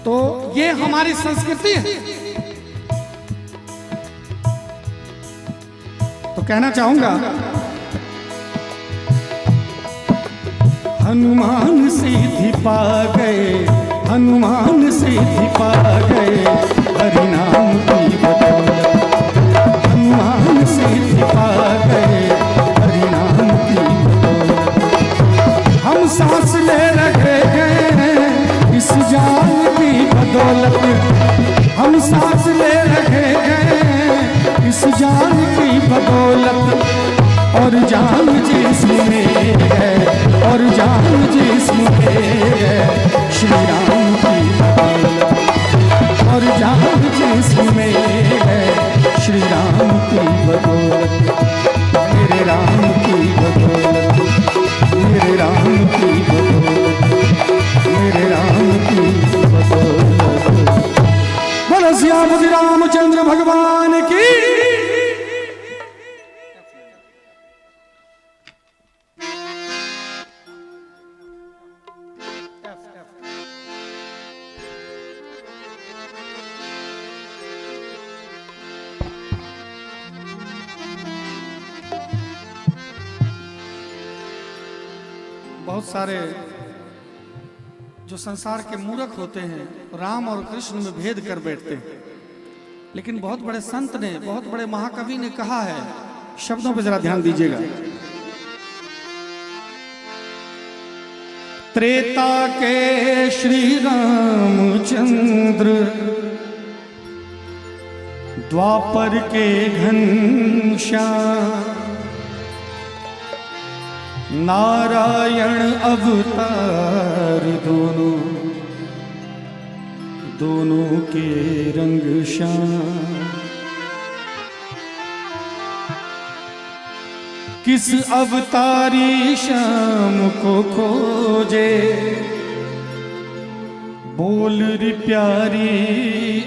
तो ये हमारी संस्कृति है। तो कहना चाहूंगा हनुमान सिद्धि पा गए, हनुमान सिद्धि पा गए, हरि नाम की बदौलत। हनुमान सिद्धि पा गए, हरि नाम की बदौलत। हम सांस ले रहे हैं इस जान की बदौलत। हम सांस ले रहे हैं इस जान की बदौलत। और जान जिसमें है, और जान जिसमें है, श्री राम की बदौलत। और जान जिसमें है, श्री राम की बदौलत। मेरे राम की बदौलत, मेरे राम की बदौलत, मेरे राम की बदौलत। बोलो श्यामति रामचंद्र भगवान की। बहुत सारे जो संसार के मूर्ख होते हैं राम और कृष्ण में भेद कर बैठते हैं, लेकिन बहुत बड़े संत ने, बहुत बड़े महाकवि ने कहा है, शब्दों पर जरा ध्यान दीजिएगा। त्रेता के श्री रामचंद्र, द्वापर के घनश्याम, नारायण अवतार दोनों, दोनों के रंग श्याम। किस अवतारी श्याम को खोजे, बोल री प्यारी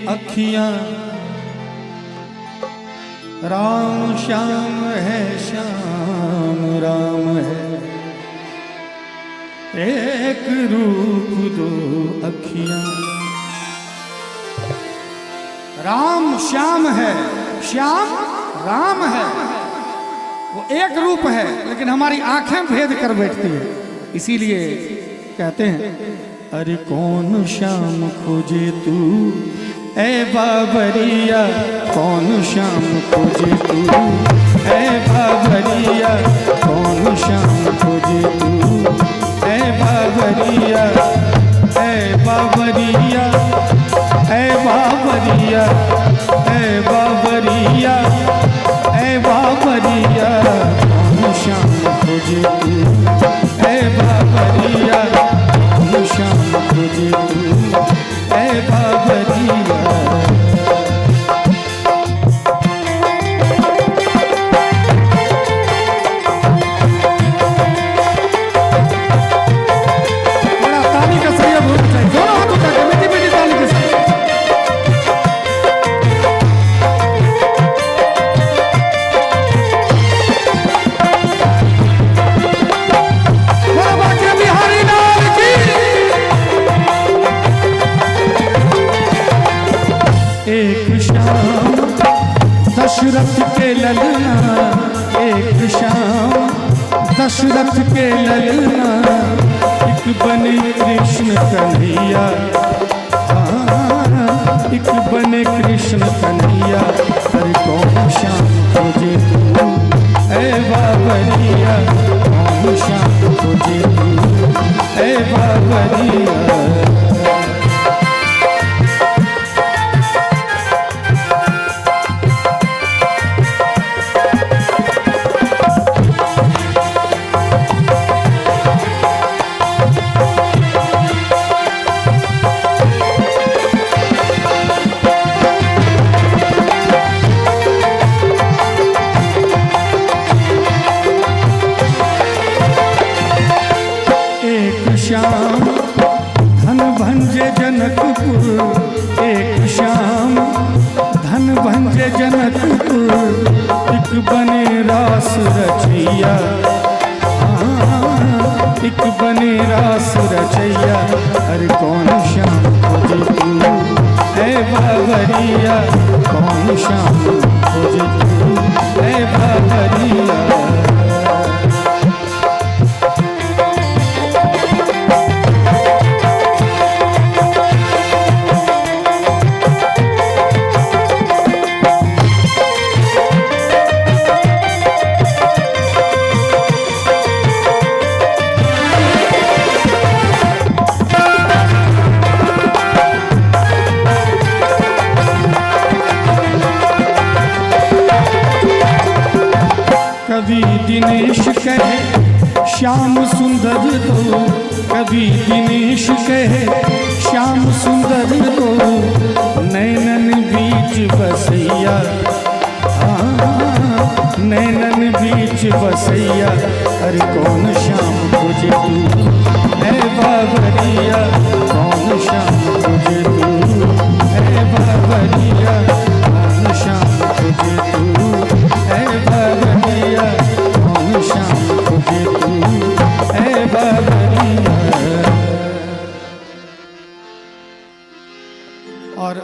अखियां। राम श्याम है, श्याम राम है, एक रूप दो अखियां। राम श्याम है, श्याम राम है, वो एक रूप है, लेकिन हमारी आंखें भेद कर बैठती है। इसीलिए कहते हैं, अरे कौन श्याम खोजे तू ए बाबरिया कौन शाम खोजे तू, ए बाबरिया कौन शाम खोजे तू, ए बाबरिया, ए बाबरिया, ए बाबरिया, ए बाबरिया, ए बाबरिया कौन शाम खोजे तू, ए बाबरिया कौन शाम खोजे तू, ए बाबरिया। दशरथ के ललना, एक शाम दशरथ के ललना, एक बने कृष्ण कन्हैया, एक बने कृष्ण कन्हैया, हर कौन शाम खोजे तू, ए बाबरिया कौन शाम खोजे तू, ए बाबरिया। श्याम धन भंजे जनकपुर, एक श्याम धन भंजे जनकपुर, एक बने रास रचैया, एक बने रास रचैया, हर कौन शाम खोजे तू, ए बाबरिया कौन शाम खोजे तू, ए बाबरिया। कभी दिनेश कहे श्याम सुंदर तो, कभी दिनेश कहे श्याम सुंदर तो, नैनन बीच बसैया, नैनन बीच बसैया, अरे कौन शाम खोजे तू, ए बाबरिया कौन शाम खोजे तू, ए बाबरिया कौन शाम खोजे तू, ए बाबरिया कौन शाम खोजे तू, ए बाबरिया। और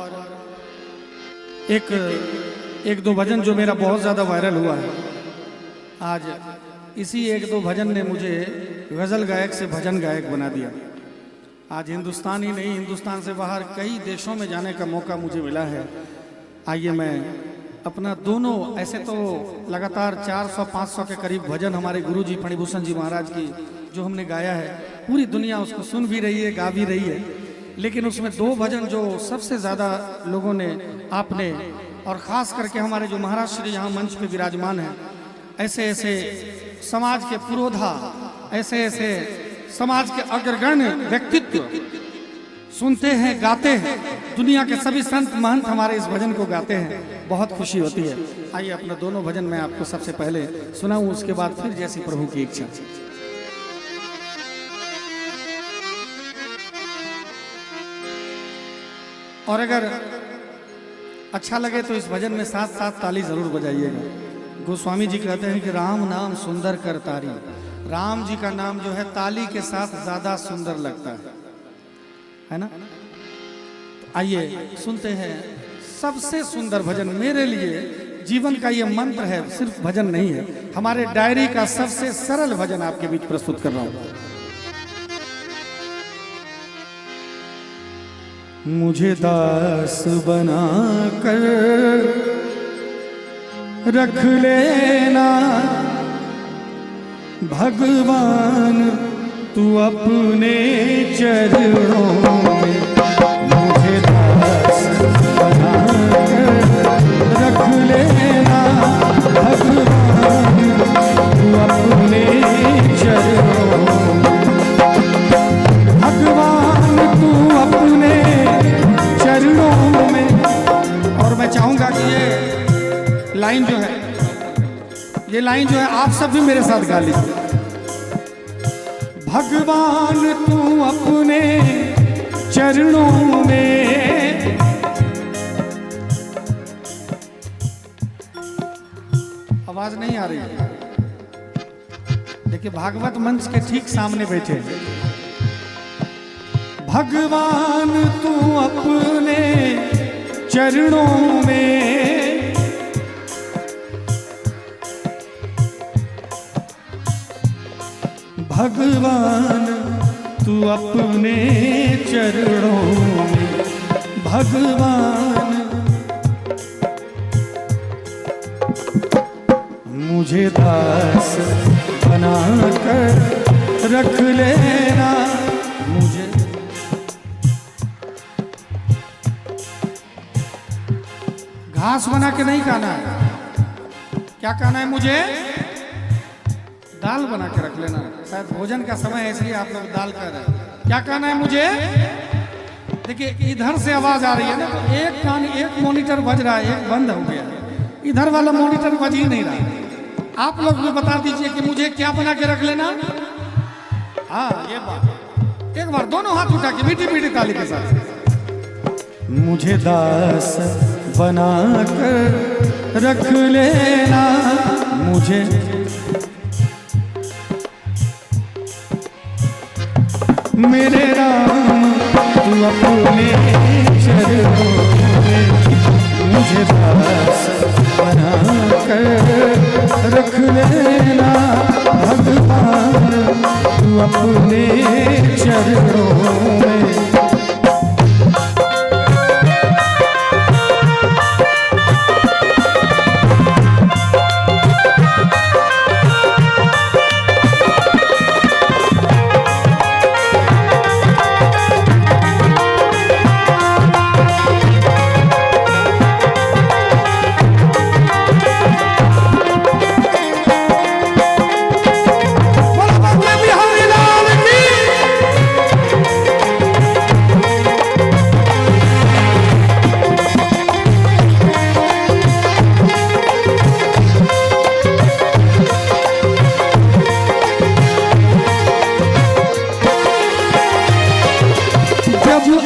एक दो भजन जो मेरा बहुत ज़्यादा वायरल हुआ है, आज इसी एक दो भजन ने मुझे गज़ल गायक से भजन गायक बना दिया। आज हिंदुस्तान ही नहीं, हिंदुस्तान से बाहर कई देशों में जाने का मौका मुझे मिला है। आइए मैं अपना दोनों, ऐसे तो लगातार 400-500 के करीब भजन हमारे गुरुजी फणिभूषण जी महाराज की जो हमने गाया है, पूरी दुनिया उसको सुन भी रही है, गा भी रही है, लेकिन उसमें दो भजन जो सबसे ज़्यादा लोगों ने, आपने, और ख़ास करके हमारे जो महाराज श्री यहाँ मंच पे विराजमान हैं, ऐसे ऐसे समाज के पुरोधा, ऐसे ऐसे समाज के अग्रगण्य व्यक्तित्व सुनते हैं, गाते हैं, दुनिया के सभी संत महंत हमारे इस भजन को गाते हैं, बहुत खुशी होती है। आइए अपना दोनों भजन मैं आपको सबसे पहले सुनाऊं, उसके बाद फिर जैसी प्रभु की इच्छा। और अगर अच्छा लगे तो इस भजन में साथ साथ ताली जरूर बजाइएगा। गोस्वामी जी कहते हैं कि राम नाम सुंदर कर तारी, राम जी का नाम जो है ताली के साथ ज्यादा सुंदर लगता है ना। तो आइए सुनते हैं सबसे सुंदर भजन, मेरे लिए जीवन का ये मंत्र है, सिर्फ भजन नहीं है, हमारे डायरी का सबसे सरल भजन आपके बीच प्रस्तुत कर रहा हूं। मुझे दास बना कर रख लेना भगवान तू अपने चरणों में। मुझे दास बना कर रख लेना भगवान तू अपने चरणों में। भगवान तू अपने चरणों में। और मैं चाहूंगा कि ये लाइन जो है, ये लाइन जो है आप सब भी मेरे साथ गा लीजिए। भगवान तू अपने चरणों में, आवाज नहीं आ रही है। देखिए भागवत मंच के ठीक सामने बैठे। भगवान तू अपने चरणों में, भगवान तू अपने चरणों में। भगवान मुझे दास बना कर रख लेना। मुझे घास बना के नहीं खाना है, क्या कहना है? मुझे दाल बना के रख लेना। शायद भोजन का समय है इसलिए आप लोग दाल कह रहे हैं। क्या कहना है मुझे? देखिए इधर से आवाज आ रही है ना, तो एक कान एक मॉनिटर बज रहा है, एक बंद हो गया, इधर वाला मॉनिटर बज ही नहीं रहा। आप लोग भी बता दीजिए कि मुझे क्या बना के रख लेना। हाँ ये बात, एक बार दोनों हाथ उठा के मीठी मीठी ताली के साथ। मुझे दास बना कर रख लेना। मुझे मेरे राम तू अपने चरणों में। मुझे दास बना कर रख लेना भगवान तू अपने चरणों में।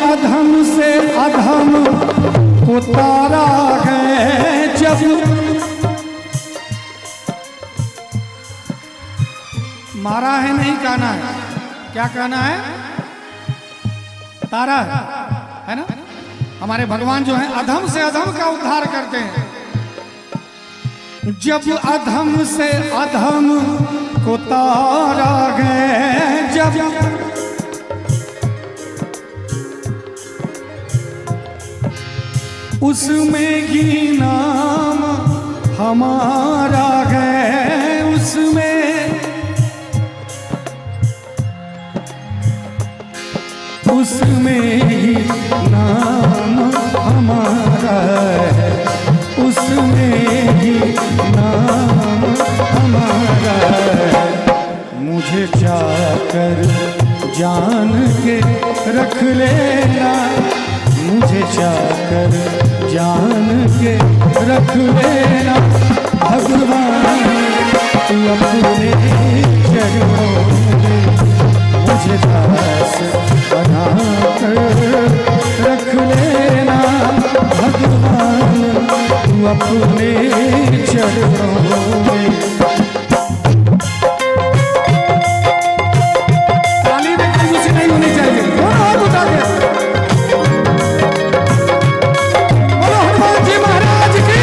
अधम से अधम उतारा है जब, मारा है नहीं कहना है, क्या कहना है? तारा है ना। हमारे भगवान जो है अधम से अधम का उद्धार करते हैं। जब अधम से अधम को तारा है जब, उसमें ही नाम हमारा है। उसमें ही नाम हमारा है। उसमें ही नाम हमारा है। मुझे चाकर जान के रख लेना। मुझे चाकर जान के रख लेना भगवान तू अपने चरणों में। मुझे दास बना कर रख लेना भगवान तू अपने चरणों में। ताली में कंजूसी नहीं होनी चाहिए। दोनों हाथ उठा के बोलो हनुमान जी महाराज की।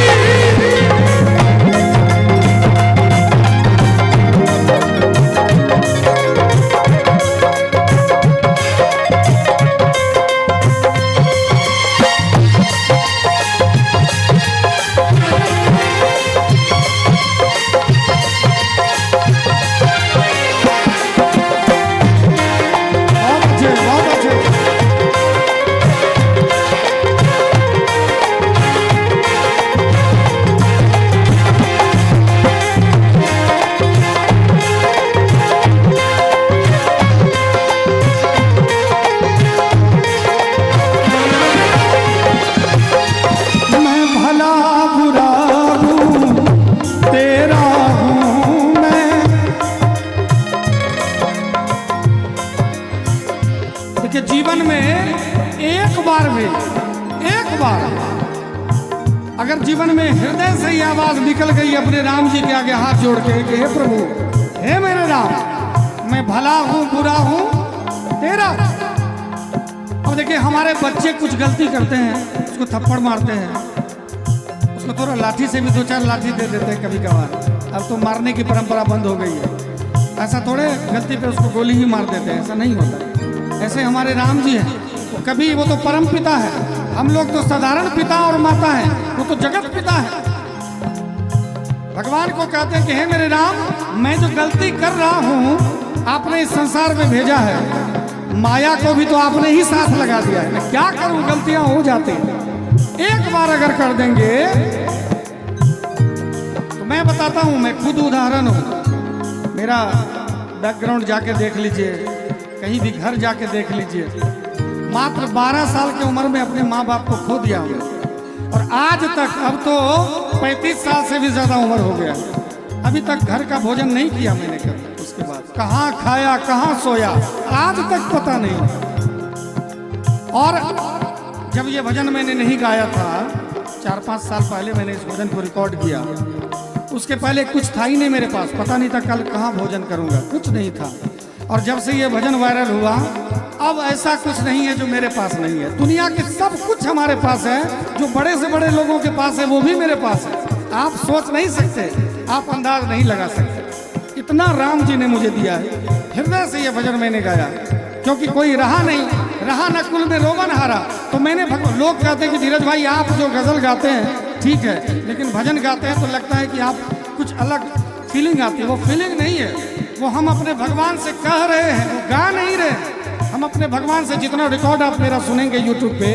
बार अगर जीवन में हृदय से ही आवाज निकल गई अपने राम जी के आगे हाथ जोड़ के कि हे प्रभु, हे मेरे राम, मैं भला हूं बुरा हूं तेरा। अब देखिए हमारे बच्चे कुछ गलती करते हैं, उसको थप्पड़ मारते हैं, उसको थोड़ा लाठी से भी 2-4 लाठी दे देते हैं कभी कभार। अब तो मारने की परंपरा बंद हो गई है। ऐसा थोड़े गलती पे उसको गोली ही मार देते हैं, ऐसा नहीं होता। ऐसे हमारे राम जी हैं, तो कभी वो तो परम पिता है, हम लोग तो साधारण पिता और माता हैं, वो तो जगत पिता है। भगवान को कहते हैं कि हे मेरे राम, मैं जो गलती कर रहा हूं आपने इस संसार में भेजा है, माया को भी तो आपने ही साथ लगा दिया है, मैं क्या करूं, गलतियां हो जाती हैं। एक बार अगर कर देंगे तो मैं बताता हूं, मैं खुद उदाहरण हूं। मेरा बैकग्राउंड जाके देख लीजिए, कहीं भी घर जाके देख लीजिए। मात्र 12 साल की उम्र में अपने माँ बाप को खो दिया हमने, और आज तक, अब तो 35 साल से भी ज्यादा उम्र हो गया, अभी तक घर का भोजन नहीं किया मैंने कभी। उसके बाद कहाँ खाया कहाँ सोया आज तक पता नहीं। और जब ये भजन मैंने नहीं गाया था, 4-5 साल पहले मैंने इस भजन को रिकॉर्ड किया, उसके पहले कुछ था ही नहीं मेरे पास, पता नहीं था कल कहाँ भोजन करूंगा, कुछ नहीं था। और जब से ये भजन वायरल हुआ, अब ऐसा कुछ नहीं है जो मेरे पास नहीं है। दुनिया के सब कुछ हमारे पास है, जो बड़े से बड़े लोगों के पास है वो भी मेरे पास है। आप सोच नहीं सकते, आप अंदाज नहीं लगा सकते, इतना राम जी ने मुझे दिया है। हृदय से ये भजन मैंने गाया, क्योंकि कोई रहा नहीं, रहा न कुल में रोवन हारा। तो मैंने लोग कहते हैं कि धीरज भाई आप जो गजल गाते हैं ठीक है, लेकिन भजन गाते हैं तो लगता है कि आप कुछ अलग फीलिंग आती है। वो फीलिंग नहीं है, वो हम अपने भगवान से कह रहे हैं, वो गा नहीं रहे। हम अपने भगवान से, जितना रिकॉर्ड आप मेरा सुनेंगे यूट्यूब पे,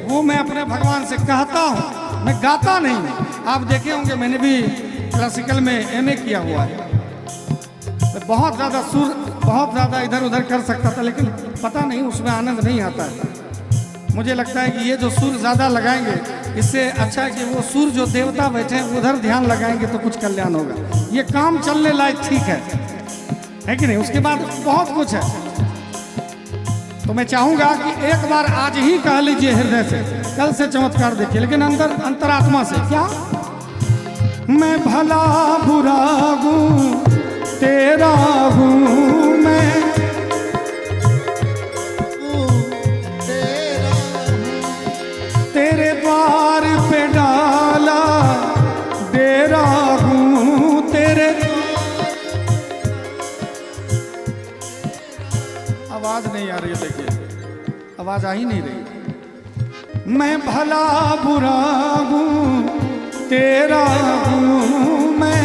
वो मैं अपने भगवान से कहता हूँ, मैं गाता नहीं। आप देखे होंगे मैंने भी क्लासिकल में MA किया हुआ है, बहुत ज़्यादा सुर, बहुत ज़्यादा इधर उधर कर सकता था, लेकिन पता नहीं उसमें आनंद नहीं आता है। मुझे लगता है कि ये जो सुर ज़्यादा लगाएंगे, इससे अच्छा है कि वो सुर जो देवता बैठे हैं उधर ध्यान लगाएंगे तो कुछ कल्याण होगा। ये काम चलने लायक ठीक है कि नहीं? उसके बाद बहुत कुछ है। तो मैं चाहूंगा कि एक बार आज ही कह लीजिए हृदय से, कल से चमत्कार देखिए, लेकिन अंतरात्मा से। क्या मैं भला बुरा हूँ तेरा हूँ मैं, तेरे द्वार पे डाला डेरा हूँ तेरे। आवाज नहीं आ रही है, देखिए आवाज आ ही नहीं रही। मैं भला बुरा हूँ तेरा हूँ मैं,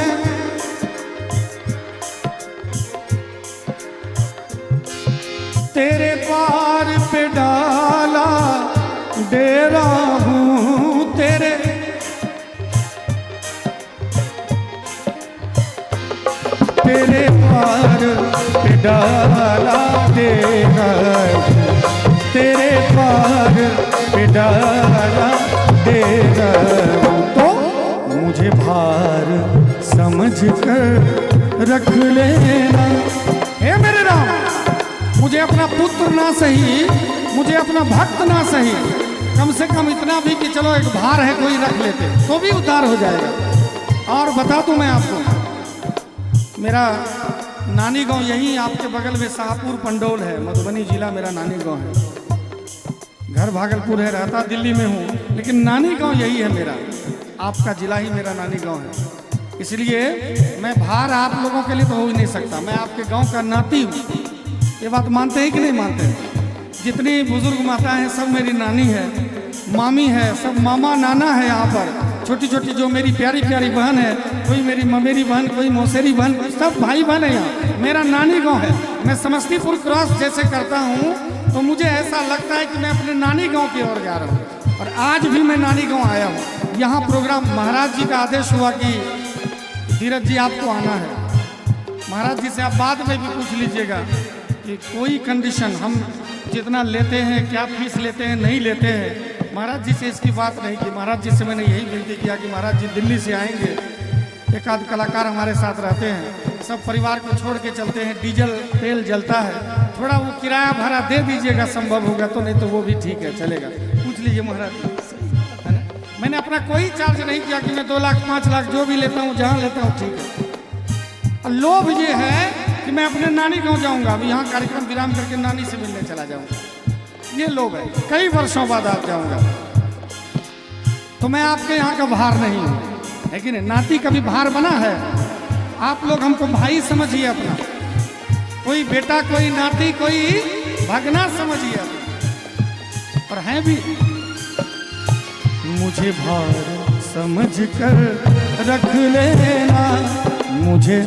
तेरे द्वार पे डाला डेरा हूँ तेरे। तेरे द्वार पे डाला डेरा, तेरे द्वार पे डाला डेरा। तो मुझे भार समझ कर रख लेना। हे मेरे राम, मुझे अपना पुत्र ना सही, मुझे अपना भक्त ना सही, कम से कम इतना भी कि चलो एक भार है कोई रख लेते तो भी उद्धार हो जाएगा। और बता दूं मैं आपको, मेरा नानी गांव यही आपके बगल में शाहपुर पंडौल है, मधुबनी जिला मेरा नानी गांव है। घर भागलपुर है, रहता दिल्ली में हूँ, लेकिन नानी गांव यही है मेरा। आपका जिला ही मेरा नानी गांव है, इसलिए मैं भार आप लोगों के लिए तो हो ही नहीं सकता। मैं आपके गांव का नाती हूँ, ये बात मानते हैं कि नहीं मानते हैं? जितनी बुजुर्ग माता हैं सब मेरी नानी है, मामी है, सब मामा नाना है। यहाँ पर छोटी छोटी जो मेरी प्यारी प्यारी बहन है, कोई मेरी ममेरी बहन, कोई मौसेरी बहन, सब भाई बहन है यहाँ। मेरा नानी गांव है। मैं समस्तीपुर क्रॉस जैसे करता हूँ तो मुझे ऐसा लगता है कि मैं अपने नानी गांव की ओर जा रहा हूँ। और आज भी मैं नानी गांव आया हूँ। यहाँ प्रोग्राम महाराज जी का आदेश हुआ कि धीरज जी आपको आना है। महाराज जी से आप बाद में भी पूछ लीजिएगा कि कोई कंडीशन हम जितना लेते हैं, क्या फीस लेते हैं, नहीं लेते हैं। महाराज जी से इसकी बात नहीं की। महाराज जी से मैंने यही विनती किया कि महाराज जी दिल्ली से आएंगे, एक आध कलाकार हमारे साथ रहते हैं, सब परिवार को छोड़ के चलते हैं, डीजल तेल जलता है, थोड़ा वो किराया भाड़ा दे दीजिएगा, संभव होगा तो, नहीं तो वो भी ठीक है चलेगा। पूछ लीजिए महाराज जी। मैंने अपना कोई चार्ज नहीं किया कि मैं 2 लाख 5 लाख जो भी लेता हूँ जहाँ लेता हूँ ठीक है। और लोभ ये है कि मैं अपने नानी गाँव जाऊँगा, अभी यहाँ कार्यक्रम विराम करके नानी से मिलने चला जाऊँगा, ये लोभ है। कई वर्षों बाद आप जाऊँगा तो मैं आपके यहाँ का भार नहीं हूँ, है कि नहीं? नाती कभी भार बना है? आप लोग हमको भाई समझिए अपना, कोई बेटा कोई नाती कोई भगना समझिए अपना। और हैं भी मुझे भार समझ कर रख लेना, मुझे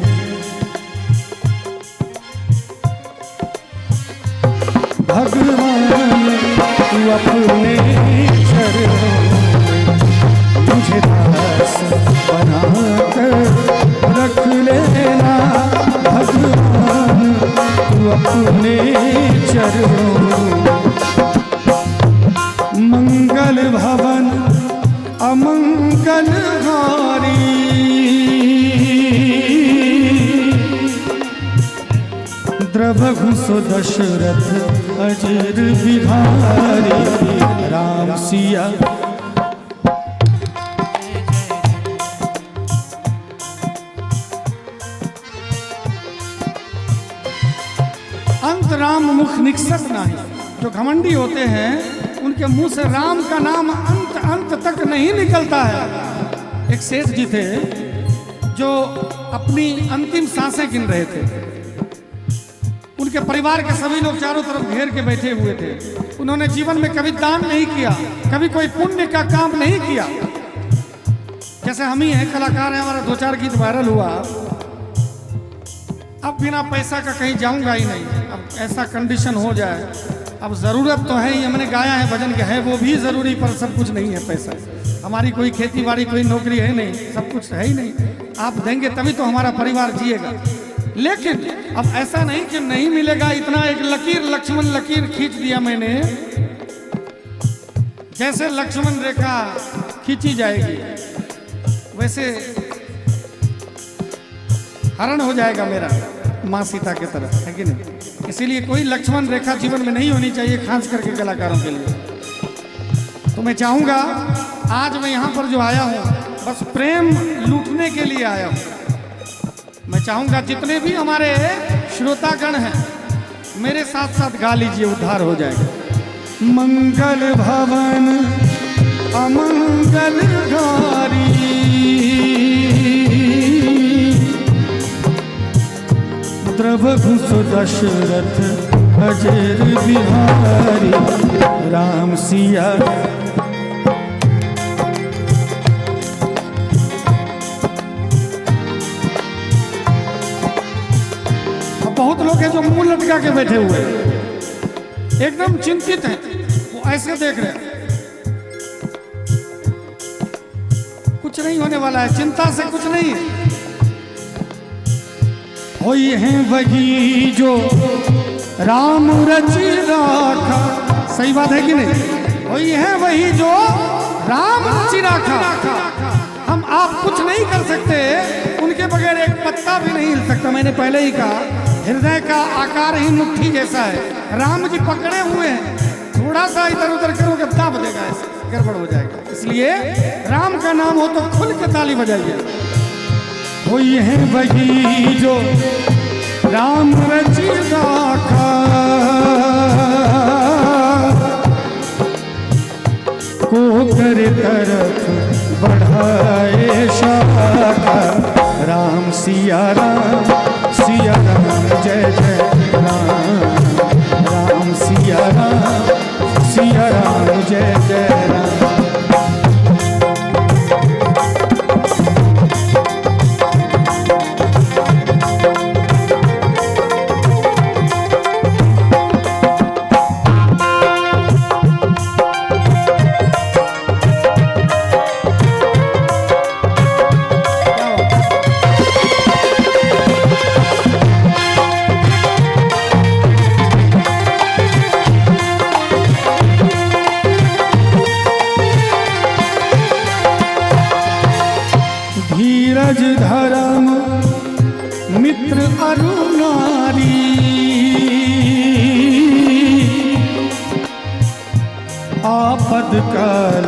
भगवान तू अपने चरणों में मुझे दास बना कर रख लेना, भगवान तू अपने चरणों में। मंगल भवन अमंगल हारी, द्रवहु सो दशरथ अजर बिहारी, राम सिया अंत राम मुख निकसत नहीं। जो घमंडी होते हैं उनके मुंह से राम का नाम अंत अंत तक नहीं निकलता है। एक सेठ जी थे जो अपनी अंतिम सांसें गिन रहे थे, उनके परिवार के सभी लोग चारों तरफ घेर के बैठे हुए थे। उन्होंने जीवन में कभी दान नहीं किया, कभी कोई पुण्य का काम नहीं किया। जैसे हम ही हैं, कलाकार हैं, हमारा 2-4 गीत वायरल हुआ, अब बिना पैसा का कहीं जाऊंगा ही नहीं। अब ऐसा कंडीशन हो जाए, अब ज़रूरत तो है ही, हमने गाया है भजन के है वो भी ज़रूरी, पर सब कुछ नहीं है पैसा। हमारी कोई खेती बाड़ी कोई नौकरी है नहीं, सब कुछ है ही नहीं। आप देंगे तभी तो हमारा परिवार जिएगा। लेकिन अब ऐसा नहीं कि नहीं मिलेगा, इतना एक लकीर लक्ष्मण लकीर खींच दिया मैंने, जैसे लक्ष्मण रेखा खींची जाएगी वैसे हरण हो जाएगा मेरा माँ सीता की तरह, है कि नहीं? इसीलिए कोई लक्ष्मण रेखा जीवन में नहीं होनी चाहिए, खास करके कलाकारों के लिए। तो मैं चाहूंगा आज मैं यहाँ पर जो आया हूँ बस प्रेम लूटने के लिए आया हूँ। मैं चाहूंगा जितने भी हमारे श्रोतागण हैं मेरे साथ साथ गा लीजिए, उद्धार हो जाएगा। मंगल भवन अमंगल हारी, द्रवहु सो दशरथ अजर बिहारी, राम सिया बहुत लोग हैं जो मुंह लटका के बैठे हुए हैं, एकदम चिंतित हैं, वो ऐसे देख रहे हैं। कुछ नहीं होने वाला है, चिंता से कुछ नहीं है। होई है वही जो राम रचि राखा, सही बात है कि नहीं? होई है वही जो राम रचि राखा। हम आप कुछ नहीं कर सकते, उनके बगैर एक पत्ता भी नहीं हिल सकता। मैंने पहले ही कहा हृदय का आकार ही मुट्ठी जैसा है। राम जी पकड़े हुए हैं, थोड़ा सा इधर उधर करोगे दाब देगा, ऐसे गड़बड़ हो जाएगा। इसलिए राम का नाम हो तो खुल के ताली बजाइए। होई है वही जो राम रचि राखा, को कर तरफ बढ़ाए शाखा, राम सिया राम जय जय राम, राम सिया राम जय जय राम। धीरज धर्म मित्र अरु नारी, आपद काल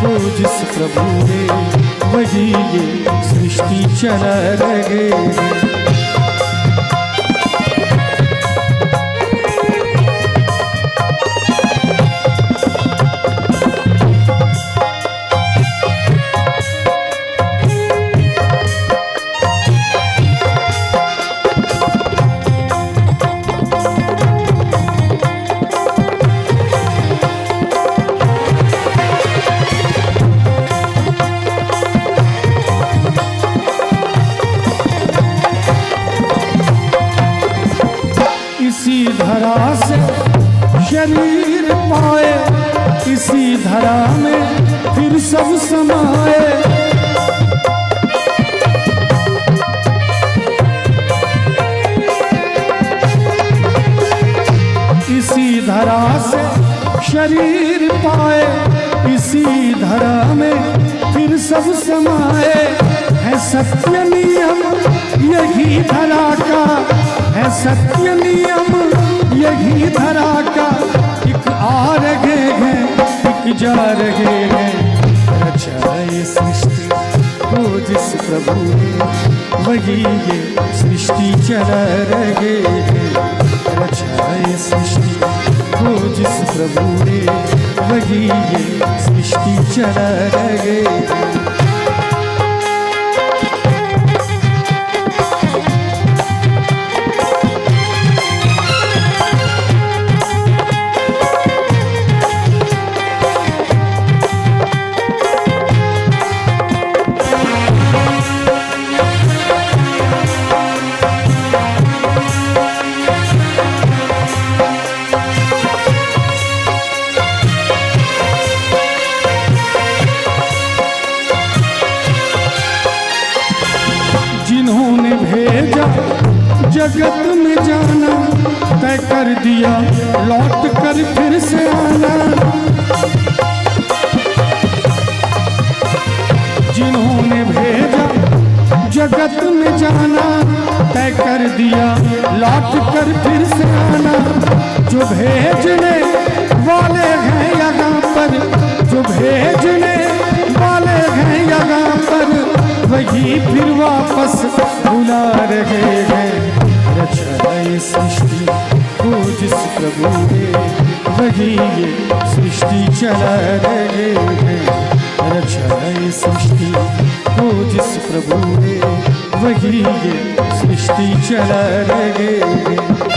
को जिस प्रभु ने वही ये सृष्टि चला रहे। इसी धरा से शरीर पाए, इसी धरा में फिर सब समाए। इसी धरा से शरीर पाए, इसी धरा में फिर सब समाए। है सत्य नियम यही धरा का, है सत्य नियम यही धरा का। एक आ रहे हैं एक जा रहे हैं, रचा ये सृष्टि को जिस प्रभु ने वही ये सृष्टि चला रहे हैं। रचा ये सृष्टि को जिस प्रभु ने वही ये सृष्टि चला रहे हैं। जिन्होंने भेजा जगत में जाना, तय कर दिया लौट कर फिर से आना। जिन्होंने भेजा जगत में जाना, तय कर दिया लौट कर फिर से आना। जो भेजने वाले हैं यहाँ पर, जो भेजने वाले हैं यहाँ पर, वही फिर वापस बुला रहे हैं। रचा ये सृष्टि को जिस प्रभु ने वही ये सृष्टि चला रहे हैं। रचा ये सृष्टि को जिस प्रभु ने वही ये सृष्टि चला रहे हैं।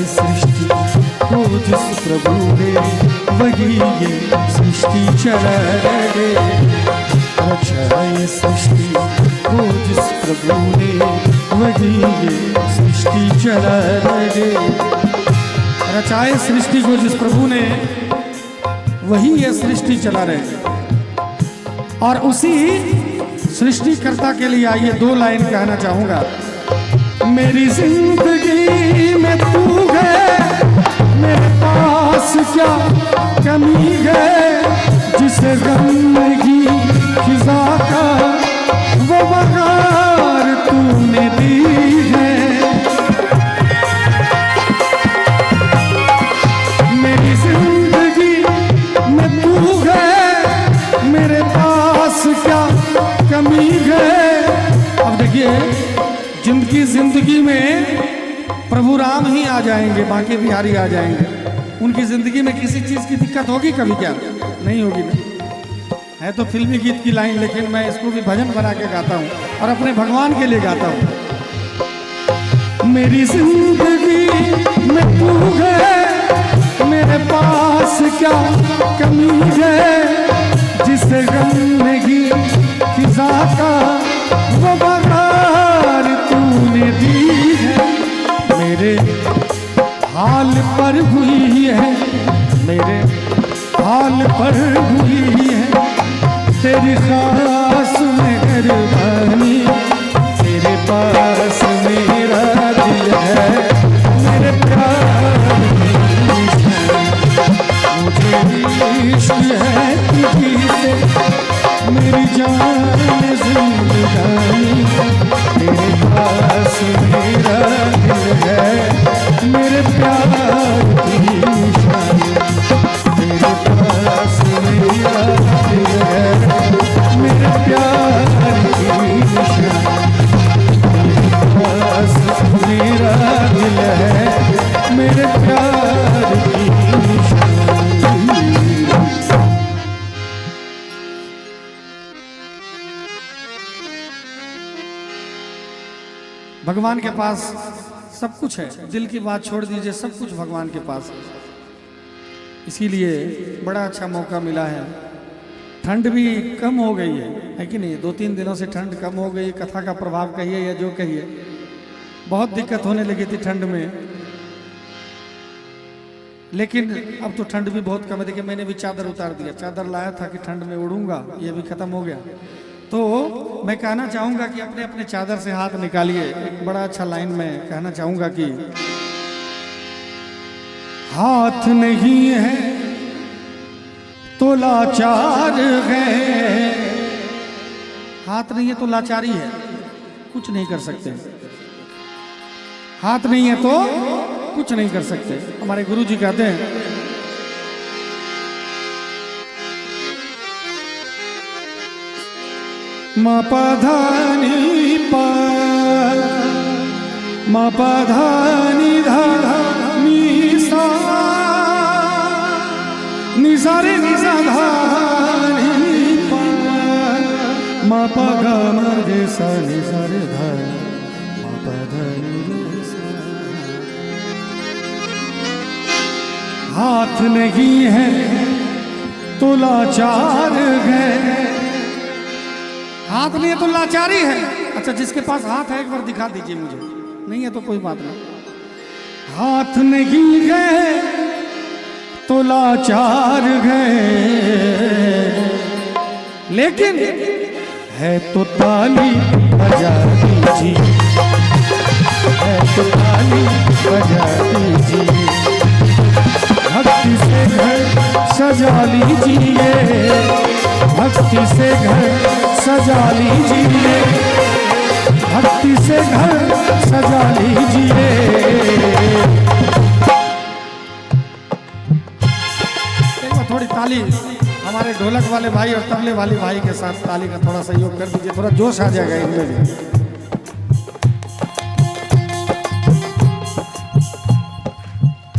सृष्टि को जिस प्रभु ने वही ये सृष्टि चला रहे। रचा ये सृष्टि को जिस प्रभु ने वही ये सृष्टि चला रहे। रचाए सृष्टि को जिस प्रभु ने वही ये सृष्टि चला रहे। और उसी सृष्टिकर्ता के लिए आइए दो लाइन कहना चाहूंगा। मेरी जिंदगी में तू है, मेरे पास क्या कमी है। जिसे गम की खिजा का वो बहार तूने दी है। मेरी जिंदगी में तू है, मेरे पास क्या कमी है। अब देखिए जिंदगी में प्रभु राम ही आ जाएंगे, बाकी बिहारी आ जाएंगे। उनकी जिंदगी में किसी चीज की दिक्कत होगी कभी? क्या नहीं होगी ना। है तो फिल्मी गीत की लाइन, लेकिन मैं इसको भी भजन बना के गाता हूँ और अपने भगवान के लिए गाता हूँ। मेरी जिंदगी में तू है, मेरे पास क्या कमी है। जिसे गम की खिजा का वो बहार तूने दी है। मेरे हाल पर हुई है, मेरे हाल पर हुई है तेरी खास मेहरबानी। तेरे पास मेरा दिल है, मेरे प्यार मुझे इश्क है तुझी से मेरी जान जिंदगानी, तेरे पास मेरा दिल है, मेरे प्यार की निशानी, तेरे पास मेरा दिल है, मेरे प्यार की निशानी, तेरे पास मेरा दिल है, मेरे प्यार की निशानी। भगवान के पास सब कुछ है, दिल की बात छोड़ दीजिए, सब कुछ भगवान के पास है। इसीलिए बड़ा अच्छा मौका मिला है। ठंड भी कम हो गई है कि नहीं? 2-3 दिनों से ठंड कम हो गई। कथा का प्रभाव कहिए या जो कहिए, बहुत दिक्कत होने लगी थी ठंड में, लेकिन अब तो ठंड भी बहुत कम है। देखिए मैंने भी चादर उतार दिया, चादर लाया था कि ठंड में उड़ूंगा, ये भी खत्म हो गया। तो मैं कहना चाहूँगा कि अपने अपने चादर से हाथ निकालिए। एक बड़ा अच्छा लाइन में कहना चाहूँगा कि हाथ नहीं है तो लाचार है, हाथ नहीं है तो लाचारी है, कुछ नहीं कर सकते। हाथ नहीं है तो कुछ नहीं कर सकते। हमारे गुरु जी कहते हैं मा पा धा नी पा, मा पा धा नी धा नी सा, नि सा रे नि सा धा नी पा, मा पा गा मा रे सा नि सा रे धा, मा पा धा नी रे सा। हाथ नहीं है तो लाचार है, हाथ नहीं है तो लाचारी है। अच्छा जिसके पास हाथ है एक बार दिखा दीजिए मुझे, नहीं है तो कोई बात नहीं। हाथ नहीं है तो लाचार है, लेकिन है तो ताली बजा दीजिए, है तो ताली बजा दीजिए, भक्ति से घर सजा लीजिए, भक्ति से घर सजा लीजिए, भक्ति से घर सजा लीजिए। एक बार थोड़ी ताली हमारे ढोलक वाले भाई और तबले वाले भाई के साथ ताली का थोड़ा सहयोग कर दीजिए, थोड़ा जोश आ जाएगा इनमें भी।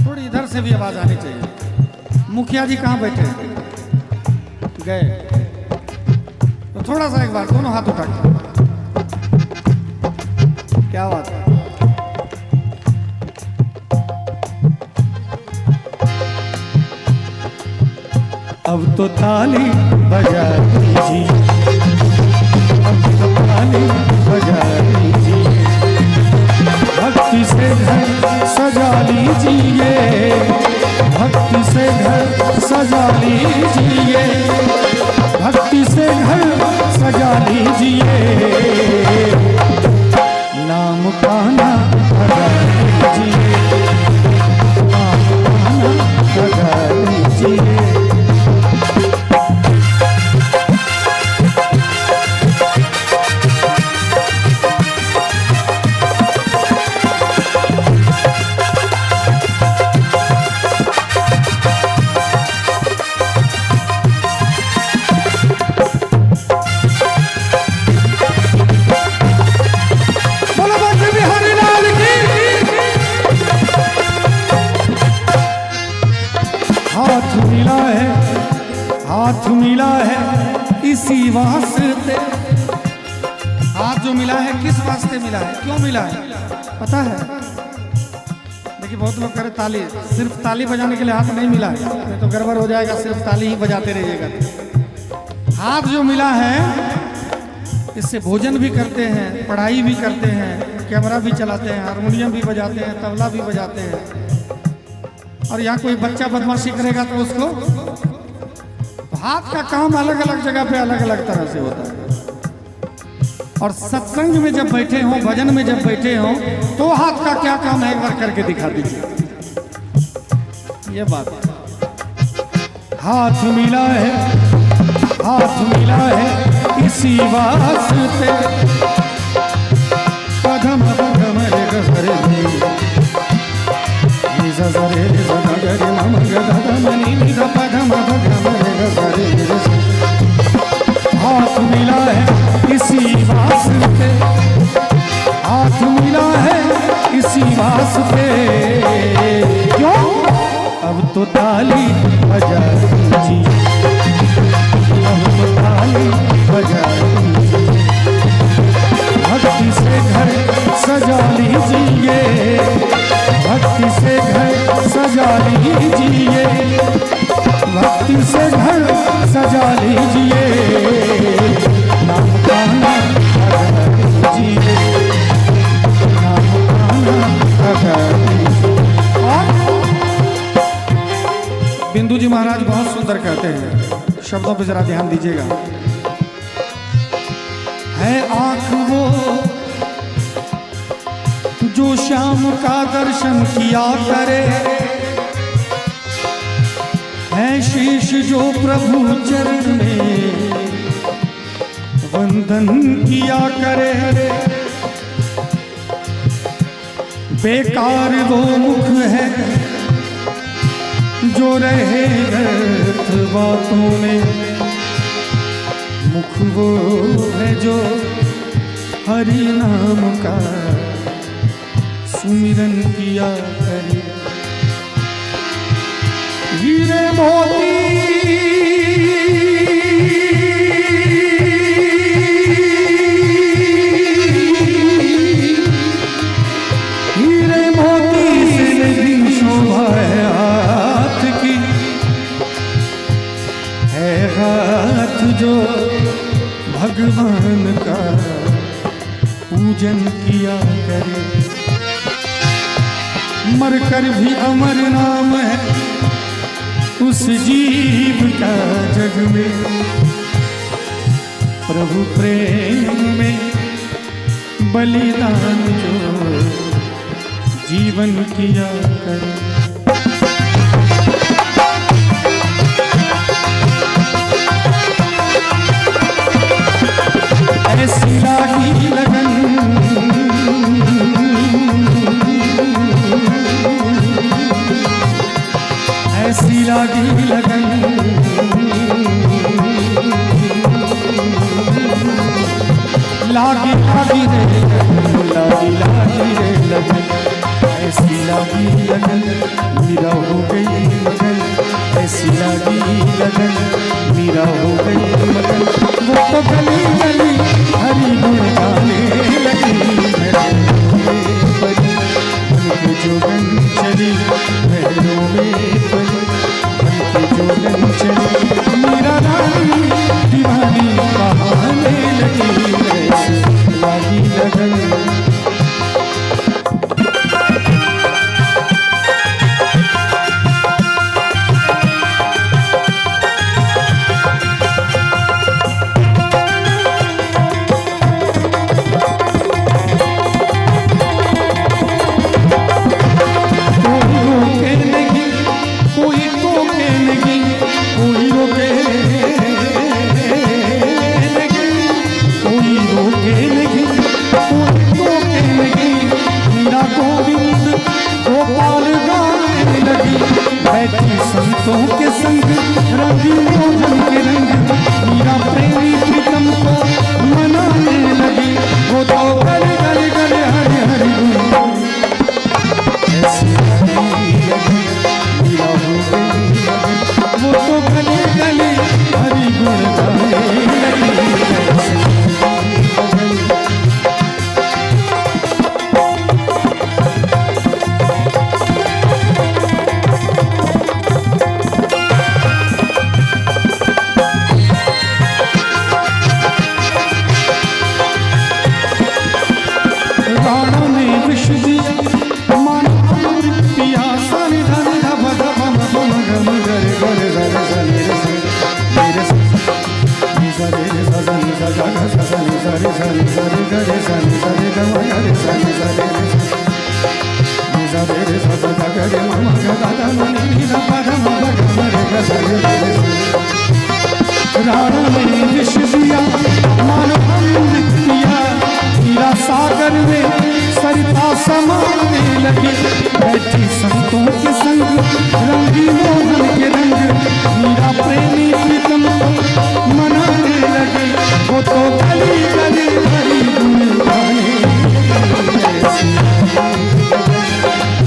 थोड़ी इधर से भी आवाज आनी चाहिए। मुखिया जी कहाँ बैठे हैं? गए? तो थोड़ा सा एक बार दोनों हाथ उठा के, क्या बात है। अब तो ताली बजा दीजिए, अब तो ताली बजा दीजिए, भक्ति से घर सजा लीजिए, भक्ति से घर सजा लीजिए, भक्ति से घर सजा लीजिए, नाम पाना लगा लीजिए, नाम पाना लगा लीजिए। हाथ मिला है इसी वास्ते, हाथ जो मिला है किस वास्ते मिला है, क्यों मिला है पता है? देखिए बहुत लोग कह रहे ताली, सिर्फ ताली बजाने के लिए हाथ नहीं मिला है, नहीं तो गड़बड़ हो जाएगा, सिर्फ ताली ही बजाते रहिएगा। हाथ जो मिला है इससे भोजन भी करते हैं, पढ़ाई भी करते हैं, कैमरा भी चलाते हैं, हारमोनियम भी बजाते हैं, तबला भी बजाते हैं। और यहाँ कोई बच्चा बदमाशी करेगा तो उसको, तो हाथ का काम अलग अलग जगह पे अलग अलग तरह से होता है। और सत्संग में जब बैठे हों, भजन में जब बैठे हों, तो हाथ का क्या काम है एक बार करके दिखा दीजिए। ये बात है, हाथ मिला है, हाथ मिला है इसी वास्ते। पधम पधम रे गरे नी सा सा रे सा गा रे मम ग ग म नि नि सा पधम पधम रे गरे रे। हाथ मिला है इसी वास्ते, हाथ मिला है इसी वास्ते। क्यों? अब तो ताली बजा दीजिए, अब तो ताली बजा दीजिए। भक्ति से घर सजा लीजिए, भक्ति से घर सजा लीजिए, भक्ति से घर सजा लीजिए। नाम गाना गा लीजिए, नाम गाना गा लीजिए। बिंदु जी महाराज बहुत सुंदर कहते हैं, शब्दों पे जरा ध्यान दीजिएगा। है आंख वो जो श्याम का दर्शन किया करे, है शीश जो प्रभु चरण में वंदन किया करे। बेकार वो मुख है जो रहे व्यर्थ बातों में, मुख वो है जो हरि नाम का सुमिरन किया करे। हीरे मोती हीरे मोती से नहीं शोभा है हाथ की, है हाथ जो भगवान का पूजन किया करे। मरकर भी अमर नाम है उस जीव का जग में, प्रभु प्रेम में बलिदान जो जीवन किया करे। ऐसी लागी लगन ऐसी लागी लगन, लागी लागी रे लगन, लागी लागी रे लगन। ऐसी लागी लगन मेरा हो गई मगन, ऐसी लागी लगन मेरा हो गई मगन। वो तो गली गली हरि गुण गाने लगी, परी उनके जोगन चली महलों में परी, उनके जोगन चली मेरा रानी दीवानी बहाने लगी। ऐसी लागी लगन संतों के संग रंगी भोजन के रंग, मीरा प्रेमी प्रीतम को मनाने लगी। वो तो गले गले गले हरे हरे गुण, ऐसी लगी मीरा हो गई लगन। वो तो गले गले हरि गुण गाने लगी। लगी बैठी संतों के संग रंगी मोहन के रंग मीरा प्रेमी प्रीतम को मनाने लगी वो तो गली गली हरी गुण गाने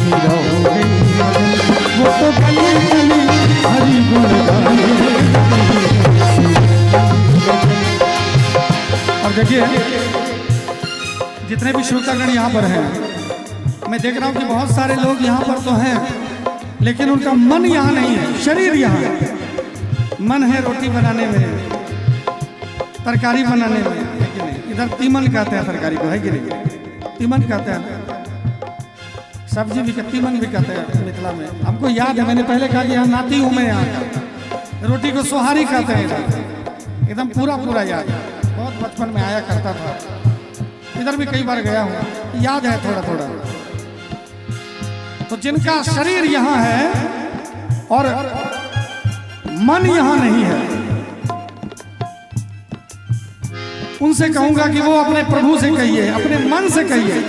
मीरा हो गई मगन वो तो गली गली हरी गुण गाने। और देखिए जितने भी श्रोतागण यहाँ पर हैं, मैं देख रहा हूँ कि बहुत सारे लोग यहाँ पर तो हैं लेकिन उनका मन यहाँ नहीं है, शरीर यहाँ है। मन है रोटी बनाने में, तरकारी बनाने में, है कि नहीं? इधर तीमन कहते हैं तरकारी को, है कि नहीं? तीमन कहते हैं, सब्जी भी तीमन भी कहते हैं मिथिला में। हमको याद है, मैंने पहले कहा कि यहाँ नाती हूँ मैं यहाँ का। रोटी को सोहारी कहते हैं इधर, एकदम पूरा पूरा याद है। बहुत बचपन में आया करता था, इधर भी कई बार गया हूँ, याद है थोड़ा थोड़ा। तो जिनका शरीर यहाँ है और मन यहाँ नहीं है, उनसे कहूंगा कि वो अपने प्रभु से कहिए, अपने मन से कहिए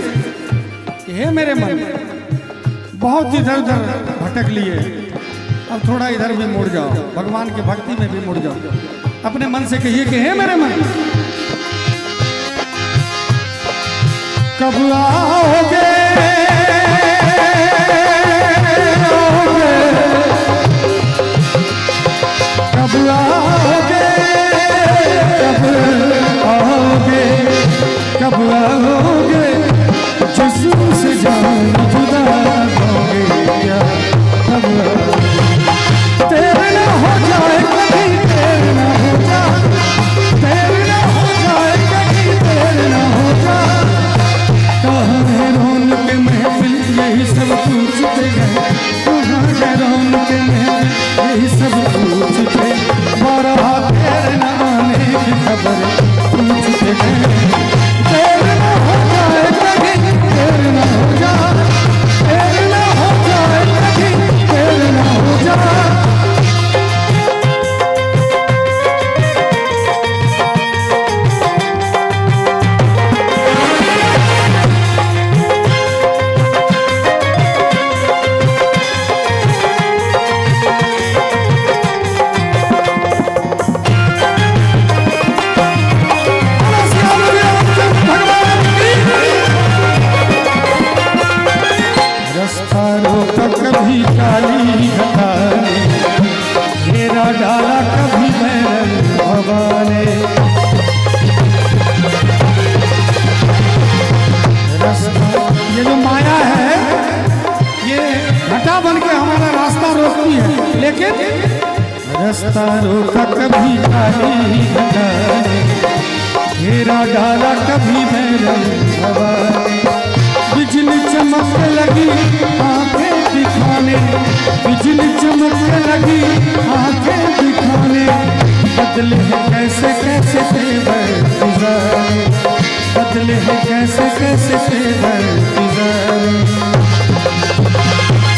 कि हे मेरे मन, बहुत इधर उधर भटक लिए, अब थोड़ा इधर भी मुड़ जाओ, भगवान की भक्ति में भी मुड़ जाओ। अपने मन से कहिए कि हे मेरे मन, कब आओगे कब आओगे कब आओगे कब आओगे जिस्म से जान जुदा होगे क्या, कब आओगे तेरे ना हो जाए कभी, तेरे ना हो जाए, तेरे ना हो जाए कभी, तेरे ना हो जाए। कहाँ है रौनक महफिल यही सब पूछते गए, कहाँ है रौनक महफिल यही सब पूछते, बारहा तेरे न आने की खबर पूछते गए। तेरे न हो जाए कभी, तेरे न हो जाए, तेरे न हो जाए कभी, तेरे न हो जाए। कभी काली घटाने घेरा डाला कभी बैरन भवाने, ये जो माया है ये घटा बन के हमारा रास्ता रोकती है, लेकिन रास्ता रोका कभी काली घटाने घेरा डाला कभी बैरन भवाने। बिजली चमकने लगी आंखें दिखाने, बिजली चमकने लगी आंखें दिखाने, बदले हैं कैसे कैसे तेवर गुजारे, बदले हैं कैसे कैसे तेवर गुजारे।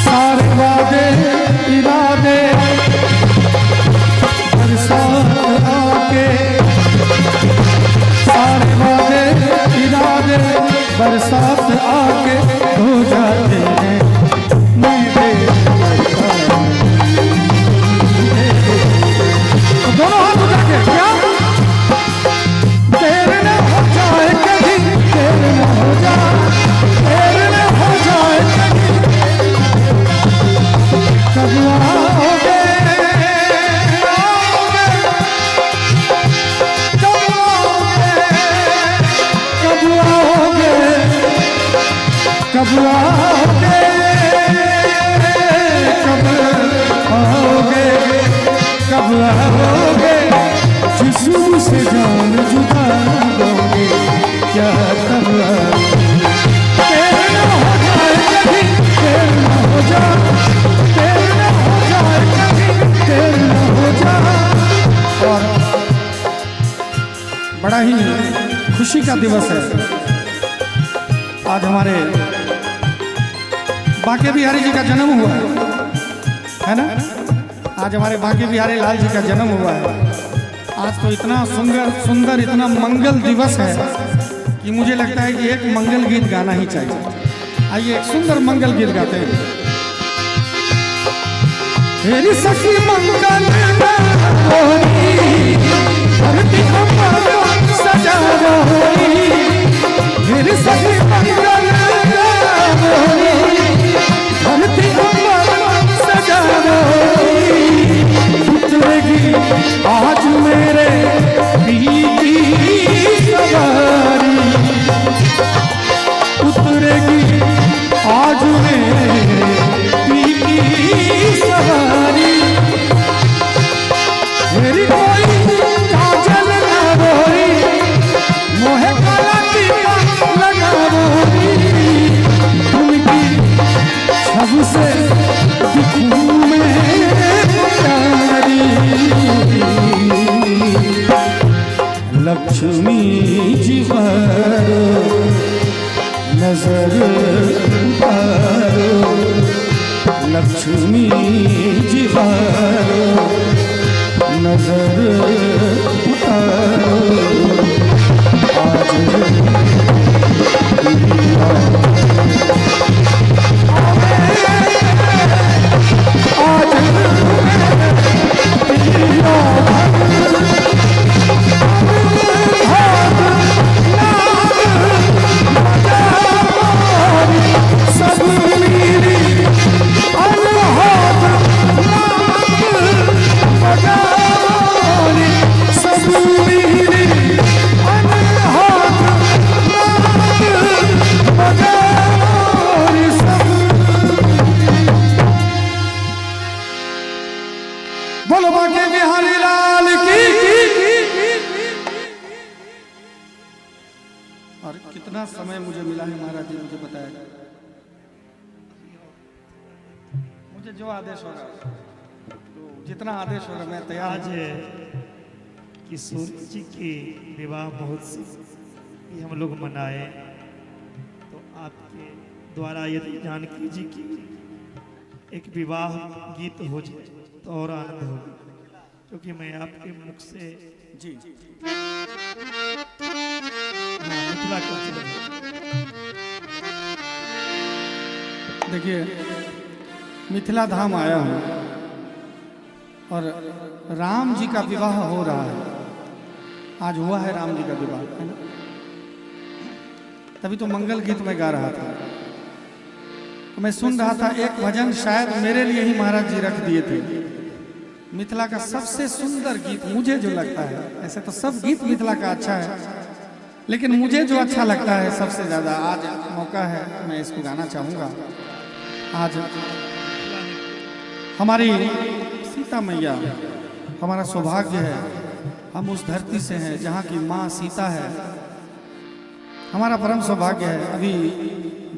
सारे वादे इरादे बरसात आके, सारे वादे इरादे बरसात आके हो जाते हैं। दोनों हाथ उठा के क्या, तेरे न हो जाए कभी, तेरे न हो जाए, तेरे न हो जाए कभी, कब आओगे कब आओगे, कब आओगे, कब आओगे जिस्म से जान जुदा दोगे क्या, कब आओगे। तेरे न हो जाए कभी, तेरे न हो जाए, तेरे न हो जाए कभी, तेरे न हो जाए। और बड़ा ही खुशी का दिवस है आज, हमारे बांके बिहारी जी का जन्म हुआ है ना। आज हमारे बांके बिहारी लाल जी का जन्म हुआ है। आज तो इतना सुंदर सुंदर इतना मंगल दिवस है कि मुझे लगता है कि एक मंगल गीत गाना ही चाहिए। आइए एक सुंदर मंगल गीत गाते हैं। मेरी सखी मंगल होई, धरती अम्बर सजा होई। मेरी सखी मंगल होई, धरती अम्बर सजा होई। उतरेगी आज मेरे पी की सवारी, उतरेगी आज मेरे पी की सवारी। मेरी कोई काजल ना बोरी, मोहे काला टीका लगा बोरी। उनकी छब से दिखूं मैं प्यारी, लक्ष्मी जी भरो नजर उतारो, लक्ष्मी जी भरो नजर उतारो। आज बोलो बाके बिहारी लाल की। और कितना समय मुझे मिला है महाराज जी, मुझे बताया। मुझे जो आदेश होगा, तो जितना आदेश होगा मैं तैयार आज किशोर जी की विवाह महोत्सव भी हम लोग मनाए, तो आपके द्वारा यदि जानकी जी की एक विवाह गीत हो जाए तो और आनंद होगा, क्योंकि मैं आपके मुख से जी मिथिला कल्चर। देखिए मिथिला धाम आया हूँ और राम जी का विवाह हो रहा है। आज हुआ है राम जी का विवाह, है ना? तभी तो मंगल गीत में गा रहा था। तो मैं सुन रहा था एक भजन, शायद मेरे लिए ही महाराज जी रख दिए थे। मिथिला का सबसे सुंदर गीत मुझे जो लगता है, ऐसे तो सब गीत मिथिला का अच्छा है, लेकिन मुझे जो अच्छा लगता है सबसे ज्यादा, आज मौका है मैं इसको गाना चाहूँगा। आज हमारी सीता मैया, हमारा सौभाग्य है, हम उस धरती से हैं जहाँ की माँ सीता है। हमारा परम सौभाग्य है। अभी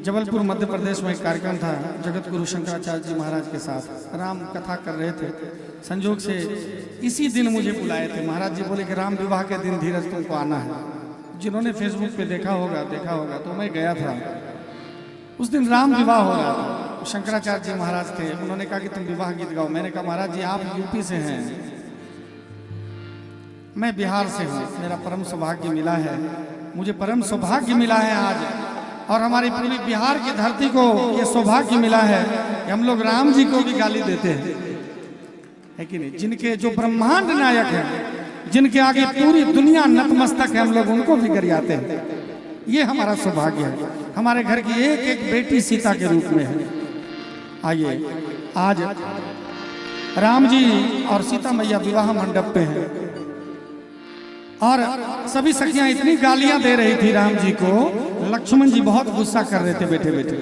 जबलपुर मध्य प्रदेश में एक कार्यक्रम था, जगत गुरु शंकराचार्य जी महाराज के साथ राम कथा कर रहे थे। संजोग से इसी दिन मुझे बुलाए थे। महाराज जी बोले कि राम विवाह के दिन धीरज तुमको आना है। जिन्होंने फेसबुक पे देखा होगा तो मैं गया था। उस दिन राम विवाह हो रहा था। शंकराचार्य जी महाराज थे, उन्होंने कहा कि तुम विवाह गीत गाओ। मैंने कहा महाराज जी आप यूपी से हैं, मैं बिहार से हूँ, मेरा परम सौभाग्य मिला है, मुझे परम सौभाग्य मिला है आज, और हमारी पूरी बिहार की धरती को ये सौभाग्य मिला है कि हम लोग राम जी को भी गाली देते हैं, है कि नहीं? जिनके जो ब्रह्मांड नायक हैं, जिनके आगे पूरी दुनिया नतमस्तक है, हम लोग उनको भी गरियाते हैं। ये हमारा सौभाग्य है। हमारे घर की एक एक बेटी सीता के रूप में है। आइए आज राम जी और सीता मैया विवाह मंडप पे हैं और सभी सखियां इतनी गालियां दे रही थी राम जी को। लक्ष्मण जी बहुत गुस्सा कर रहे थे बैठे बैठे,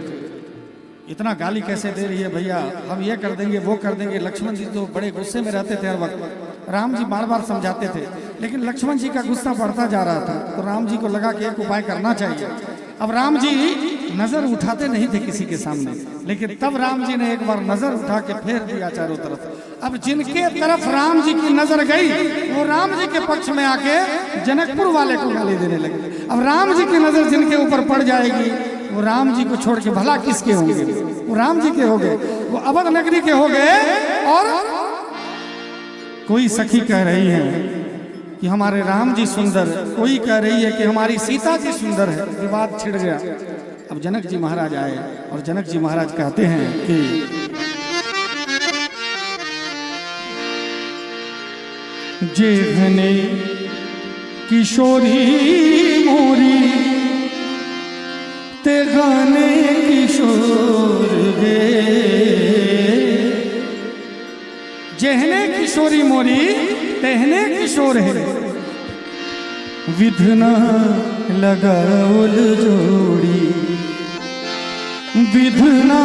इतना गाली कैसे दे रही है भैया, हम ये कर देंगे वो कर देंगे। लक्ष्मण जी तो बड़े गुस्से में रहते थे हर वक्त। राम जी बार बार समझाते थे, लेकिन लक्ष्मण जी का गुस्सा बढ़ता जा रहा था। तो राम जी को लगा कि एक उपाय करना चाहिए। अब राम जी नजर उठाते नहीं थे किसी के सामने, लेकिन तब राम जी ने एक बार नजर उठा के फेर दिया चारों तरफ। अब जिनके तरफ राम जी की नजर गई वो राम जी के पक्ष में आके जनकपुर वाले को गाली देने लगे। अब राम जी की नजर जिनके ऊपर पड़ जाएगी वो राम जी को छोड़ के भला किसके होंगे? वो राम जी के हो गए, वो अवध नगरी के हो गए। और कोई सखी कह रही है कि हमारे राम जी सुंदर, कोई कह रही है कि हमारी सीता जी सुंदर है। विवाद छिड़ गया। अब जनक जी महाराज आए और जनक जी महाराज कहते हैं कि जेहने किशोरी मोरी ते गाने किशोर गे, जेहने किशोरी मोरी तेहने किशोर है, विधना लगाउल जोड़ी, विधना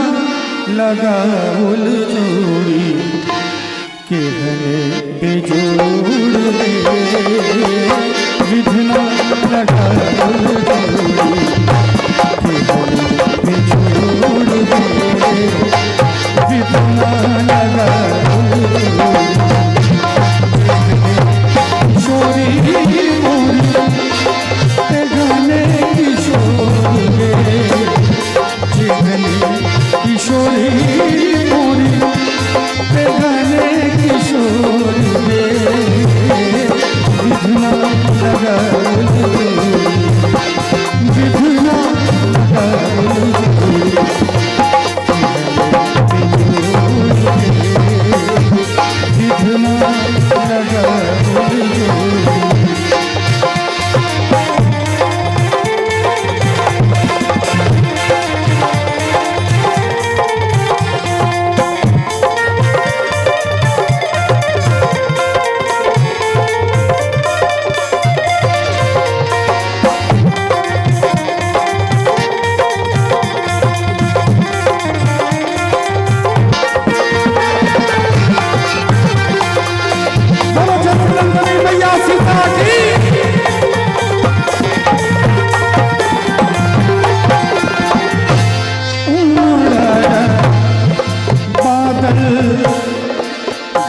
लगाउल जोड़ी, केहने बेजोड़ दे, विधना लगाउल जोड़ी, केहने बेजोड़ दे, विधना लगाउल जोड़ी, किशोरी मोरी ते गाने किशोर गे, जेहने किशोरी मोरी ते गाने किशोर गे, विधना लगाउल जोड़ी, विधना लगाउल जोड़ी, विधना लगाउल जोड़ी।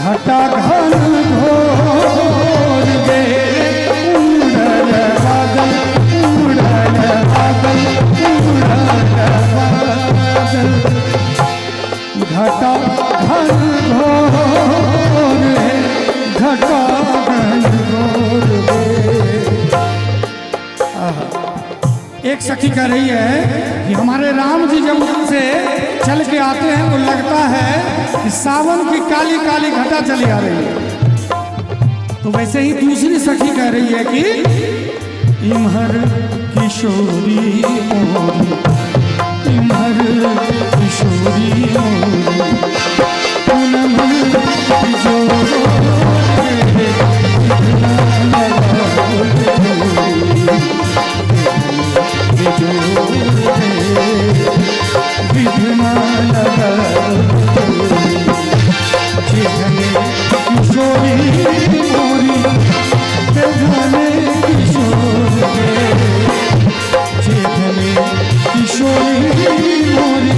घटा घन घोर गे, उड़ल बादल, उड़ल बादल, उड़ल बादल, घटा घन घोर है, घटा घन घोर गे। एक सखी कह रही है कि हमारे राम जी जब उनसे चल के आते हैं तो लगता है कि सावन की काली काली घटा चली आ रही है। तो वैसे ही दूसरी सखी कह रही है कि इमहर किशोरी मोरी, इमहर किशोरी मोरी, पूनम जोड़े, विधना लगाउल जोड़ी, विधना लगाउल जोड़ी, जेहने किशोरी मोरी ते गाने किशोर गे, जेहने किशोरी मोरी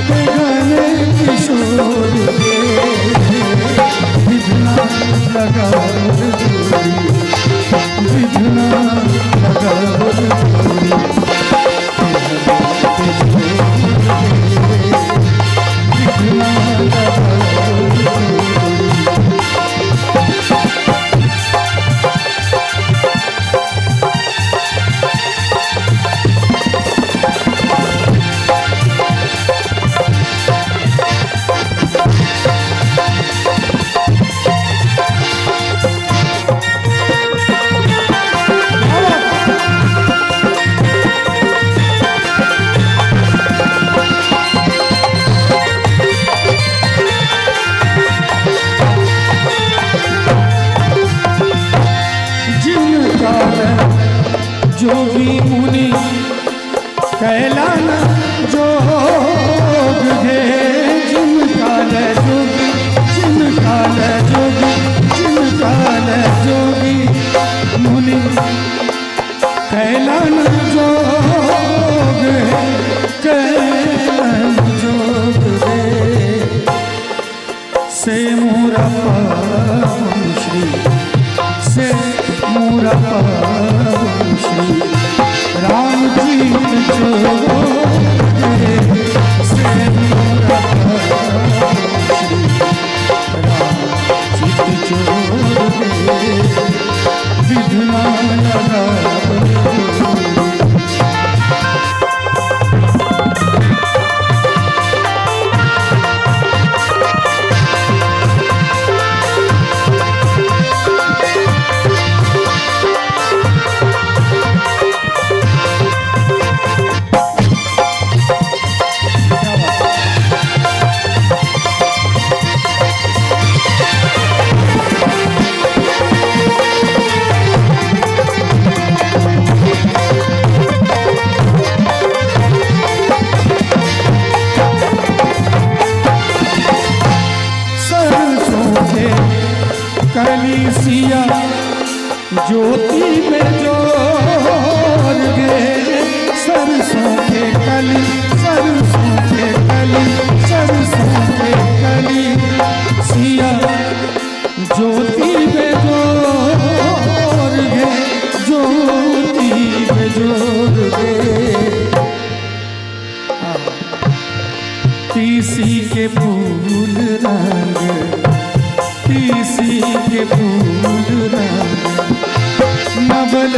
ते गाने किशोर गे, विधना लगाउल जोड़ी, विधना लगाउल जोड़ी, विधना लगाउल जोड़ी। जोगी मुनि कैलान जोग है, जिन काल जोगी, जिन काल जोगी, जिन काल जोगी मुनि कैलान जोग है, कैलान जोग है, से मोरा पावन श्री, से मोरा पावन श्री राम जी जोग है, से मोरा पावन श्री राम जी जोग है, विधना लगाउल जोड़ी। सरसों के कली सिया ज्योति में जोर गे सरसों के कली सरसों के कली सरसों के कली सिया ज्योति में जोर गे ज्योति में जोर गे तीसी के फूल रंग तीसी के फूल रंग नवल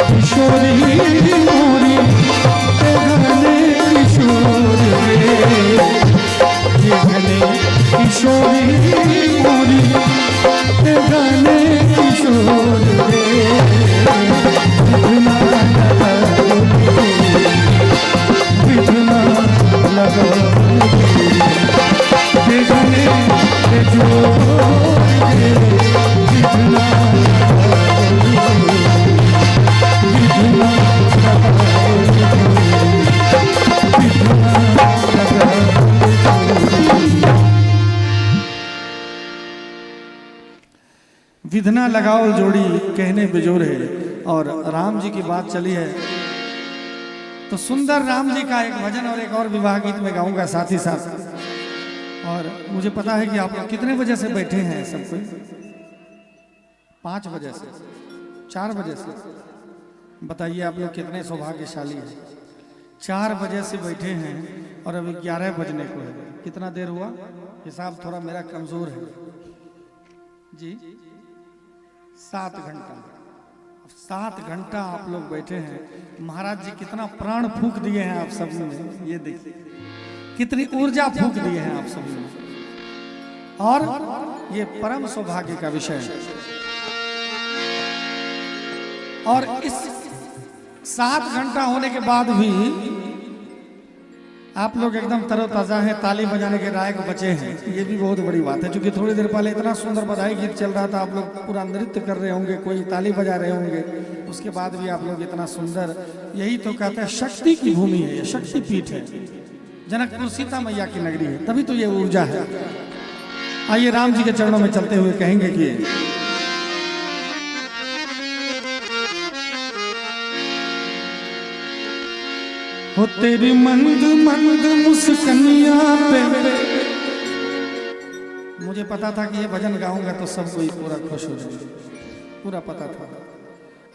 किशोरी मोरी घने किशोर किशोरी मोरी घने किशोर विधना लगा घने विधना विधना लगाओ जोड़ी कहने बेजोर है। और राम जी की बात चली है तो सुंदर राम जी का एक भजन और एक और विवाह गीत में गाऊंगा साथ ही साथ। और मुझे पता है कि आप लोग कितने बजे से बैठे हैं सब कोई? 5 बजे से 4 बजे से। बताइए आप लोग कितने सौभाग्यशाली हैं। 4 बजे से बैठे हैं और अभी 11 बजने को है। कितना देर हुआ? हिसाब थोड़ा मेरा कमजोर है जी। 7 घंटा। 7 घंटा आप लोग बैठे हैं। महाराज जी कितना प्राण फूंक दिए हैं आप सब में। ये देखिए कितनी ऊर्जा फूंक दिए हैं आप सब में। और ये परम सौभाग्य का विषय है। और इस 7 घंटा होने के बाद भी आप लोग एकदम तरोताजा हैं, ताली बजाने के लायक बचे हैं। ये भी बहुत बड़ी बात है, क्योंकि थोड़ी देर पहले इतना सुंदर बधाई गीत चल रहा था, आप लोग पूरा नृत्य कर रहे होंगे, कोई ताली बजा रहे होंगे, उसके बाद भी आप लोग इतना सुंदर। यही तो कहते हैं शक्ति की भूमि है, ये शक्ति पीठ है, जनकपुर सीता मैया की नगरी है, तभी तो ये ऊर्जा है। आइए राम जी के चरणों में चलते हुए कहेंगे कि हो तेरी मंद मंद मुस्कनिया पे। मुझे पता था कि ये भजन गाऊंगा तो सब कोई पूरा खुश हो जाएगा, पूरा पता था।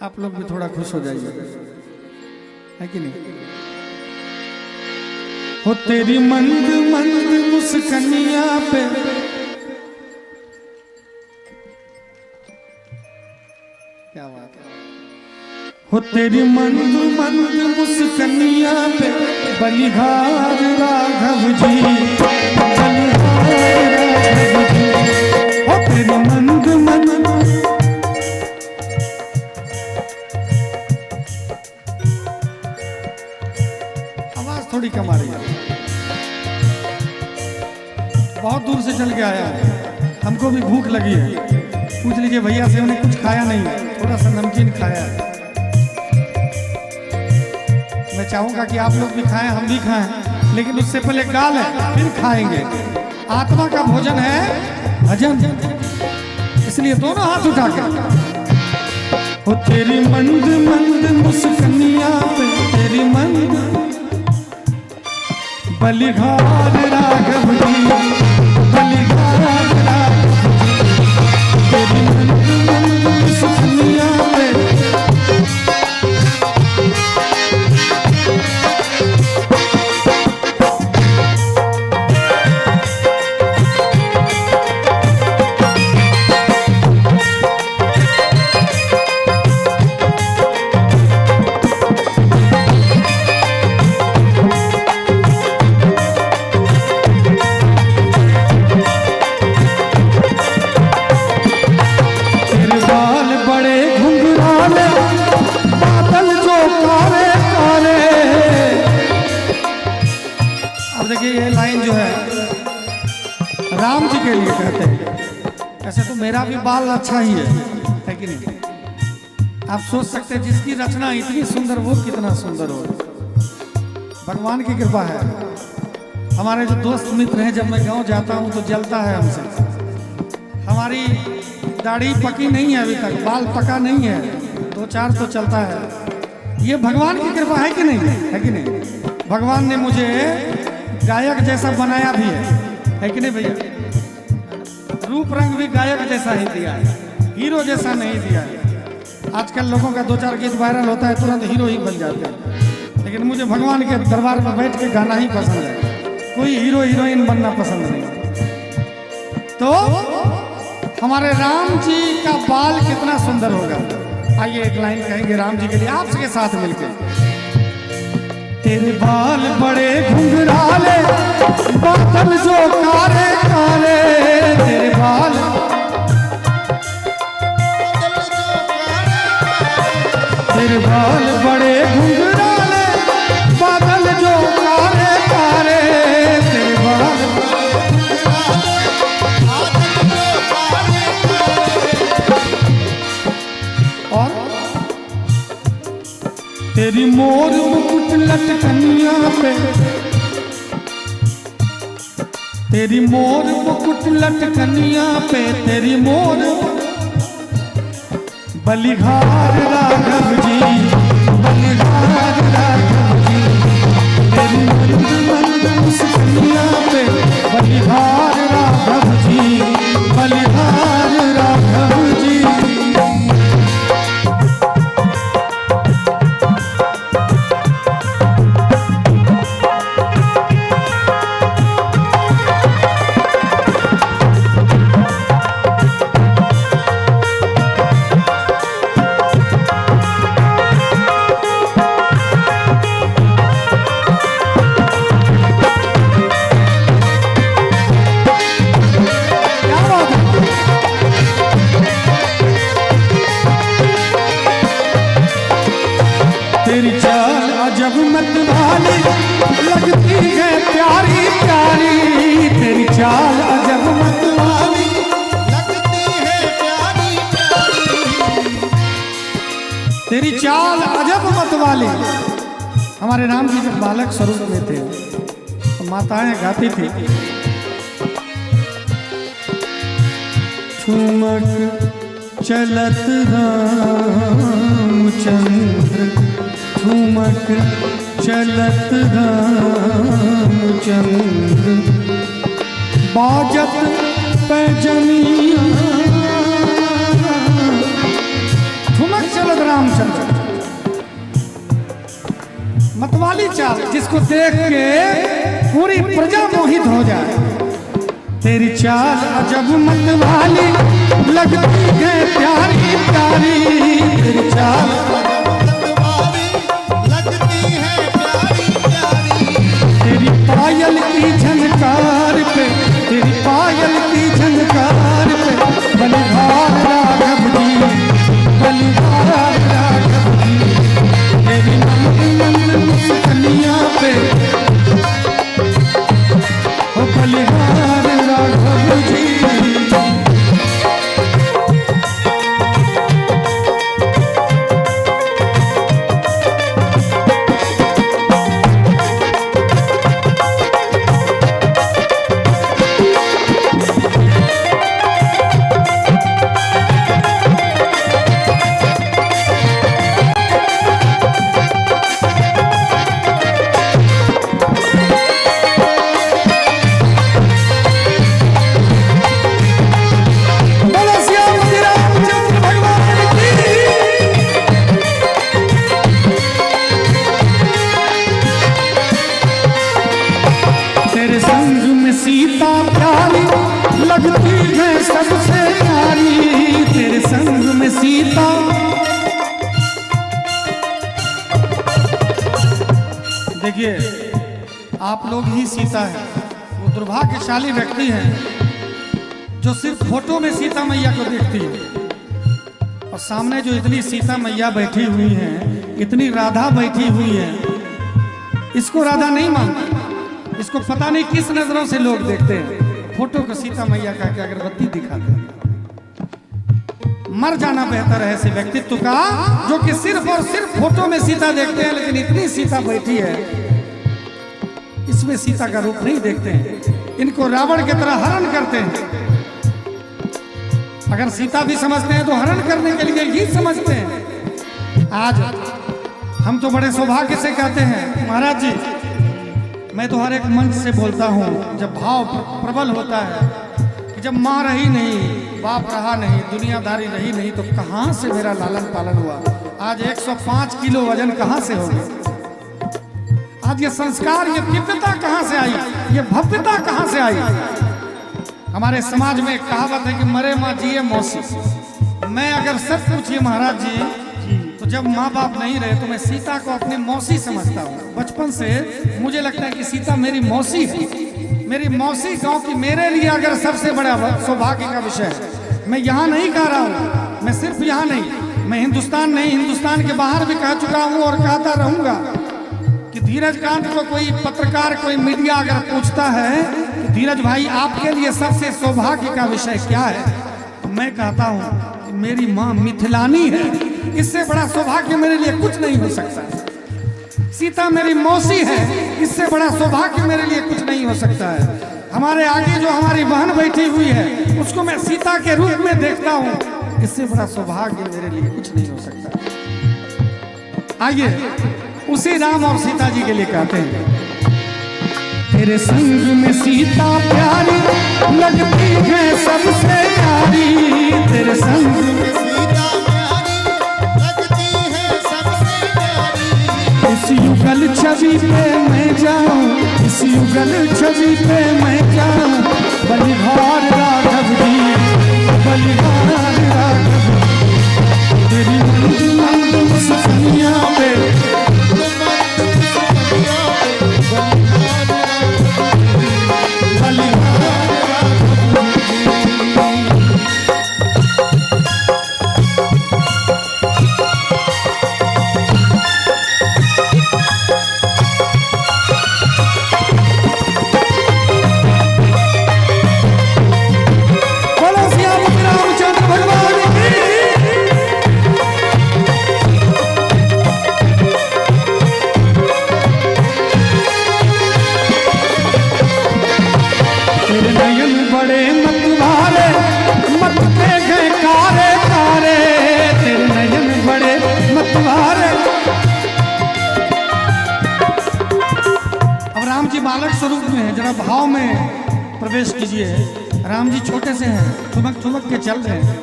आप लोग भी थोड़ा खुश हो जाइए, है कि नहीं? हो तेरी मंद मंद मुस्कनिया पे क्या बात है। हो तेरी मंद मंद मुस्कनिया पे बलिहार राघव जी, बलिहार राघव जी। हो तेरी मंद मंद आवाज थोड़ी कम आ रही है, बहुत दूर से चल के आया है, हमको भी भूख लगी है। पूछ लीजिए भैया से, उन्हें कुछ खाया नहीं है, थोड़ा सा नमकीन खाया है। मैं चाहूंगा कि आप लोग भी खाएं, हम भी खाएं, लेकिन उससे पहले गाल है फिर खाएंगे। आत्मा का भोजन है भजन, इसलिए दोनों हाथ उठा के। हो तेरी मंद मंद मुस्कनिया पे, तेरी मंद बलिहार राघव जी, बलिहार राघव जी। तेरी मंद मंद मुस्कनिया पे लिए कहते हैं। ऐसे तो मेरा भी बाल अच्छा ही है कि नहीं? आप सोच सकते हैं जिसकी रचना इतनी सुंदर वो कितना सुंदर हो। भगवान की कृपा है। हमारे जो दोस्त मित्र हैं, जब मैं गांव जाता हूं तो जलता है हमसे। हमारी दाढ़ी पकी नहीं है अभी तक, बाल पका नहीं है, 2-4 तो चलता है। ये भगवान की कृपा है कि नहीं? है कि नहीं? भगवान ने मुझे गायक जैसा बनाया भी है कि नहीं भैया? रूप रंग भी गायक जैसा ही दिया है, हीरो जैसा नहीं दिया है। आजकल लोगों का 2-4 गीत वायरल होता है, तुरंत हीरो ही बन जाते हैं, लेकिन मुझे भगवान के दरबार में बैठ के गाना ही पसंद है, कोई हीरो हीरोइन बनना पसंद नहीं। तो हमारे राम जी का बाल कितना सुंदर होगा। आइए एक लाइन कहेंगे राम जी के लिए आपके साथ मिलकर। तेरे बाल बड़े घुंघराले, बादल जो काले काले, तेरे बाल बड़े घुंघराले, बादल जो काले काले, तेरे बाल और तेरी मोर मुकुट लटकनिया पे, तेरी मोर मुकुट लटकनिया पे, तेरी मोर बलिहार राघव जी, बलिहार राघव जी, तेरी मंद मुस्कुनिया पे, बलिहार राघव जी, बलिहार राघव जी। तेरी चाल अजब मतवाली लगती है प्यारी प्यारी, तेरी चाल अजब मतवाली लगती है प्यारी प्यारी, तेरी चाल अजब मतवाली। हमारे राम जी जब बालक स्वरूप में थे तो माताएं गाती थी, ठुमक चलत रामचंद्र, ठुमक चलत रामचंद्र, बाजत पैजनिया, ठुमक चलत रामचंद्र। मतवाली चाल जिसको देख के पूरी प्रजा मोहित हो जाए। तेरी चाल अजब मतवाली लगती है प्यारी प्यारी, तेरी चाल पायल की झनकार पे, तेरी पायल की झनकार पे, बलिहार राघव जी, बलिहार राघव जी, तेरी नंद मुस्कुनिया पे, ओ बलिहार राघव जी। देखिए आप लोग ही सीता है, वो दुर्भाग्यशाली व्यक्ति हैं जो सिर्फ फोटो में सीता मैया को देखती है और सामने जो इतनी सीता मैया बैठी हुई हैं, इतनी राधा बैठी हुई है, इसको राधा नहीं मानती, इसको पता नहीं किस नजरों से लोग देखते हैं। फोटो को सीता मैया का के अगरबत्ती दिखाते हैं। मर जाना बेहतर है ऐसे व्यक्तित्व का जो कि सिर्फ और सिर्फ फोटो में सीता देखते हैं, लेकिन इतनी सीता बैठी है इसमें सीता का रूप नहीं देखते हैं, इनको रावण की तरह हरण करते हैं। अगर सीता भी समझते हैं तो हरण करने के लिए ही समझते हैं। आज हम तो बड़े सौभाग्य से कहते हैं महाराज जी, मैं तो हर एक मंच से बोलता हूँ, जब भाव प्रबल होता है कि जब माँ रही नहीं, बाप रहा नहीं, दुनियादारी रही नहीं, तो कहाँ से मेरा लालन पालन हुआ। आज 105 किलो वजन कहाँ से हो गया? आज ये संस्कार, ये दिव्यता कहाँ से आई, ये भव्यता कहाँ से आई? हमारे समाज में एक कहावत है कि मरे माँ जिए मौसी। मैं अगर सच पूछिए महाराज जी, तो जब माँ बाप नहीं रहे तो मैं सीता को अपनी मौसी समझता हूँ। बचपन से मुझे लगता है कि सीता मेरी मौसी है, मेरी मौसी गांव की मेरे लिए अगर सबसे बड़ा सौभाग्य का विषय है। मैं यहाँ नहीं कह रहा हूँ, मैं सिर्फ यहाँ नहीं, मैं हिंदुस्तान नहीं, हिंदुस्तान के बाहर भी कह चुका हूँ और कहता रहूँगा कि धीरज कांत को कोई पत्रकार, कोई मीडिया अगर पूछता है कि धीरज भाई आपके लिए सबसे सौभाग्य का विषय क्या है, तो मैं कहता हूँ कि मेरी माँ मिथिलानी है, इससे बड़ा सौभाग्य मेरे लिए कुछ नहीं हो सकता। सीता मेरी मौसी है, इससे बड़ा सौभाग्य मेरे लिए कुछ नहीं हो सकता है। हमारे आगे जो हमारी बहन बैठी हुई है उसको मैं सीता के रूप में देखता हूँ, इससे बड़ा सौभाग्य मेरे लिए कुछ नहीं हो सकता। आइए उसी राम और सीता जी के लिए कहते हैं, तेरे संग में सीता प्यारी लगती है सबसे प्यारी, तेरे संग में सीता प्यारी लगती है सबसे प्यारी। इस युगल छवि पे मैं जाऊं, इस युगल छवि पे मैं जाऊं, बलिहार राघव जी, बलिहार राघव जी, तेरी मंद मंद मुस्कानियां पे बालक स्वरूप में है, जरा भाव में प्रवेश कीजिए। राम जी छोटे से हैं, ठुमक ठुमक के चल रहे हैं,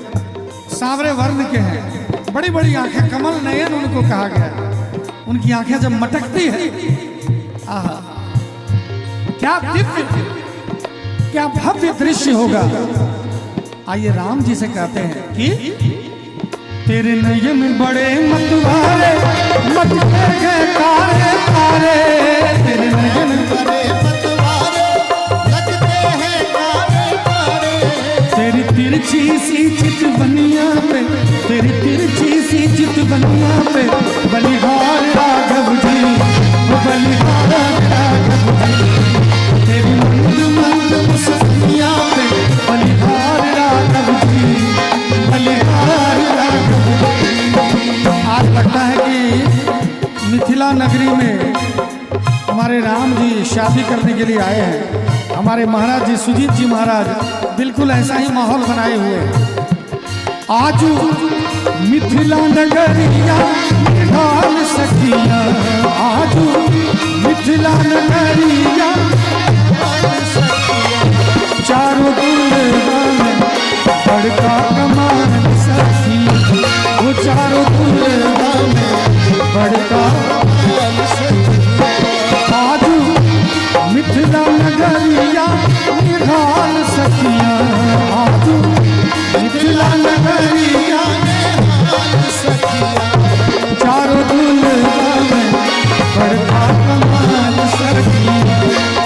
सांवरे वर्ण के हैं, बड़ी बड़ी आंखें, कमल नयन उनको कहा गया। उनकी आंखें जब मटकती है, आहा क्या दिव्य, क्या भव्य दृश्य होगा। आइए राम जी से कहते हैं कि तेरे नयन बड़े मतवारे, मत गए तारे तारे, तेरे नयन बड़े मतवारे लगते हैं तारे तारे। तेरी तिरछी सी चितवनिया पे, तेरी तिरछी सी चितवनिया पे, बलिहार राघव जी, बलिहार राघव जी, तेरी मंद मंद मुस्कानिया पे, बलिहार राघव जी, बलिहार राघव जी। आज लगता है कि मिथिला नगरी में हमारे राम जी शादी करने के लिए आए हैं। हमारे महाराज जी, सुजीत जी महाराज, बिल्कुल ऐसा ही माहौल बनाए हुए हैं। आज मिथिला नगरिया निढाल सखिया, आज मिथिला नगरिया चारों दुर्गा में बड़का कमान सखी, वो चारों दुर्गा में बड़का आज मिथिला नगरिया निढाल सखिया, आज मिथिला नगरिया चारों दुल्हा में बड़का कमाल सखिया।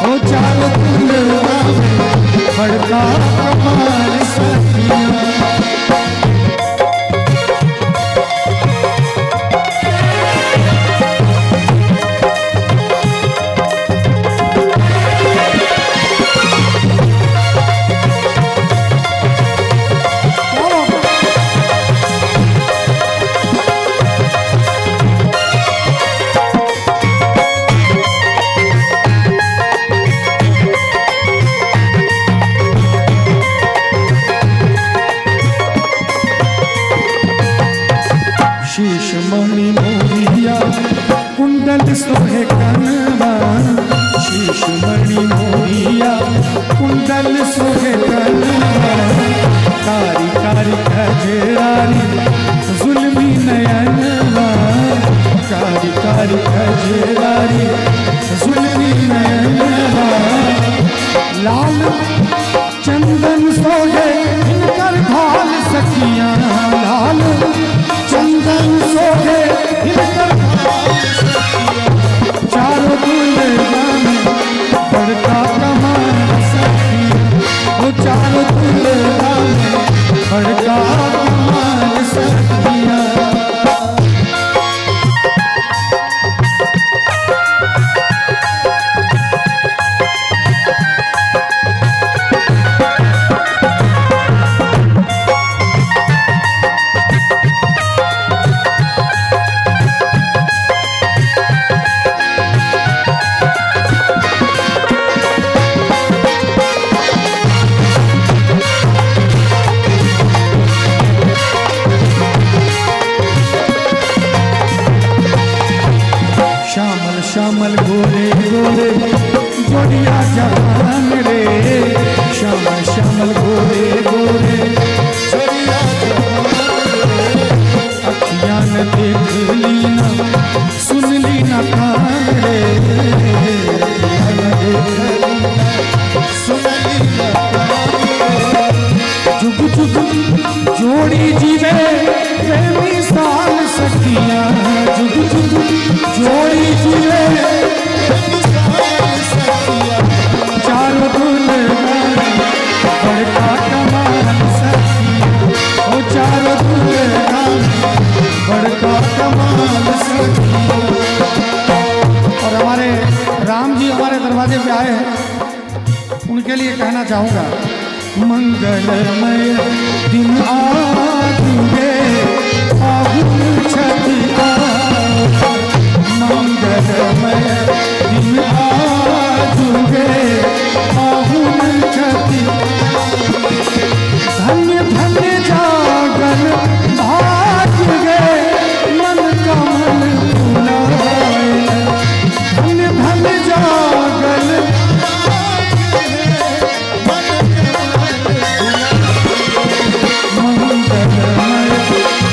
चाहूंगा। मंगलमय दिन आज गे फागुन छठिया, मंगलमय दिन आज गे फागुन छठिया। धन्य धन्य जागल भाग्य गे मन कमल फुलाए, धन्य धन्य जागल मंगलमय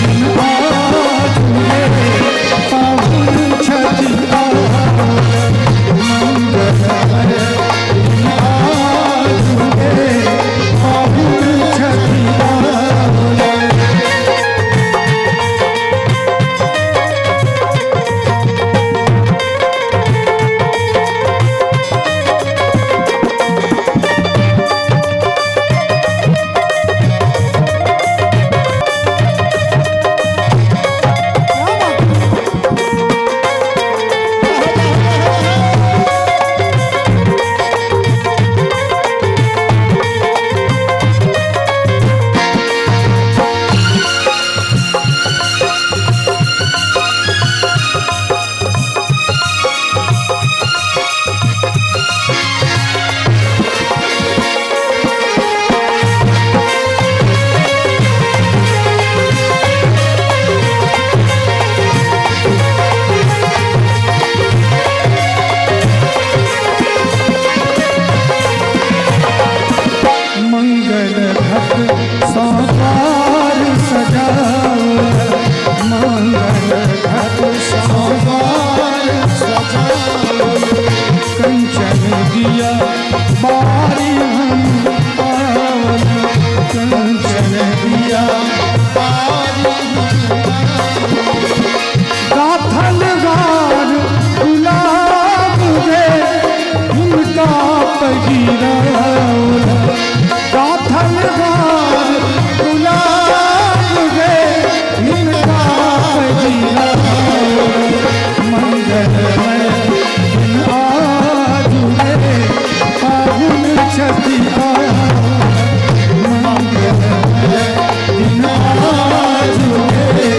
दिन आज गे फागुन छठिया, मंगलमय दिन आज गे फागुन छठिया। मंगल घट साकार सजाओ, मंगल घट साकार सजाओ, कंचन दिया बारी हम पावन, कंचन दिया बारी गाथल गार गुलाब गे उनका पहिरा, गाथल गार गुलाब गे इनका पहिरा। मंगलमय दिन आज गे फागुन छठिया, मंगलमय दिन आज गे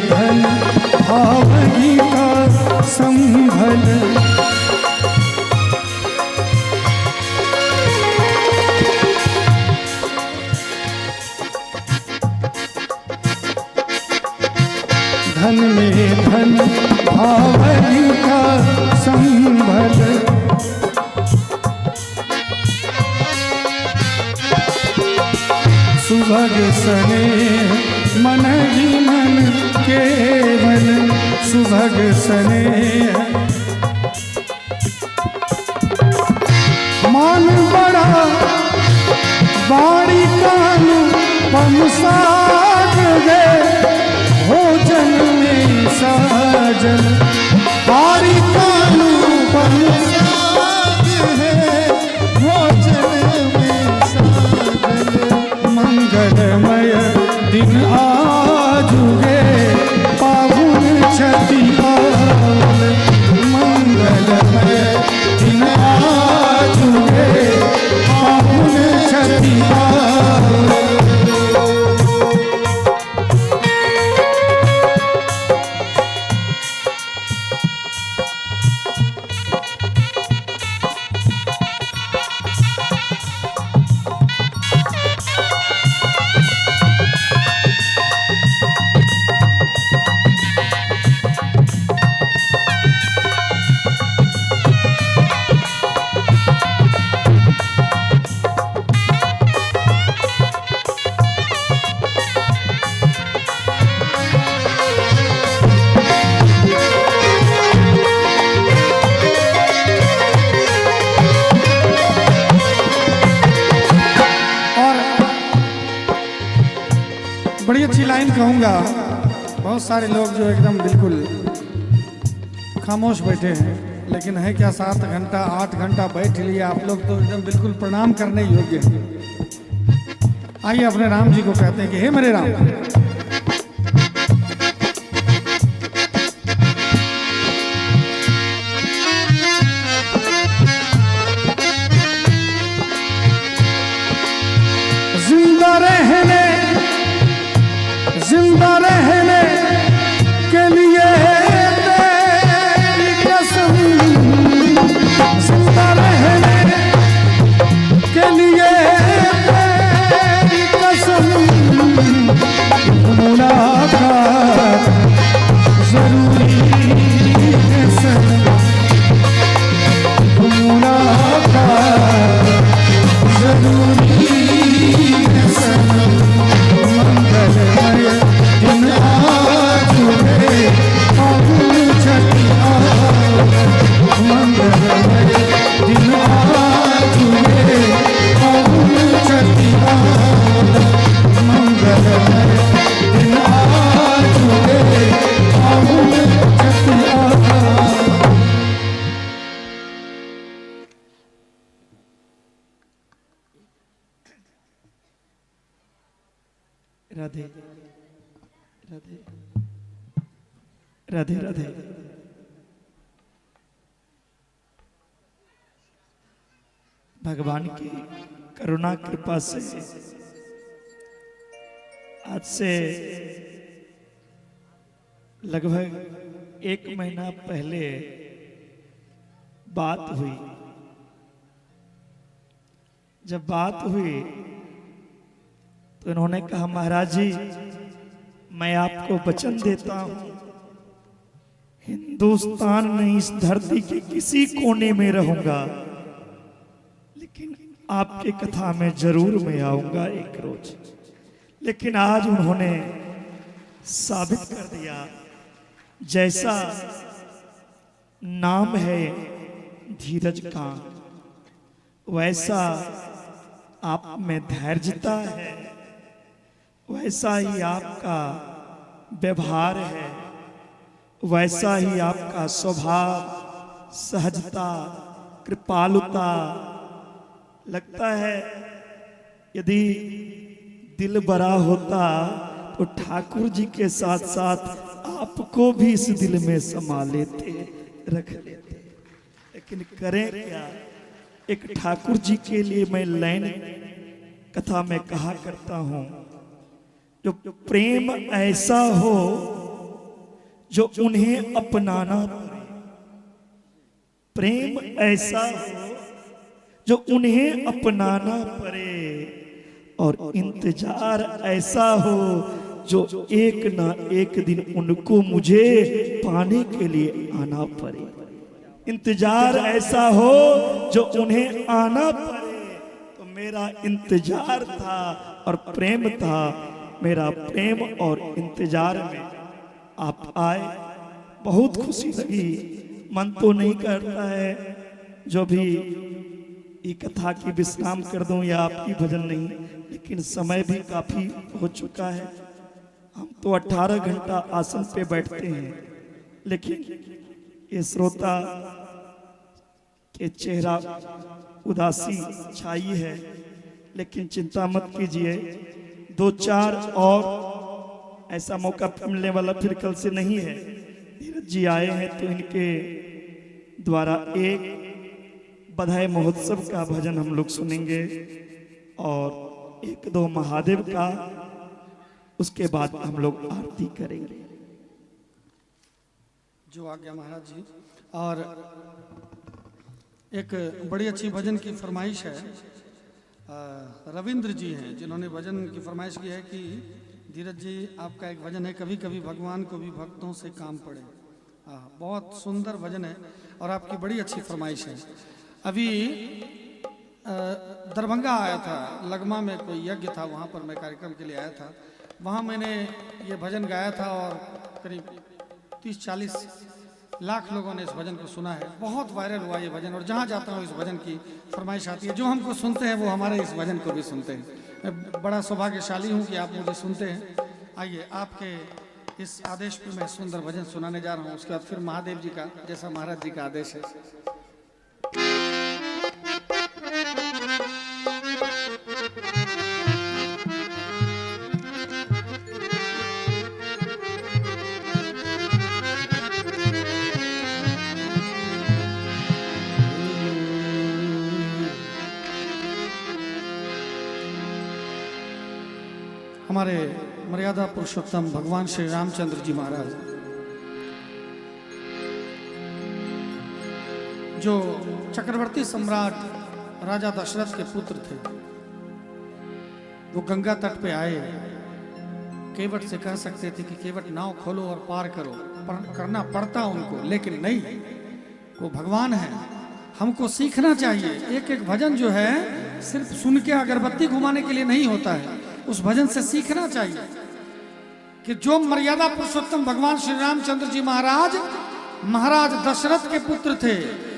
धन भावही का संभल। धन में धन भावही का संभल। सुभग सने मन ही मन केवल। सुभग सने मान बड़ा बाड़ी कानु पमसाग गए भोजन में साजन। बाड़ी कानु पमसाग है भोजन में साजन। मंगलमय दिन आजुगे पाहुन छठी पावन। मंगलमय दिन आजुगे पाहुन छठी पावन। बड़ी अच्छी लाइन कहूँगा। बहुत सारे लोग जो एकदम बिल्कुल खामोश बैठे हैं, लेकिन है क्या 7 घंटा 8 घंटा बैठ लिया आप लोग तो एकदम बिल्कुल प्रणाम करने योग्य हैं। आइए अपने राम जी को कहते हैं कि हे मेरे राम। जिंदा रहने के लिए तेरी कसम। जिंदा रहने के लिए तेरी कसम। मुलाकात जरूरी है सनम। मुलाकात जरूरी है सनम। मंगलमय दिन आजुगे पाहुन छठी पावन। मंगलमय दिन आजुगे पाहुन छठी पावन। मंगलमय दिन आजुगे पाहुन छठी पावन। राधे राधे राधे राधे। भगवान की करुणा कृपा से आज से लगभग 1 महीना पहले बात हुई। जब बात हुई तो इन्होंने कहा महाराज जी मैं आपको वचन देता हूं हिंदुस्तान नहीं इस धरती के किसी कोने में रहूंगा, लेकिन आपके कथा में जरूर मैं आऊंगा एक रोज। लेकिन आज उन्होंने साबित कर दिया जैसा नाम है धीरज का वैसा आप में धैर्यता है, वैसा ही आपका व्यवहार है, वैसा ही आपका स्वभाव, सहजता, कृपालुता। लगता है यदि दिल बड़ा होता तो ठाकुर जी के साथ साथ आपको भी इस दिल में समा लेते, रख लेते। लेकिन करें क्या? एक ठाकुर जी के लिए मैं लाइन कथा में कहा करता हूं, जो प्रेम ऐसा हो जो उन्हें अपनाना पड़े, प्रेम ऐसा हो जो उन्हें अपनाना पड़े, और इंतजार ऐसा हो जो एक ना एक दिन उनको मुझे पाने के लिए आना पड़े। इंतजार ऐसा हो जो उन्हें आना पड़े। तो मेरा इंतजार था और प्रेम था, मेरा प्रेम और इंतजार में आप आए, बहुत खुशी लगी। मन तो नहीं करता है जो भी ये कथा की विश्राम कर दूं या आपकी भजन नहीं, लेकिन समय भी काफी हो चुका है। हम तो 18 घंटा आसन पे बैठते हैं, लेकिन ये श्रोता के चेहरा उदासी छाई है, लेकिन चिंता मत कीजिए, 2-4 और ऐसा मौका मिलने वाला फिर कल से नहीं है। धीरज जी आए हैं तो इनके द्वारा एक बधाई महोत्सव का भजन हम लोग सुनेंगे और 1-2 महादेव का, उसके बाद हम लोग आरती करेंगे। जो आ गया महाराज जी। और एक बड़ी अच्छी भजन की फरमाइश है, रविंद्र जी हैं जिन्होंने भजन की फरमाइश की है कि धीरज जी आपका एक भजन है, कभी कभी भगवान को भी भक्तों से काम पड़े। बहुत सुंदर भजन है और आपकी बड़ी अच्छी फरमाइश है। अभी दरभंगा आया था, लगमा में कोई यज्ञ था, वहाँ पर मैं कार्यक्रम के लिए आया था। वहाँ मैंने ये भजन गाया था और करीब 30-40 लाख लोगों ने इस भजन को सुना है। बहुत वायरल हुआ ये भजन और जहाँ जाता हूँ इस भजन की फरमाइश आती है। जो हमको सुनते हैं वो हमारे इस भजन को भी सुनते हैं। मैं बड़ा सौभाग्यशाली हूँ कि आप मुझे सुनते हैं। आइए आपके इस आदेश पर मैं सुंदर भजन सुनाने जा रहा हूँ, उसके बाद फिर महादेव जी का, जैसा महाराज जी का आदेश है। हमारे मर्यादा पुरुषोत्तम भगवान श्री रामचंद्र जी महाराज, जो चक्रवर्ती सम्राट राजा दशरथ के पुत्र थे, वो गंगा तट पे आए। केवट से कह सकते थे कि केवट नाव खोलो और पार करो, पर करना पड़ता उनको, लेकिन नहीं, वो भगवान है। हमको सीखना चाहिए। एक एक भजन जो है सिर्फ सुन के अगरबत्ती घुमाने के लिए नहीं होता है, उस भजन से सीखना चाहिए कि जो मर्यादा पुरुषोत्तम भगवान श्री रामचंद्र जी महाराज महाराज दशरथ के पुत्र थे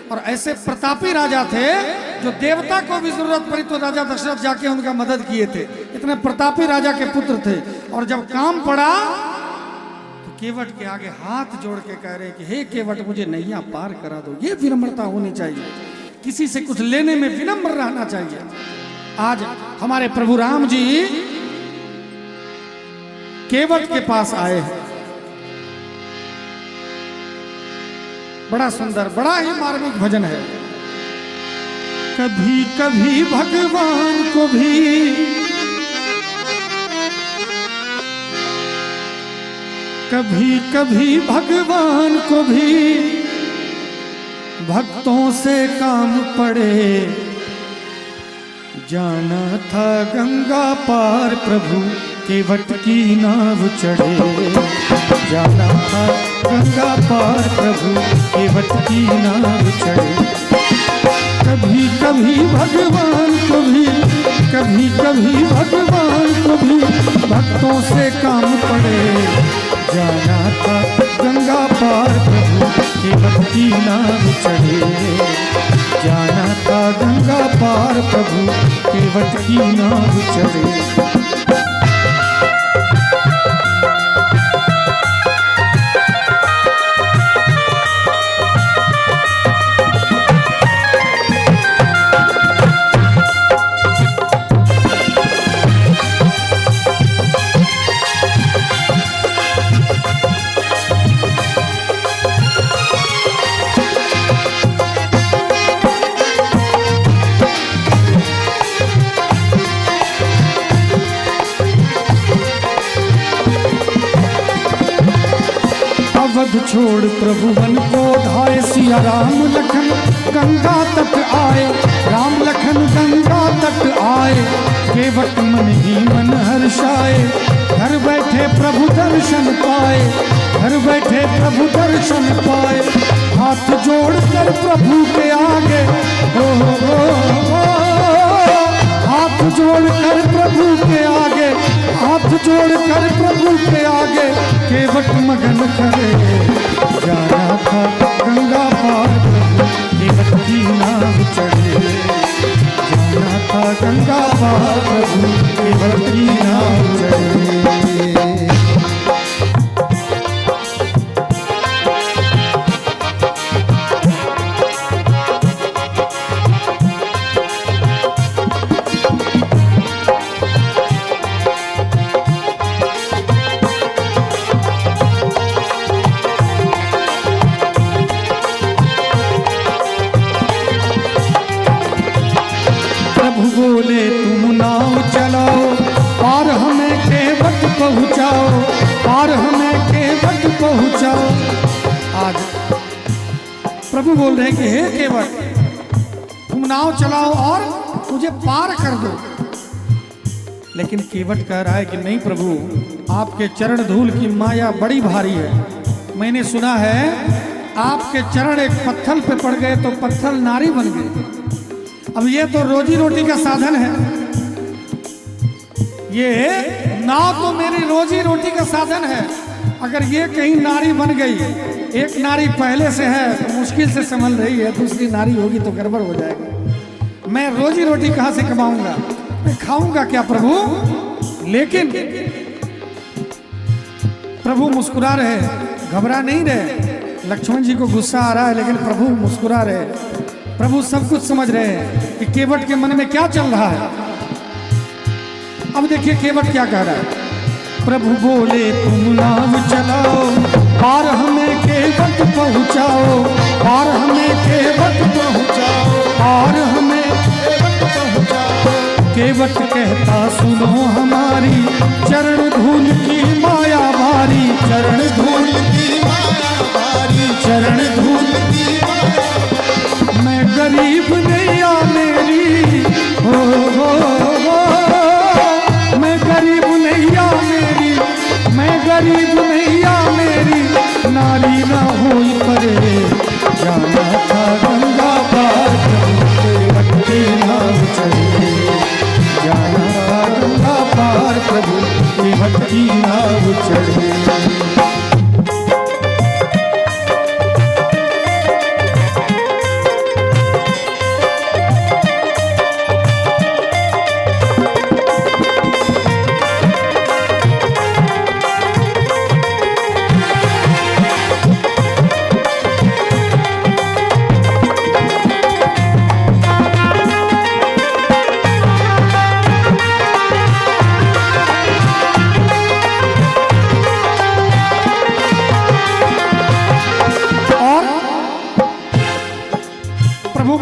और ऐसे प्रतापी राजा थे जो देवता को भी जरूरत पड़ी तो राजा दशरथ जाके उनका मदद किए थे। इतने प्रतापी राजा के पुत्र थे और जब काम पड़ा तो केवट के आगे हाथ जोड़ के कह रहे कि हे केवट, मुझे नैया पार करा दो। ये विनम्रता होनी चाहिए, किसी से कुछ लेने में विनम्र रहना चाहिए। आज हमारे प्रभु राम जी केवट के पास आए हैं। बड़ा सुंदर, बड़ा ही मार्मिक भजन है। कभी कभी भगवान को भी, कभी कभी भगवान को भी भक्तों से काम पड़े। जाना था गंगा पार प्रभु केवट की नाव चढ़े। जाना था गंगा पार प्रभु केवट की नाव चढ़े। कभी कभी भगवान को भी, कभी कभी भगवान को भी भक्तों से काम पड़े। जाना था गंगा पार प्रभु केवट की नाव चढ़े। जाना था गंगा पार प्रभु केवट की नाव चढ़े। वध छोड़ प्रभु वन को धाये, सिया राम लखन गंगा तट आए, राम लखन गंगा तट आए, केवट मन ही मन हर्षाए, घर बैठे प्रभु दर्शन पाए, घर बैठे प्रभु दर्शन पाए, हाथ जोड़ कर प्रभु के आगे, हाथ जोड़ कर प्रभु के आगे, हाथ जोड़ कर प्रभु के आगे, केवट मगन करे, जाना था गंगा पार, केवट की नाव चढ़े, जाना था गंगा पार प्रभु, केवट की नाव चढ़े। बोले तुम नाव चलाओ, पार हमें केवट पहुँचाओ, पार हमें केवट पहुँचाओ। आज प्रभु बोल रहे हैं कि हे केवट तुम नाव चलाओ और मुझे पार कर दो। लेकिन केवट कह रहा है कि नहीं प्रभु, आपके चरण धूल की माया बड़ी भारी है। मैंने सुना है आपके चरण एक पत्थर पे पड़ गए तो पत्थर नारी बन गए। अब ये तो रोजी रोटी का साधन है, ये नाव तो मेरी रोजी रोटी का साधन है। अगर ये कहीं नारी बन गई, एक नारी पहले से है तो मुश्किल से संभल रही है, दूसरी नारी होगी तो गड़बड़ हो जाएगा। मैं रोजी रोटी कहाँ से कमाऊंगा, मैं खाऊंगा क्या प्रभु? लेकिन प्रभु मुस्कुरा रहे, घबरा नहीं रहे। लक्ष्मण जी को गुस्सा आ रहा है लेकिन प्रभु मुस्कुरा रहे। प्रभु सब कुछ समझ रहे हैं कि केवट के मन में क्या चल रहा है। अब देखिए केवट क्या कह रहा है। प्रभु बोले तुम नाव चलाओ, पार हमें केवट पहुँचाओ, पार हमें केवट पहुँचाओ, पार हमें केवट पहुँचाओ। केवट कहता सुनो हमारी, चरण धूल की माया भारी, चरण धूल की माया भारी, चरण धूल की माया। मैं गरीब नैया मेरी, हो मैं गरीब नैया मेरी, मैं गरीब नैया मेरी, नारी ना होई परे, जाना था गंगा पार, केवट की नाव चढ़े, जाना था गंगा पार प्रभु, केवट की नाव चढ़े।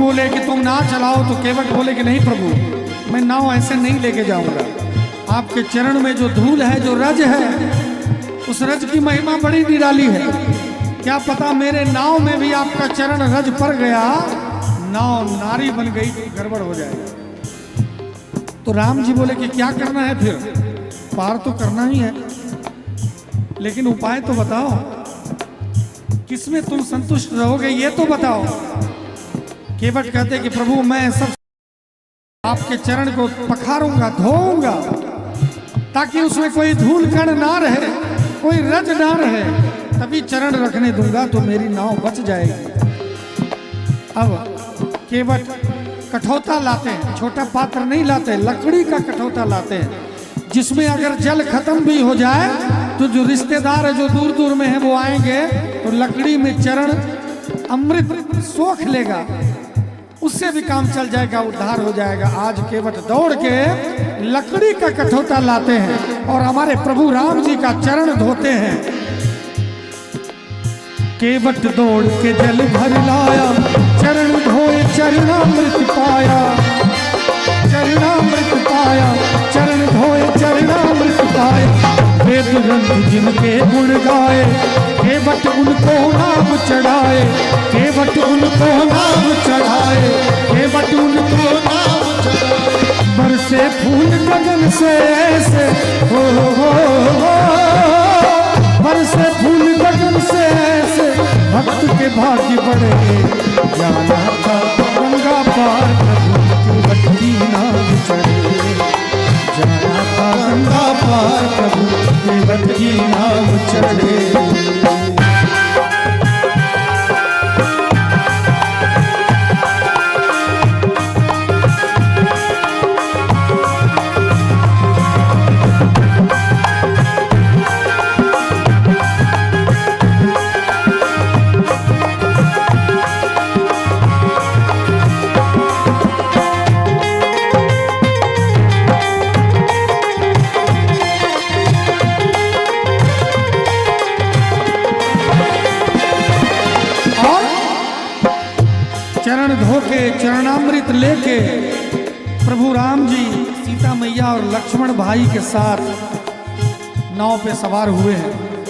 बोले कि तुम ना चलाओ तो केवट बोले कि नहीं प्रभु, मैं नाव ऐसे नहीं लेके जाऊंगा। आपके चरण में जो धूल है, जो रज है, उस रज की महिमा बड़ी निराली है। क्या पता मेरे नाव में भी आपका चरण रज पड़ गया, नाव नारी बन गई तो गड़बड़ हो जाएगा। तो राम जी बोले कि क्या करना है फिर? पार तो करना ही है, लेकिन उपाय तो बताओ, किसमें तुम संतुष्ट रहोगे ये तो बताओ। केवट कहते कि प्रभु मैं सब आपके चरण को पखारूंगा, धोऊंगा, ताकि उसमें कोई धूल कण ना रहे, कोई रज ना रहे, तभी चरण रखने दूंगा तो मेरी नाव बच जाएगी। अब केवट कठौता लाते हैं, छोटा पात्र नहीं लाते, लकड़ी का कठौता लाते हैं, जिसमें अगर जल खत्म भी हो जाए तो जो रिश्तेदार है जो दूर दूर में है वो आएंगे तो लकड़ी में चरण अमृत सोख लेगा, उससे भी काम चल जाएगा, उद्धार हो जाएगा। आज केवट दौड़ के लकड़ी का कठौता लाते हैं और हमारे प्रभु राम जी का चरण धोते हैं। केवट दौड़ के जल भर लाया, चरण धोए चरणामृत पाया, चरणामृत पाया, चरण धोए चरणामृत पाया। वेद ग्रंथ जिनके गुण गाए, केवट केवट उनको नाम चढ़ाए, केवट उनको नाम चढ़ाए, केवट उनको नाम चढ़ाए। बरसे फूल गगन से ऐसे हो, बरसे फूल गगन से ऐसे भक्त के भाग्य बढ़े। जाना था गंगा पार प्रभु केवट की नाम चढ़े, जाना था गंगा पार प्रभु केवट की नाम चढ़े। चरण धोके चरणामृत लेके प्रभु राम जी सीता मैया और लक्ष्मण भाई के साथ नाव पे सवार हुए हैं।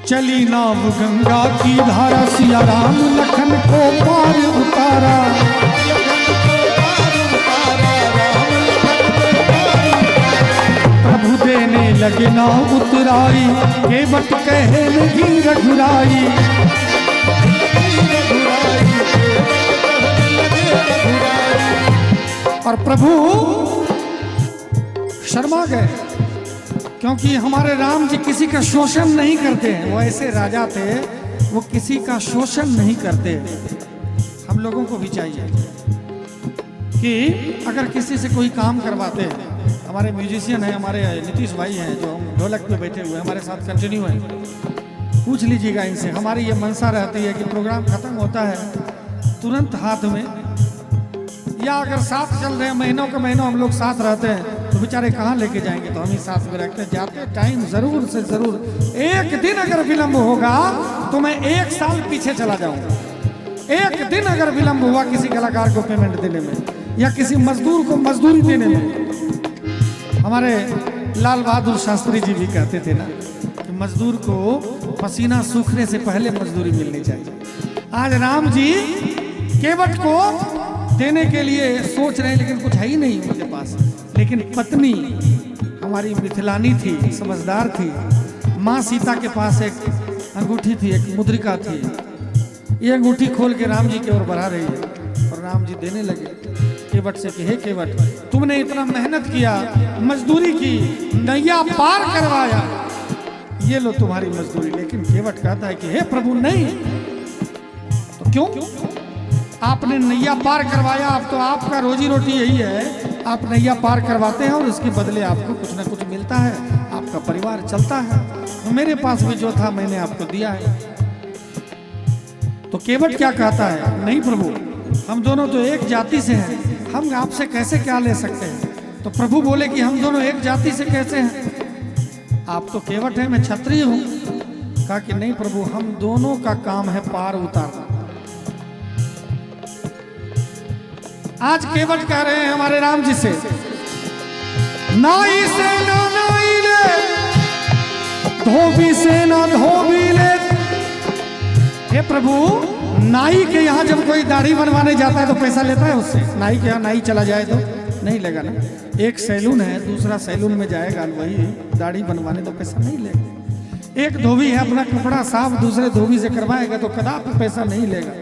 चली नाव गंगा की धारा, सिया राम लखन को पार उतारा। प्रभु देने लगे नाव उतराई, केवट कहे लगी रघुराई। और प्रभु शर्मा गए, क्योंकि हमारे राम जी किसी का शोषण नहीं करते हैं। वो ऐसे राजा थे, वो किसी का शोषण नहीं करते। हम लोगों को भी चाहिए कि अगर किसी से कोई काम करवाते हैं, हमारे म्यूजिशियन हैं, हमारे नीतीश भाई हैं जो हम ढोलक पे बैठे हुए हमारे साथ कंटिन्यू हैं, पूछ लीजिएगा इनसे। हमारी ये मनसा रहती है कि प्रोग्राम खत्म होता है तुरंत हाथ में, या अगर साथ चल रहे हैं महीनों के महीनों हम लोग साथ रहते हैं तो बेचारे कहाँ लेके जाएंगे, तो हम ही साथ में रखते हैं। जाते टाइम जरूर से जरूर एक दिन अगर विलंब होगा तो मैं 1 साल पीछे चला जाऊंगा। एक दिन अगर विलंब हुआ किसी कलाकार को पेमेंट देने में या किसी मजदूर को मजदूरी देने में, हमारे लाल बहादुर शास्त्री जी भी कहते थे ना कि मजदूर को पसीना सूखने से पहले मजदूरी मिलनी चाहिए। आज राम जी केवट को देने के लिए सोच रहे हैं, लेकिन कुछ है ही नहीं उनके पास। लेकिन पत्नी हमारी मिथिलानी थी, समझदार थी। माँ सीता के पास एक अंगूठी थी, एक मुद्रिका थी। ये अंगूठी खोल के राम जी की ओर बढ़ा रही है और राम जी देने लगे केवट से कि हे केवट, तुमने इतना मेहनत किया, मजदूरी की, नैया पार करवाया, ये लो तुम्हारी मजदूरी। लेकिन केवट कहता है कि हे प्रभु नहीं। तो क्यों? आपने नैया पार करवाया, अब तो आपका रोजी रोटी यही है, आप नैया पार करवाते हैं और उसके बदले आपको कुछ ना कुछ मिलता है, आपका परिवार चलता है। तो मेरे पास भी जो था मैंने आपको दिया है। तो केवट क्या कहता है, नहीं प्रभु, हम दोनों तो एक जाति से हैं, हम आपसे कैसे क्या ले सकते हैं। तो प्रभु बोले कि हम दोनों एक जाति से कैसे हैं, आप तो केवट हैं, मैं क्षत्रिय हूं। कहा कि नहीं प्रभु, हम दोनों का काम है पार उतारना। आज केवट कह रहे हैं हमारे राम जी से, नाई से ना नाई ले, धोबी से ना धोबी ले। हे प्रभु, नाई के यहाँ जब कोई दाढ़ी बनवाने जाता है तो पैसा लेता है उससे? नाई के यहाँ नाई चला जाए तो नहीं लेगा ना। एक सैलून है, दूसरा सैलून में जाएगा, वही दाढ़ी बनवाने तो पैसा नहीं लेगा। एक धोबी है, अपना कपड़ा साफ दूसरे धोबी से करवाएगा तो कदापि पैसा नहीं लेगा।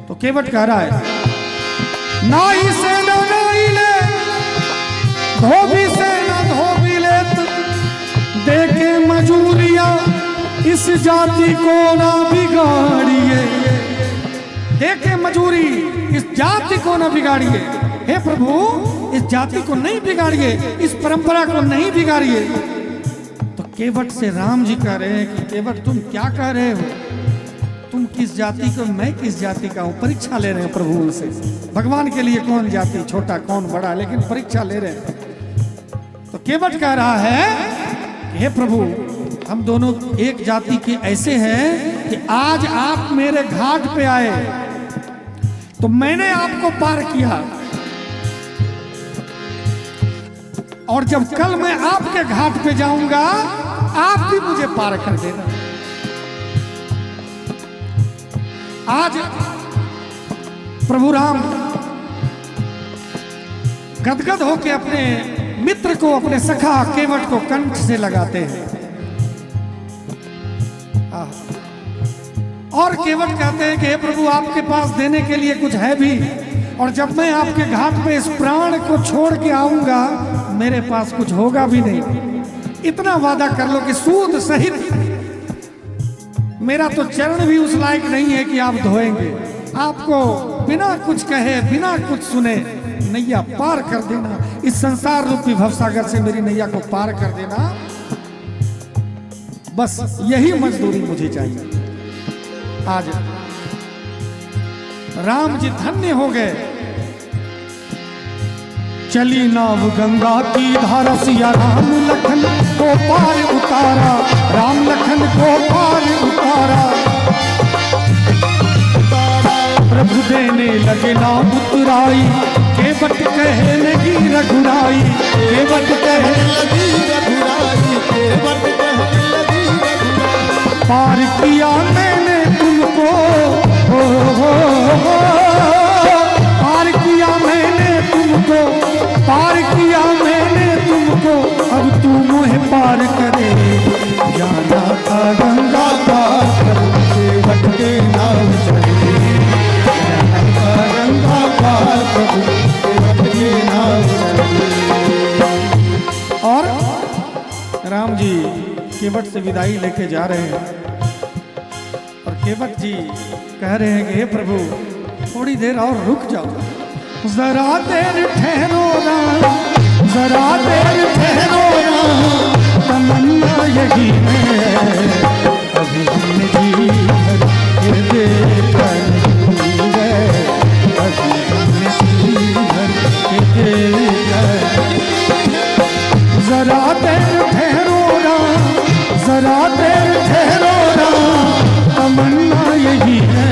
तो केवट कह रहा है, नाई से ना नाई ले, धोबी से ना धोबी ले, देखे मजूरिया इस जाति को ना बिगाड़िए। देखे मजूरी, इस जाति को ना बिगाड़िए। हे प्रभु, इस जाति को नहीं बिगाड़िए, इस परंपरा को नहीं बिगाड़िए। तो केवट से राम जी कह रहे हैं कि केवट तुम क्या कह रहे हो, तुम किस जाति को, मैं किस जाति का हूं। परीक्षा ले रहे हैं प्रभु उनसे। भगवान के लिए कौन जाति छोटा कौन बड़ा, लेकिन परीक्षा ले रहे हैं। तो केवट कह रहा है कि हे प्रभु, हम दोनों एक जाति के ऐसे हैं कि आज आप मेरे घाट पे आए तो मैंने आपको पार किया, और जब कल मैं आपके घाट पे जाऊंगा आप भी मुझे पार कर देना। आज प्रभु राम गदगद होकर अपने मित्र को, अपने सखा केवट को कंठ से लगाते हैं। और केवट कहते हैं कि हे प्रभु, आपके पास देने के लिए कुछ है भी, और जब मैं आपके घाट पे इस प्राण को छोड़ के आऊंगा मेरे पास कुछ होगा भी नहीं। इतना वादा कर लो कि सूद सहित मेरा तो चरण भी उस लायक नहीं है कि आप धोएंगे। आपको बिना कुछ कहे, बिना कुछ सुने नैया पार कर देना, इस संसार रूपी भवसागर से मेरी नैया को पार कर देना, बस यही मजदूरी मुझे चाहिए। आज राम जी धन्य हो गए। चली नाव गंगा की धारा, सिया राम लखन को पार उतारा, राम लखन को पार उतारा। प्रभु देने लगे नाम उतराई, केवट कहे लगी रघुराई, केवट कहे लगी रघुराई, केवट कहे लगी रघुराई। पार किया मैंने तुमको, पार किया मैंने तुमको, पार किया मैंने तुमको, अब तू मुझे पार करे। जाना था गंगा पार करके भटके नाव चले, जाना था गंगा पार करके भटके नाव चले। और राम जी केवट से विदाई लेके जा रहे हैं, और केवट जी कह रहे हैं कि हे प्रभु, थोड़ी देर और रुक जाओ, जरा देर ठहरो राम, जरा देर ठहरो राम, तमन्ना यही है अभी हमने जी भर के देखा नहीं है, अभी हमने जी भर के देखा। जरा देर ठहरो राम, जरा देर ठहरो राम, तमन्ना यही है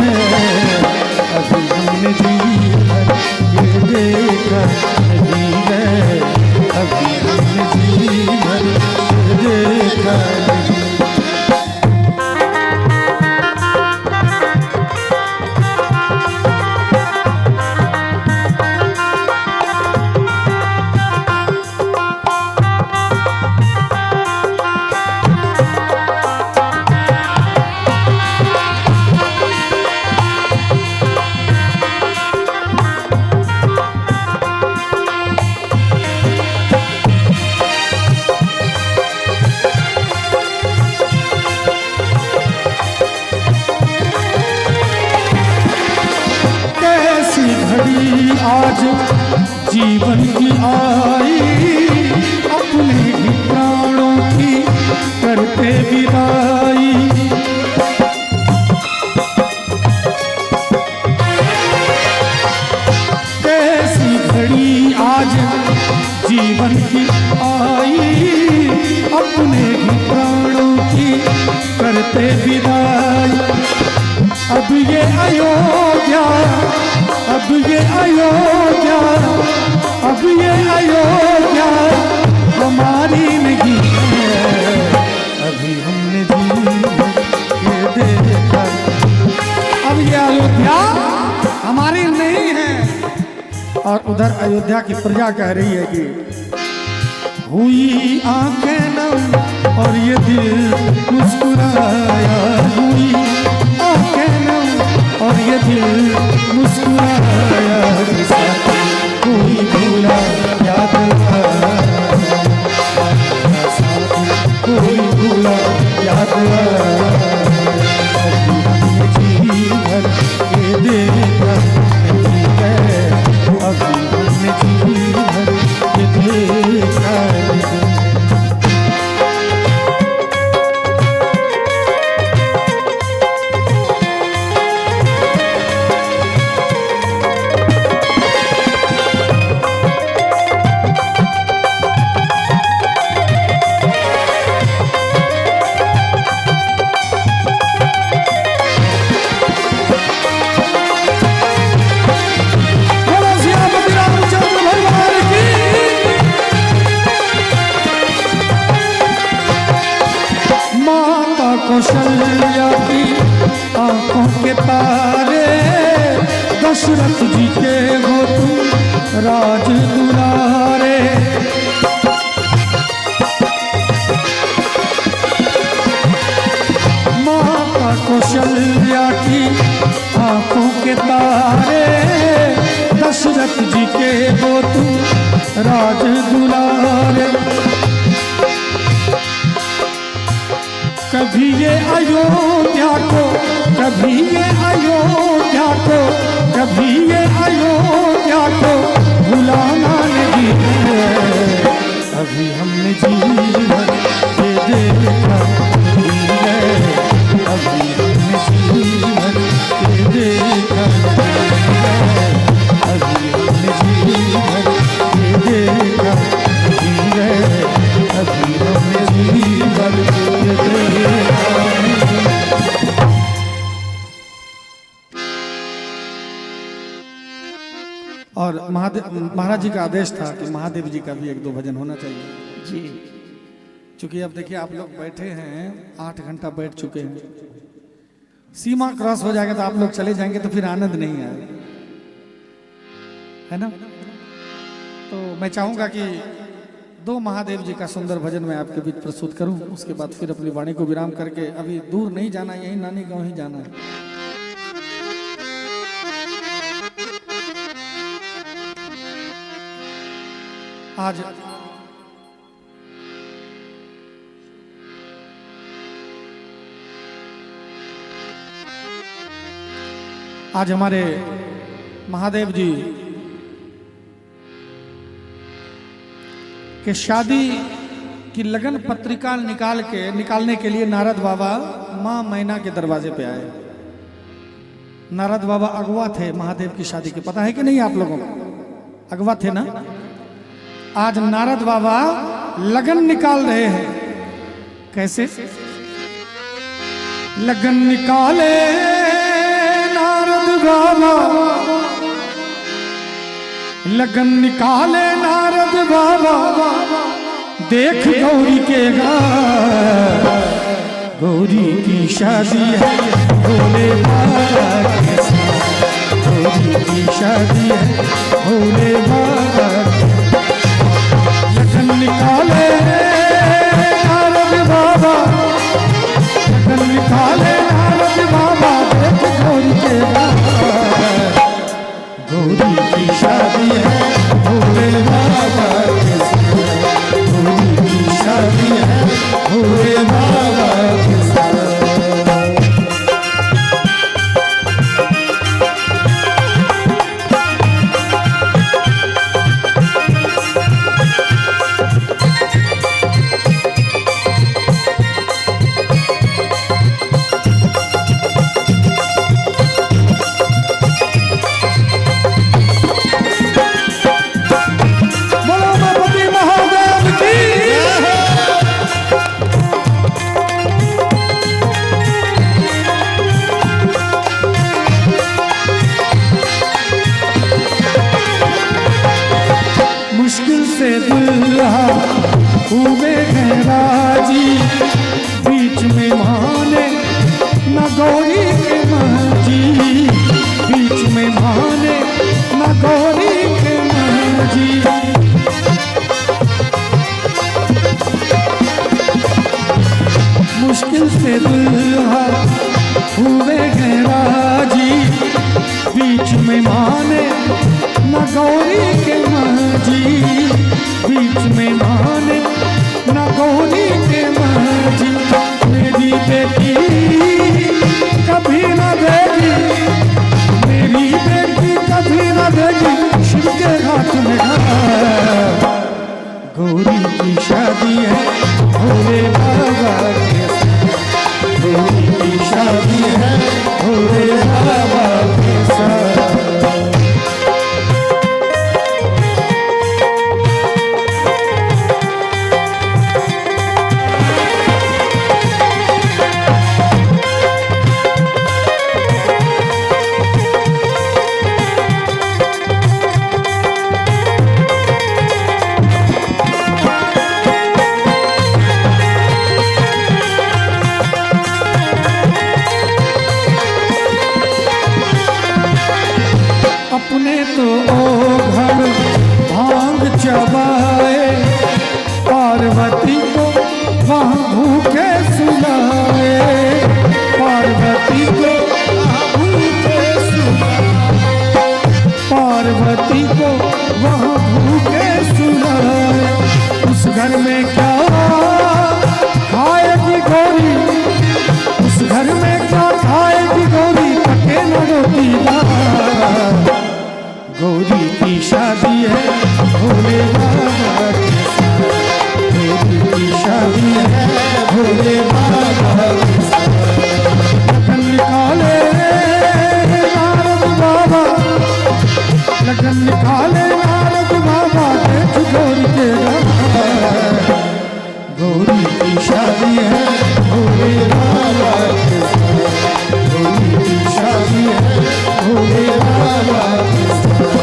अभी हमने जी भर के देखा नहीं है, अभी हमने जी भर के देखा नहीं। आज जीवन की आई, अपने ही प्राणों की करते विदाई। कैसी घड़ी आज जीवन की आई, अपने ही प्राणों की करते विदाई। अब ये अयोध्या, अब ये अयोध्या, अब ये अयोध्या हमारी नहीं है, अभी हमने जी के देखा। अब ये अयोध्या हमारी नहीं है। और उधर अयोध्या की प्रजा कह रही है कि हुई आंखें नम और ये दिल मुस्कुराया, हुई आंखें नम और ये दिल मुस्कुराया। कोई भूला याद आया, कोई भूला याद आया, अभी हमने जी भर के देखा नहीं है, अभी हमने जी भर के देखा नहीं। राज दुलारे। माता कौशल्या की आंखों के तारे, दशरथ जी के वो तुम राज दुलारे। कभी ये अयोध्या को, कभी ये अयोध्या को, कभी ये अयोध्या को भुलाना नहीं है। अभी हमने जीवन ये देखा नहीं है, अभी हमने जीवन ये देखा नहीं है, अभी हमने जीवन ये देखा नहीं है, अभी हमने जीवन ये देखा नहीं है। और महाराज जी का आदेश था कि महादेव जी का भी एक दो भजन होना चाहिए जी। क्योंकि अब देखिए आप लोग बैठे हैं, 8 घंटा बैठ चुके हैं, सीमा क्रॉस हो जाएगा तो आप लोग चले जाएंगे तो फिर आनंद नहीं आएगा, है ना। तो मैं चाहूंगा कि 2 महादेव जी का सुंदर भजन मैं आपके बीच प्रस्तुत करूं, उसके बाद फिर अपनी वाणी को विराम करके अभी दूर नहीं जाना, यही नानी गांव ही जाना है। आज हमारे महादेव जी के शादी की लगन पत्रिका निकालने के लिए नारद बाबा मां मैना के दरवाजे पे आए। नारद बाबा अगवा थे महादेव की शादी के, पता है कि नहीं आप लोगों को? अगवा थे ना। आज नारद बाबा लगन निकाल रहे हैं। कैसे लगन निकाले नारद बाबा, लगन निकाले नारद बाबा, देख गौरी के घर, गौरी की शादी है भोले बाबा के साथ, गौरी की शादी है भोले बाबा। लगन निकाले नारद बाबा, लगन निकाले नारद बाबा, देख गौरी के घर, गौरी की शादी है भोले बाबा के साथ, गौरी की शादी है भोले बाबा के साथ। मुश्किल से दुल्हा हुए हैं राजी, बीच में माने न गौरी के महजी, बीच में माने न गौरी के महजी। मुश्किल से दुल्हा हुए हैं राजी, बीच में माने न गौरी के महजी, बीच में माने न गौरी के महजी। मेरी बेटी कभी न देगी, मेरी बेटी कभी न देगी शिव के हाथ में हार, गौरी की शादी है भोले बाबा के साथ, गौरी की शादी है भोले बाबा के साथ। में क्या खाएगी गौरी, पके न रोटी दाल। गौरी की शादी है भोले बाबा के साथ, गौरी की शादी है भोले बाबा के साथ। लगन निकाले नारद बाबा, लगन निकाले नारद बाबा, देख गौरी के घर। गौरी की शादी है भोले बाबा के साथ, गौरी की शादी है भोले बाबा के साथ।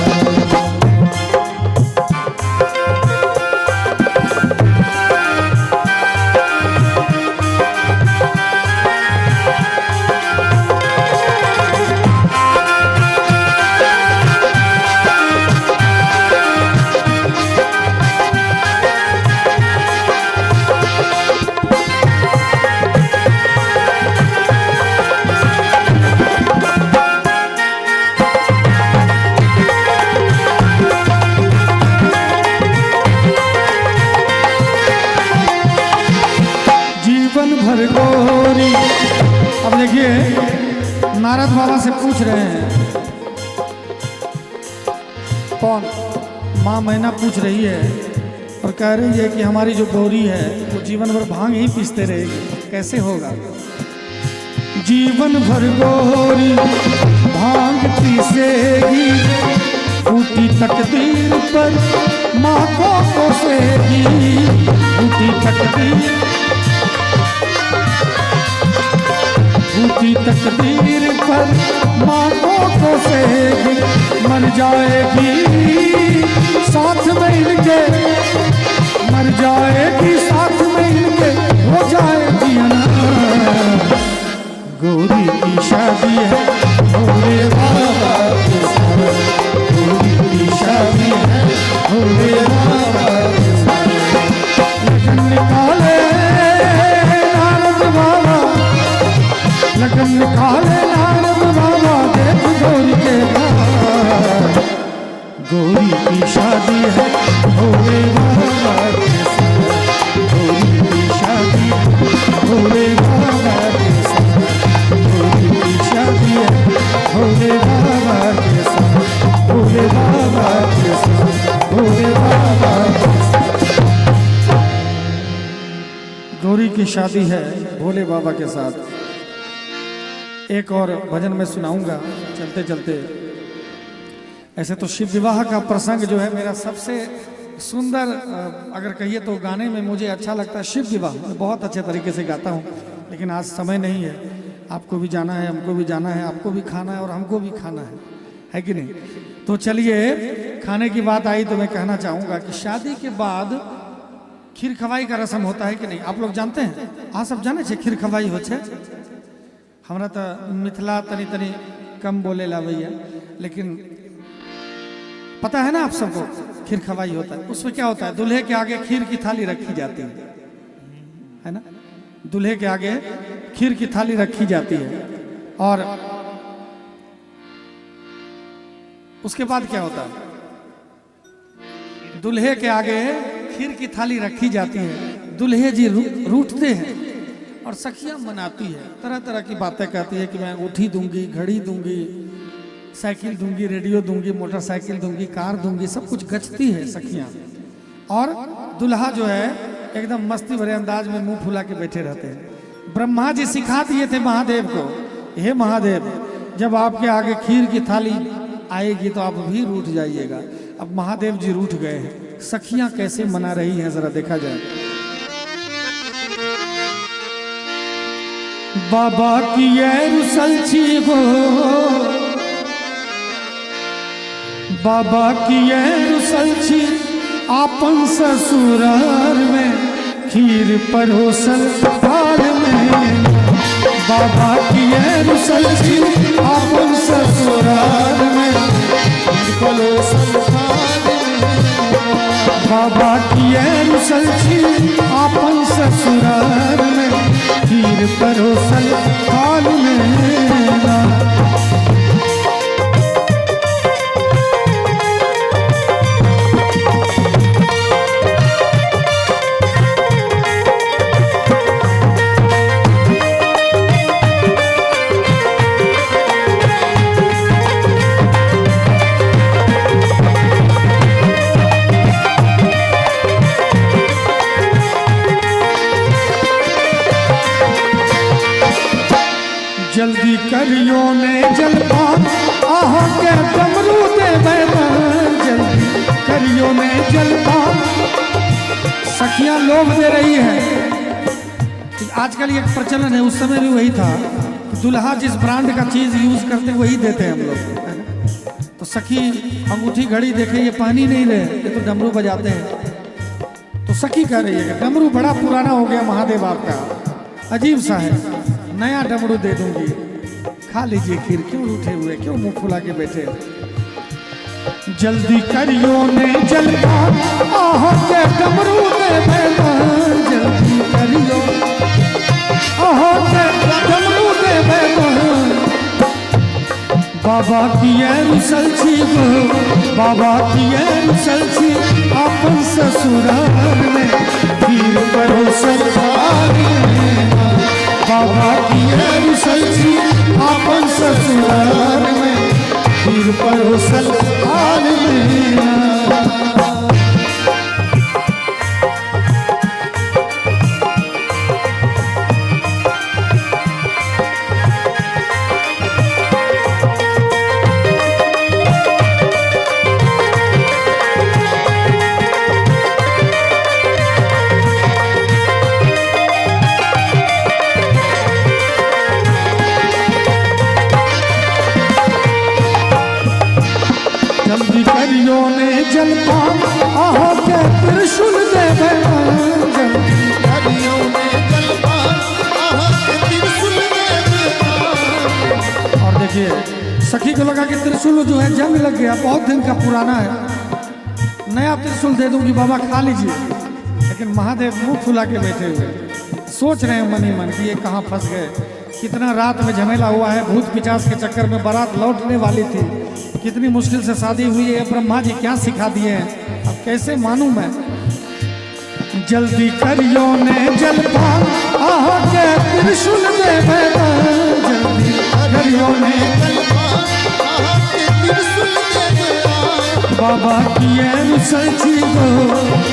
जीवन भर गौरी। अब देखिए नारद बाबा से पूछ रहे हैं, कौन माँ मैना पूछ रही है और कह रही है कि हमारी जो गौरी है वो जीवन भर भांग ही पीसते रहेगी, कैसे होगा। जीवन भर गौरी भांग पीसेगी, टूटी तकदीर पर माँ को कोसेगी, टूटी तकदीर, टूटी तकदीर पर माँ को कोसेगी। मर जाएगी साथ में इनके, मर जाएगी साथ में इनके, हो जाएगी अनाथ। गौरी की शादी है भोले बाबा के साथ, गौरी की शादी है भोले बाबा के साथ। लगन निकाले नारद बाबा, लगन निकाले नारद बाबा, देख गौरी के घर। गौरी की शादी है भोले बाबा के साथ, गौरी की शादी है भोले बाबा के साथ, गौरी की शादी है भोले बाबा के साथ, भोले बाबा के साथ, भोले बाबा के साथ। गौरी की शादी है भोले बाबा के साथ। एक और भजन मैं सुनाऊंगा चलते चलते। ऐसे तो शिव विवाह का प्रसंग जो है मेरा सबसे सुंदर, अगर कहिए तो गाने में मुझे अच्छा लगता है शिव विवाह। मैं बहुत अच्छे तरीके से गाता हूँ, लेकिन आज समय नहीं है। आपको भी जाना है, हमको भी जाना है, आपको भी खाना है और हमको भी खाना है कि नहीं। तो चलिए, खाने की बात आई तो मैं कहना चाहूँगा कि शादी के बाद खीर खवाई का रस्म होता है कि नहीं, आप लोग जानते हैं? हाँ, सब जाने छे खीर खवाई हो छे। हमरा तो मिथिला तनी तनी कम बोले ला भैया, लेकिन पता है ना आप सबको खीर खवाई होता है। उसमें क्या होता है, दूल्हे के आगे खीर की थाली रखी जाती है ना, दूल्हे के आगे खीर की थाली रखी जाती है। और उसके बाद क्या होता है, दूल्हे के आगे खीर की थाली रखी जाती है, दूल्हे जी रूठते हैं और सखियां मनाती है, तरह तरह की बातें कहती है कि मैं अंगूठी दूंगी, घड़ी दूंगी, साइकिल दूंगी, रेडियो दूंगी, मोटरसाइकिल दूंगी, कार दूंगी, सब कुछ गचती है सखियां। और दुल्हा जो है एकदम मस्ती भरे अंदाज में मुंह फुला के बैठे रहते हैं। ब्रह्मा जी सिखा दिए थे महादेव को, हे महादेव, जब आपके आगे खीर की थाली आएगी तो आप भी रूठ जाइएगा। अब महादेव जी रूठ गए हैं। सखियां कैसे मना रही हैं जरा देखा जाए। बाबा की ये रुसलछी हो, बाबा की ये रुसलछी आपन ससुराल में, खीर परोसल थाल में। बाबा की ये रुसलछी आपन ससुराल में, खीर परोसल थाल में। बाबा की ये रुसलछी आपन ससुराल में, खीर परोसल थाल में। जल्दी करियो ने जलपान आह के डमरू देवे मान, जल्दी करियो ने जलपान। सखियां लोभ दे रही है। आजकल एक प्रचलन है, उस समय भी वही था, दुल्हा जिस ब्रांड का चीज यूज करते वही देते हैं हम लोग। तो सखी अंगूठी घड़ी देखे ये पानी नहीं रहे, ये तो डमरू बजाते हैं। तो सखी कह रही है कि डमरू बड़ा पुराना हो गया महादेव आपका, अजीब सा है, नया डमरू दे दूंगी, खा लीजिए खीर, क्यों उठे हुए, क्यों मुंह फुला के बैठे। जल्दी करियो ने जलपान आह के डमरू देवे मान, जल्दी करियो आह के डमरू देवे मान। बाबा की रुसल छी गो, बाबा की रुसल छी अपन ससुराल में, पीर परोसल बाबा की रुसल छी अपन ससुराल में, पीर परोसल हाल में। जल्दी करियो ने जलपान आह के त्रिशूल देवे मान, जल्दी करियो ने जलपान आह के त्रिशूल देवे मान। और देखिए सखी को लगा कि त्रिशूल जो है जंग लग गया, बहुत दिन का पुराना है, नया त्रिशूल दे दूंगी बाबा खा लीजिए। लेकिन महादेव मुंह फुला के बैठे हुए, सोच रहे हैं मन ही मन कि ये कहाँ फंस गए, कितना रात में झमेला हुआ है, भूत पिचास के चक्कर में बारात लौटने वाली थी, कितनी मुश्किल से शादी हुई है, ब्रह्मा जी क्या सिखा दिए हैं, अब कैसे मानूं मैं। जल्दी करियो ने जलपान आह के त्रिशूल देवे मान, जल्दी करियो ने जलपान आह के त्रिशूल देवे मान। बाबा की रुसल छी गो,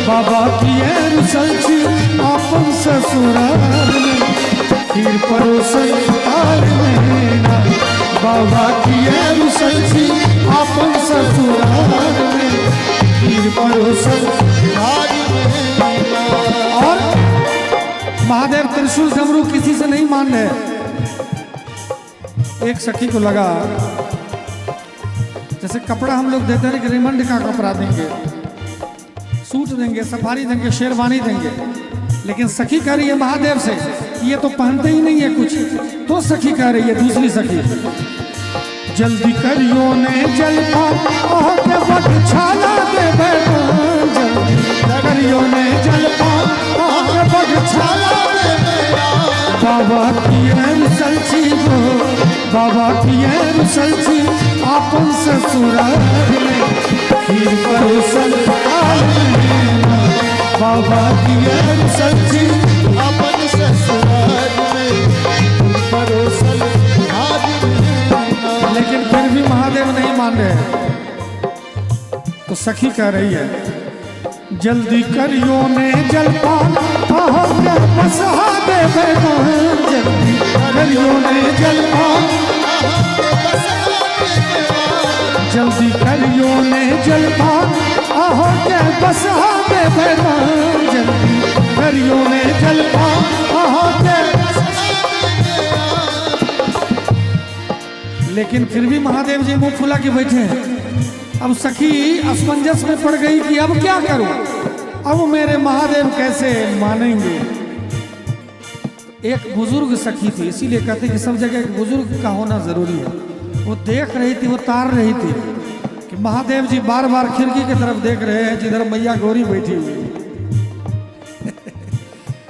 बाबा की रुसल छी अपन ससुराल में, खीर परोसल हाल में। बाबा की रुसल छी अपन ससुराल में, खीर परोसल हाल में। और महादेव त्रिशूल डमरू किसी से नहीं मान रहे। एक सखी को लगा जैसे कपड़ा हम लोग देते हैं कि रेमंड का कपड़ा देंगे, सूट देंगे, सफारी देंगे, शेरवानी देंगे, लेकिन सखी कह रही है महादेव से ये तो पहनते ही नहीं है कुछ। तो सखी कह रही है दूसरी सखी, जल्दी करियो ने जलपान आह के बगछाला देवे मान, जल्दी करियो ने जलपान आह के बगछाला देवे मान। बाबा की रुसल छी गो, बाबा की रुसल छी अपन ससुराल में, खीर परोसल हाल में। बाबा की रुसल छी अपन ससुराल में, परोसल हाल में। लेकिन फिर भी महादेव नहीं मान रहे। तो सखी कह रही है जल्दी करियो ने जलपान आह के बसहा देवे मान, जल्दी करियो ने जलपान आह के बसहा देवे मान। जल्दी करियो ने जलपान आह के बसहा देवे मान, जल्दी करियो ने जलपान आह के बसहा देवे मान। लेकिन फिर भी महादेव जी मुंह फुला के बैठे हैं। अब सखी असमंजस में पड़ गई कि अब क्या करूं, अब मेरे महादेव कैसे मानेंगे। एक बुजुर्ग सखी थी, इसीलिए कहते कि सब जगह एक बुजुर्ग का होना जरूरी है। वो देख रही थी, वो तार रही थी कि महादेव जी बार बार खिड़की की तरफ देख रहे हैं जिधर मैया गौरी बैठी हुई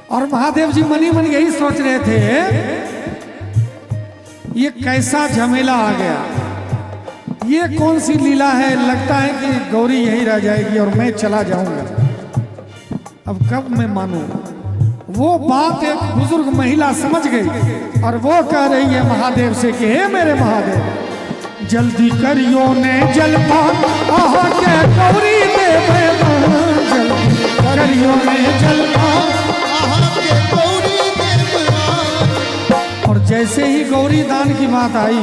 और महादेव जी मनी मन यही सोच रहे थे ये कैसा झमेला आ गया, ये कौन सी लीला है, लगता है कि गौरी यहीं रह जाएगी और मैं चला जाऊंगा, अब कब मैं मानूं। वो बात एक बुजुर्ग महिला समझ गई और वो कह रही है महादेव से कि हे मेरे महादेव जल्दी करियो ने जलपान आह के गौरी देवे मान, जल्दी करियो ने जलपान आह के गौरी देवे मान। और जैसे ही गौरी दान की बात आई,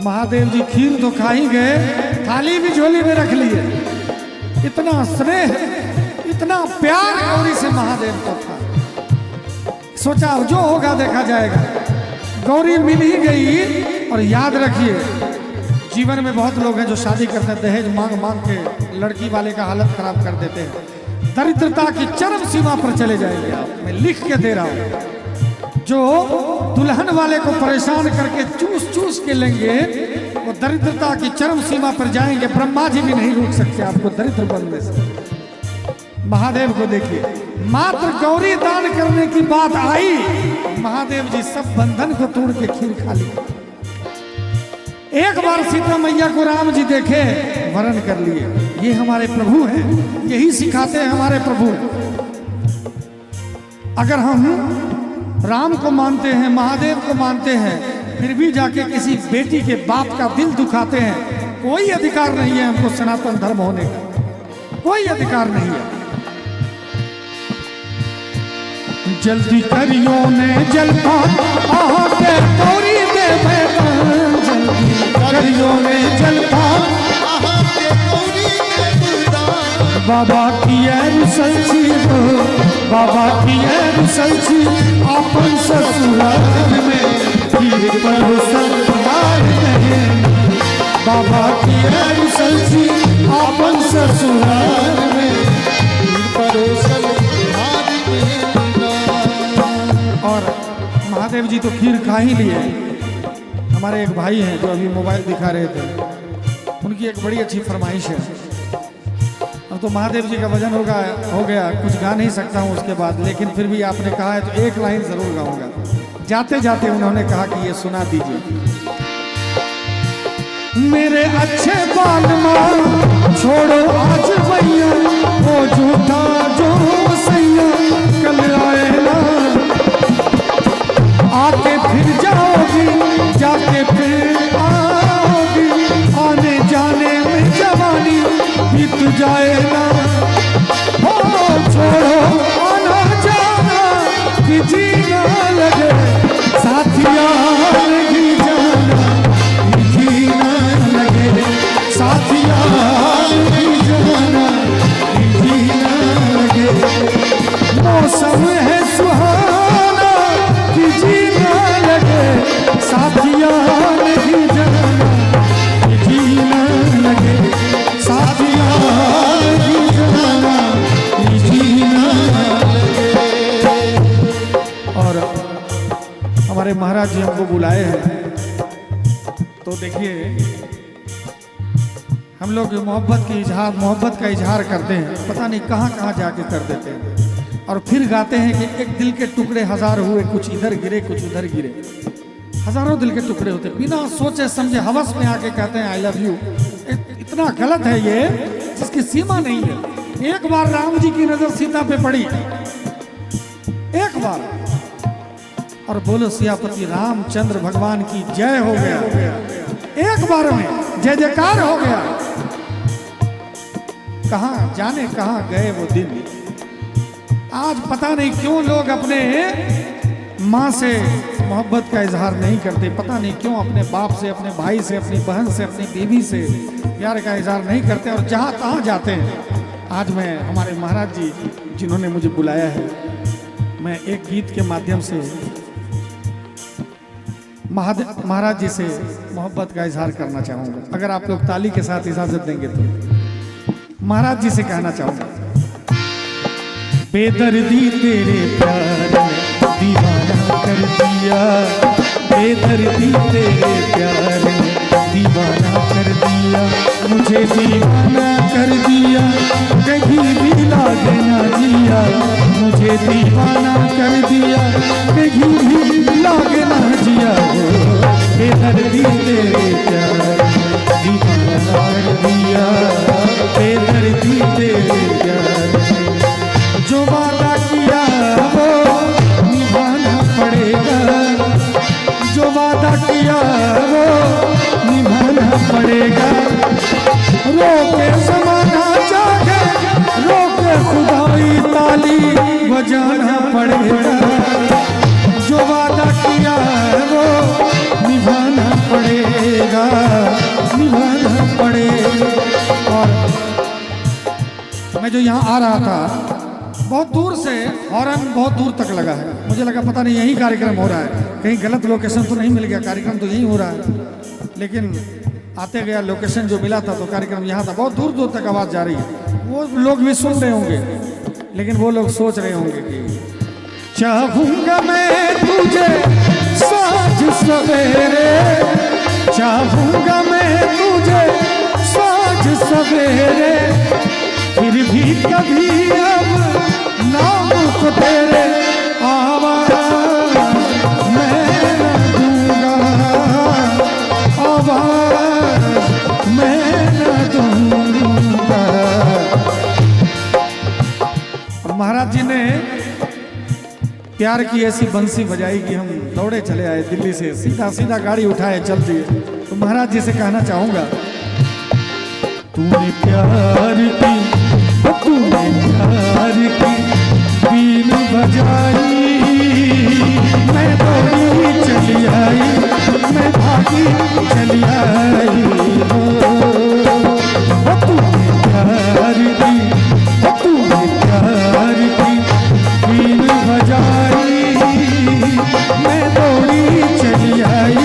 महादेव जी खीर तो खा ही गए, थाली भी झोली में रख लिए। इतना स्नेह, इतना प्यार गौरी से महादेव को था। सोचा जो होगा देखा जाएगा। गौरी मिल ही गई। और याद रखिए, जीवन में बहुत लोग हैं जो शादी करते हैं, दहेज मांग मांग के लड़की वाले का हालत खराब कर देते हैं। दरिद्रता की चरम सीमा पर चले जाएंगे आप। मैं लिख के दे रहा हूं, जो दुल्हन वाले को परेशान करके चूस चूस के लेंगे, वो दरिद्रता की चरम सीमा पर जाएंगे। ब्रह्मा जी भी नहीं रोक सकते आपको दरिद्र बनने से। महादेव को देखिए, मात्र गौरी दान करने की बात आई, महादेव जी सब बंधन को तोड़ के खीर खा ली। एक बार सीता मैया को राम जी देखे, वरण कर लिए। ये हमारे प्रभु हैं, यही सिखाते हैं हमारे प्रभु। अगर हम राम को मानते हैं, महादेव को मानते हैं, फिर भी जाके किसी बेटी के बाप का दिल दुखाते हैं, कोई अधिकार नहीं है हमको सनातन धर्म होने का, कोई अधिकार नहीं है। जल्दी करियो ने जलपान आके गौरी दे बैठान, जल्दी करियो ने जलपान आके गौरी दे बैठान। बाबा की रुसलची हो, बाबा की रुसलची अपन ससुराल में, खीर परोसल प्यार में। बाबा की रुसलची अपन ससुराल में, खीर परोसल प्यार में। और महादेव जी तो खीर खा ही लिए। हमारे एक भाई हैं जो अभी मोबाइल दिखा रहे थे, उनकी एक बड़ी अच्छी फरमाइश है। अब तो महादेव जी का भजन हो गया, कुछ गा नहीं सकता हूँ उसके बाद, लेकिन फिर भी आपने कहा है तो एक लाइन जरूर गाऊंगा। जाते जाते उन्होंने कहा कि ये सुना दीजिए। मेरे अच्छे बाल मां छोड़ो आज भैया, वो झूठा जो सैया कल आएगा, आके फिर जाओगी, जाके फिर आओगी, आने जाने में जवानी बीत जाएगा। हो छोड़ो आना जाना कि जीना लगे, साथिया नहीं जाना कि जीना लगे, साथिया नहीं जाना कि जीना लगे। मौसम है सुहाना कि जीना लगे, साथिया नहीं जाना कि जीना लगे, साथिया नहीं जाना कि जीना लगे। और हमारे महाराज जी हमको बुलाए हैं, तो देखिए हम लोग मोहब्बत का इजहार करते हैं, पता नहीं कहाँ कहाँ जाके कर देते हैं। और फिर गाते हैं कि एक दिल के टुकड़े हजार हुए, कुछ इधर गिरे कुछ उधर गिरे। हजारों दिल के टुकड़े होते, बिना सोचे समझे हवस में आके कहते हैं आई लव यू। इतना गलत है ये, जिसकी सीमा नहीं है। एक बार राम जी की नजर सीता पे पड़ी, एक बार, और बोलो सियापति रामचंद्र भगवान की जय हो गया। एक बार में जय जयकार हो गया। कहाँ जाने कहाँ गए वो दिन। आज पता नहीं क्यों लोग अपने माँ से मोहब्बत का इजहार नहीं करते, पता नहीं क्यों अपने बाप से, अपने भाई से, अपनी बहन से, अपनी बीवी से प्यार का इजहार नहीं करते, और जहाँ तहाँ जाते हैं। आज मैं हमारे महाराज जी जिन्होंने मुझे बुलाया है, मैं एक गीत के माध्यम से महाराज जी से मोहब्बत का इजहार करना चाहूँगा। अगर आप लोग ताली के साथ इजाज़त देंगे तो महाराज जी से कहना चाहूँगा। बेदर्दी तेरे प्यार में दीवाना कर दिया, बेदर्दी तेरे प्यार में दीवाना कर दिया, मुझे दीवाना कर दिया, कहीं भी लागे ना जिया, मुझे दीवाना कर दिया, कहीं भी लागे ना जिया। बेदर्दी तेरे प्यार में दीवाना कर दिया, बेदर्दी तेरे प्यार में जो वादा किया वो निभाना पड़ेगा, जो वादा किया वो निभाना पड़ेगा। रोके ज़माना चाहे, रोके खुदाई ताली बजाना पड़ेगा। जो वादा किया मैं जो यहाँ आ रहा था बहुत दूर से हॉर्न बहुत दूर तक लगा है। मुझे लगा पता नहीं यही कार्यक्रम हो रहा है, कहीं गलत लोकेशन तो नहीं मिल गया, कार्यक्रम तो यही हो रहा है। लेकिन आते गया लोकेशन जो मिला था तो कार्यक्रम यहाँ था। बहुत दूर दूर तक आवाज़ जा रही है, वो लोग भी सुन रहे होंगे, लेकिन वो लोग सोच रहे होंगे कि चाहूँगा मैं तुझे साँझ सवेरे, चाहूँगा मैं तुझे साँझ सवेरे, फिर भी कभी अब नाम को तेरे आवाज़ मैं न दूंगा, आवाज़ मैं न दूंगा। और महाराज जी ने प्यार की ऐसी बंसी बजाई कि हम दौड़े चले आए दिल्ली से, सीधा सीधा गाड़ी उठाए चल दिए। तो महाराज जी से कहना चाहूँगा, तूने प्यार की, तूने प्यार की बीन बजाई, मैं दौड़ी चली आई, मैं भागी चली आई। तूने प्यार की, तूने प्यार की बीन बजाई, मैं दौड़ी चली आई,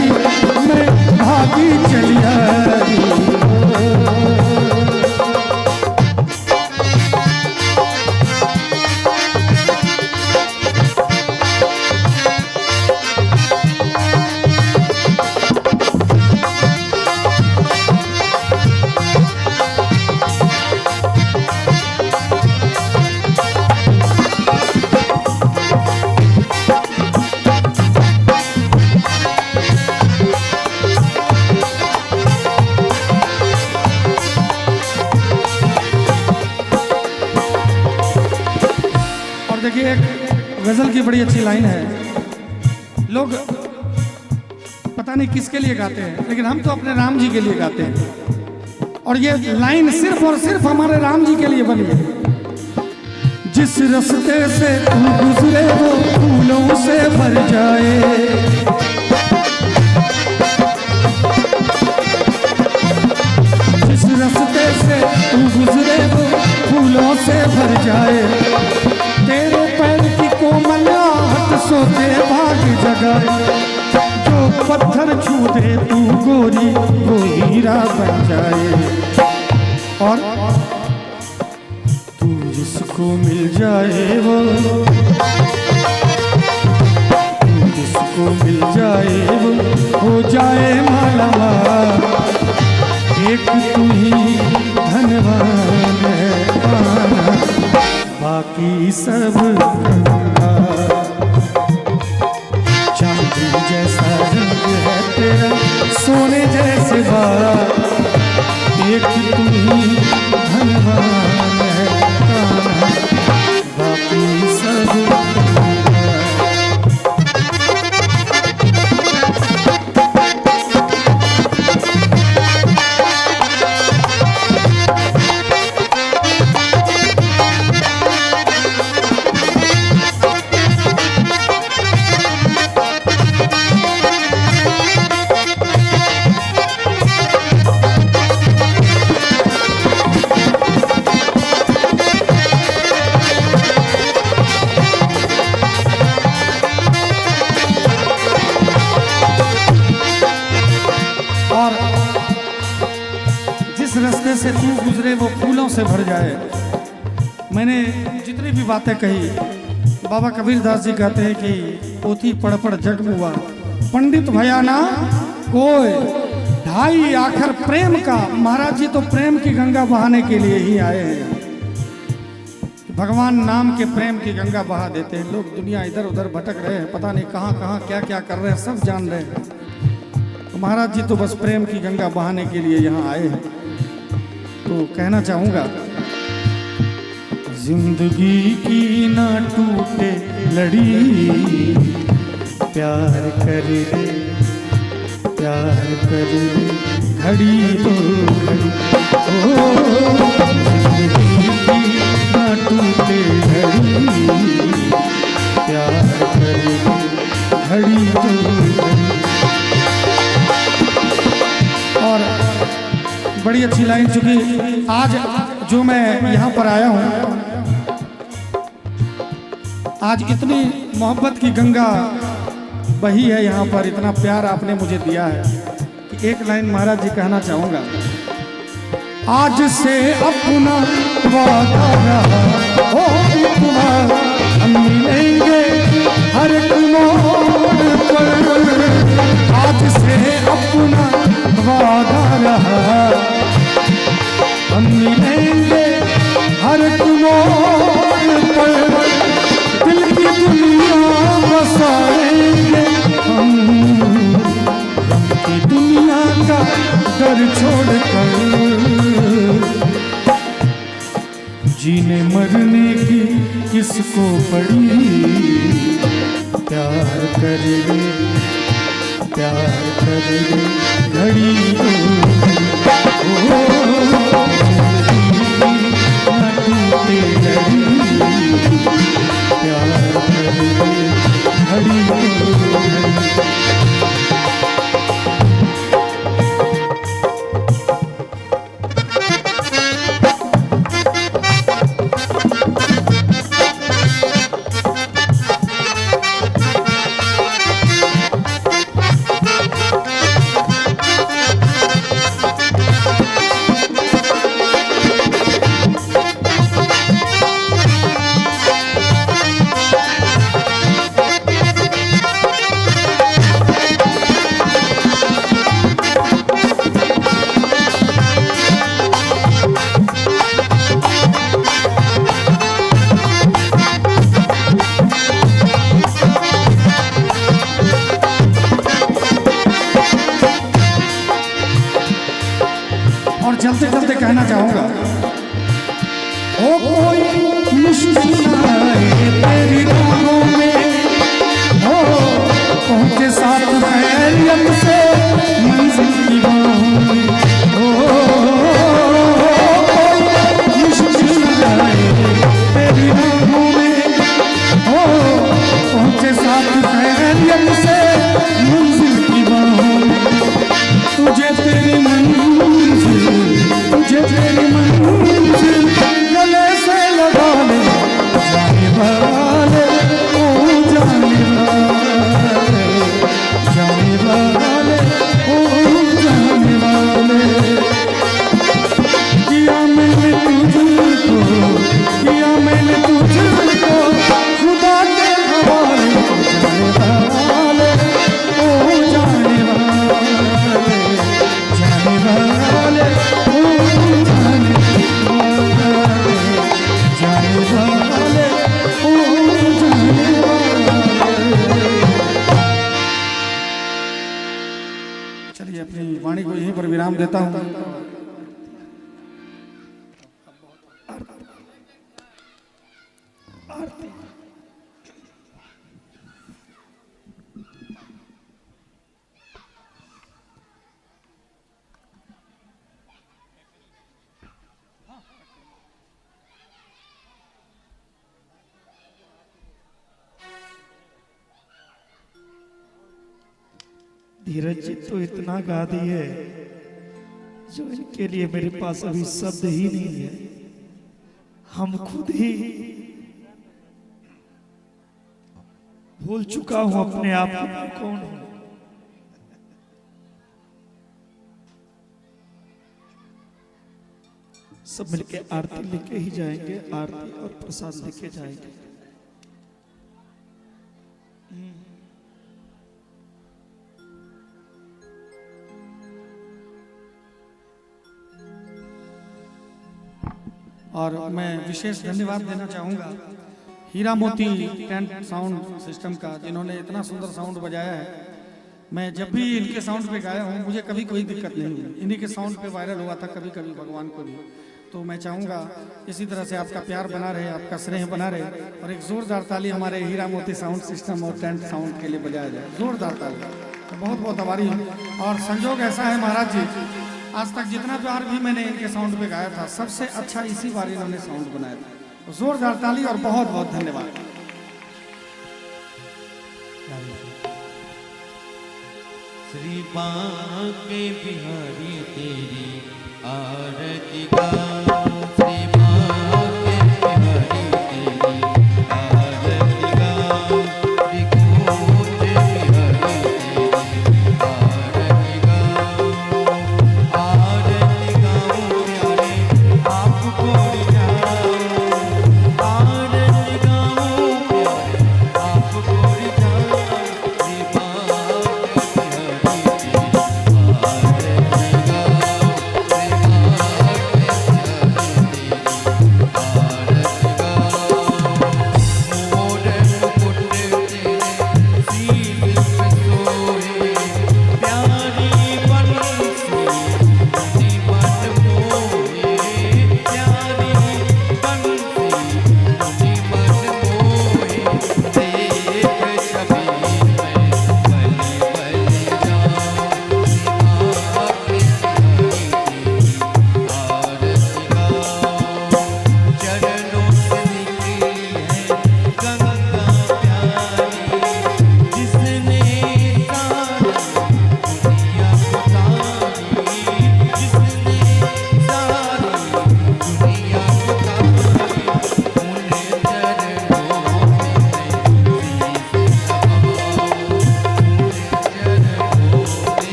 मैं भागी चली आई। देखिए एक गजल की बड़ी अच्छी लाइन है। लोग पता नहीं किसके लिए गाते हैं, लेकिन हम तो अपने राम जी के लिए गाते हैं। और ये लाइन सिर्फ और सिर्फ हमारे राम जी के लिए बनी है। जिस रास्ते से तू गुजरे वो फूलों से भर जाए, जिस रास्ते से तू गुजरे वो फूलों से भर जाए, तेरे पैर की कोमलाहट सोते भाग जगाए, जो पत्थर छू दे तू गोरी वो हीरा बन जाए। और तू जिसको मिल जाए वो, तू जिसको मिल जाए वो हो जाए मालामाल, एक तू ही धनवान है पाना, बाकी सब गंगा। चांदी जैसा रंग है तेरा, सोने जैसे बाल, एक तू ही धनवान है कान्हा, बाकी सब गंगा। रास्ते से तू गुजरे वो फूलों से भर जाए। मैंने जितनी भी बातें कही, बाबा कबीर दास जी कहते हैं कि पोथी पढ़ पढ़ जग मुआ, पंडित भयाना कोई ढाई आखिर प्रेम का। महाराज जी तो प्रेम की गंगा बहाने के लिए ही आए हैं। भगवान नाम के प्रेम की गंगा बहा देते हैं। लोग दुनिया इधर उधर भटक रहे हैं, पता नहीं कहाँ कहाँ क्या क्या कर रहे हैं, सब जान रहे हैं। तो महाराज जी तो बस प्रेम की गंगा बहाने के लिए यहाँ आए हैं। तो कहना चाहूँगा, जिंदगी की ना टूटे लड़ी, प्यार कर दे, प्यार कर दे घड़ी तो घड़ी। ओ जिंदगी की ना टूटे लड़ी, प्यार कर दे घड़ी तो घड़ी। और बड़ी अच्छी लाइन, चूंकि आज जो मैं यहाँ पर आया हूँ, आज इतनी मोहब्बत की गंगा बही है यहाँ पर, इतना प्यार आपने मुझे दिया है कि एक लाइन महाराज जी कहना चाहूँगा। आज से अपना वादा रहा हो तुम्हारा, हम मिलेंगे हर एक मोड़ पर। आज से अपना वादा रहा, हम मिलेंगे हर एक मोड़ पर। दिल की दुनिया बसाएंगे हम, गम की दुनिया का डर छोड़कर। जीने मरने की किसको पड़ी, प्यार करेंगे प्यार करेंगे घड़ी ओ न टूटे घड़ी, प्यार करेंगे घड़ी। चलते चलते कहना चाहूंगा, ओ कोई मुश्किल आए तेरी राहों में, हो पहुंचे साथ खैरियत से मंजिल की बाहों में। ओ कोई मुश्किल आए तेरी राहों में, हो पहुंचे साथ खैरियत से मंजिल की बाहों में। तुझे तेरी मंजिल, तुझे तेरी मंजिल गले से लगा ले, जाने वाले ओ जाने वाले, जाने वाले ओ जाने वाले। किया मैंने तुझको, किया मैंने तुझको खुदा के हवाले, जाने वाले ओ जाने वाले, जाने वाले ओ जाने वाले, जाने वाले ओ जाने वाले। चलिए अपनी वाणी को यहीं पर विराम देता हूँ। धीरज जी तो इतना गा दी है जो इनके लिए मेरे पास अभी शब्द ही नहीं है। हम खुद ही भूल चुका हूं अपने आप को मैं कौन हूं। सब मिलके आरती लेके ही जाएंगे, आरती और प्रसाद लेके जाएंगे। और मैं विशेष धन्यवाद देना चाहूँगा हीरा मोती टेंट साउंड सिस्टम का, जिन्होंने इतना सुंदर साउंड बजाया है। मैं जब भी इनके साउंड पे गाया हूँ मुझे कभी कोई दिक्कत नहीं हुई। इन्हीं के साउंड पे वायरल हुआ था कभी कभी भगवान को भी। तो मैं चाहूँगा इसी तरह से आपका प्यार बना रहे, आपका स्नेह बना रहे, और एक जोरदार ताली हमारे हीरा मोती साउंड सिस्टम और टेंट साउंड के लिए बजाया जाए। जोरदार ताली। तो बहुत बहुत आभारी हूँ। और संजोग ऐसा है महाराज जी, आज तक जितना प्यार भी मैंने इनके साउंड पे गाया था सबसे अच्छा इसी बार इन्होंने साउंड बनाया था। जोरदार ताली और बहुत बहुत धन्यवाद। श्री बांके बिहारी तेरी आरती गाऊं, श्री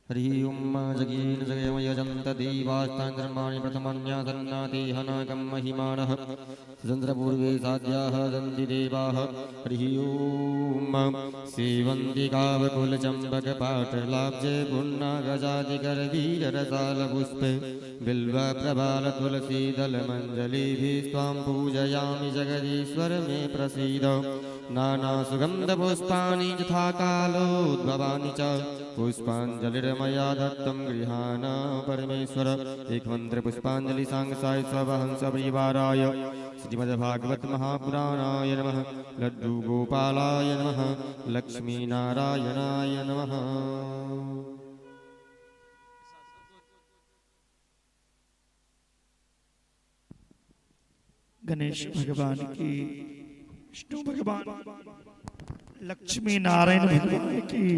हरि ओम जगेन जगयम यजन्त देवास्तान्द्रमाणि प्रथमन्यासन्नाति हनकं महिमानः चन्द्रपूर्वे साध्याः दन्ति देवाः हरि ओम सेवन्ति कावकुलचम्बकपाटलाब्जे पुण्णागजादिकरवीररसालपुष्पे बिल्वप्रबालतुलसीदलमञ्जलिभिः त्वां पूजयामि जगदीश्वर मे प्रसीद नानासुगन्धपुष्पाणि यथा कालोद्भवानि च पुष्पाञ्जलिर्मया दत्तं गृहाण परमेश्वर एकमन्त्र पुष्पाञ्जलि सांसाय स्वहंस परिवाराय श्रीमद्भागवत महापुराणाय नमः लड्डू गोपालाय नमः लक्ष्मीनारायणाय नमः। गणेश भगवान की, विष्णु भगवान, लक्ष्मी नारायण भगवान की,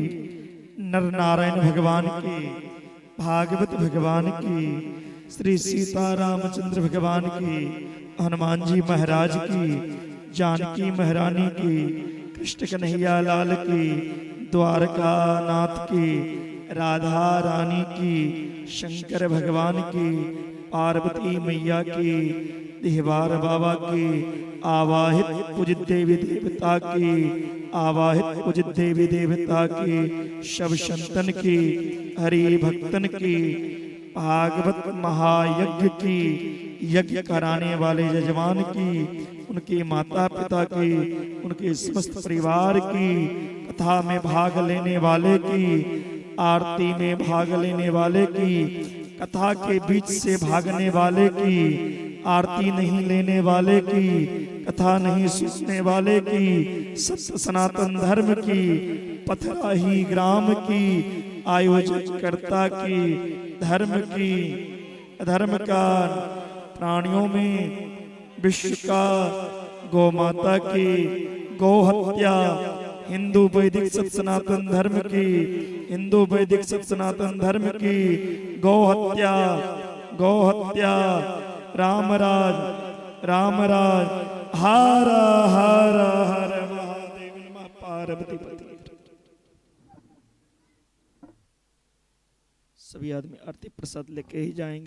नर नारायण भगवान की, भागवत भगवान की, श्री सीतारामचंद्र भगवान की, हनुमान जी महाराज की, जानकी महारानी की, कृष्ण कन्हैया लाल की, द्वारका नाथ की, राधा रानी की, शंकर भगवान की, पार्वती मैया की, देहवार बाबा की, आवाहित पूजित देवी देवता की, आवाहित पूजित देवी देवता की, शब संतन की, हरि भक्तन की, भागवत महायज्ञ की, यज्ञ कराने वाले यजमान की, उनके माता पिता की, उनके समस्त परिवार की, कथा में भाग लेने वाले की, आरती में भाग लेने वाले की, कथा के बीच से भागने वाले की, आरती नहीं लेने वाले की, कथा नहीं सुनने वाले की, सत्य सनातन धर्म की, पथराही ग्राम की, आयोजक कर्ता की, धर्म की, धर्म का, प्राणियों में विश्व का, गौ माता की, गौ हत्या, हिंदू वैदिक सत्य सनातन धर्म की, हिंदू वैदिक सत्य सनातन धर्म की, गौ हत्या, गौ हत्या, रामराज, रामराज, हर हर हर महादेव नमः पार्वती पति। सभी आदमी आरती प्रसाद लेके ही जाएंगे।